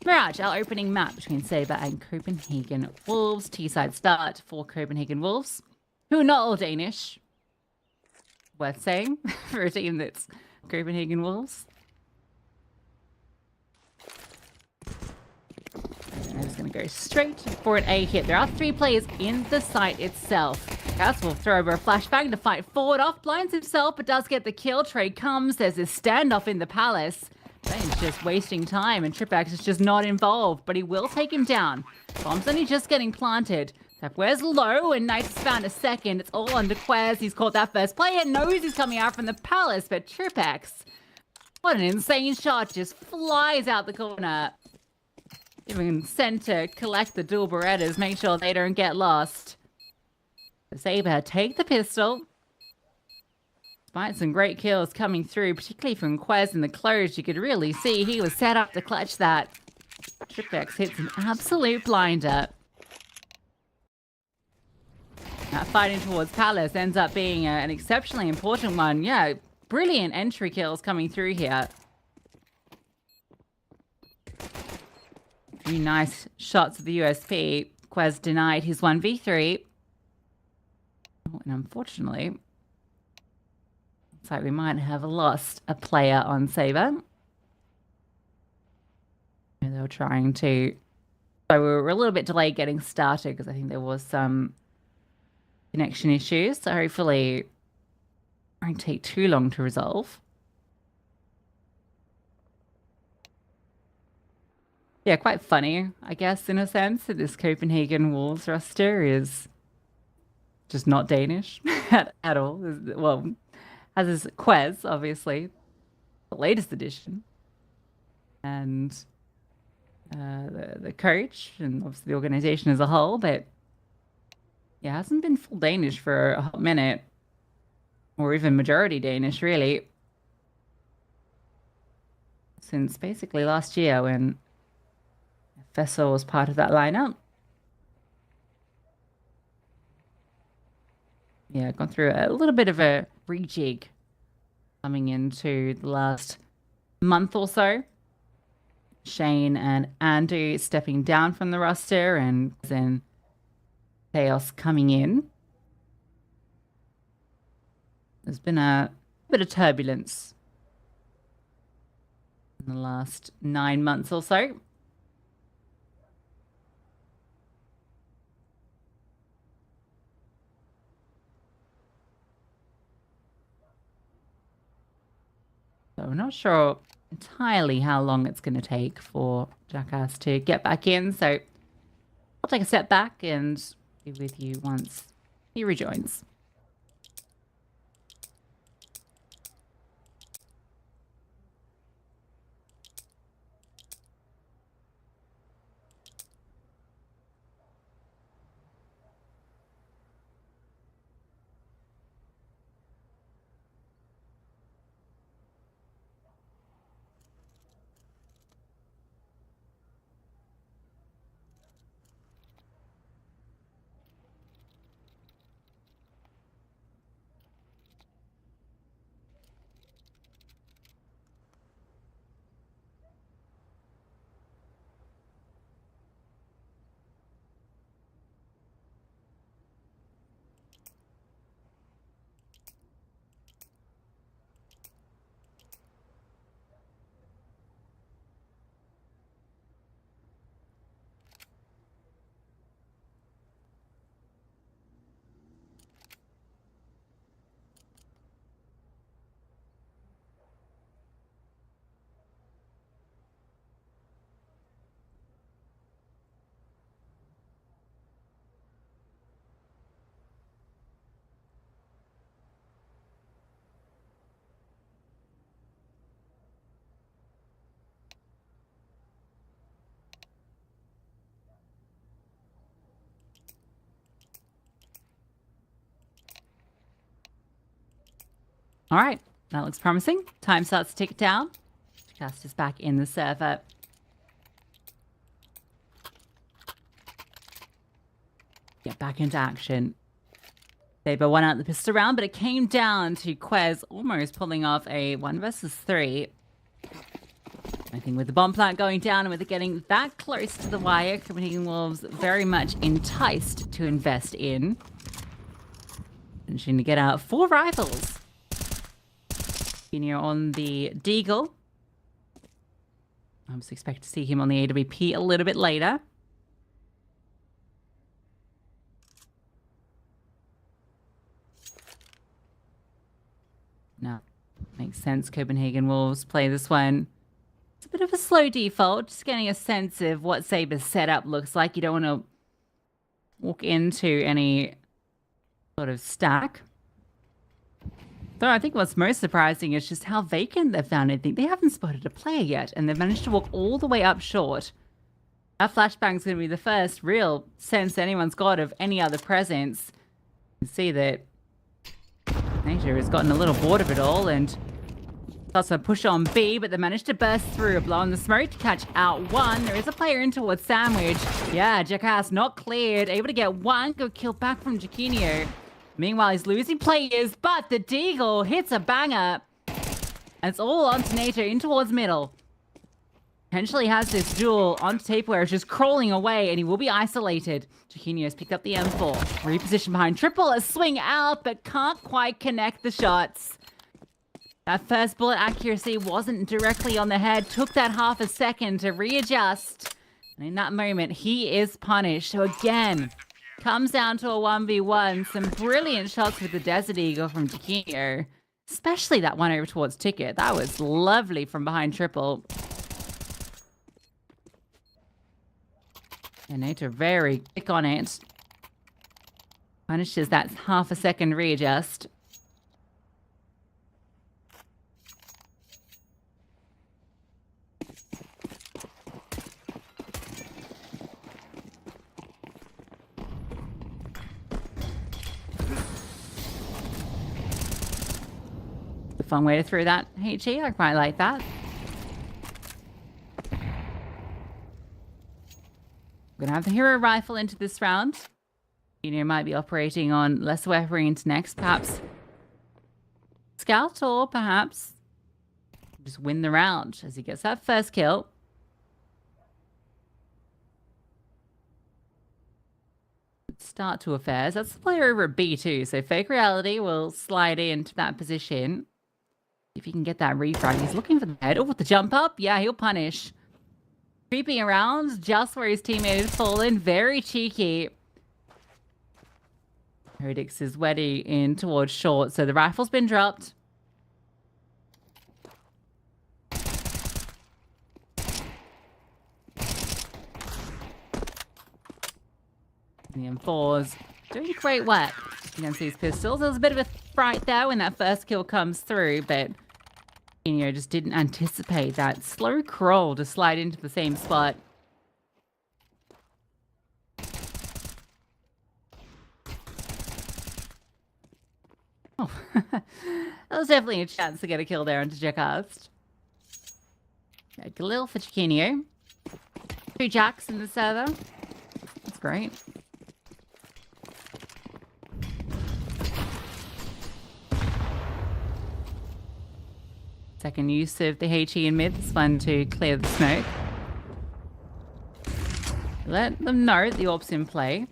Mirage, our opening map between Saber and Copenhagen Wolves. T-side start for Copenhagen Wolves, who are not all Danish. Worth saying for a team that's Copenhagen Wolves. I'm just going to go straight for an A hit. There are 3 players in the site itself. Gas will throw over a flashbang to fight forward off. Blinds himself, but does get the kill. Trade comes. There's this standoff in the palace. He's just wasting time, and Tripex is just not involved, but he will take him down. Bomb's only just getting planted. Quez low, and Knight has found a second. It's all under Quez. He's caught that first player. Knows he's coming out from the palace, but Tripex, what an insane shot. Just flies out the corner. Even sent to collect the dual Berettas, make sure they don't get lost. The Saber take the pistol. Despite some great kills coming through, particularly from Quez in the close, you could really see he was set up to clutch that. Tripex hits an absolute blinder. That fighting towards Palace ends up being an exceptionally important one. Yeah, brilliant entry kills coming through here. Few nice shots of the USP. Quez denied his 1v3. Oh, and unfortunately, looks like we might have lost a player on Saber. They were trying to... So we were a little bit delayed getting started because I think there was some connection issues. So hopefully it won't take too long to resolve. Yeah, quite funny, I guess, in a sense, that this Copenhagen Wolves roster is just not Danish at all. Well, as is Quez, obviously, the latest edition. And the coach, and obviously the organization as a whole, but yeah, hasn't been full Danish for a hot minute. Or even majority Danish, really. Since basically last year when Vessel was part of that lineup. Yeah, gone through a little bit of a rejig coming into the last month or so. Shane and Andy stepping down from the roster, and then Chaos coming in. There's been a bit of turbulence in the last 9 months or so. So I'm not sure entirely how long it's going to take for Jackass to get back in. So I'll take a step back and be with you once he rejoins. All right, that looks promising. Time starts to tick down. Cast is back in the server. Get back into action. Saber won out the pistol round, but it came down to Quez almost pulling off a 1 versus 3. I think with the bomb plant going down and with it getting that close to the wire, Copenhagen Wolves very much enticed to invest in. Managing to get out 4 rifles. On the Deagle. I was expect to see him on the AWP a little bit later. No, makes sense. Copenhagen Wolves play this one. It's a bit of a slow default, just getting a sense of what Saber's setup looks like. You don't want to walk into any sort of stack. Though I think what's most surprising is just how vacant they've found anything. They haven't spotted a player yet, and they've managed to walk all the way up short. That flashbang's going to be the first real sense anyone's got of any other presence. You can see that Nature has gotten a little bored of it all, and got some push on B, but they managed to burst through, blowing the smoke to catch out one. There is a player in towards Sandwich. Yeah, Jackass not cleared, able to get one, go kill back from Jaquinho. Meanwhile, he's losing players, but the Deagle hits a banger. And it's all onto Nato in towards middle. Potentially has this duel onto tape where it's just crawling away, and he will be isolated. Jaquinho has picked up the M4. Reposition behind triple, a swing out, but can't quite connect the shots. That first bullet accuracy wasn't directly on the head. Took that half a second to readjust. And in that moment, he is punished. So again, comes down to a 1v1. Some brilliant shots with the Desert Eagle from Jaquinho. Especially that one over towards Ticket. That was lovely from behind triple. And Nato very quick on it. Punishes that half a second readjust. Fun way to throw that HE. I quite like that. We're gonna have the hero rifle into this round. Junior might be operating on lesser weaponry next, perhaps scout, or perhaps just win the round as he gets that first kill. Start to affairs. That's the player over at B2, so Fake Reality will slide into that position. If he can get that refrag, he's looking for the head. Oh, with the jump up, yeah, he'll punish. Creeping around just where his teammate has fallen. Very cheeky. Herodix is weddy in towards short, so the rifle's been dropped. The M4's doing great work against these pistols. There was a bit of a fright there when that first kill comes through, but just didn't anticipate that slow crawl to slide into the same spot. Oh, that was definitely a chance to get a kill there onto Jacast. Yeah, Galil for Chiquinho. 2 jacks in the server. That's great. Second use of the HE in mid. It's fun to clear the smoke. Let them know the AWP's in play.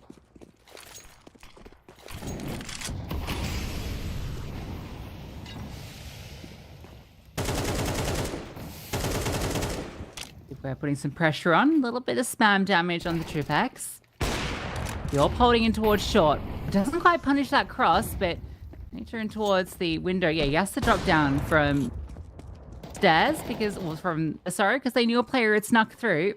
We're putting some pressure on. A little bit of spam damage on the Tripex. The AWP holding in towards short. It doesn't quite punish that cross, but they turn towards the window. Yeah, he has to drop down from stairs because they knew a player had snuck through.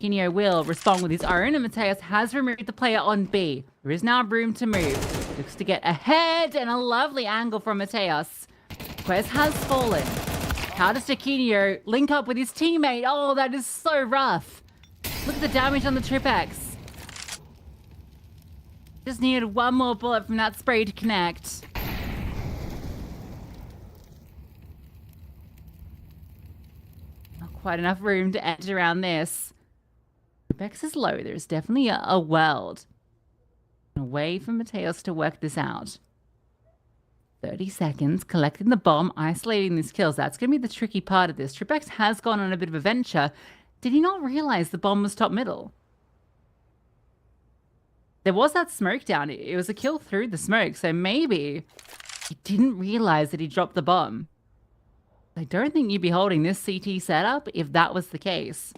Kinyo will respond with his own, and Mateus has removed the player on B. There is now room to move. Looks to get ahead, and a lovely angle from Mateus. Quez has fallen. How does Taquinho link up with his teammate? Oh, that is so rough. Look at the damage on the Tripex. Just needed one more bullet from that spray to connect. Not quite enough room to edge around this. Tripex is low. There's definitely a world. Away from Mateus to work this out. 30 seconds, collecting the bomb, isolating these kills. That's going to be the tricky part of this. Tripex has gone on a bit of a venture. Did he not realize the bomb was top middle? There was that smoke down. It was a kill through the smoke, so maybe he didn't realize that he dropped the bomb. I don't think you'd be holding this CT setup if that was the case.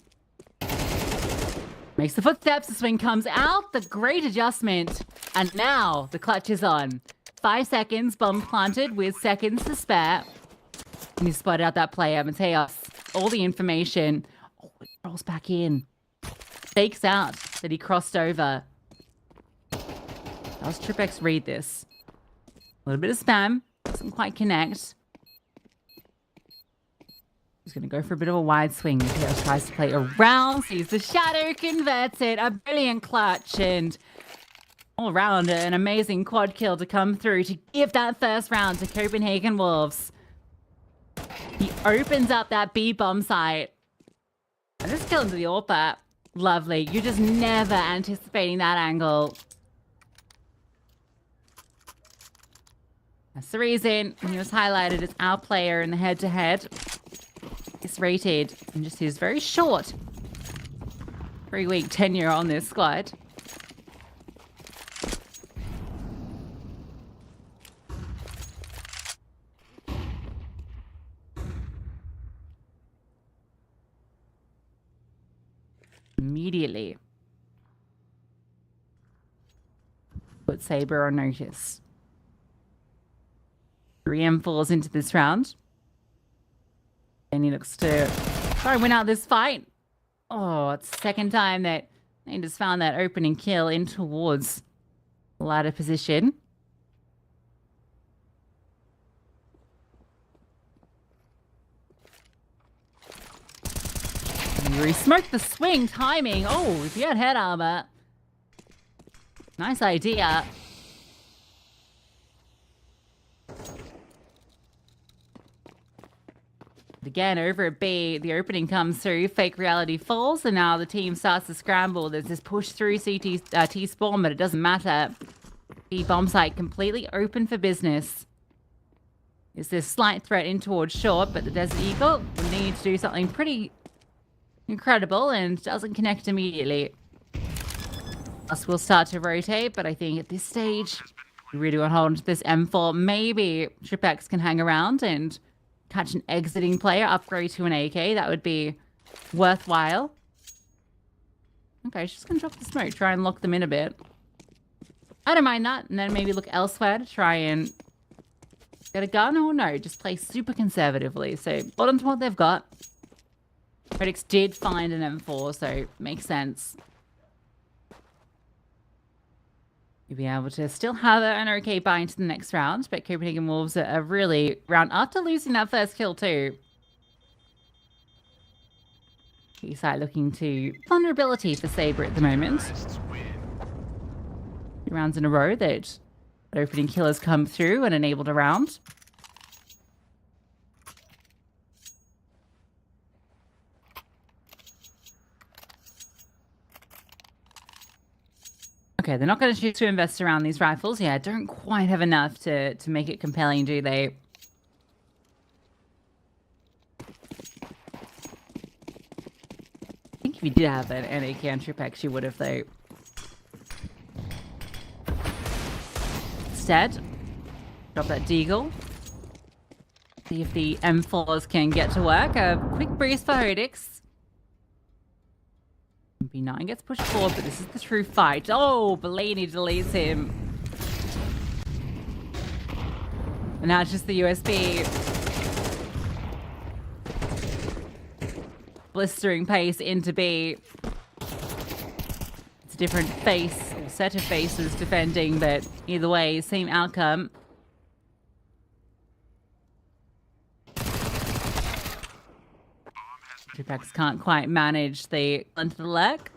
Makes the footsteps, the swing comes out, the great adjustment, and now the clutch is on. 5 seconds, bomb planted with seconds to spare. And he spotted out that player, Mateus. All the information. Oh, it rolls back in. Fakes out that he crossed over. Does Tripex read this? A little bit of spam. Doesn't quite connect. He's going to go for a bit of a wide swing. Mateus tries to play around. Sees the shadow, converts it. A brilliant clutch and all around an amazing quad kill to come through to give that first round to Copenhagen Wolves. He opens up that B bomb site. And this kill into the AWP. Lovely. You're just never anticipating that angle. That's the reason he was highlighted as our player in the head-to-head. It's rated and just his very short 3-week tenure on this squad. Immediately put Saber on notice. 3M falls into this round. And he looks to try and win out this fight. Oh, it's the second time that he just found that opening kill in towards the ladder position. He smoked the swing timing. Oh, if he had head armor. Nice idea. Again, over at B, the opening comes through. Fake Reality falls, and now the team starts to scramble. There's this push through T-spawn, but it doesn't matter. B bomb site completely open for business. Is this slight threat in towards short, but the Desert Eagle will need to do something pretty incredible and doesn't connect immediately. Us will start to rotate, but I think at this stage, we really want to hold on to this M4. Maybe Tripex can hang around and catch an exiting player, upgrade to an AK. That would be worthwhile. Okay, she's going to drop the smoke, try and lock them in a bit. I don't mind that. And then maybe look elsewhere to try and get a gun, or no, just play super conservatively. So hold on to what they've got. Predix did find an M4, so makes sense. You'll be able to still have an okay buy into the next round, but Copenhagen Wolves are really round after losing that first kill too. Side looking to vulnerability for Saber at the moment. 2 rounds in a row that opening kill has come through and enabled a round. Okay, they're not going to choose to invest around these rifles. Yeah, don't quite have enough to make it compelling, do they? I think if you did have an AK on Tripex, you would have, though. Instead, drop that Deagle. See if the M4s can get to work. A quick boost for Hodix. B9 gets pushed forward, but this is the true fight. Oh, Bellini deletes him. And now it's just the USB. Blistering pace into B. It's a different face, or set of faces defending, but either way, same outcome. Tripex can't quite manage the onto the leg.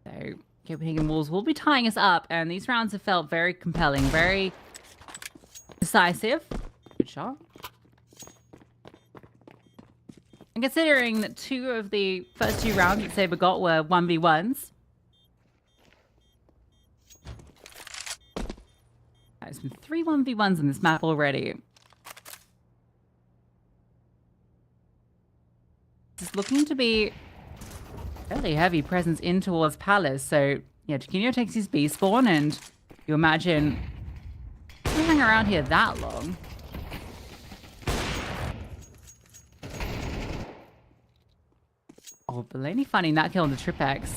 So Copenhagen Wolves will be tying us up, and these rounds have felt very compelling, very decisive. Good shot. And considering that 2 of the first 2 rounds that Saber got were 1v1s. There's been 3 1v1s in this map already. It's looking to be fairly heavy presence in towards Palace. So, yeah, Chiquinho takes his B spawn, and you imagine he'll hang around here that long. Oh, Bellini finding that kill on the Tripex.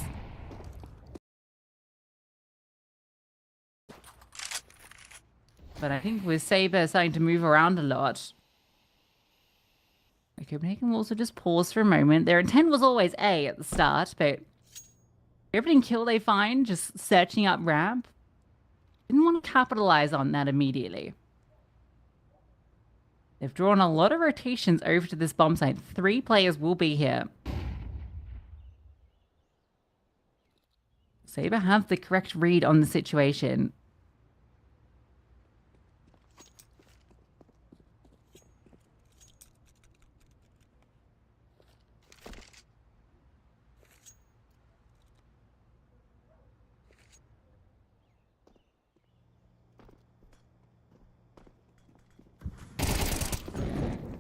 But I think with Saber starting to move around a lot, Copenhagen will also just pause for a moment. Their intent was always A at the start, but every kill they find, just searching up ramp, didn't want to capitalize on that immediately. They've drawn a lot of rotations over to this bomb site. 3 players will be here. Saber have the correct read on the situation.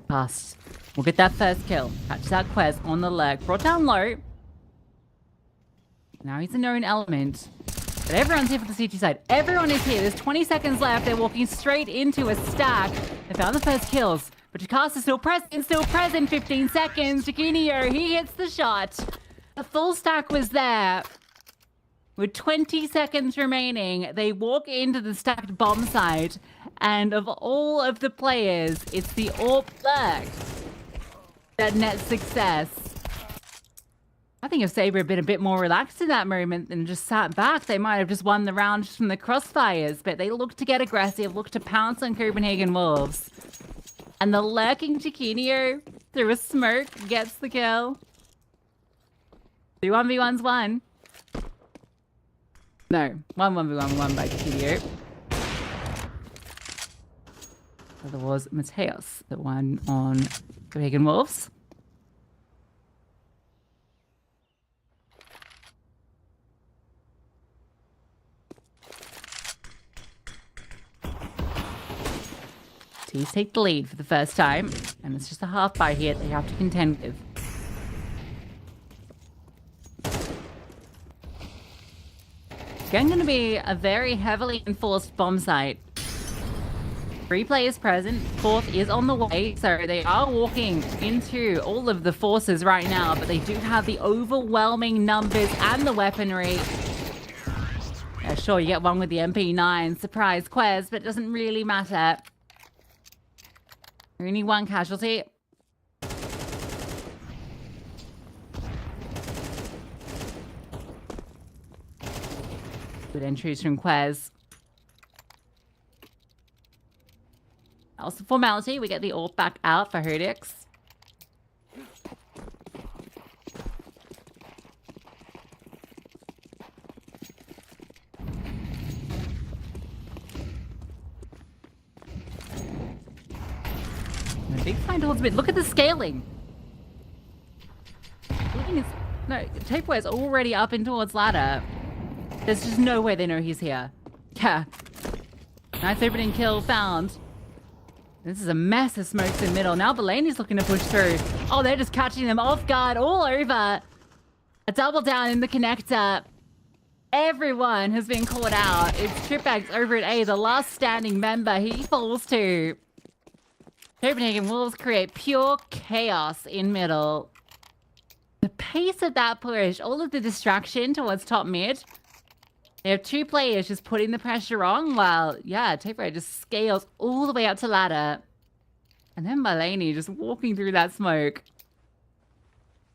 Pass. We'll get that first kill. Catches out Quez on the leg. Brought down low. Now he's a known element. But everyone's here for the CT side. Everyone is here. There's 20 seconds left. They're walking straight into a stack. They found the first kills. But Jakarta's still present. 15 seconds. Chiquinho, he hits the shot. The full stack was there. With 20 seconds remaining, they walk into the stacked bomb site. And of all of the players, it's the AWP flag that nets success. I think if Sabre had been a bit more relaxed in that moment and just sat back, they might have just won the round from the crossfires. But they look to get aggressive, look to pounce on Copenhagen Wolves. And the lurking Chiquinho through a smoke gets the kill. 2 1v1's won. No, 1 1v1 won by Chiquinho. So there was Mateos, the one on Copenhagen Wolves. Teams take the lead for the first time, and it's just a half buy here they have to contend with. going to be a very heavily enforced bomb site. 3 players present, 4th is on the way, so they are walking into all of the forces right now, but they do have the overwhelming numbers and the weaponry. Yeah, sure, you get one with the MP9, surprise Quez, but it doesn't really matter. Only 1 casualty. Good entries from Quez. Also, formality, we get the AWP back out for Herdix. Big find towards mid. Look at the scaling. Look at his... No, Tapeware's already up in towards ladder. There's just no way they know he's here. Yeah. Nice opening kill found. This is a mess of smokes in middle. Now Belaney's looking to push through. Oh, they're just catching them off guard all over. A double down in the connector. Everyone has been caught out. It's Tripbags over at A, the last standing member. He falls to. Copenhagen Wolves create pure chaos in middle. The pace of that push, all of the distraction towards top mid. They have 2 players just putting the pressure on while, yeah, Taperay just scales all the way up to ladder. And then Mulaney just walking through that smoke.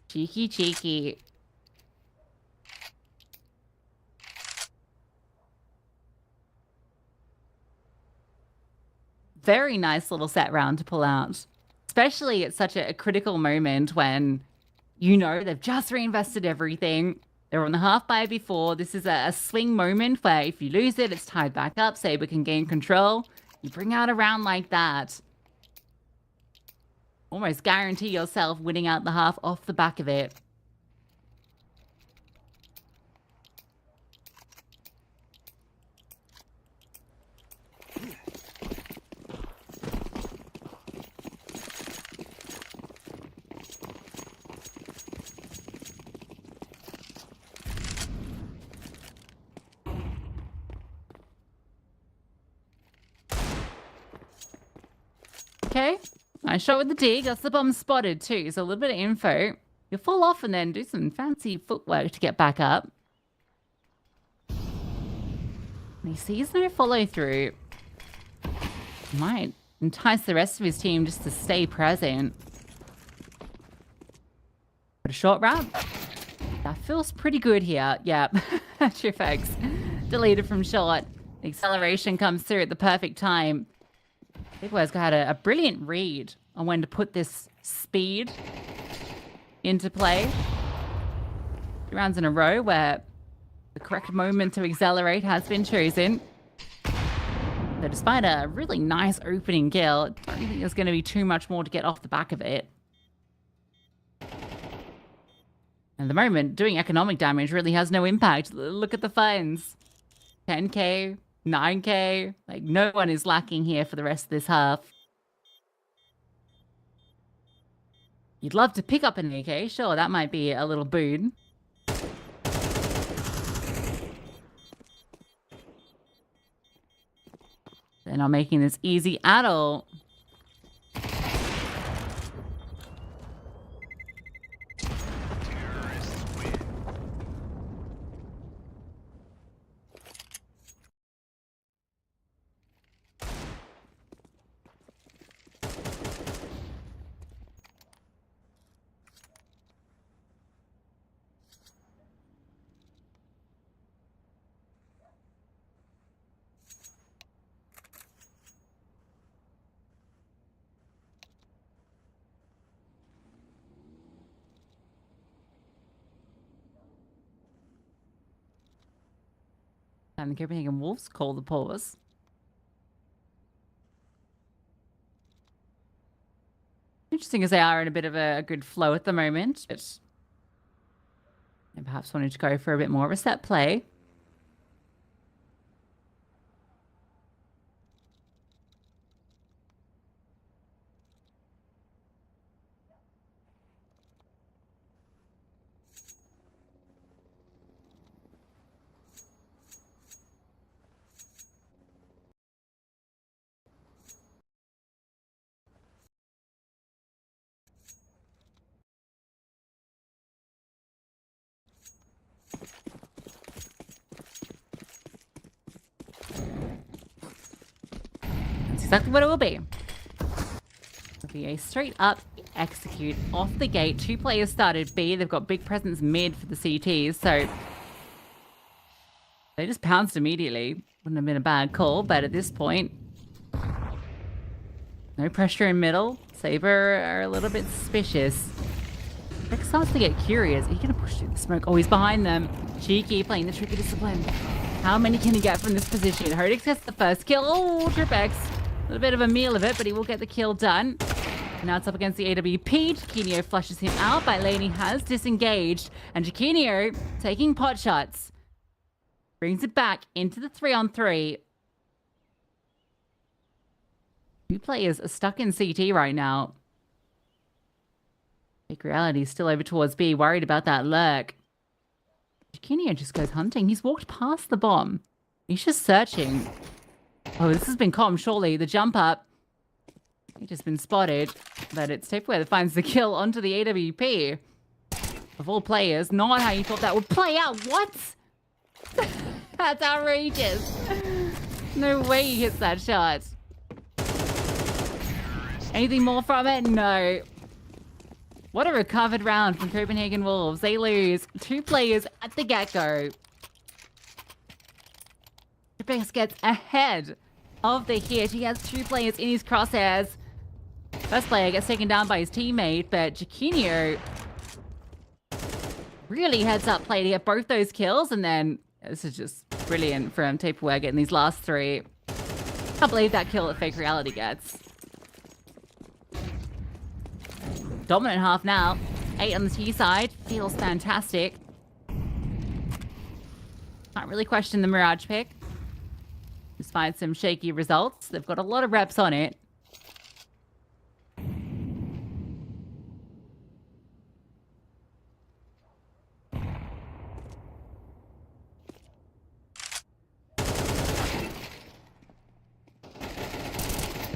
Cheeky, cheeky. Very nice little set round to pull out. Especially at such a critical moment when, you know, they've just reinvested everything. They were on the half buy before. This is a swing moment where if you lose it, it's tied back up. Saber can gain control. You bring out a round like that. Almost guarantee yourself winning out the half off the back of it. Okay, nice shot with the dig. That's the bomb spotted too, so a little bit of info. You'll fall off and then do some fancy footwork to get back up. And he sees no follow through. Might entice the rest of his team just to stay present. But a short wrap. That feels pretty good here. Yep, Trifex deleted from short. The acceleration comes through at the perfect time. Bigware's had a brilliant read on when to put this speed into play. 2 rounds in a row where the correct moment to accelerate has been chosen. So despite a really nice opening kill, I don't think there's going to be too much more to get off the back of it. At the moment, doing economic damage really has no impact. Look at the fines. 10k. 9k, like no one is lacking here for the rest of this half. You'd love to pick up an AK, sure, that might be a little boon. They're not making this easy at all. And the Copenhagen Wolves call the pause. Interesting as they are in a bit of a good flow at the moment, but and perhaps wanted to go for a bit more of a set play. That's exactly what it will be. It'll be a straight up execute off the gate. 2 players started B. They've got big presence mid for the CTs, so they just pounced immediately. Wouldn't have been a bad call, but at this point, no pressure in middle. Saber are a little bit suspicious. Rick starts to get curious. Are you going to push through the smoke? Oh, he's behind them. Cheeky playing the tricky discipline. How many can he get from this position? Hodix gets the first kill. Oh, Tripex. A little bit of a meal of it, but he will get the kill done. Now it's up against the AWP. Jaquinho flushes him out, but Laney has disengaged. And Jaquinho taking pot shots. Brings it back into the 3-on-3. 2 players are stuck in CT right now. Fake Reality is still over towards B, worried about that lurk. Jaquinho just goes hunting. He's walked past the bomb. He's just searching. Oh, this has been calm, surely. The jump up. He's just been spotted. But it's Tapeware that finds the kill onto the AWP. Of all players, not how you thought that would play out. What? That's outrageous. No way he hits that shot. Anything more from it? No. What a recovered round from Copenhagen Wolves. They lose 2 players at the get-go. Tripex gets ahead of the hit. He has 2 players in his crosshairs. First player gets taken down by his teammate, but Jaquinho really heads up play to get both those kills, and then this is just brilliant from Tapeware getting these last 3. Can't believe that kill that Fake Reality gets. Dominant half now. 8 on the T side. Feels fantastic. Can't really question the Mirage pick. Despite some shaky results, they've got a lot of reps on it.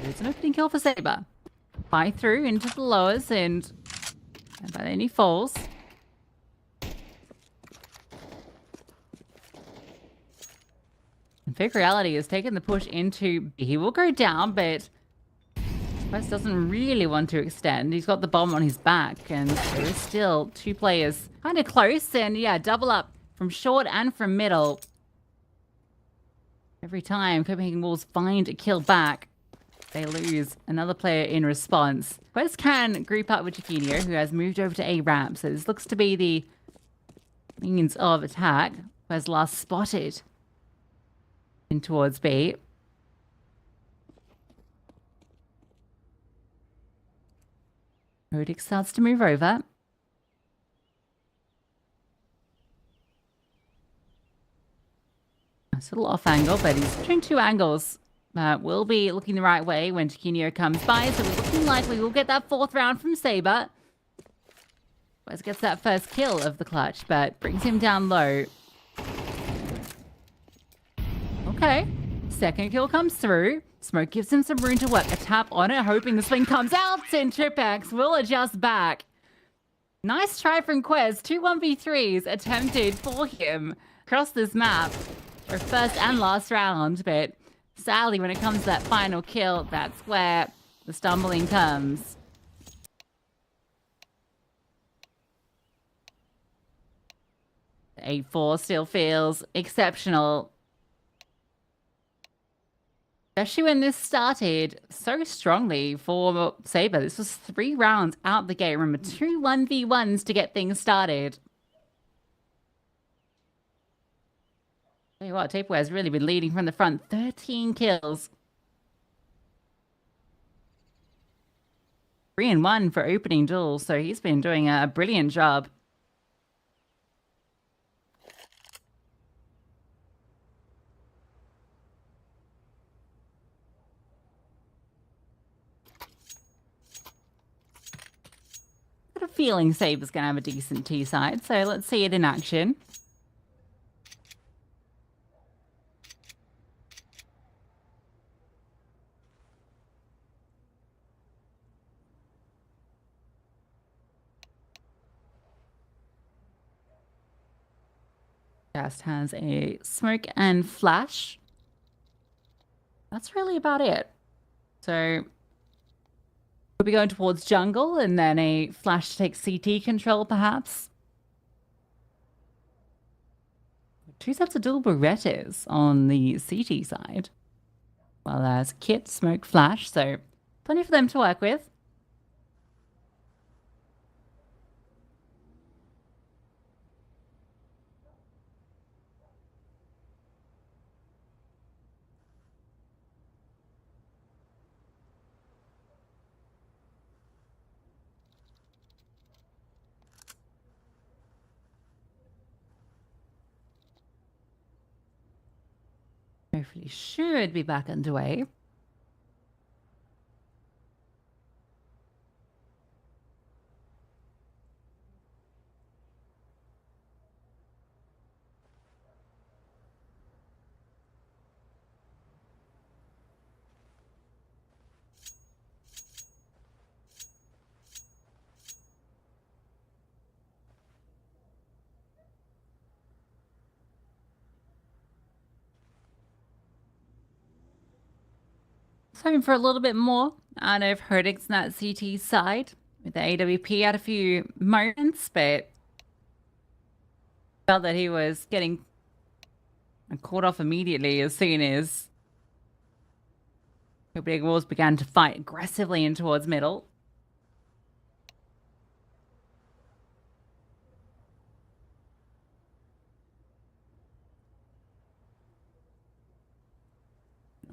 It's an opening kill for Saber. Fly through into the lowers and by then he falls. And Fake Reality has taken the push into... He will go down, but West doesn't really want to extend. He's got the bomb on his back, and there is still 2 players kind of close. And yeah, double up from short and from middle. Every time Copenhagen Wolves find a kill back, they lose another player in response. West can group up with Jaquinho, who has moved over to A ramp. So this looks to be the means of attack. West last spotted in towards B. Rodix starts to move over. Nice little off angle, but he's between 2 angles. Will be looking the right way when Jaquinho comes by, so we're looking like we will get that 4th round from Saber. Wes gets that first kill of the clutch, but brings him down low. Okay, 2nd kill comes through. Smoke gives him some room to work. A tap on it, hoping the swing comes out, and Tripex will adjust back. Nice try from Quez. 2 1v3s attempted for him across this map for 1st and last round, but sadly, when it comes to that final kill, that's where the stumbling comes. The 8-4 still feels exceptional. Especially when this started so strongly for Saber. This was 3 rounds out the gate. Remember, 2 1v1s to get things started. Tell you what, Tapeware has really been leading from the front. 13 kills. 3 and 1 for opening duels, so he's been doing a brilliant job. Got a feeling Saber's going to have a decent T side, so let's see it in action. Just has a smoke and flash. That's really about it. So we'll be going towards jungle and then a flash to take CT control, perhaps. Two sets of dual Berettas on the CT side. Well, there's Kit, Smoke, Flash, so plenty for them to work with. Hopefully should be back underway. Hoping for a little bit more out of Herdix on that CT side. With the AWP had a few moments, but felt that he was getting caught off immediately as soon as Big Walls began to fight aggressively in towards middle.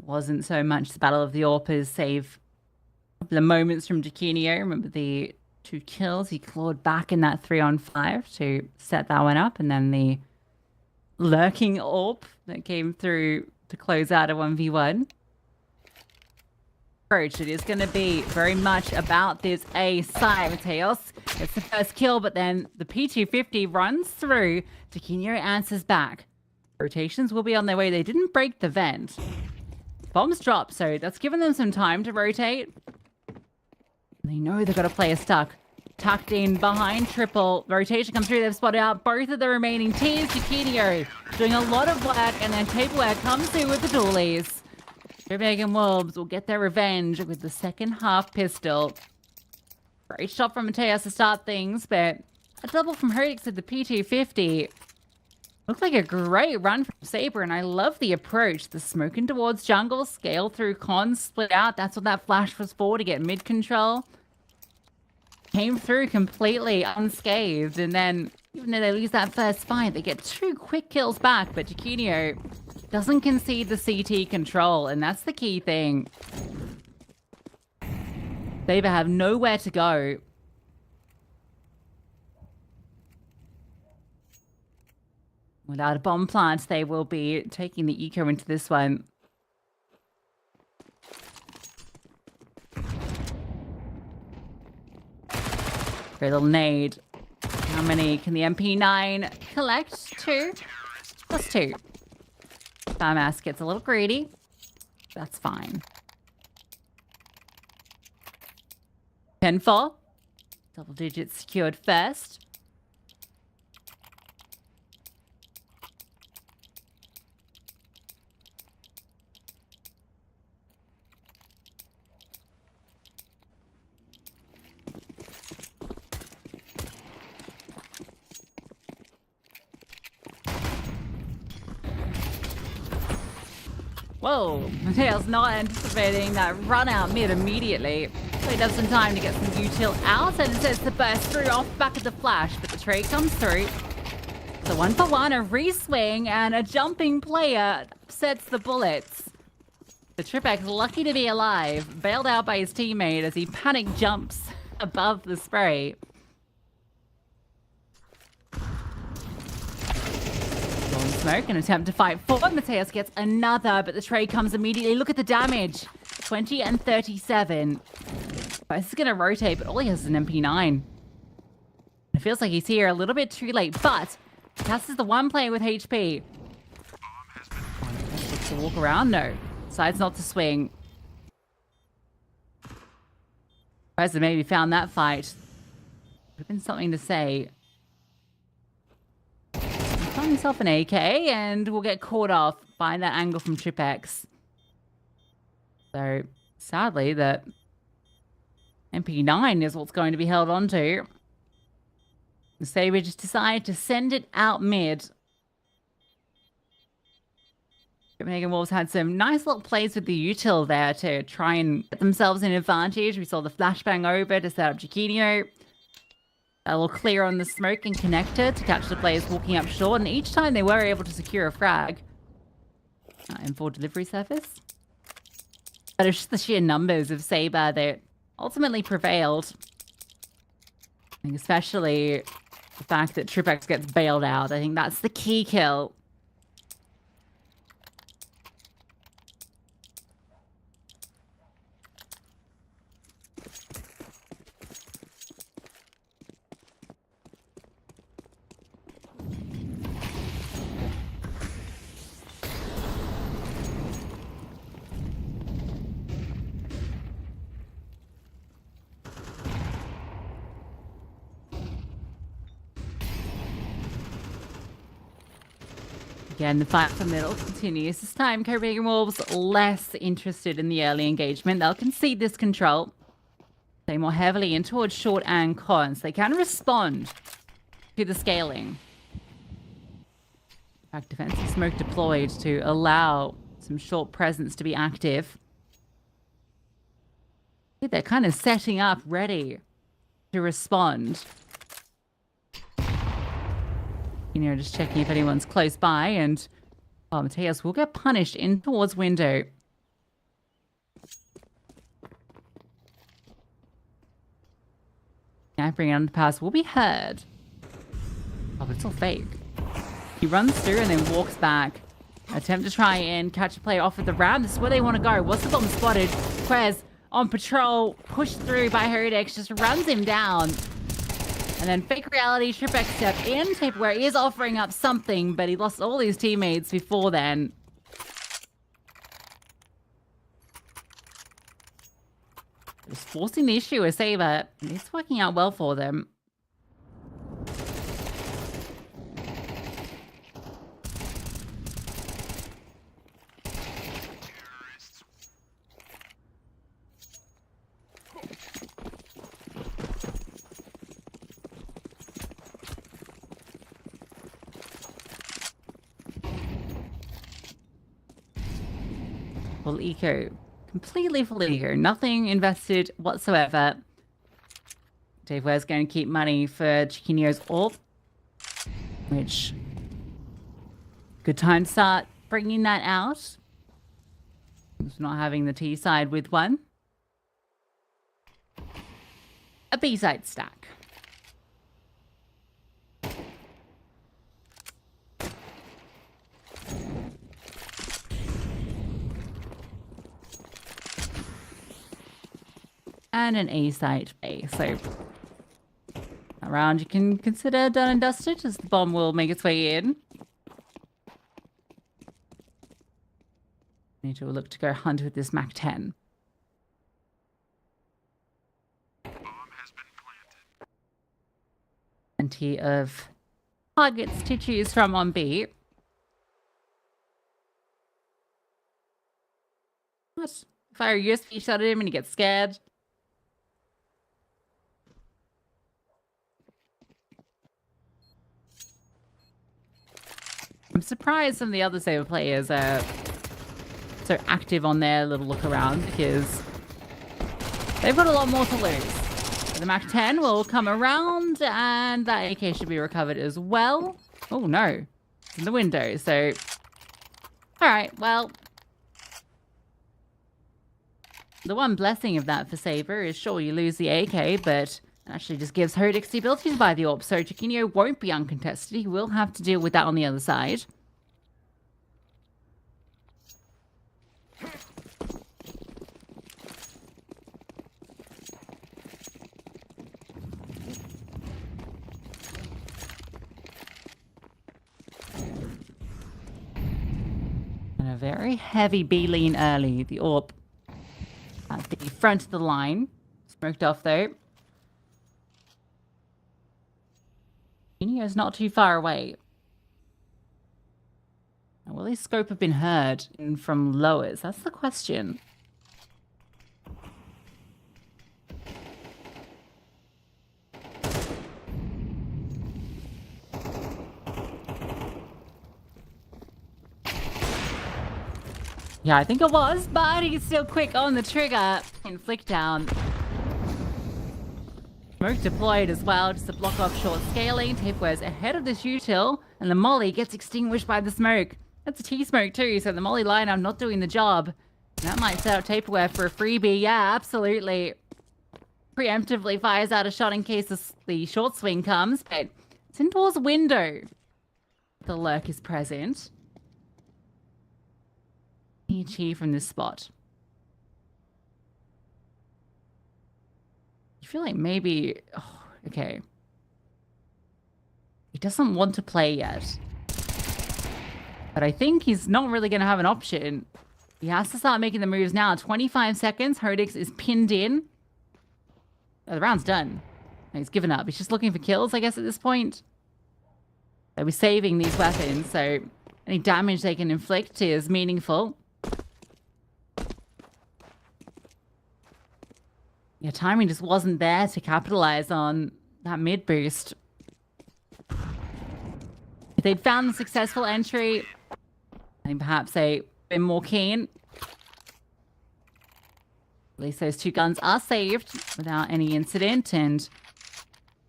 Wasn't so much the Battle of the Orpas, save a couple of moments from Dakinio. Remember the 2 kills he clawed back in that 3-on-5 to set that one up, and then the lurking orb that came through to close out a 1v1. Approach, it is going to be very much about this A side. Mateos gets the first kill, but then the P250 runs through. Dakinio answers back. Rotations will be on their way. They didn't break the vent. Bombs drop, so that's given them some time to rotate. They know they've got a player stuck. Tucked in behind triple. Rotation comes through. They've spotted out both of the remaining teams. Dakinio doing a lot of work, and then tableware comes through with the dualies. Big and Wolves will get their revenge with the second half pistol. Great shot from Mateos to start things, but a double from Herdix at the P250. Looked like a great run from Saber, and I love the approach. The smoking towards jungle, scale through cons, split out. That's what that flash was for, to get mid control. Came through completely unscathed, and then even though they lose that first fight, they get 2 quick kills back, but Dakinio doesn't concede the CT control, and that's the key thing. Saber have nowhere to go. Without a bomb plant, they will be taking the eco into this one. Great little nade. How many can the MP9 collect? 2? Plus 2. Farmass gets a little greedy. That's fine. 10-4. Double digits secured first. Whoa, Mateo's not anticipating that run out mid immediately. So he does some time to get some util out, and it says to burst through off back of the flash, but the trade comes through. So 1-for-1, a re-swing, and a jumping player upsets the bullets. The Tripek's lucky to be alive, bailed out by his teammate as he panic jumps above the spray. Smoke, an attempt to fight forward. Mateos gets another, but the trade comes immediately. Look at the damage. 20 and 37. This is going to rotate, but all he has is an MP9. It feels like he's here a little bit too late, but Cass is the one player with HP. Looks to walk around. No. Decides not to swing. President maybe found that fight. Would have been something to say. himself an AK and will get caught off by that angle from Trip X. So, sadly, that MP9 is what's going to be held on to. The Saber just decided to send it out mid. Copenhagen Wolves had some nice little plays with the util there to try and get themselves an advantage. We saw the flashbang over to set up Chiquinho. A little clear on the smoke and connector to catch the players walking up short. And each time they were able to secure a frag. M4 delivery surface. But it's just the sheer numbers of Saber that ultimately prevailed. I think especially the fact that Tripex gets bailed out. I think that's the key kill. Again, the fight for middle continues. This time, Copenhagen Wolves less interested in the early engagement. They'll concede this control. Stay more heavily in towards short and cons. They can respond to the scaling. In fact, defensive smoke deployed to allow some short presence to be active. They're kind of setting up, ready to respond. You know, just checking if anyone's close by, and Mateus will get punished in towards window. Now bring it underpass will be heard. Oh, but it's all fake. He runs through and then walks back. Attempt to try and catch a player off at the round. This is where they want to go. What's the bomb spotted? Quez on patrol, pushed through by Heridex, just runs him down. And then fake reality, Tripex step in. Taperware is offering up something, but he lost all his teammates before then. Just forcing the issue with Saber. It's working out well for them. Full eco. Completely full eco. Nothing invested whatsoever. Dave Ware's going to keep money for Chiquinho's AWP. Which... good time to start bringing that out. He's not having the T side with one. A B side stack. And an A side A. So that round you can consider done and dusted, as the bomb will make its way in. Need to look to go hunt with this Mac 10. Bomb has been planted. Plenty of targets to choose from on B. What? Fire a USB shot at him and he gets scared. I'm surprised some of the other Saber players are so active on their little look around, because they've got a lot more to lose. The Mac 10 will come around and that AK should be recovered as well. Oh no, it's in the window. So, alright, well, the one blessing of that for Saber is sure you lose the AK, but it actually just gives Hodix the ability to buy the AWP, so Chiquinho won't be uncontested. He will have to deal with that on the other side. And a very heavy B lean early. The AWP at the front of the line. Smoked off though. Chiquinho's not too far away. Will his scope have been heard from lowers? That's the question. Yeah, I think it was, but he's still quick on the trigger. And flick down. Smoke deployed as well, just to block off short scaling. Tapeware's ahead of this util, and the molly gets extinguished by the smoke. That's a T-smoke too, so the molly lineup not doing the job. That might set up Taperware for a freebie. Yeah, absolutely. Preemptively fires out a shot in case the short swing comes, but it's in towards a window. The lurk is present. Achieve from this spot. I feel like maybe... Oh, okay. He doesn't want to play yet. But I think he's not really going to have an option. He has to start making the moves now. 25 seconds. Hodix is pinned in. Oh, the round's done. He's given up. He's just looking for kills, I guess, at this point. They were saving these weapons, so any damage they can inflict is meaningful. Yeah, timing just wasn't there to capitalize on that mid boost. If they'd found the successful entry, I think perhaps they'd been more keen. At least those two guns are saved without any incident, and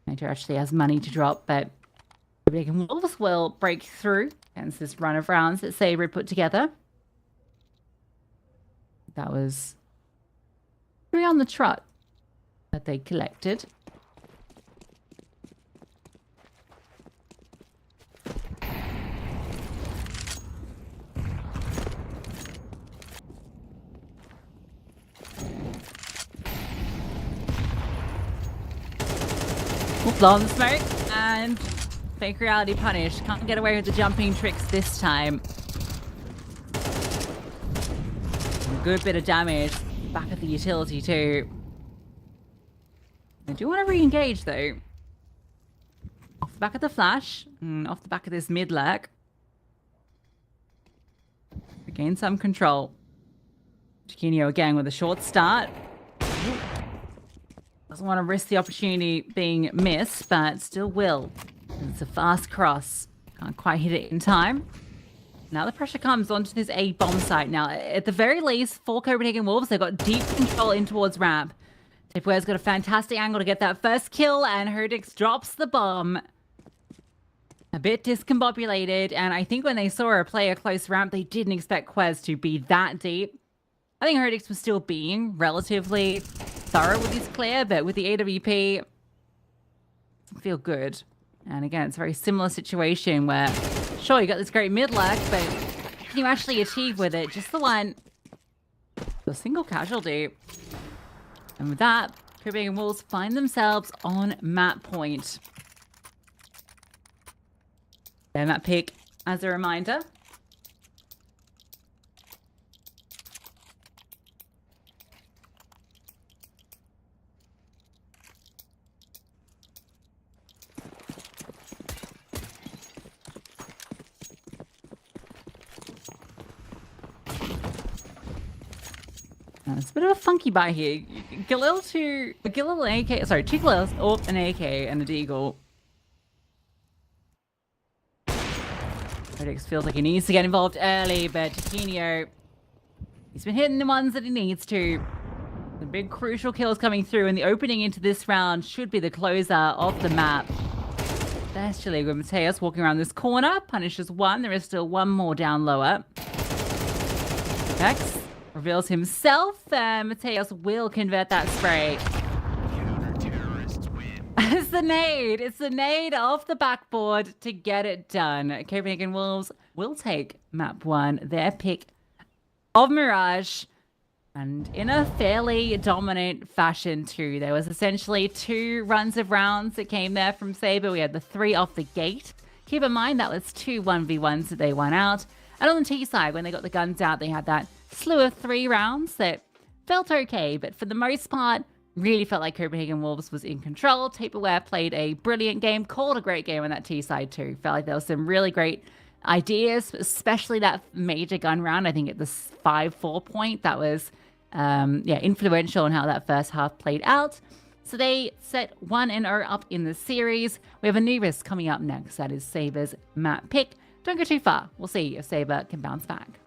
Major actually has money to drop, but Wolves will break through against this run of rounds that Sabre put together. That was 3 on the trot that they collected. Blow on the smoke, and fake reality punish. Can't get away with the jumping tricks this time. A good bit of damage back at the utility too. I do want to re-engage though. Off the back of the flash, and off the back of this mid lurk. Regain some control. Chiquinho again with a short start. Doesn't want to risk the opportunity being missed, but still will. It's a fast cross. Can't quite hit it in time. Now the pressure comes onto this A bomb site. Now, at the very least, for Copenhagen Wolves, they've got deep control in towards ramp. Tapeware's got a fantastic angle to get that first kill, and Hodix drops the bomb. A bit discombobulated, and I think when they saw her play a close ramp, they didn't expect Quez to be that deep. I think Hodix was still being relatively thorough with his clear, but with the AWP, it doesn't feel good. And again, it's a very similar situation where, sure, you got this great mid-lag, but can you actually achieve with it? Just the one, a single casualty. And with that, Copenhagen Wolves find themselves on map point. Their map pick, as a reminder. It's a bit of a funky buy here. Galil to Galil and AK. Sorry, 2 Galils, or an AK and a Deagle. Hodix feels like he needs to get involved early, but Chiquinho, he's been hitting the ones that he needs to. The big crucial kills coming through, and the opening into this round should be the closer of the map. Especially with Mateus walking around this corner. Punishes one. There is still one more down lower. X reveals himself, and Mateus will convert that spray. It's the nade. It's the nade off the backboard to get it done. Copenhagen Wolves will take map 1, their pick of Mirage, and in a fairly dominant fashion too. There was essentially 2 runs of rounds that came there from Saber. We had the 3 off the gate. Keep in mind that was 2 1v1s that they won out. And on the T side, when they got the guns out, they had that slew of 3 rounds that felt okay, but for the most part, really felt like Copenhagen Wolves was in control. Taperware played a brilliant game, called a great game on that T side too. Felt like there was some really great ideas, especially that major gun round. I think at the 5-4 point, that was influential in how that first half played out. So they set 1-0 up in the series. We have Anubis coming up next. That is Saber's map pick. Don't go too far. We'll see if Saber can bounce back.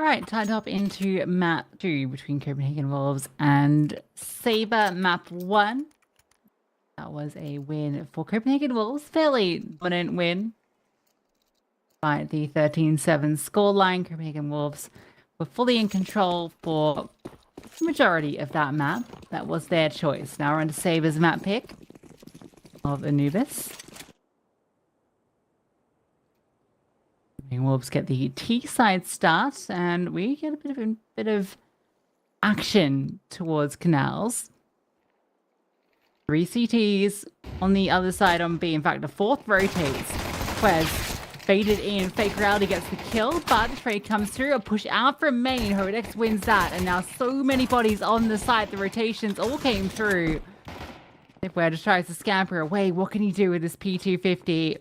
right, tied up into map 2 between Copenhagen Wolves and Saber map 1. That was a win for Copenhagen Wolves. Fairly dominant win. By the 13-7 scoreline, Copenhagen Wolves were fully in control for the majority of that map. That was their choice. Now we're on to Saber's map pick of Anubis. Wolves get the T-side start, and we get a bit of action towards canals. 3 CTs on the other side on B. In fact, the 4th rotates. Quez faded in. Fake Reality gets the kill, but the trade comes through. A push out from main. Hodex wins that, and now so many bodies on the side. The rotations all came through. If just tries to scamper away, what can he do with this P250?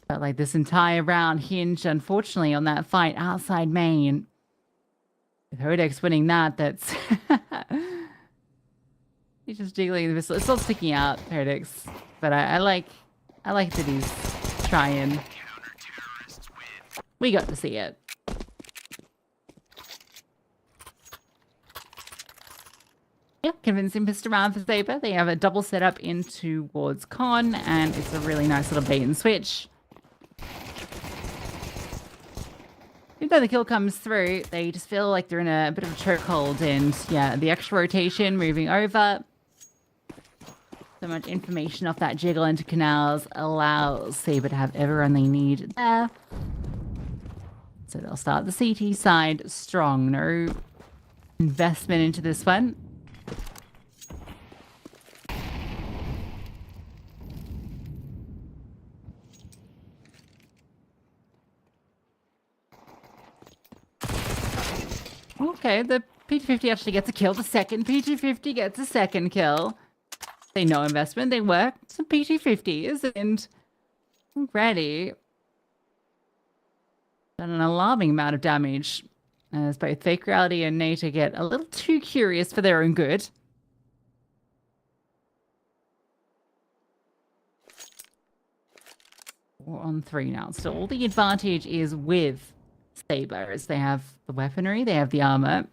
But like this entire round hinged, unfortunately, on that fight outside main. With Hodex winning that, that's... He's just jiggling the pistol. It's still sticking out, Hodex. But I like that he's trying. We got to see it. Yeah, convincing pistol round for Saber. They have a double setup in towards Con, and it's a really nice little bait and switch. Even though the kill comes through, they just feel like they're in a bit of a chokehold, and yeah, the extra rotation moving over. So much information off that jiggle into canals allows Saber to have everyone they need there. So they'll start the CT side strong. No investment into this one. Okay, the P250 actually gets a kill. The second P250 gets a second kill. They no investment. They work some P250s and already done an alarming amount of damage as both Fake Reality and Nato get a little too curious for their own good. 4 on 3 now. So all the advantage is with Saber, as they have the weaponry, they have the armor.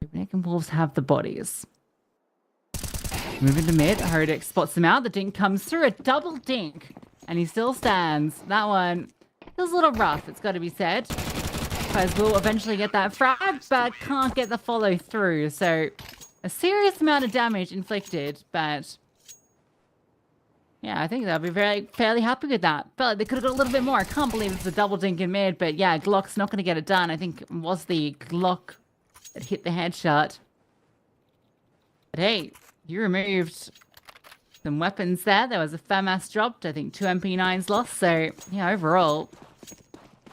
Copenhagen Wolves have the bodies. Moving to mid, Hodex spots him out. The dink comes through, a double dink, and he still stands. That one feels a little rough, it's got to be said. Because we'll eventually get that frag, but can't get the follow through. So a serious amount of damage inflicted, but yeah, I think they'll be fairly happy with that. Felt like they could have got a little bit more. I can't believe it's a double dink in mid, but yeah, Glock's not going to get it done. I think it was the Glock that hit the headshot. But hey, you removed some weapons there. There was a FAMAS dropped. I think 2 MP9s lost. So yeah, overall,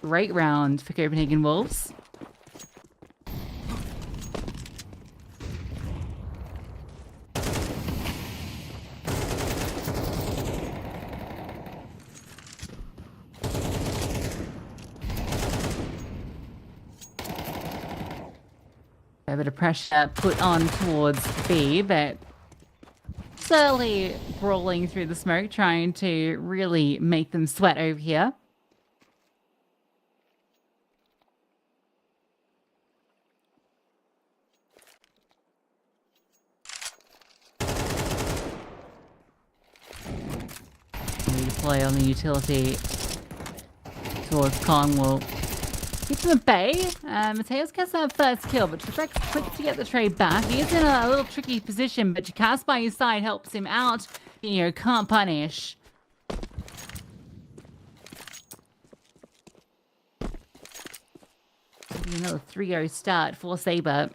great round for Copenhagen Wolves. A bit of pressure put on towards B, but slowly brawling through the smoke, trying to really make them sweat over here. Redeploy on the utility towards Cornwall. Keeps him at bay. Mateus gets that first kill, but Trebek's quick to get the trade back. He is in a little tricky position, but Jacaz by his side helps him out. You know, can't punish. Another 3-0 start for Saber.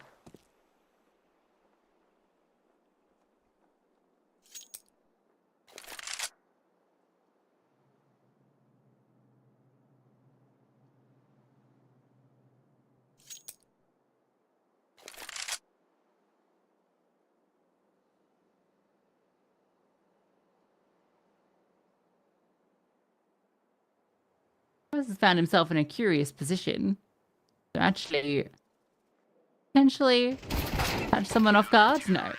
Has found himself in a curious position to actually potentially catch someone off guard. No,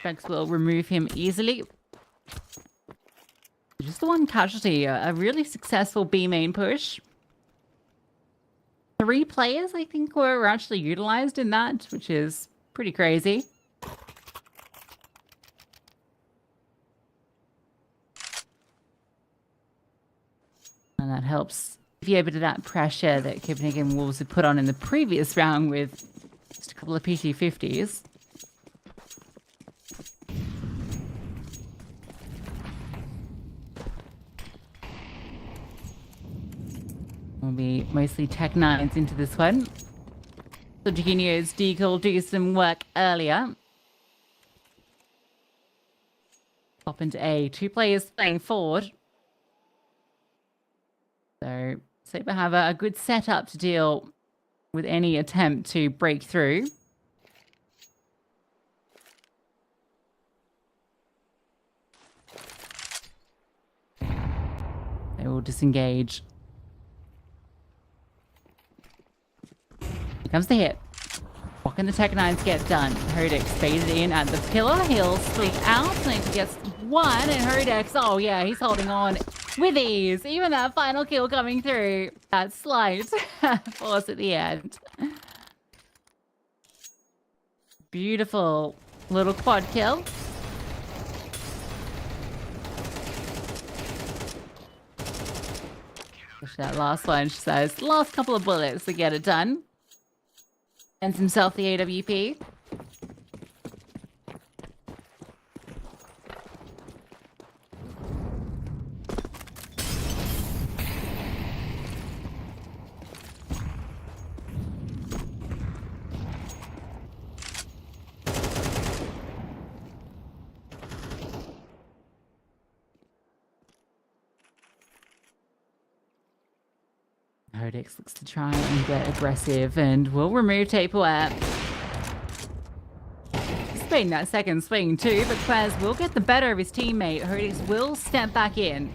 Bex will remove him easily. Just the one casualty, a really successful B main push. 3 players, I think, were actually utilized in that, which is pretty crazy. And that helps be able to that pressure that Copenhagen Wolves had put on in the previous round with just a couple of PT50s. Will be mostly Tech 9s into this one. So Jorginho's decal do some work earlier. Pop into A. 2 players playing forward. So Saber have a good setup to deal with any attempt to break through. They will disengage. Here comes the hit. What can the Tech 9s get done? Hodex faded in at the pillar. He'll swing out and he gets 1. And Hodex, oh yeah, he's holding on with ease. Even that final kill coming through. That slight force at the end. Beautiful little quad kill. That last one, she says, last couple of bullets to get it done. Sends himself the AWP. Hodex looks to try and get aggressive and will remove Tapeware. Anticipating that second swing too, but Quaz will get the better of his teammate. Hodex will step back in.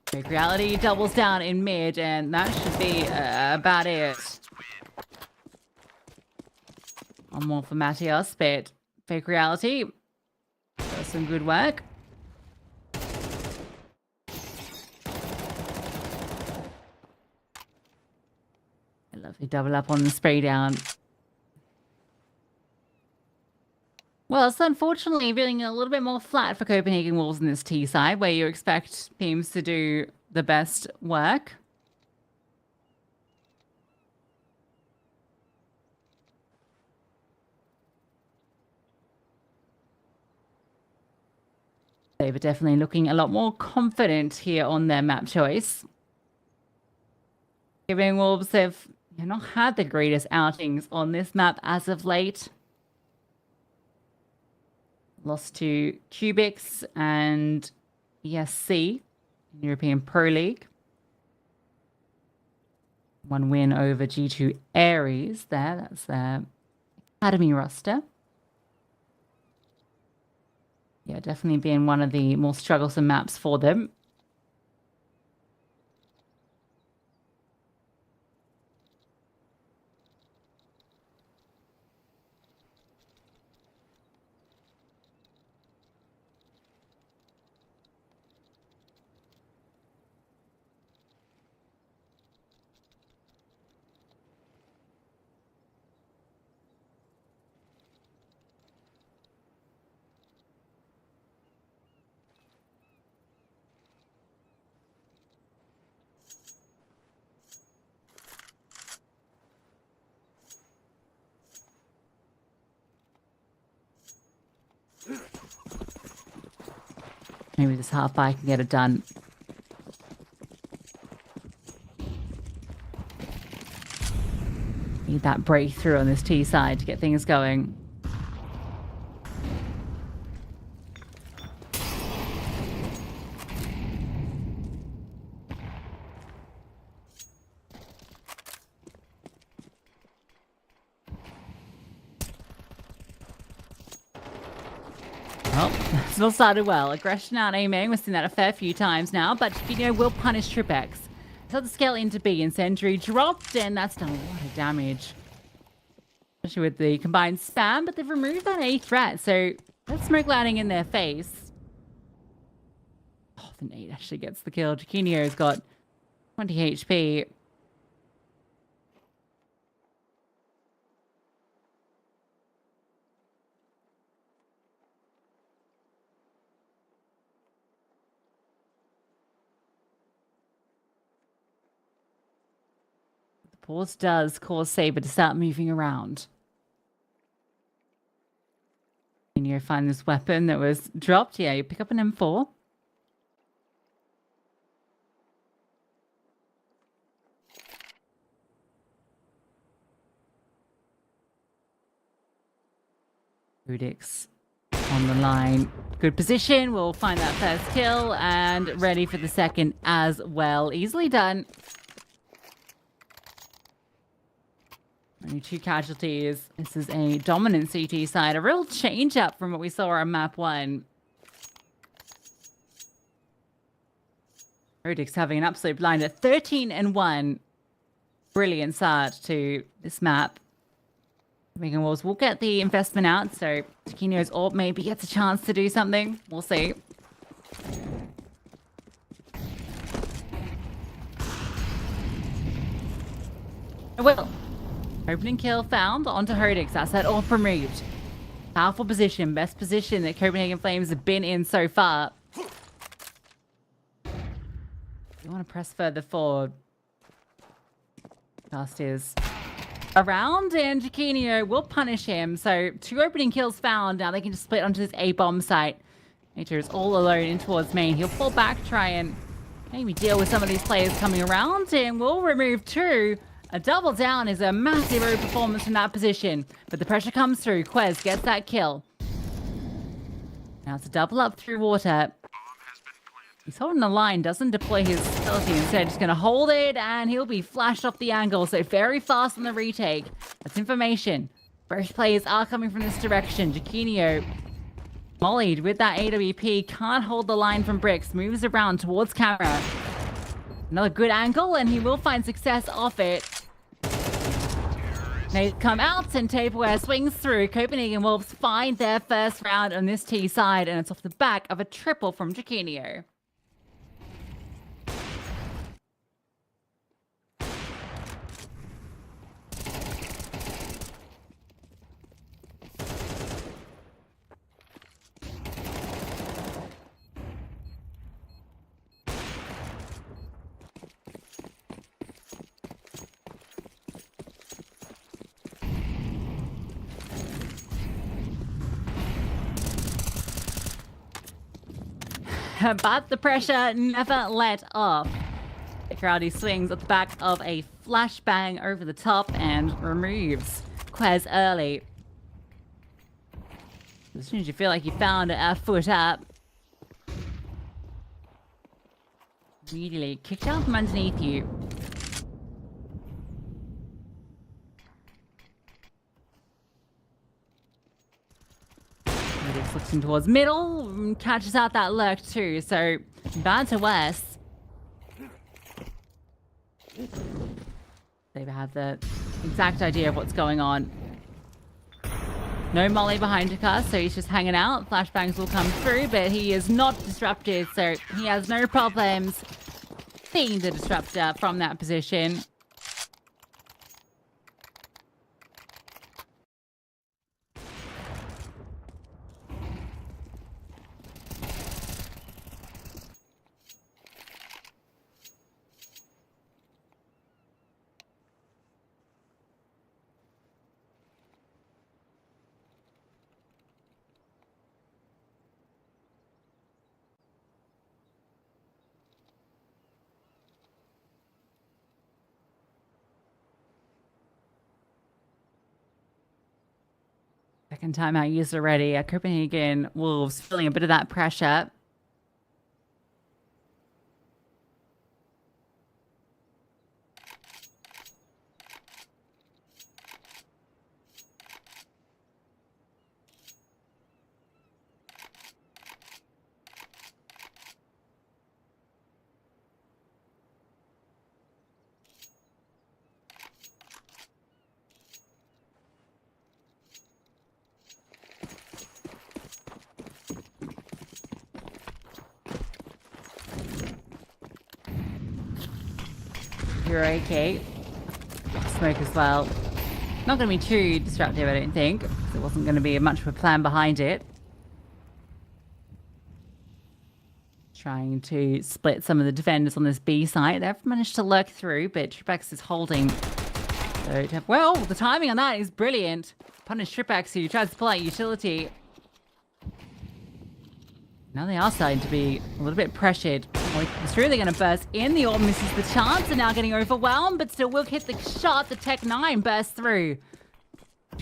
Fake Reality doubles down in mid, and that should be about it. One more for Matthias, but Fake Reality does some good work. A lovely double up on the spray down. Well, it's unfortunately feeling a little bit more flat for Copenhagen Wolves in this T side, where you expect teams to do the best work. They were definitely looking a lot more confident here on their map choice. Copenhagen Wolves have not had the greatest outings on this map as of late. Lost to Cubics and ESC in European Pro League. 1 win over G2 Ares there. That's their academy roster. Yeah, definitely being one of the more strugglesome maps for them. Maybe this half bike can get it done. Need that breakthrough on this T side to get things going. Still started well. Aggression out aiming. We've seen that a fair few times now, but Jorginho will punish Tripex. So the scale into B and Sentry dropped, and that's done a lot of damage. Especially with the combined spam, but they've removed that A threat, so that's smoke landing in their face. Oh, the nade actually gets the kill. Jaquinho's got 20 HP. Pause does cause Saber to start moving around. And you find this weapon that was dropped. Yeah, you pick up an M4. Rudix on the line. Good position. We'll find that first kill and ready for the second as well. Easily done. Only 2 casualties. This is a dominant CT side. A real change up from what we saw on map 1. Rudix having an absolute blind at 13-1. Brilliant start to this map. Megan Wolves will get the investment out, so Jaquinho's orb maybe gets a chance to do something. We'll see. Well, opening kill found onto Hodix. That's that orb removed. Powerful position, best position that Copenhagen Flames have been in so far. You want to press further forward. Cast is around, and Jaquinho will punish him. So 2 opening kills found. Now they can just split onto this A bomb site. Nature is all alone in towards main. He'll fall back, try and maybe deal with some of these players coming around, and we'll remove 2. A double down is a massive road performance from that position, but the pressure comes through. Quez gets that kill. Now it's a double up through water. He's holding the line, doesn't deploy his ability, instead just going to hold it, and he'll be flashed off the angle, so very fast on the retake. That's information. Both players are coming from this direction. Jaquinho, mollied with that AWP, can't hold the line from Bricks, moves around towards camera. Another good angle, and he will find success off it. They come out, and Tableware swings through. Copenhagen Wolves find their first round on this T side, and it's off the back of a triple from Jaquinho. But the pressure never let off. Crowdy swings at the back of a flashbang over the top and removes Quez early. As soon as you feel like you found a foot up, immediately kicked out from underneath you. Looking towards middle, catches out that lurk too, so bad to worse. They have the exact idea of what's going on. No molly behind Tukas, so he's just hanging out. Flashbangs will come through, but he is not disrupted, so he has no problems being the disruptor from that position. Second timeout used already. Copenhagen Wolves feeling a bit of that pressure. Hiroki. Smoke as well. Not going to be too disruptive, I don't think. There wasn't going to be much of a plan behind it. Trying to split some of the defenders on this B site. They've managed to lurk through, but Tripex is holding. So, well, the timing on that is brilliant. Punish Tripex, who tries to pull out utility. Now they are starting to be a little bit pressured. It's really going to burst in. The orb misses the chance and now getting overwhelmed, but still will hit the shot. The Tech 9 bursts through.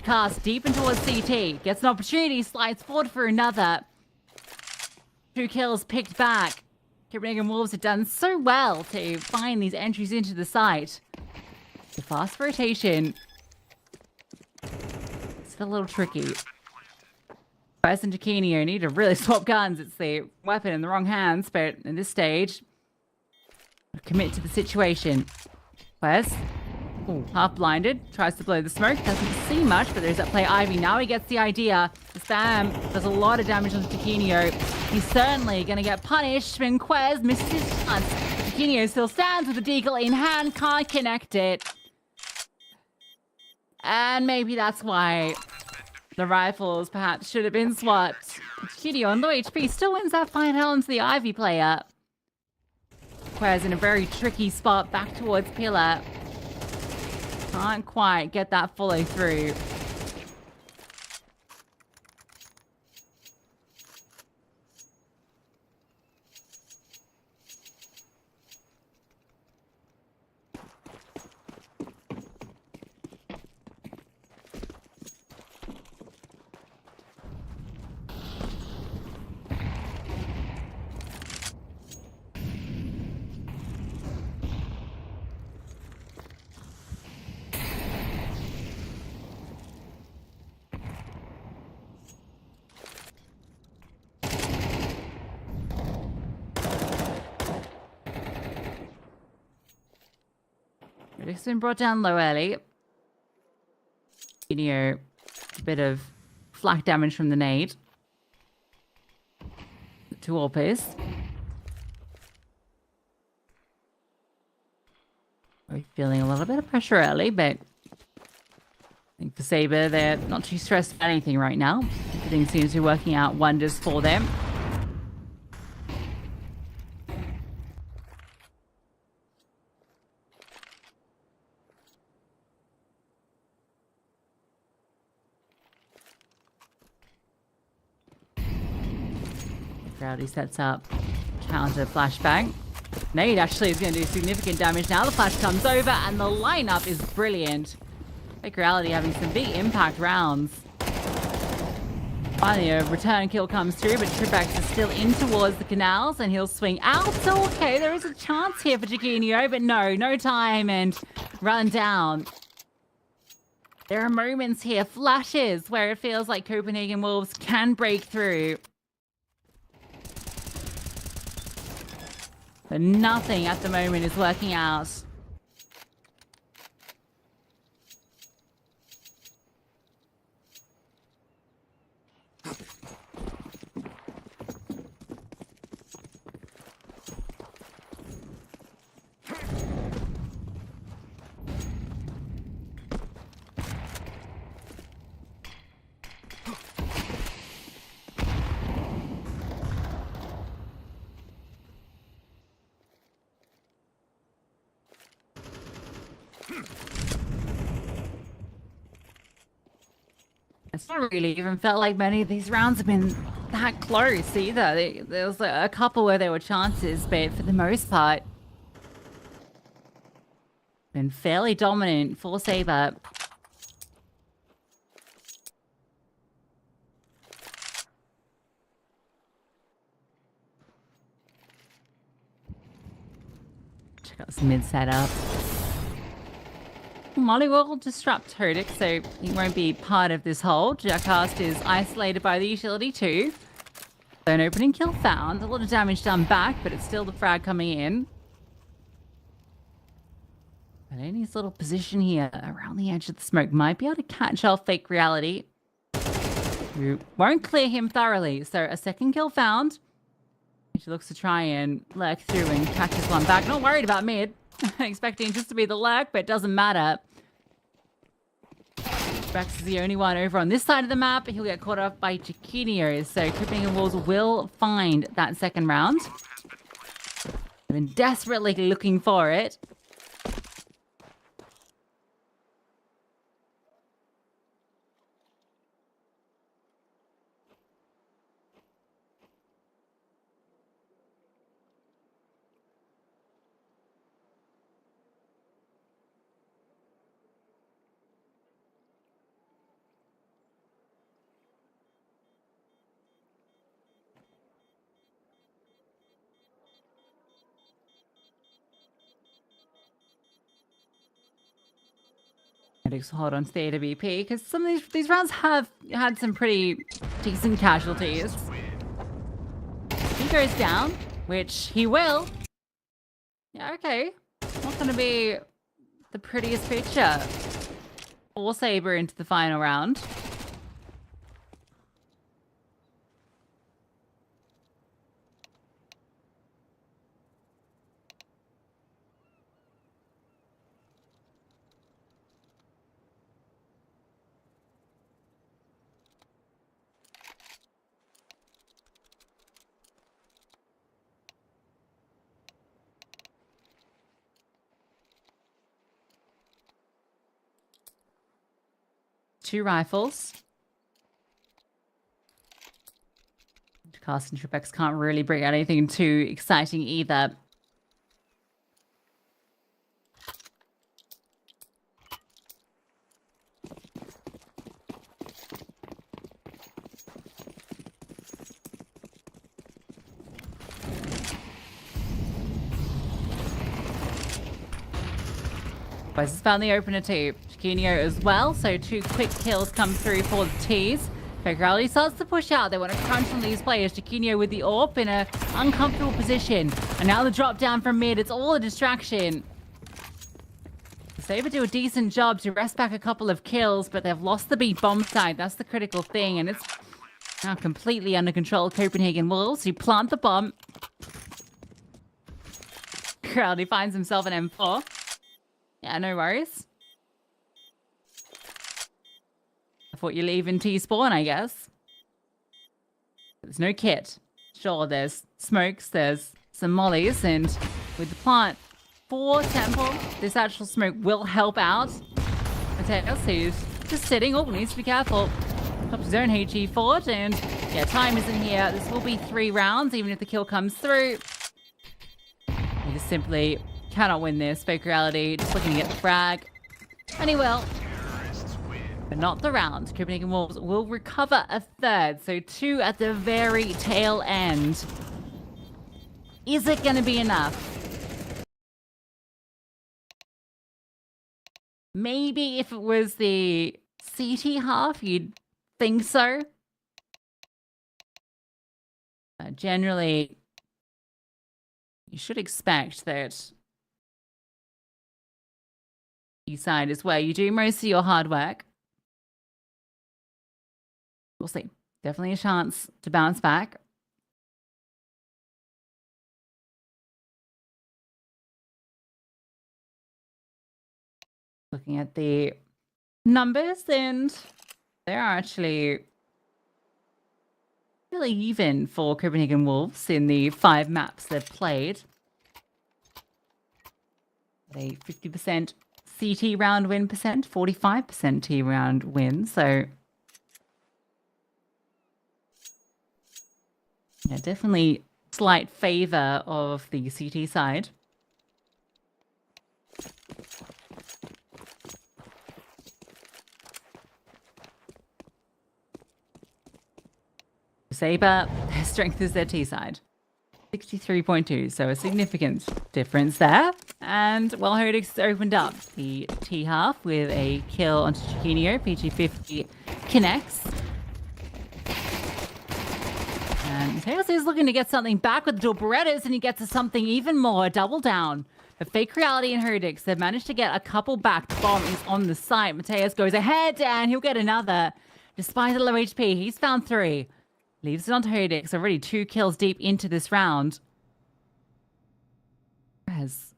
Cast deep in towards CT. Gets an opportunity, slides forward for another. 2 kills picked back. Copenhagen Wolves have done so well to find these entries into the site. The fast rotation. It's a little tricky. Quest and Taquinio need to really swap guns. It's the weapon in the wrong hands, but at this stage, commit to the situation. Quest, half blinded, tries to blow the smoke, doesn't see much, but there's that play Ivy. Now he gets the idea. The spam does a lot of damage on Taquinio. He's certainly going to get punished when Quest misses his chance. Taquinio still stands with the deagle in hand, can't connect it. And maybe that's why the rifles perhaps should have been swapped. Taquinio on low HP still wins that fight hell into the Ivy player. Quest in a very tricky spot back towards Pillar. Can't quite get that follow through. It's been brought down low early. A bit of flak damage from the nade. To Orpus. We're feeling a little bit of pressure early, but I think for Saber, they're not too stressed about anything right now. Everything seems to be working out wonders for them. Rowdy sets up counter flashbang. Nade actually is going to do significant damage now. The flash comes over and the lineup is brilliant. Fake Reality having some big impact rounds. Finally, a return kill comes through, but Tripex is still in towards the canals and he'll swing out. So, okay, there is a chance here for Taquinio, but no time and run down. There are moments here, flashes, where it feels like Copenhagen Wolves can break through. But nothing at the moment is working out. It's not really even felt like many of these rounds have been that close either. There was a couple where there were chances, but for the most part, been fairly dominant for Saber. Check out this mid setup. Molly will disrupt Hodic, so he won't be part of this hold. Jackass is isolated by the utility too. So an opening kill found. A lot of damage done back, but it's still the frag coming in. But in his little position here around the edge of the smoke might be able to catch off Fake Reality. You won't clear him thoroughly. So a second kill found. She looks to try and lurk through and catches one back. Not worried about mid. Expecting just to be the lurk, but it doesn't matter. Rex is the only one over on this side of the map. He'll get caught up by Chiquinho. So Copenhagen Wolves will find that second round. They've been desperately looking for it. Hold on to the AWP because some of these rounds have had some pretty decent casualties. He goes down, which he will. Yeah, okay. Not going to be the prettiest picture for Saber into the final round. Two rifles. Cast and Tripex can't really bring out anything too exciting either. Boys has found the opener too. Chiquinho as well, so 2 quick kills come through for the T's. Perplexity starts to push out. They want to crunch on these players. Chiquinho with the AWP in an uncomfortable position. And now the drop down from mid. It's all a distraction. Saber do a decent job to wrest back a couple of kills, but they've lost the B bomb side. That's the critical thing, and it's now completely under control. Copenhagen Wolves who plant the bomb. Crowley finds himself an M4. Yeah, no worries. I thought you leave in T-spawn, I guess. There's no kit. Sure, there's smokes, there's some mollies, and with the plant for Temple, this actual smoke will help out. Mateus, who's just sitting. Oh, needs to be careful. Pops his own HE forward, and yeah, time isn't here. This will be 3 rounds, even if the kill comes through. He just simply cannot win this. Fake reality, just looking to get the frag. And he will. But not the round. Copenhagen Wolves will recover a 3rd. So 2 at the very tail end. Is it going to be enough? Maybe if it was the CT half, you'd think so. Generally, you should expect that side is where you do most of your hard work. We'll see. Definitely a chance to bounce back. Looking at the numbers, and they're actually really even for Copenhagen Wolves in the 5 maps they've played. A 50% CT round win percent, 45% T round win, so yeah, definitely slight favor of the CT side. Saber, their strength is their T side. 63.2, so a significant difference there. And well, Hodix opened up the T half with a kill onto Chiquinho. PG50 connects. And Mateus is looking to get something back with the dual Berettas, and he gets us something even more, a double down. But Fake Reality and Hodix, they've managed to get a couple back. The bomb is on the site. Mateus goes ahead, and he'll get another. Despite the low HP, he's found 3. Leaves it onto Hodix, already 2 kills deep into this round. As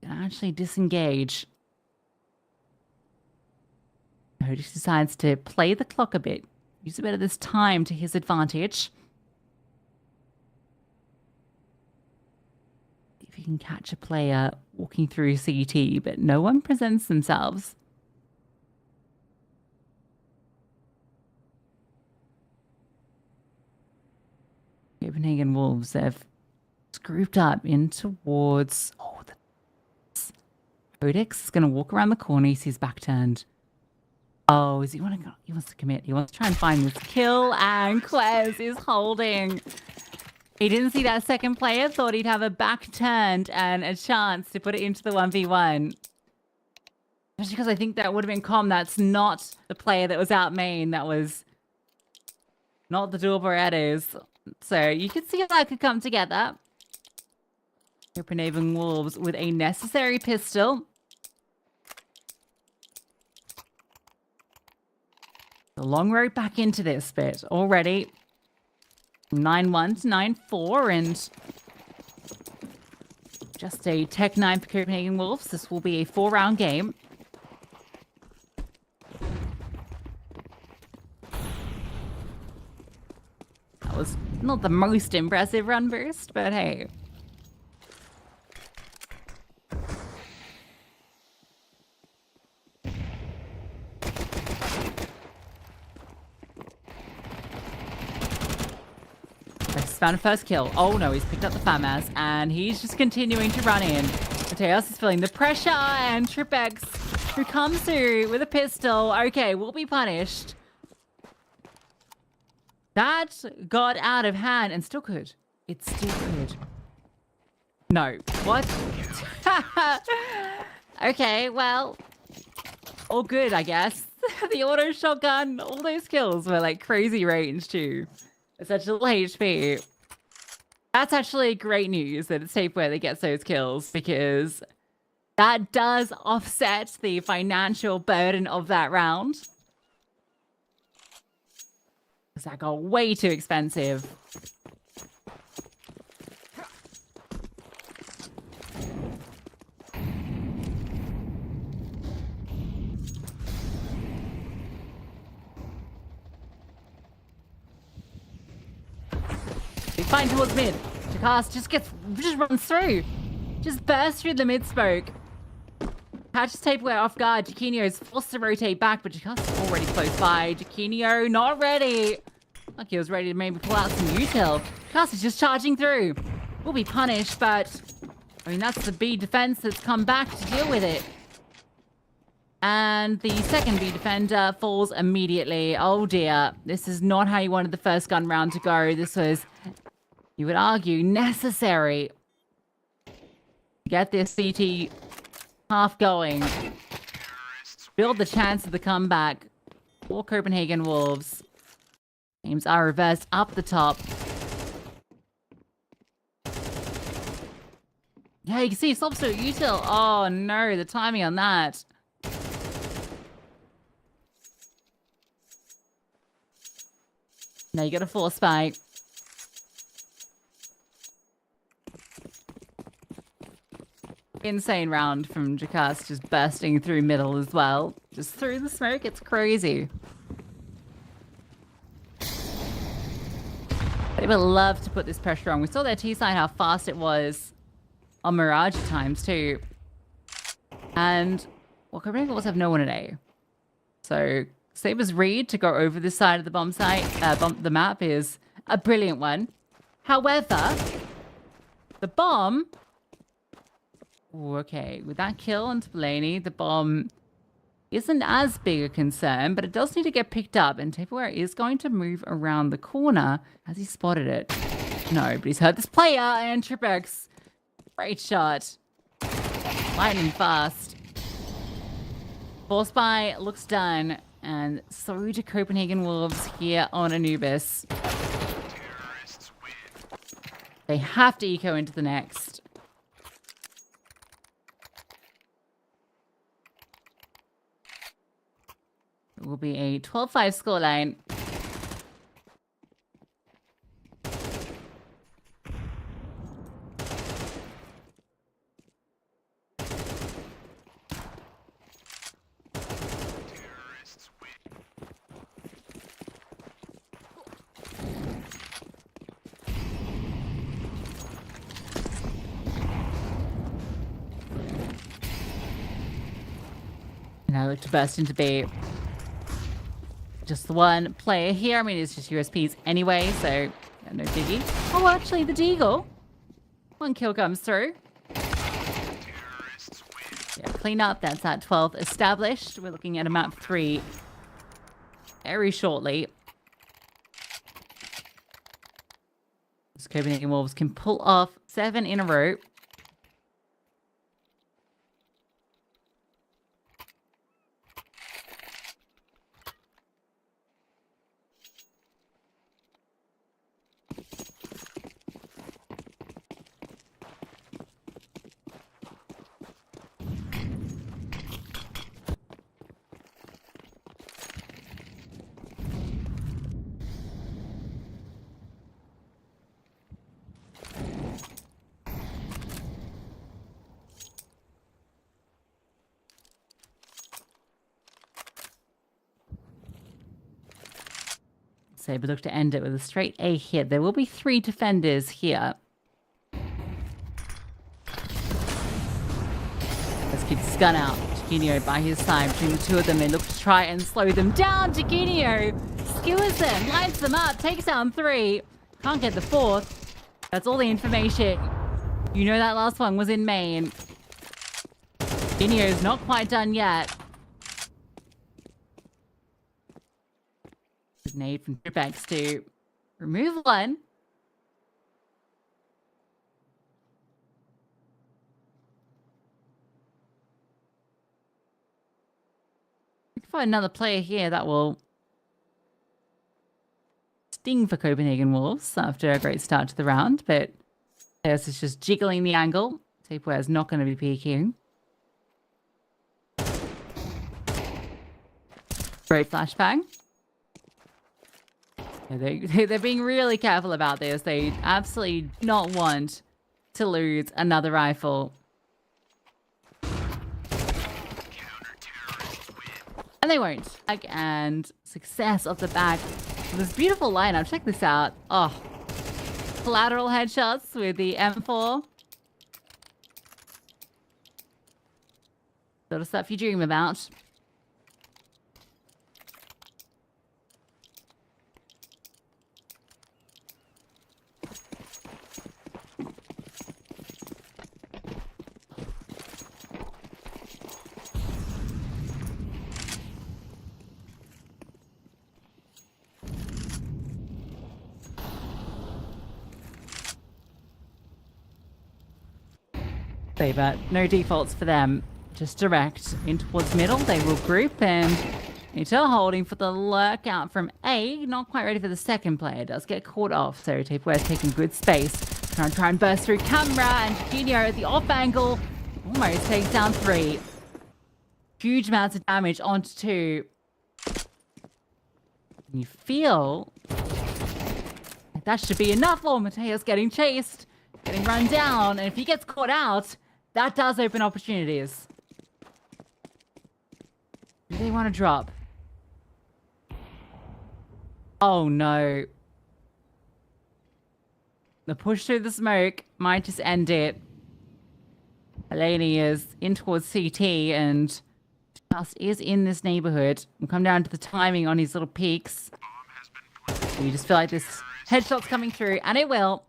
can actually disengage. Otis decides to play the clock a bit. Use a bit of this time to his advantage. If he can catch a player walking through CT, but no one presents themselves. Copenhagen Wolves have grouped up in towards... Oh, Codex is going to walk around the corner. He sees back turned. Oh, he wants to commit. He wants to try and find this kill, and Quez is holding. He didn't see that second player, thought he'd have a back turned and a chance to put it into the 1v1. Just because I think that would have been calm. That's not the player that was out main. That was not the dual Berettas. So you could see how that could come together. Copenhagen Wolves with a necessary pistol. A long road back into this bit already. 9-1 to 9-4, and just a Tech 9 for Copenhagen Wolves. This will be a 4-round game. That was not the most impressive run burst, but hey. Found a first kill. Oh no, he's picked up the FAMAS and he's just continuing to run in. Mateus is feeling the pressure, and Tripex, who comes through with a pistol, okay, will be punished. That got out of hand and still could. It still could. No. What? Okay, well, all good, I guess. The auto shotgun, all those kills were like crazy range too. Such little HP. That's actually great news that it's Saber that gets those kills, because that does offset the financial burden of that round. Because that got way too expensive. Fine towards mid. Jacast just runs through. Just bursts through the mid smoke. Catches Tapewear off guard. Jaquinho is forced to rotate back, but Jacast is already close by. Jaquinho not ready. Like he was ready to maybe pull out some util. Jacast is just charging through. Will be punished, but I mean that's the B defense that's come back to deal with it. And the second B defender falls immediately. Oh dear. This is not how you wanted the first gun round to go. This was, you would argue, necessary to get this CT half going. Build the chance of the comeback for Copenhagen Wolves. Aims are reversed up the top. Yeah, you can see stops to util. Oh no, the timing on that. Now you got a force spike. Insane round from Jacast, just bursting through middle as well. Just through the smoke, it's crazy. They would love to put this pressure on. We saw their T-side, how fast it was on Mirage at times too. And, well, Copenhagen Wolves have no one at A. So Saber's read to go over this side of the bomb site, the map, is a brilliant one. However, the bomb... Ooh, okay, with that kill onto Blaney, the bomb isn't as big a concern, but it does need to get picked up, and Tapewear is going to move around the corner. Has he spotted it? No, but he's heard this player, and Tripex. Great shot. Lightning fast. Force buy looks done, and so do Copenhagen Wolves here on Anubis. They have to eco into the next. It will be a 12-5 scoreline. look to burst into B. Just the one player here. I mean, it's just USPs anyway, so yeah, no diggy. Oh, actually, the deagle. One kill comes through. Yeah, clean up. That's at 12 established. We're looking at a map 3 very shortly. This Copenhagen Wolves can pull off 7 in a row. Saber look to end it with a straight A hit. There will be 3 defenders here. Let's keep the gun out. Chiquinho by his side. Between the two of them, they look to try and slow them down. Chiquinho skewers them, lights them up, takes down 3. Can't get the 4th. That's all the information. You know that last one was in main. Chiquinho's not quite done yet. Nade from Perplexity to remove 1. We can find another player here that will sting for Copenhagen Wolves after a great start to the round, but this is just jiggling the angle. Tapeware is not going to be peeking. Great flashbang. They're being really careful about this. They absolutely do not want to lose another rifle. And they won't. And success off the back. This beautiful lineup. Check this out. Oh, collateral headshots with the M4. Sort of stuff you dream about. Saber, no defaults for them. Just direct in towards middle. They will group and Intel holding for the lurk out from A. Not quite ready for the second player. Does get caught off. So Tapeware's taking good space. Try and burst through camera, and Chiquinho at the off angle almost takes down 3. Huge amounts of damage onto 2. You feel like that should be enough. Oh, Mateo's getting chased, getting run down, and if he gets caught out, that does open opportunities. Do they want to drop? Oh no. The push through the smoke might just end it. Eleni is in towards CT and just is in this neighborhood. We'll come down to the timing on his little peaks. You just feel like this headshot's coming through, and it will.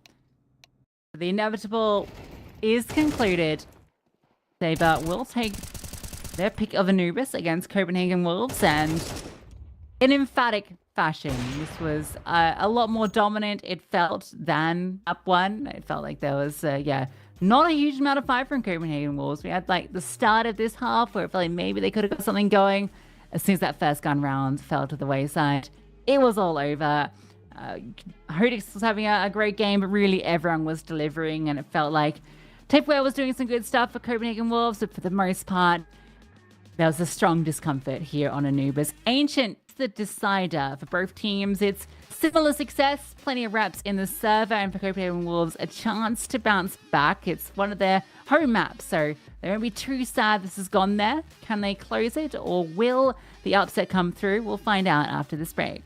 The inevitable is concluded. Saber will take their pick of Anubis against Copenhagen Wolves, and in emphatic fashion. This was a lot more dominant, it felt, than up 1. It felt like there was, not a huge amount of fight from Copenhagen Wolves. We had, like, the start of this half where it felt like maybe they could have got something going. As soon as that first gun round fell to the wayside, it was all over. Hodix was having a great game, but really everyone was delivering, and it felt like Tapeware was doing some good stuff for Copenhagen Wolves, but for the most part, there was a strong discomfort here on Anubis. Ancient, the decider for both teams. It's similar success, plenty of reps in the server, and for Copenhagen Wolves, a chance to bounce back. It's one of their home maps, so they won't be too sad this has gone there. Can they close it, or will the upset come through? We'll find out after this break.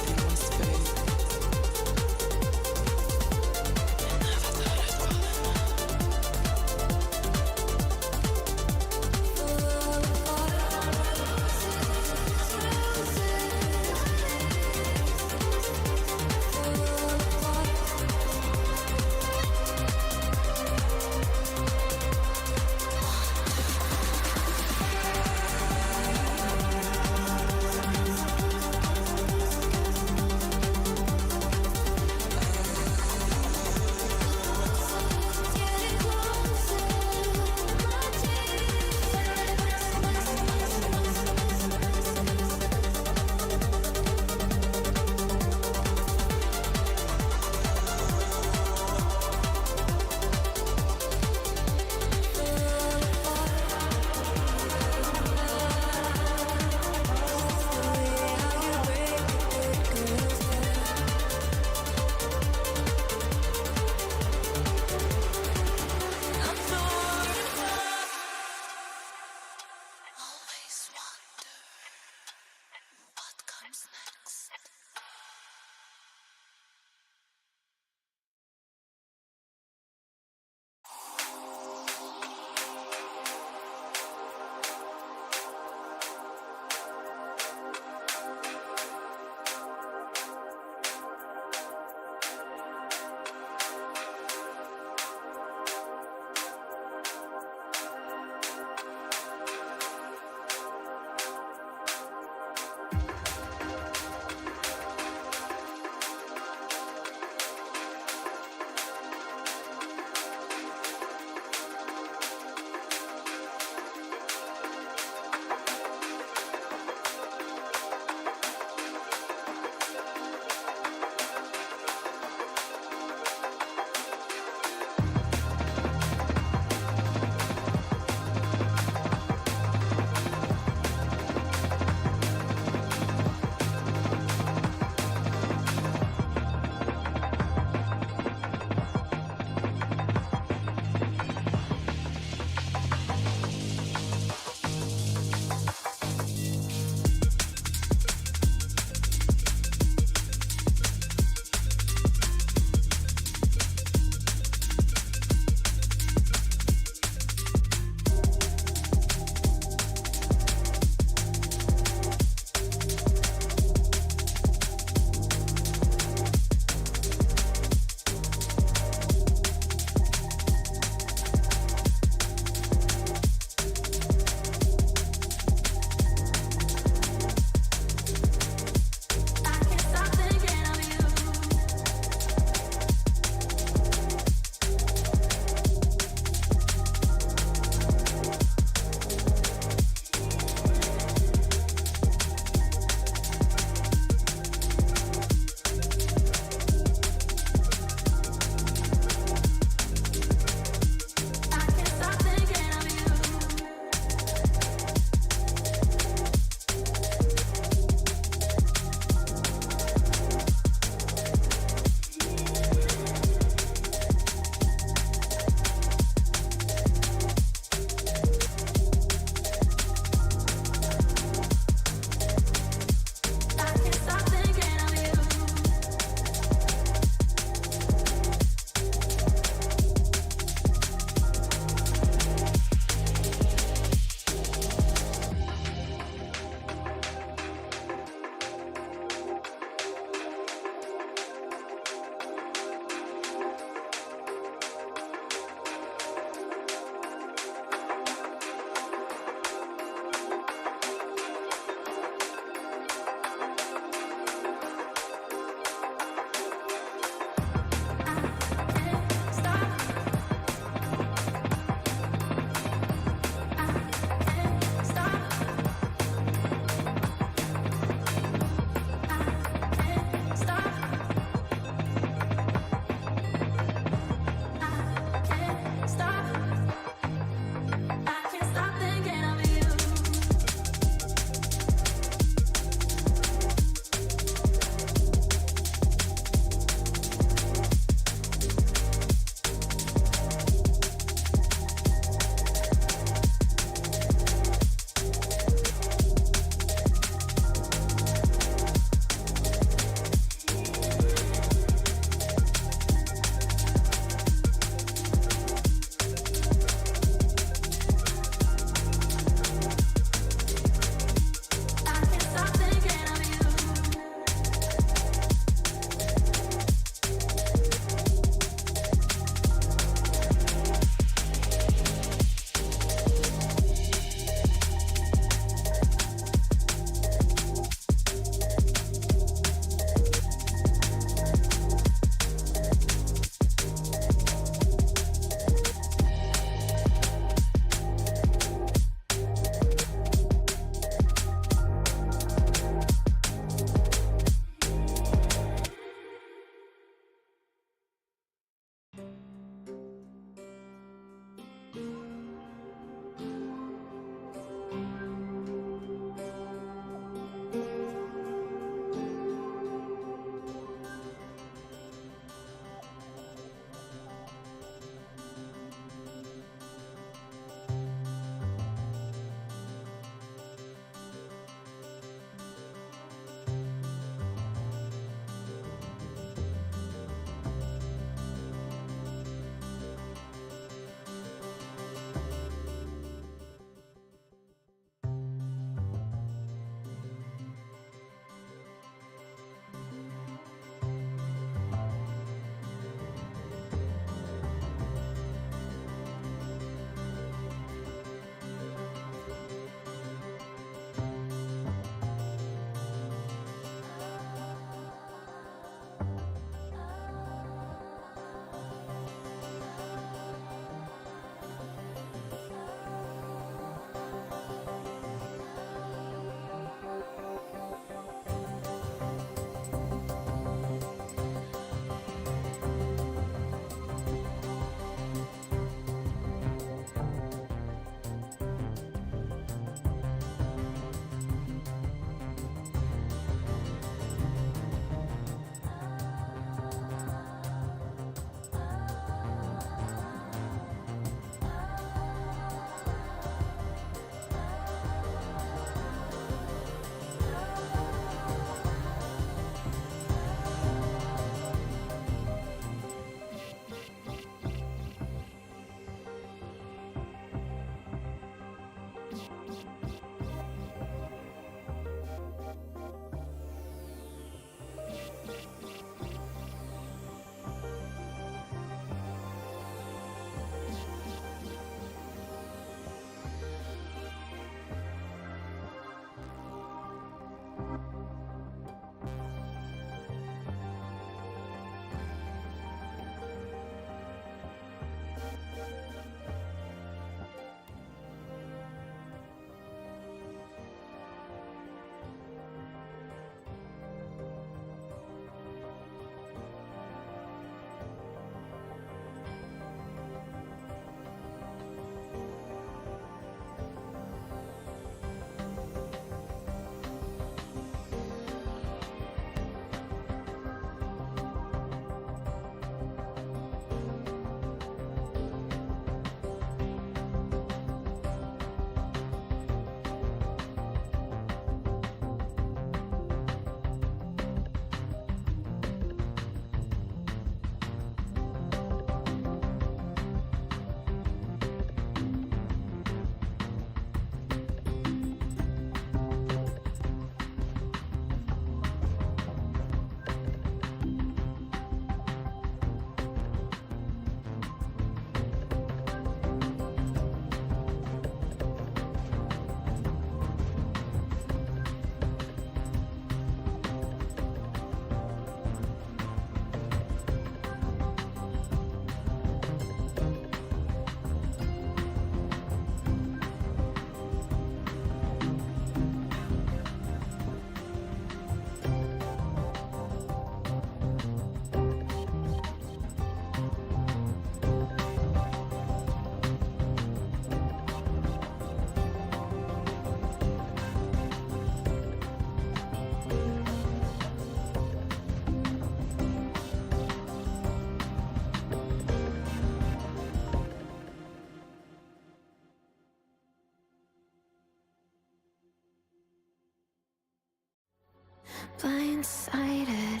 Blindsided,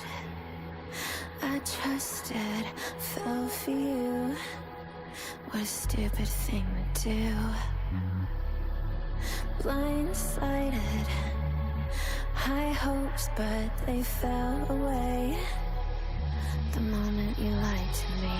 I trusted, fell for you. What a stupid thing to do. Blindsided, high hopes, but they fell away the moment you lied to me.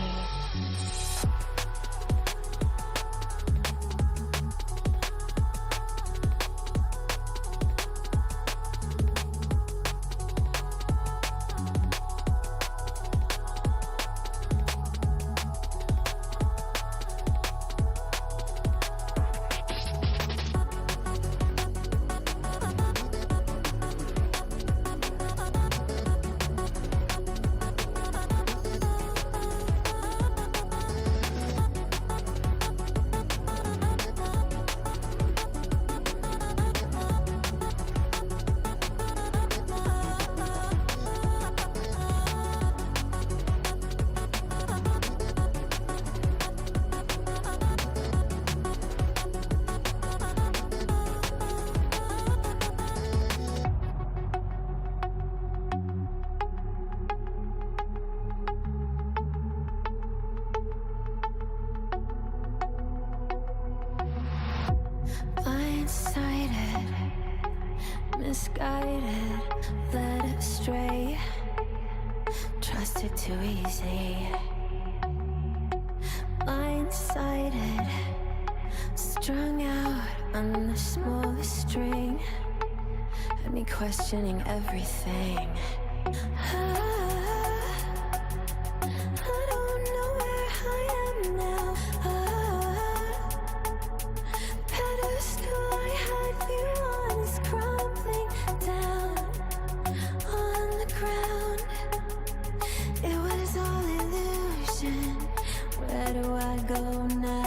Blindsided, misguided, led astray, trusted too easy. Blindsided, strung out on the smallest string, had me questioning everything. I don't know where I am now. Pedestal I had you on is crumbling down on the ground. It was all illusion. Where do I go now?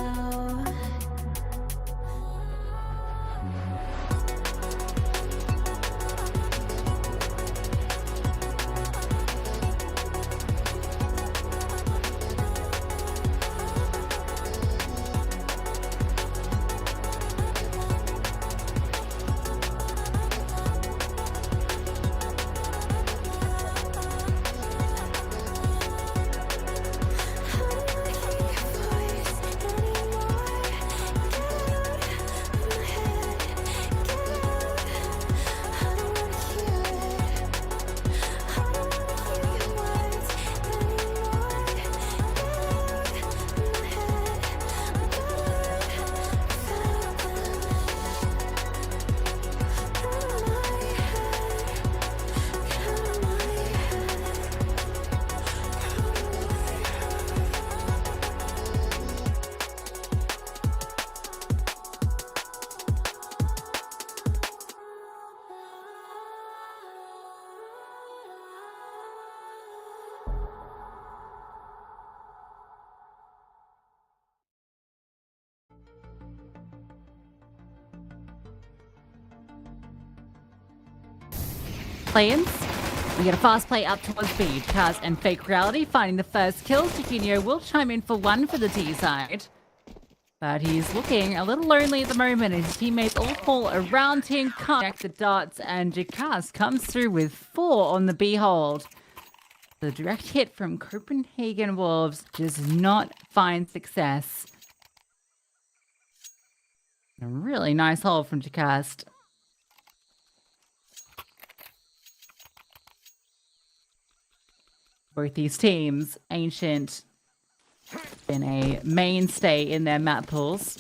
Play-ins. We get a fast play up towards B. Cars and Fake Reality finding the first kill. Chiquinho will chime in for one for the T side. But he's looking a little lonely at the moment. His teammates all fall around him. Can't connect the dots, and Jakas comes through with 4 on the B hold. The direct hit from Copenhagen Wolves does not find success. A really nice hold from Jakas. Both these teams, Ancient, been a mainstay in their map pools.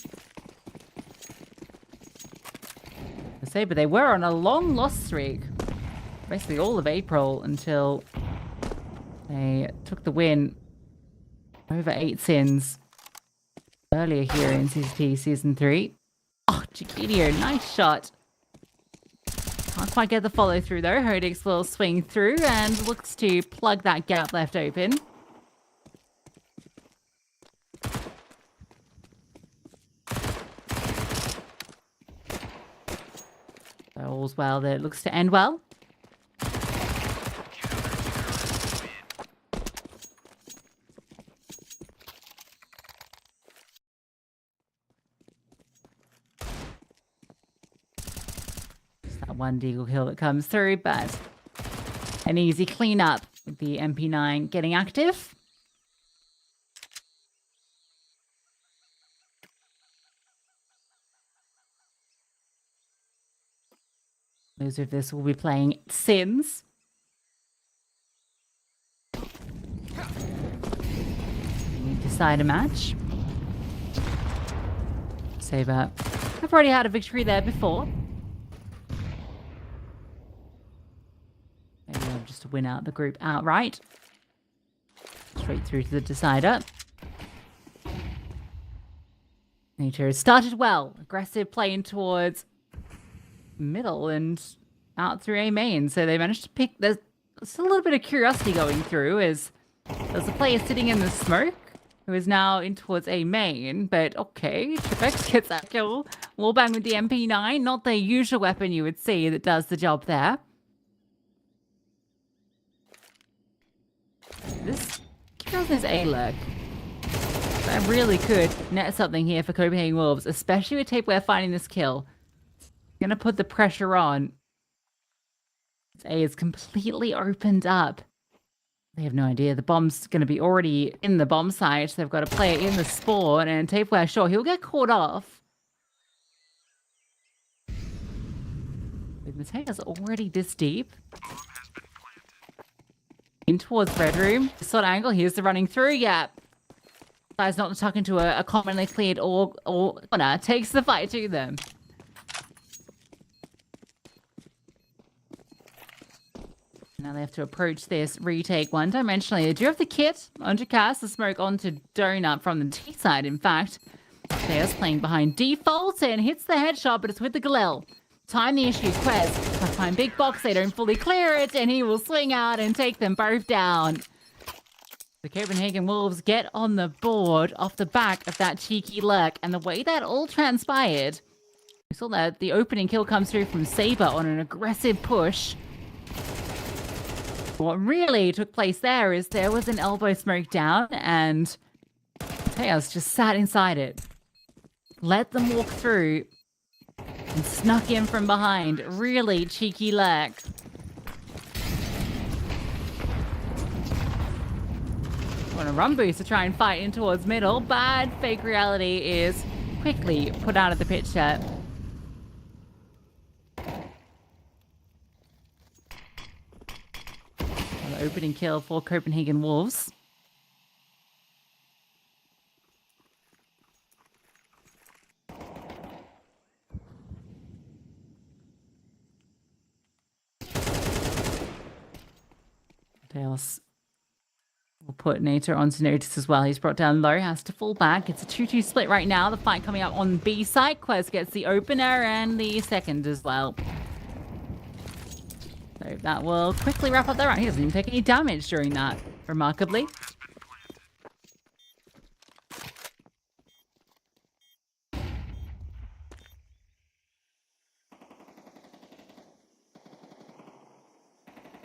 Saber, they were on a long loss streak, basically all of April, until they took the win over 8 sins earlier here in CCT Season 3. Oh, Chiquinho, nice shot. Can't quite get the follow through though. Hodix will swing through and looks to plug that gap left open. So all's well that it looks to end well. One deagle kill that comes through, but An easy cleanup with the MP9 getting active. Loser of this will be playing Sims. We decide a match. Saber. I've already had a victory there before. Maybe I'll just win out the group outright. Straight through to the decider. Nature started well. Aggressive playing towards middle and out through A main. So they managed to pick... There's a little bit of curiosity going through as there's a player sitting in the smoke who is now in towards A main. But okay, Tripex gets that kill. Wallbang with the MP9. Not the usual weapon you would see that does the job there. This kills his A lurk. That really could net something here for Copenhagen Wolves, especially with Tapeware finding this kill. Gonna put the pressure on. A is completely opened up. They have no idea. The bomb's gonna be already in the bomb site. They've got a player in the spawn, and Tapeware, sure, he'll get caught off. With Matea's already this deep. In towards Red Room. This sort of angle. Here's the running through. Yeah. Guy's not tuck into a commonly cleared or corner. Takes the fight to them. Now they have to approach this retake one-dimensionally. They do have the kit onto cast the smoke onto Donut from the T side, in fact. Players playing behind default and hits the headshot, but it's with the Galil. Time the issue, Quez. Find big box, they don't fully clear it, and he will swing out and take them both down. The Copenhagen Wolves get on the board off the back of that cheeky lurk, and the way that all transpired, we saw that the opening kill comes through from Saber on an aggressive push. What really took place there is there was an elbow smoke down, and Chaos just sat inside it. Let them walk through and snuck in from behind. Really cheeky lurk. Want a run boost to try and fight in towards middle. Bad fake reality is quickly put out of the picture. The opening kill for Copenhagen Wolves. Tails will put Nater onto notice as well. He's brought down low, has to fall back. It's a 2-2 split right now. The fight coming up on B side. Quez gets the opener and the second as well. So that will quickly wrap up that round. He doesn't even take any damage during that, remarkably.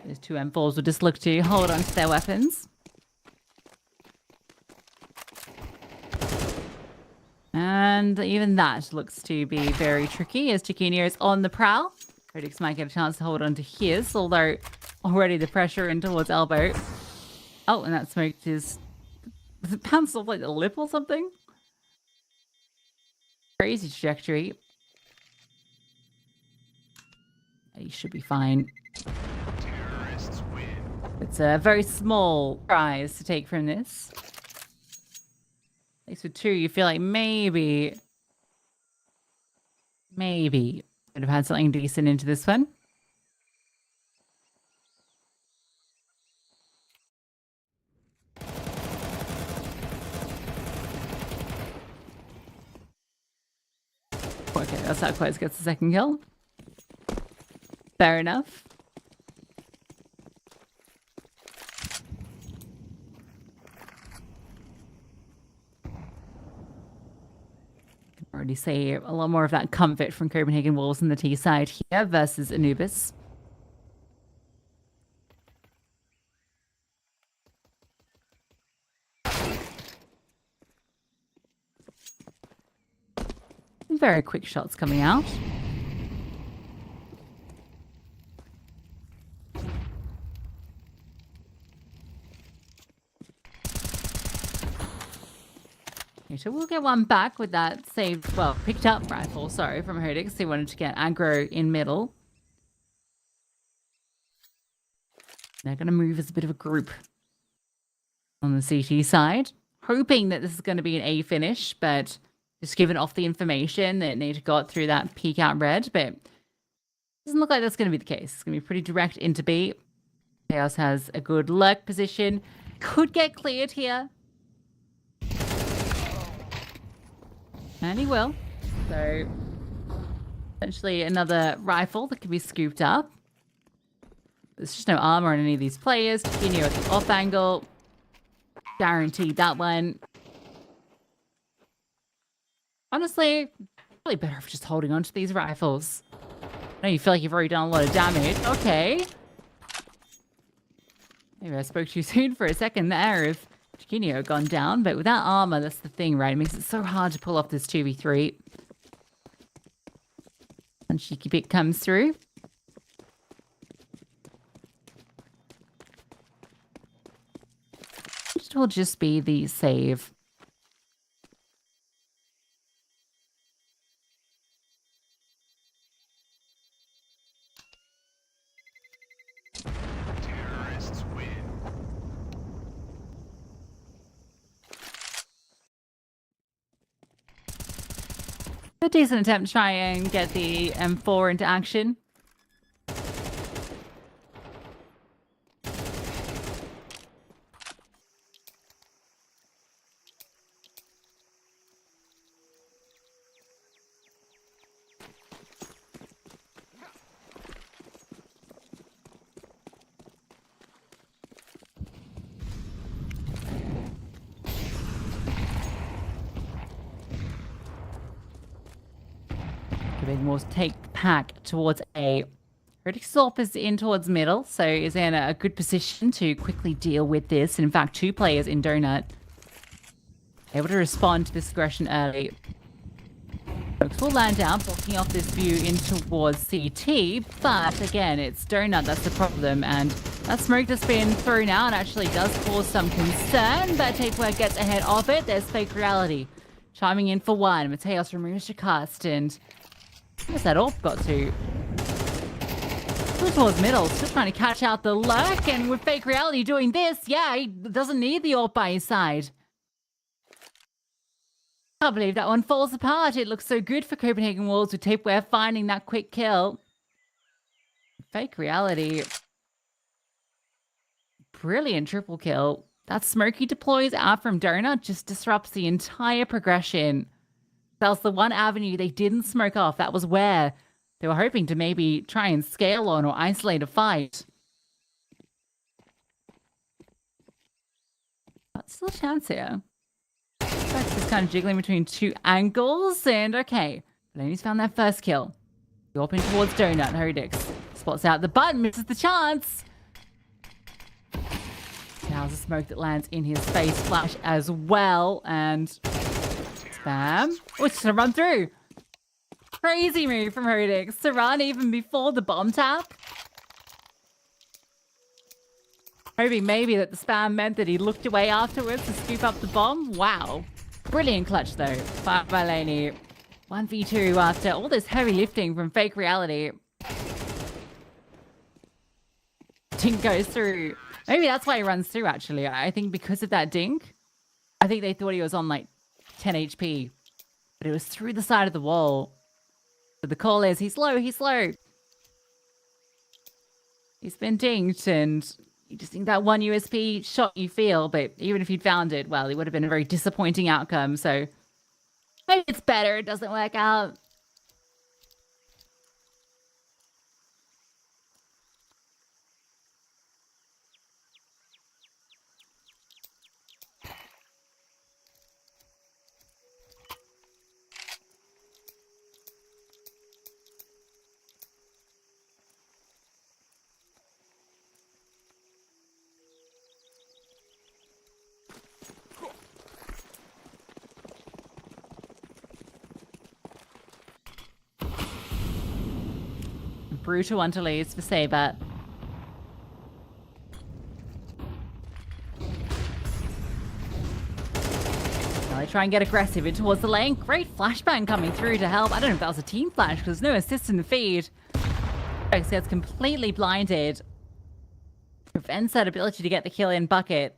These two M4s will just look to hold on to their weapons. And even that looks to be very tricky as Chiquinho is on the prowl. Critics might get a chance to hold on to his, although already the pressure in towards elbow. Oh, and that smoke is... Was it bounced off like the lip or something? Crazy trajectory. You should be fine. It's a very small prize to take from this. At least with two, you feel like maybe could have had something decent into this one. Okay, that's how Quez gets the second kill. Fair enough. Already see a lot more of that comfort from Copenhagen Wolves on the T side here versus Anubis. Very quick shots coming out. So we'll get one back with that saved, well, picked up rifle, sorry, from Hodix. He wanted to get aggro in middle. They're going to move as a bit of a group on the CT side, hoping that this is going to be an A finish, but just given off the information that Nate got through that peek out red, but doesn't look like that's going to be the case. It's going to be pretty direct into B. Chaos has a good lurk position. Could get cleared here. And he will. So, essentially another rifle that can be scooped up. There's just no armor on any of these players. Taquinho at the off angle. Guaranteed that one. Honestly, probably better off just holding on to these rifles. I know you feel like you've already done a lot of damage. Okay. Maybe I spoke too soon for a second there if Taquinho had gone down, but without armor, that's the thing, right? It makes it so hard to pull off this 2v3. And Cheeky Bit comes through. It will just be the save. Terrorists win. A decent attempt to try and get the M4 into action. Giving more take the pack towards A. Redixorp is in towards middle, so is in a good position to quickly deal with this. And in fact, 2 players in Donut able to respond to this aggression early. Folks will land down, blocking off this view in towards CT, but again, it's Donut that's the problem, and that smoke that's been thrown out actually does cause some concern, but Tapeware gets ahead of it. There's Fake Reality chiming in for one. Mateos removes the cast, and where's that AWP got to? Still towards middle, still trying to catch out the lurk, and with Fake Reality doing this, yeah, he doesn't need the AWP by his side. Can't believe that one falls apart. It looks so good for Copenhagen Wolves with Tapeware finding that quick kill. Fake Reality. Brilliant triple kill. That smoke he deploys out from Donut just disrupts the entire progression. That was the one avenue they didn't smoke off. That was where they were hoping to maybe try and scale on or isolate a fight. But still a chance here. Rex is kind of jiggling between 2 angles, and okay. Delaney's found that first kill. Open towards Donut. Hodix spots out the button, misses the chance. Now's the smoke that lands in his face, flash as well, and spam. Oh, it's gonna run through. Crazy move from Hodix to run even before the bomb tap. Hoping maybe that the spam meant that he looked away afterwards to scoop up the bomb. Wow. Brilliant clutch though. Fired by Laney. 1v2 after all this heavy lifting from Fake Reality. Dink goes through. Maybe that's why he runs through actually. I think because of that dink. I think they thought he was on like 10 HP. But it was through the side of the wall. But the call is, he's low, he's low. He's been dinked, and you just think that one USP shot you feel, but even if you'd found it, well, it would have been a very disappointing outcome, so maybe it's better it doesn't work out. Brutal one to lose for Saber. Now they try and get aggressive in towards the lane. Great flashbang coming through to help. I don't know if that was a team flash because there's no assist in the feed. X gets completely blinded. Prevents that ability to get the kill in bucket.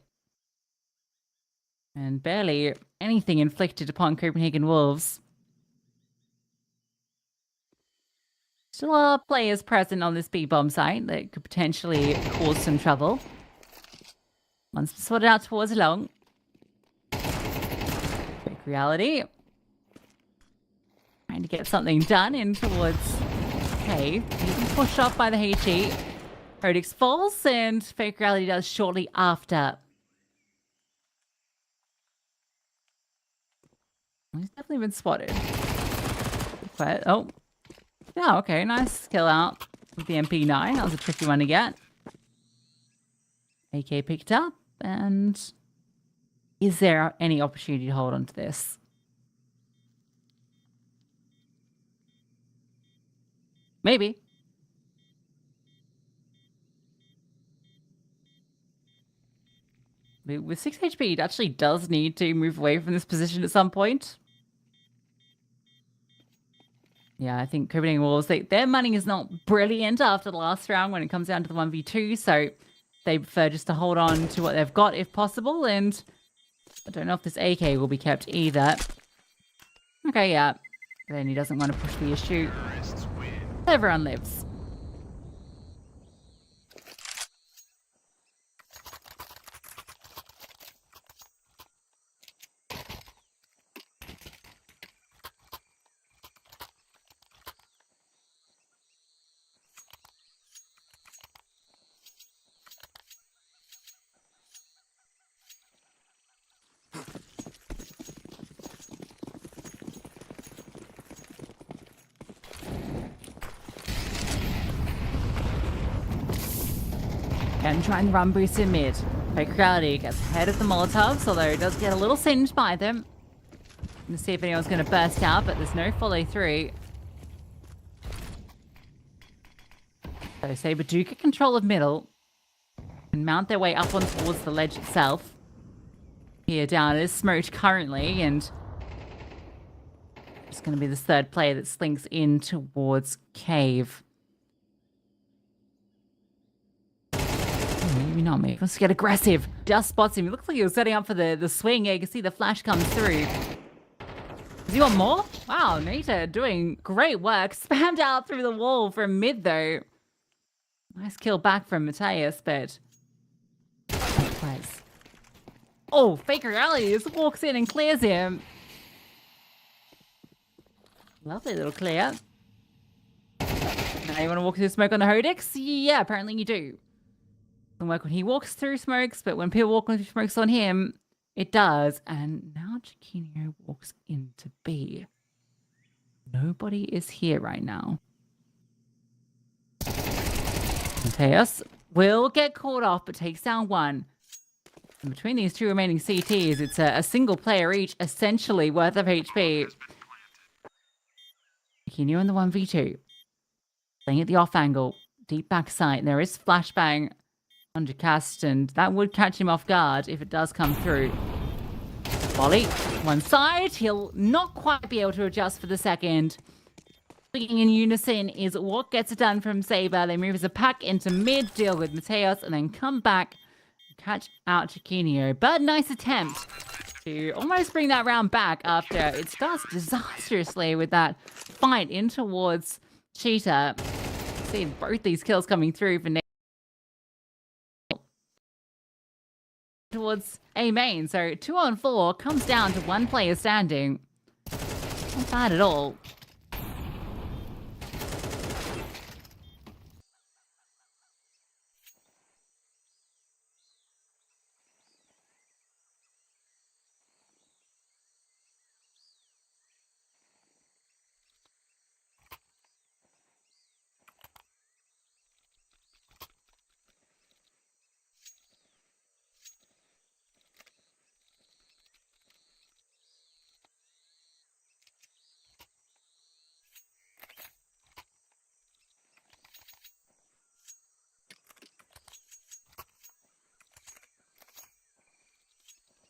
And barely anything inflicted upon Copenhagen Wolves. Still are players present on this B-bomb site that could potentially cause some trouble. Once sorted out towards long. Fake reality. Trying to get something done in towards K. He's pushed off by the HE. Rodix falls and fake reality does shortly after. He's definitely been spotted. But, oh. Yeah, okay, nice kill out with the MP9. That was a tricky one to get. AK picked up, and is there any opportunity to hold on to this? Maybe. With 6 HP, it actually does need to move away from this position at some point. Yeah, I think Copenhagen Wolves, their money is not brilliant after the last round when it comes down to the 1v2, so they prefer just to hold on to what they've got if possible, and I don't know if this AK will be kept either. Okay, yeah. Then he doesn't want to push the issue. Everyone lives. And trying to run boost in mid. Fake reality gets ahead of the Molotovs, although it does get a little singed by them. Let's see if anyone's going to burst out, but there's no follow through. So Saber do get control of middle and mount their way up on towards the ledge itself. Here down is smoked currently, and it's going to be this third player that slinks in towards cave. Maybe not me. Let's get aggressive. Just spots him. It looks like he was setting up for the swing. Yeah, you can see the flash comes through. Does he want more? Wow, Nita doing great work. Spammed out through the wall from mid, though. Nice kill back from Mateus, but... Oh, fake reality just walks in and clears him. Lovely little clear. Now you want to walk through smoke on the Hodix? Yeah, apparently you do. Doesn't work when he walks through smokes, but when people walk through smokes on him, it does. And now Chiquinho walks into B. Nobody is here right now. Mateus will get caught off, but takes down one. And between these two remaining CTs, it's a single player each, essentially worth of HP. Chiquinho in the 1v2. Playing at the off angle, deep backside. There is flashbang undercast, and that would catch him off guard if it does come through. Volley, one side. He'll not quite be able to adjust for the second. Speaking in unison is what gets it done from Saber. They move as a pack into mid, deal with Mateus, and then come back and catch out Chiquinho. But nice attempt to almost bring that round back after it starts disastrously with that fight in towards Cheetah. See both these kills coming through for towards A main. So 2-on-4 comes down to one player standing. Not bad at all.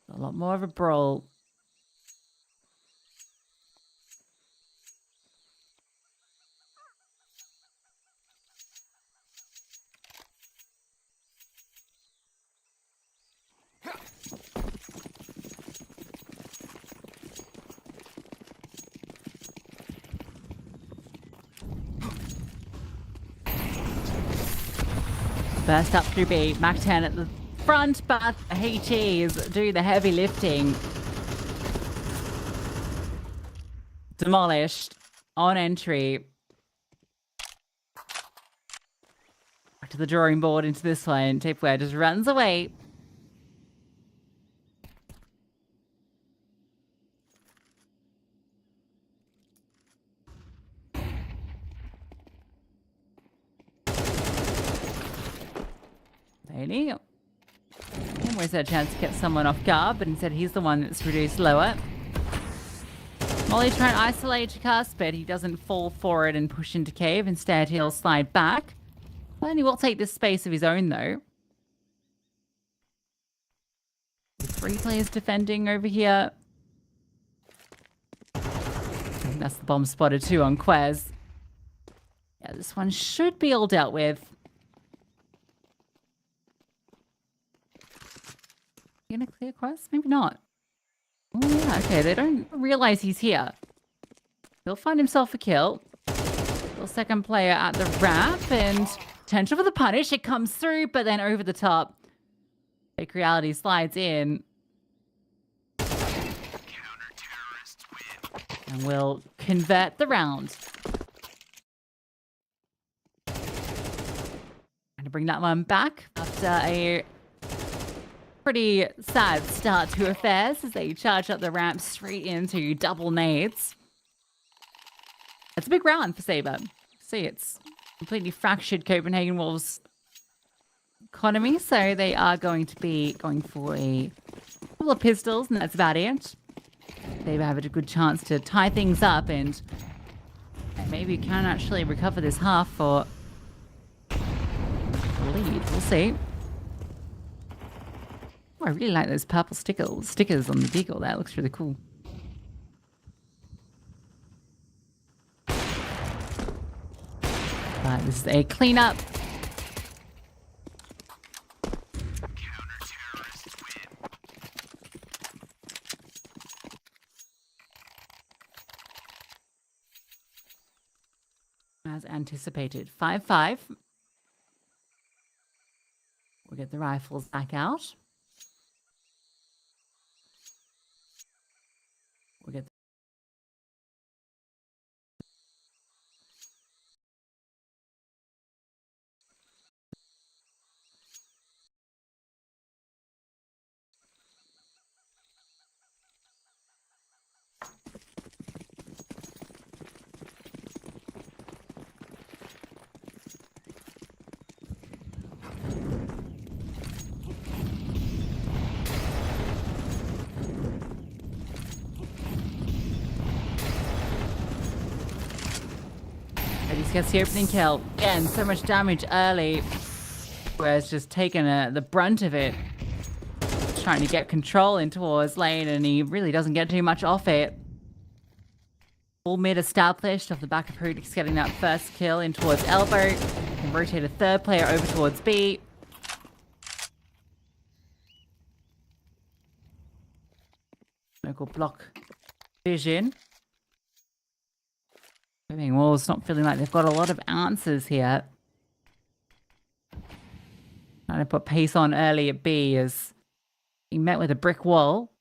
A lot more of a brawl. Burst up through B. Mac 10 at the front, but the HEs do the heavy lifting. Demolished on entry. Back to the drawing board into this one. Tapeware just runs away. Bailey. Always had a chance to get someone off guard, but instead he's the one that's reduced lower. Molly trying to isolate Jakas, but he doesn't fall forward and push into cave. Instead, he'll slide back. Well, he will take this space of his own, though. 3 players defending over here. I think that's the bomb spotted too on Quez. Yeah, this one should be all dealt with. You gonna clear Quez? Maybe not. Oh yeah, okay, they don't realize he's here. He'll find himself a kill. Little second player at the ramp, and potential for the punish. It comes through, but then over the top. Fake reality slides in. And will convert the round. Trying to bring that one back after a pretty sad start to affairs as they charge up the ramp straight into double nades. It's a big round for Saber. See, it's completely fractured Copenhagen Wolves economy, so they are going to be going for a couple of pistols, and that's about it. Saber have a good chance to tie things up, and maybe can actually recover this half for the lead. We'll see. Oh, I really like those purple stickers on the deagle there. It looks really cool. This is a cleanup. As anticipated, 5-5. We'll get the rifles back out. We'll get gets the opening kill. Again, so much damage early. Whereas just taking the brunt of it. Trying to get control in towards lane, and he really doesn't get too much off it. Full mid established off the back of Prudix getting that first kill in towards elbow. Can rotate a third player over towards B. Local block vision. Wolves not feeling like they've got a lot of answers here. Trying to put pace on early at B as he met with a brick wall.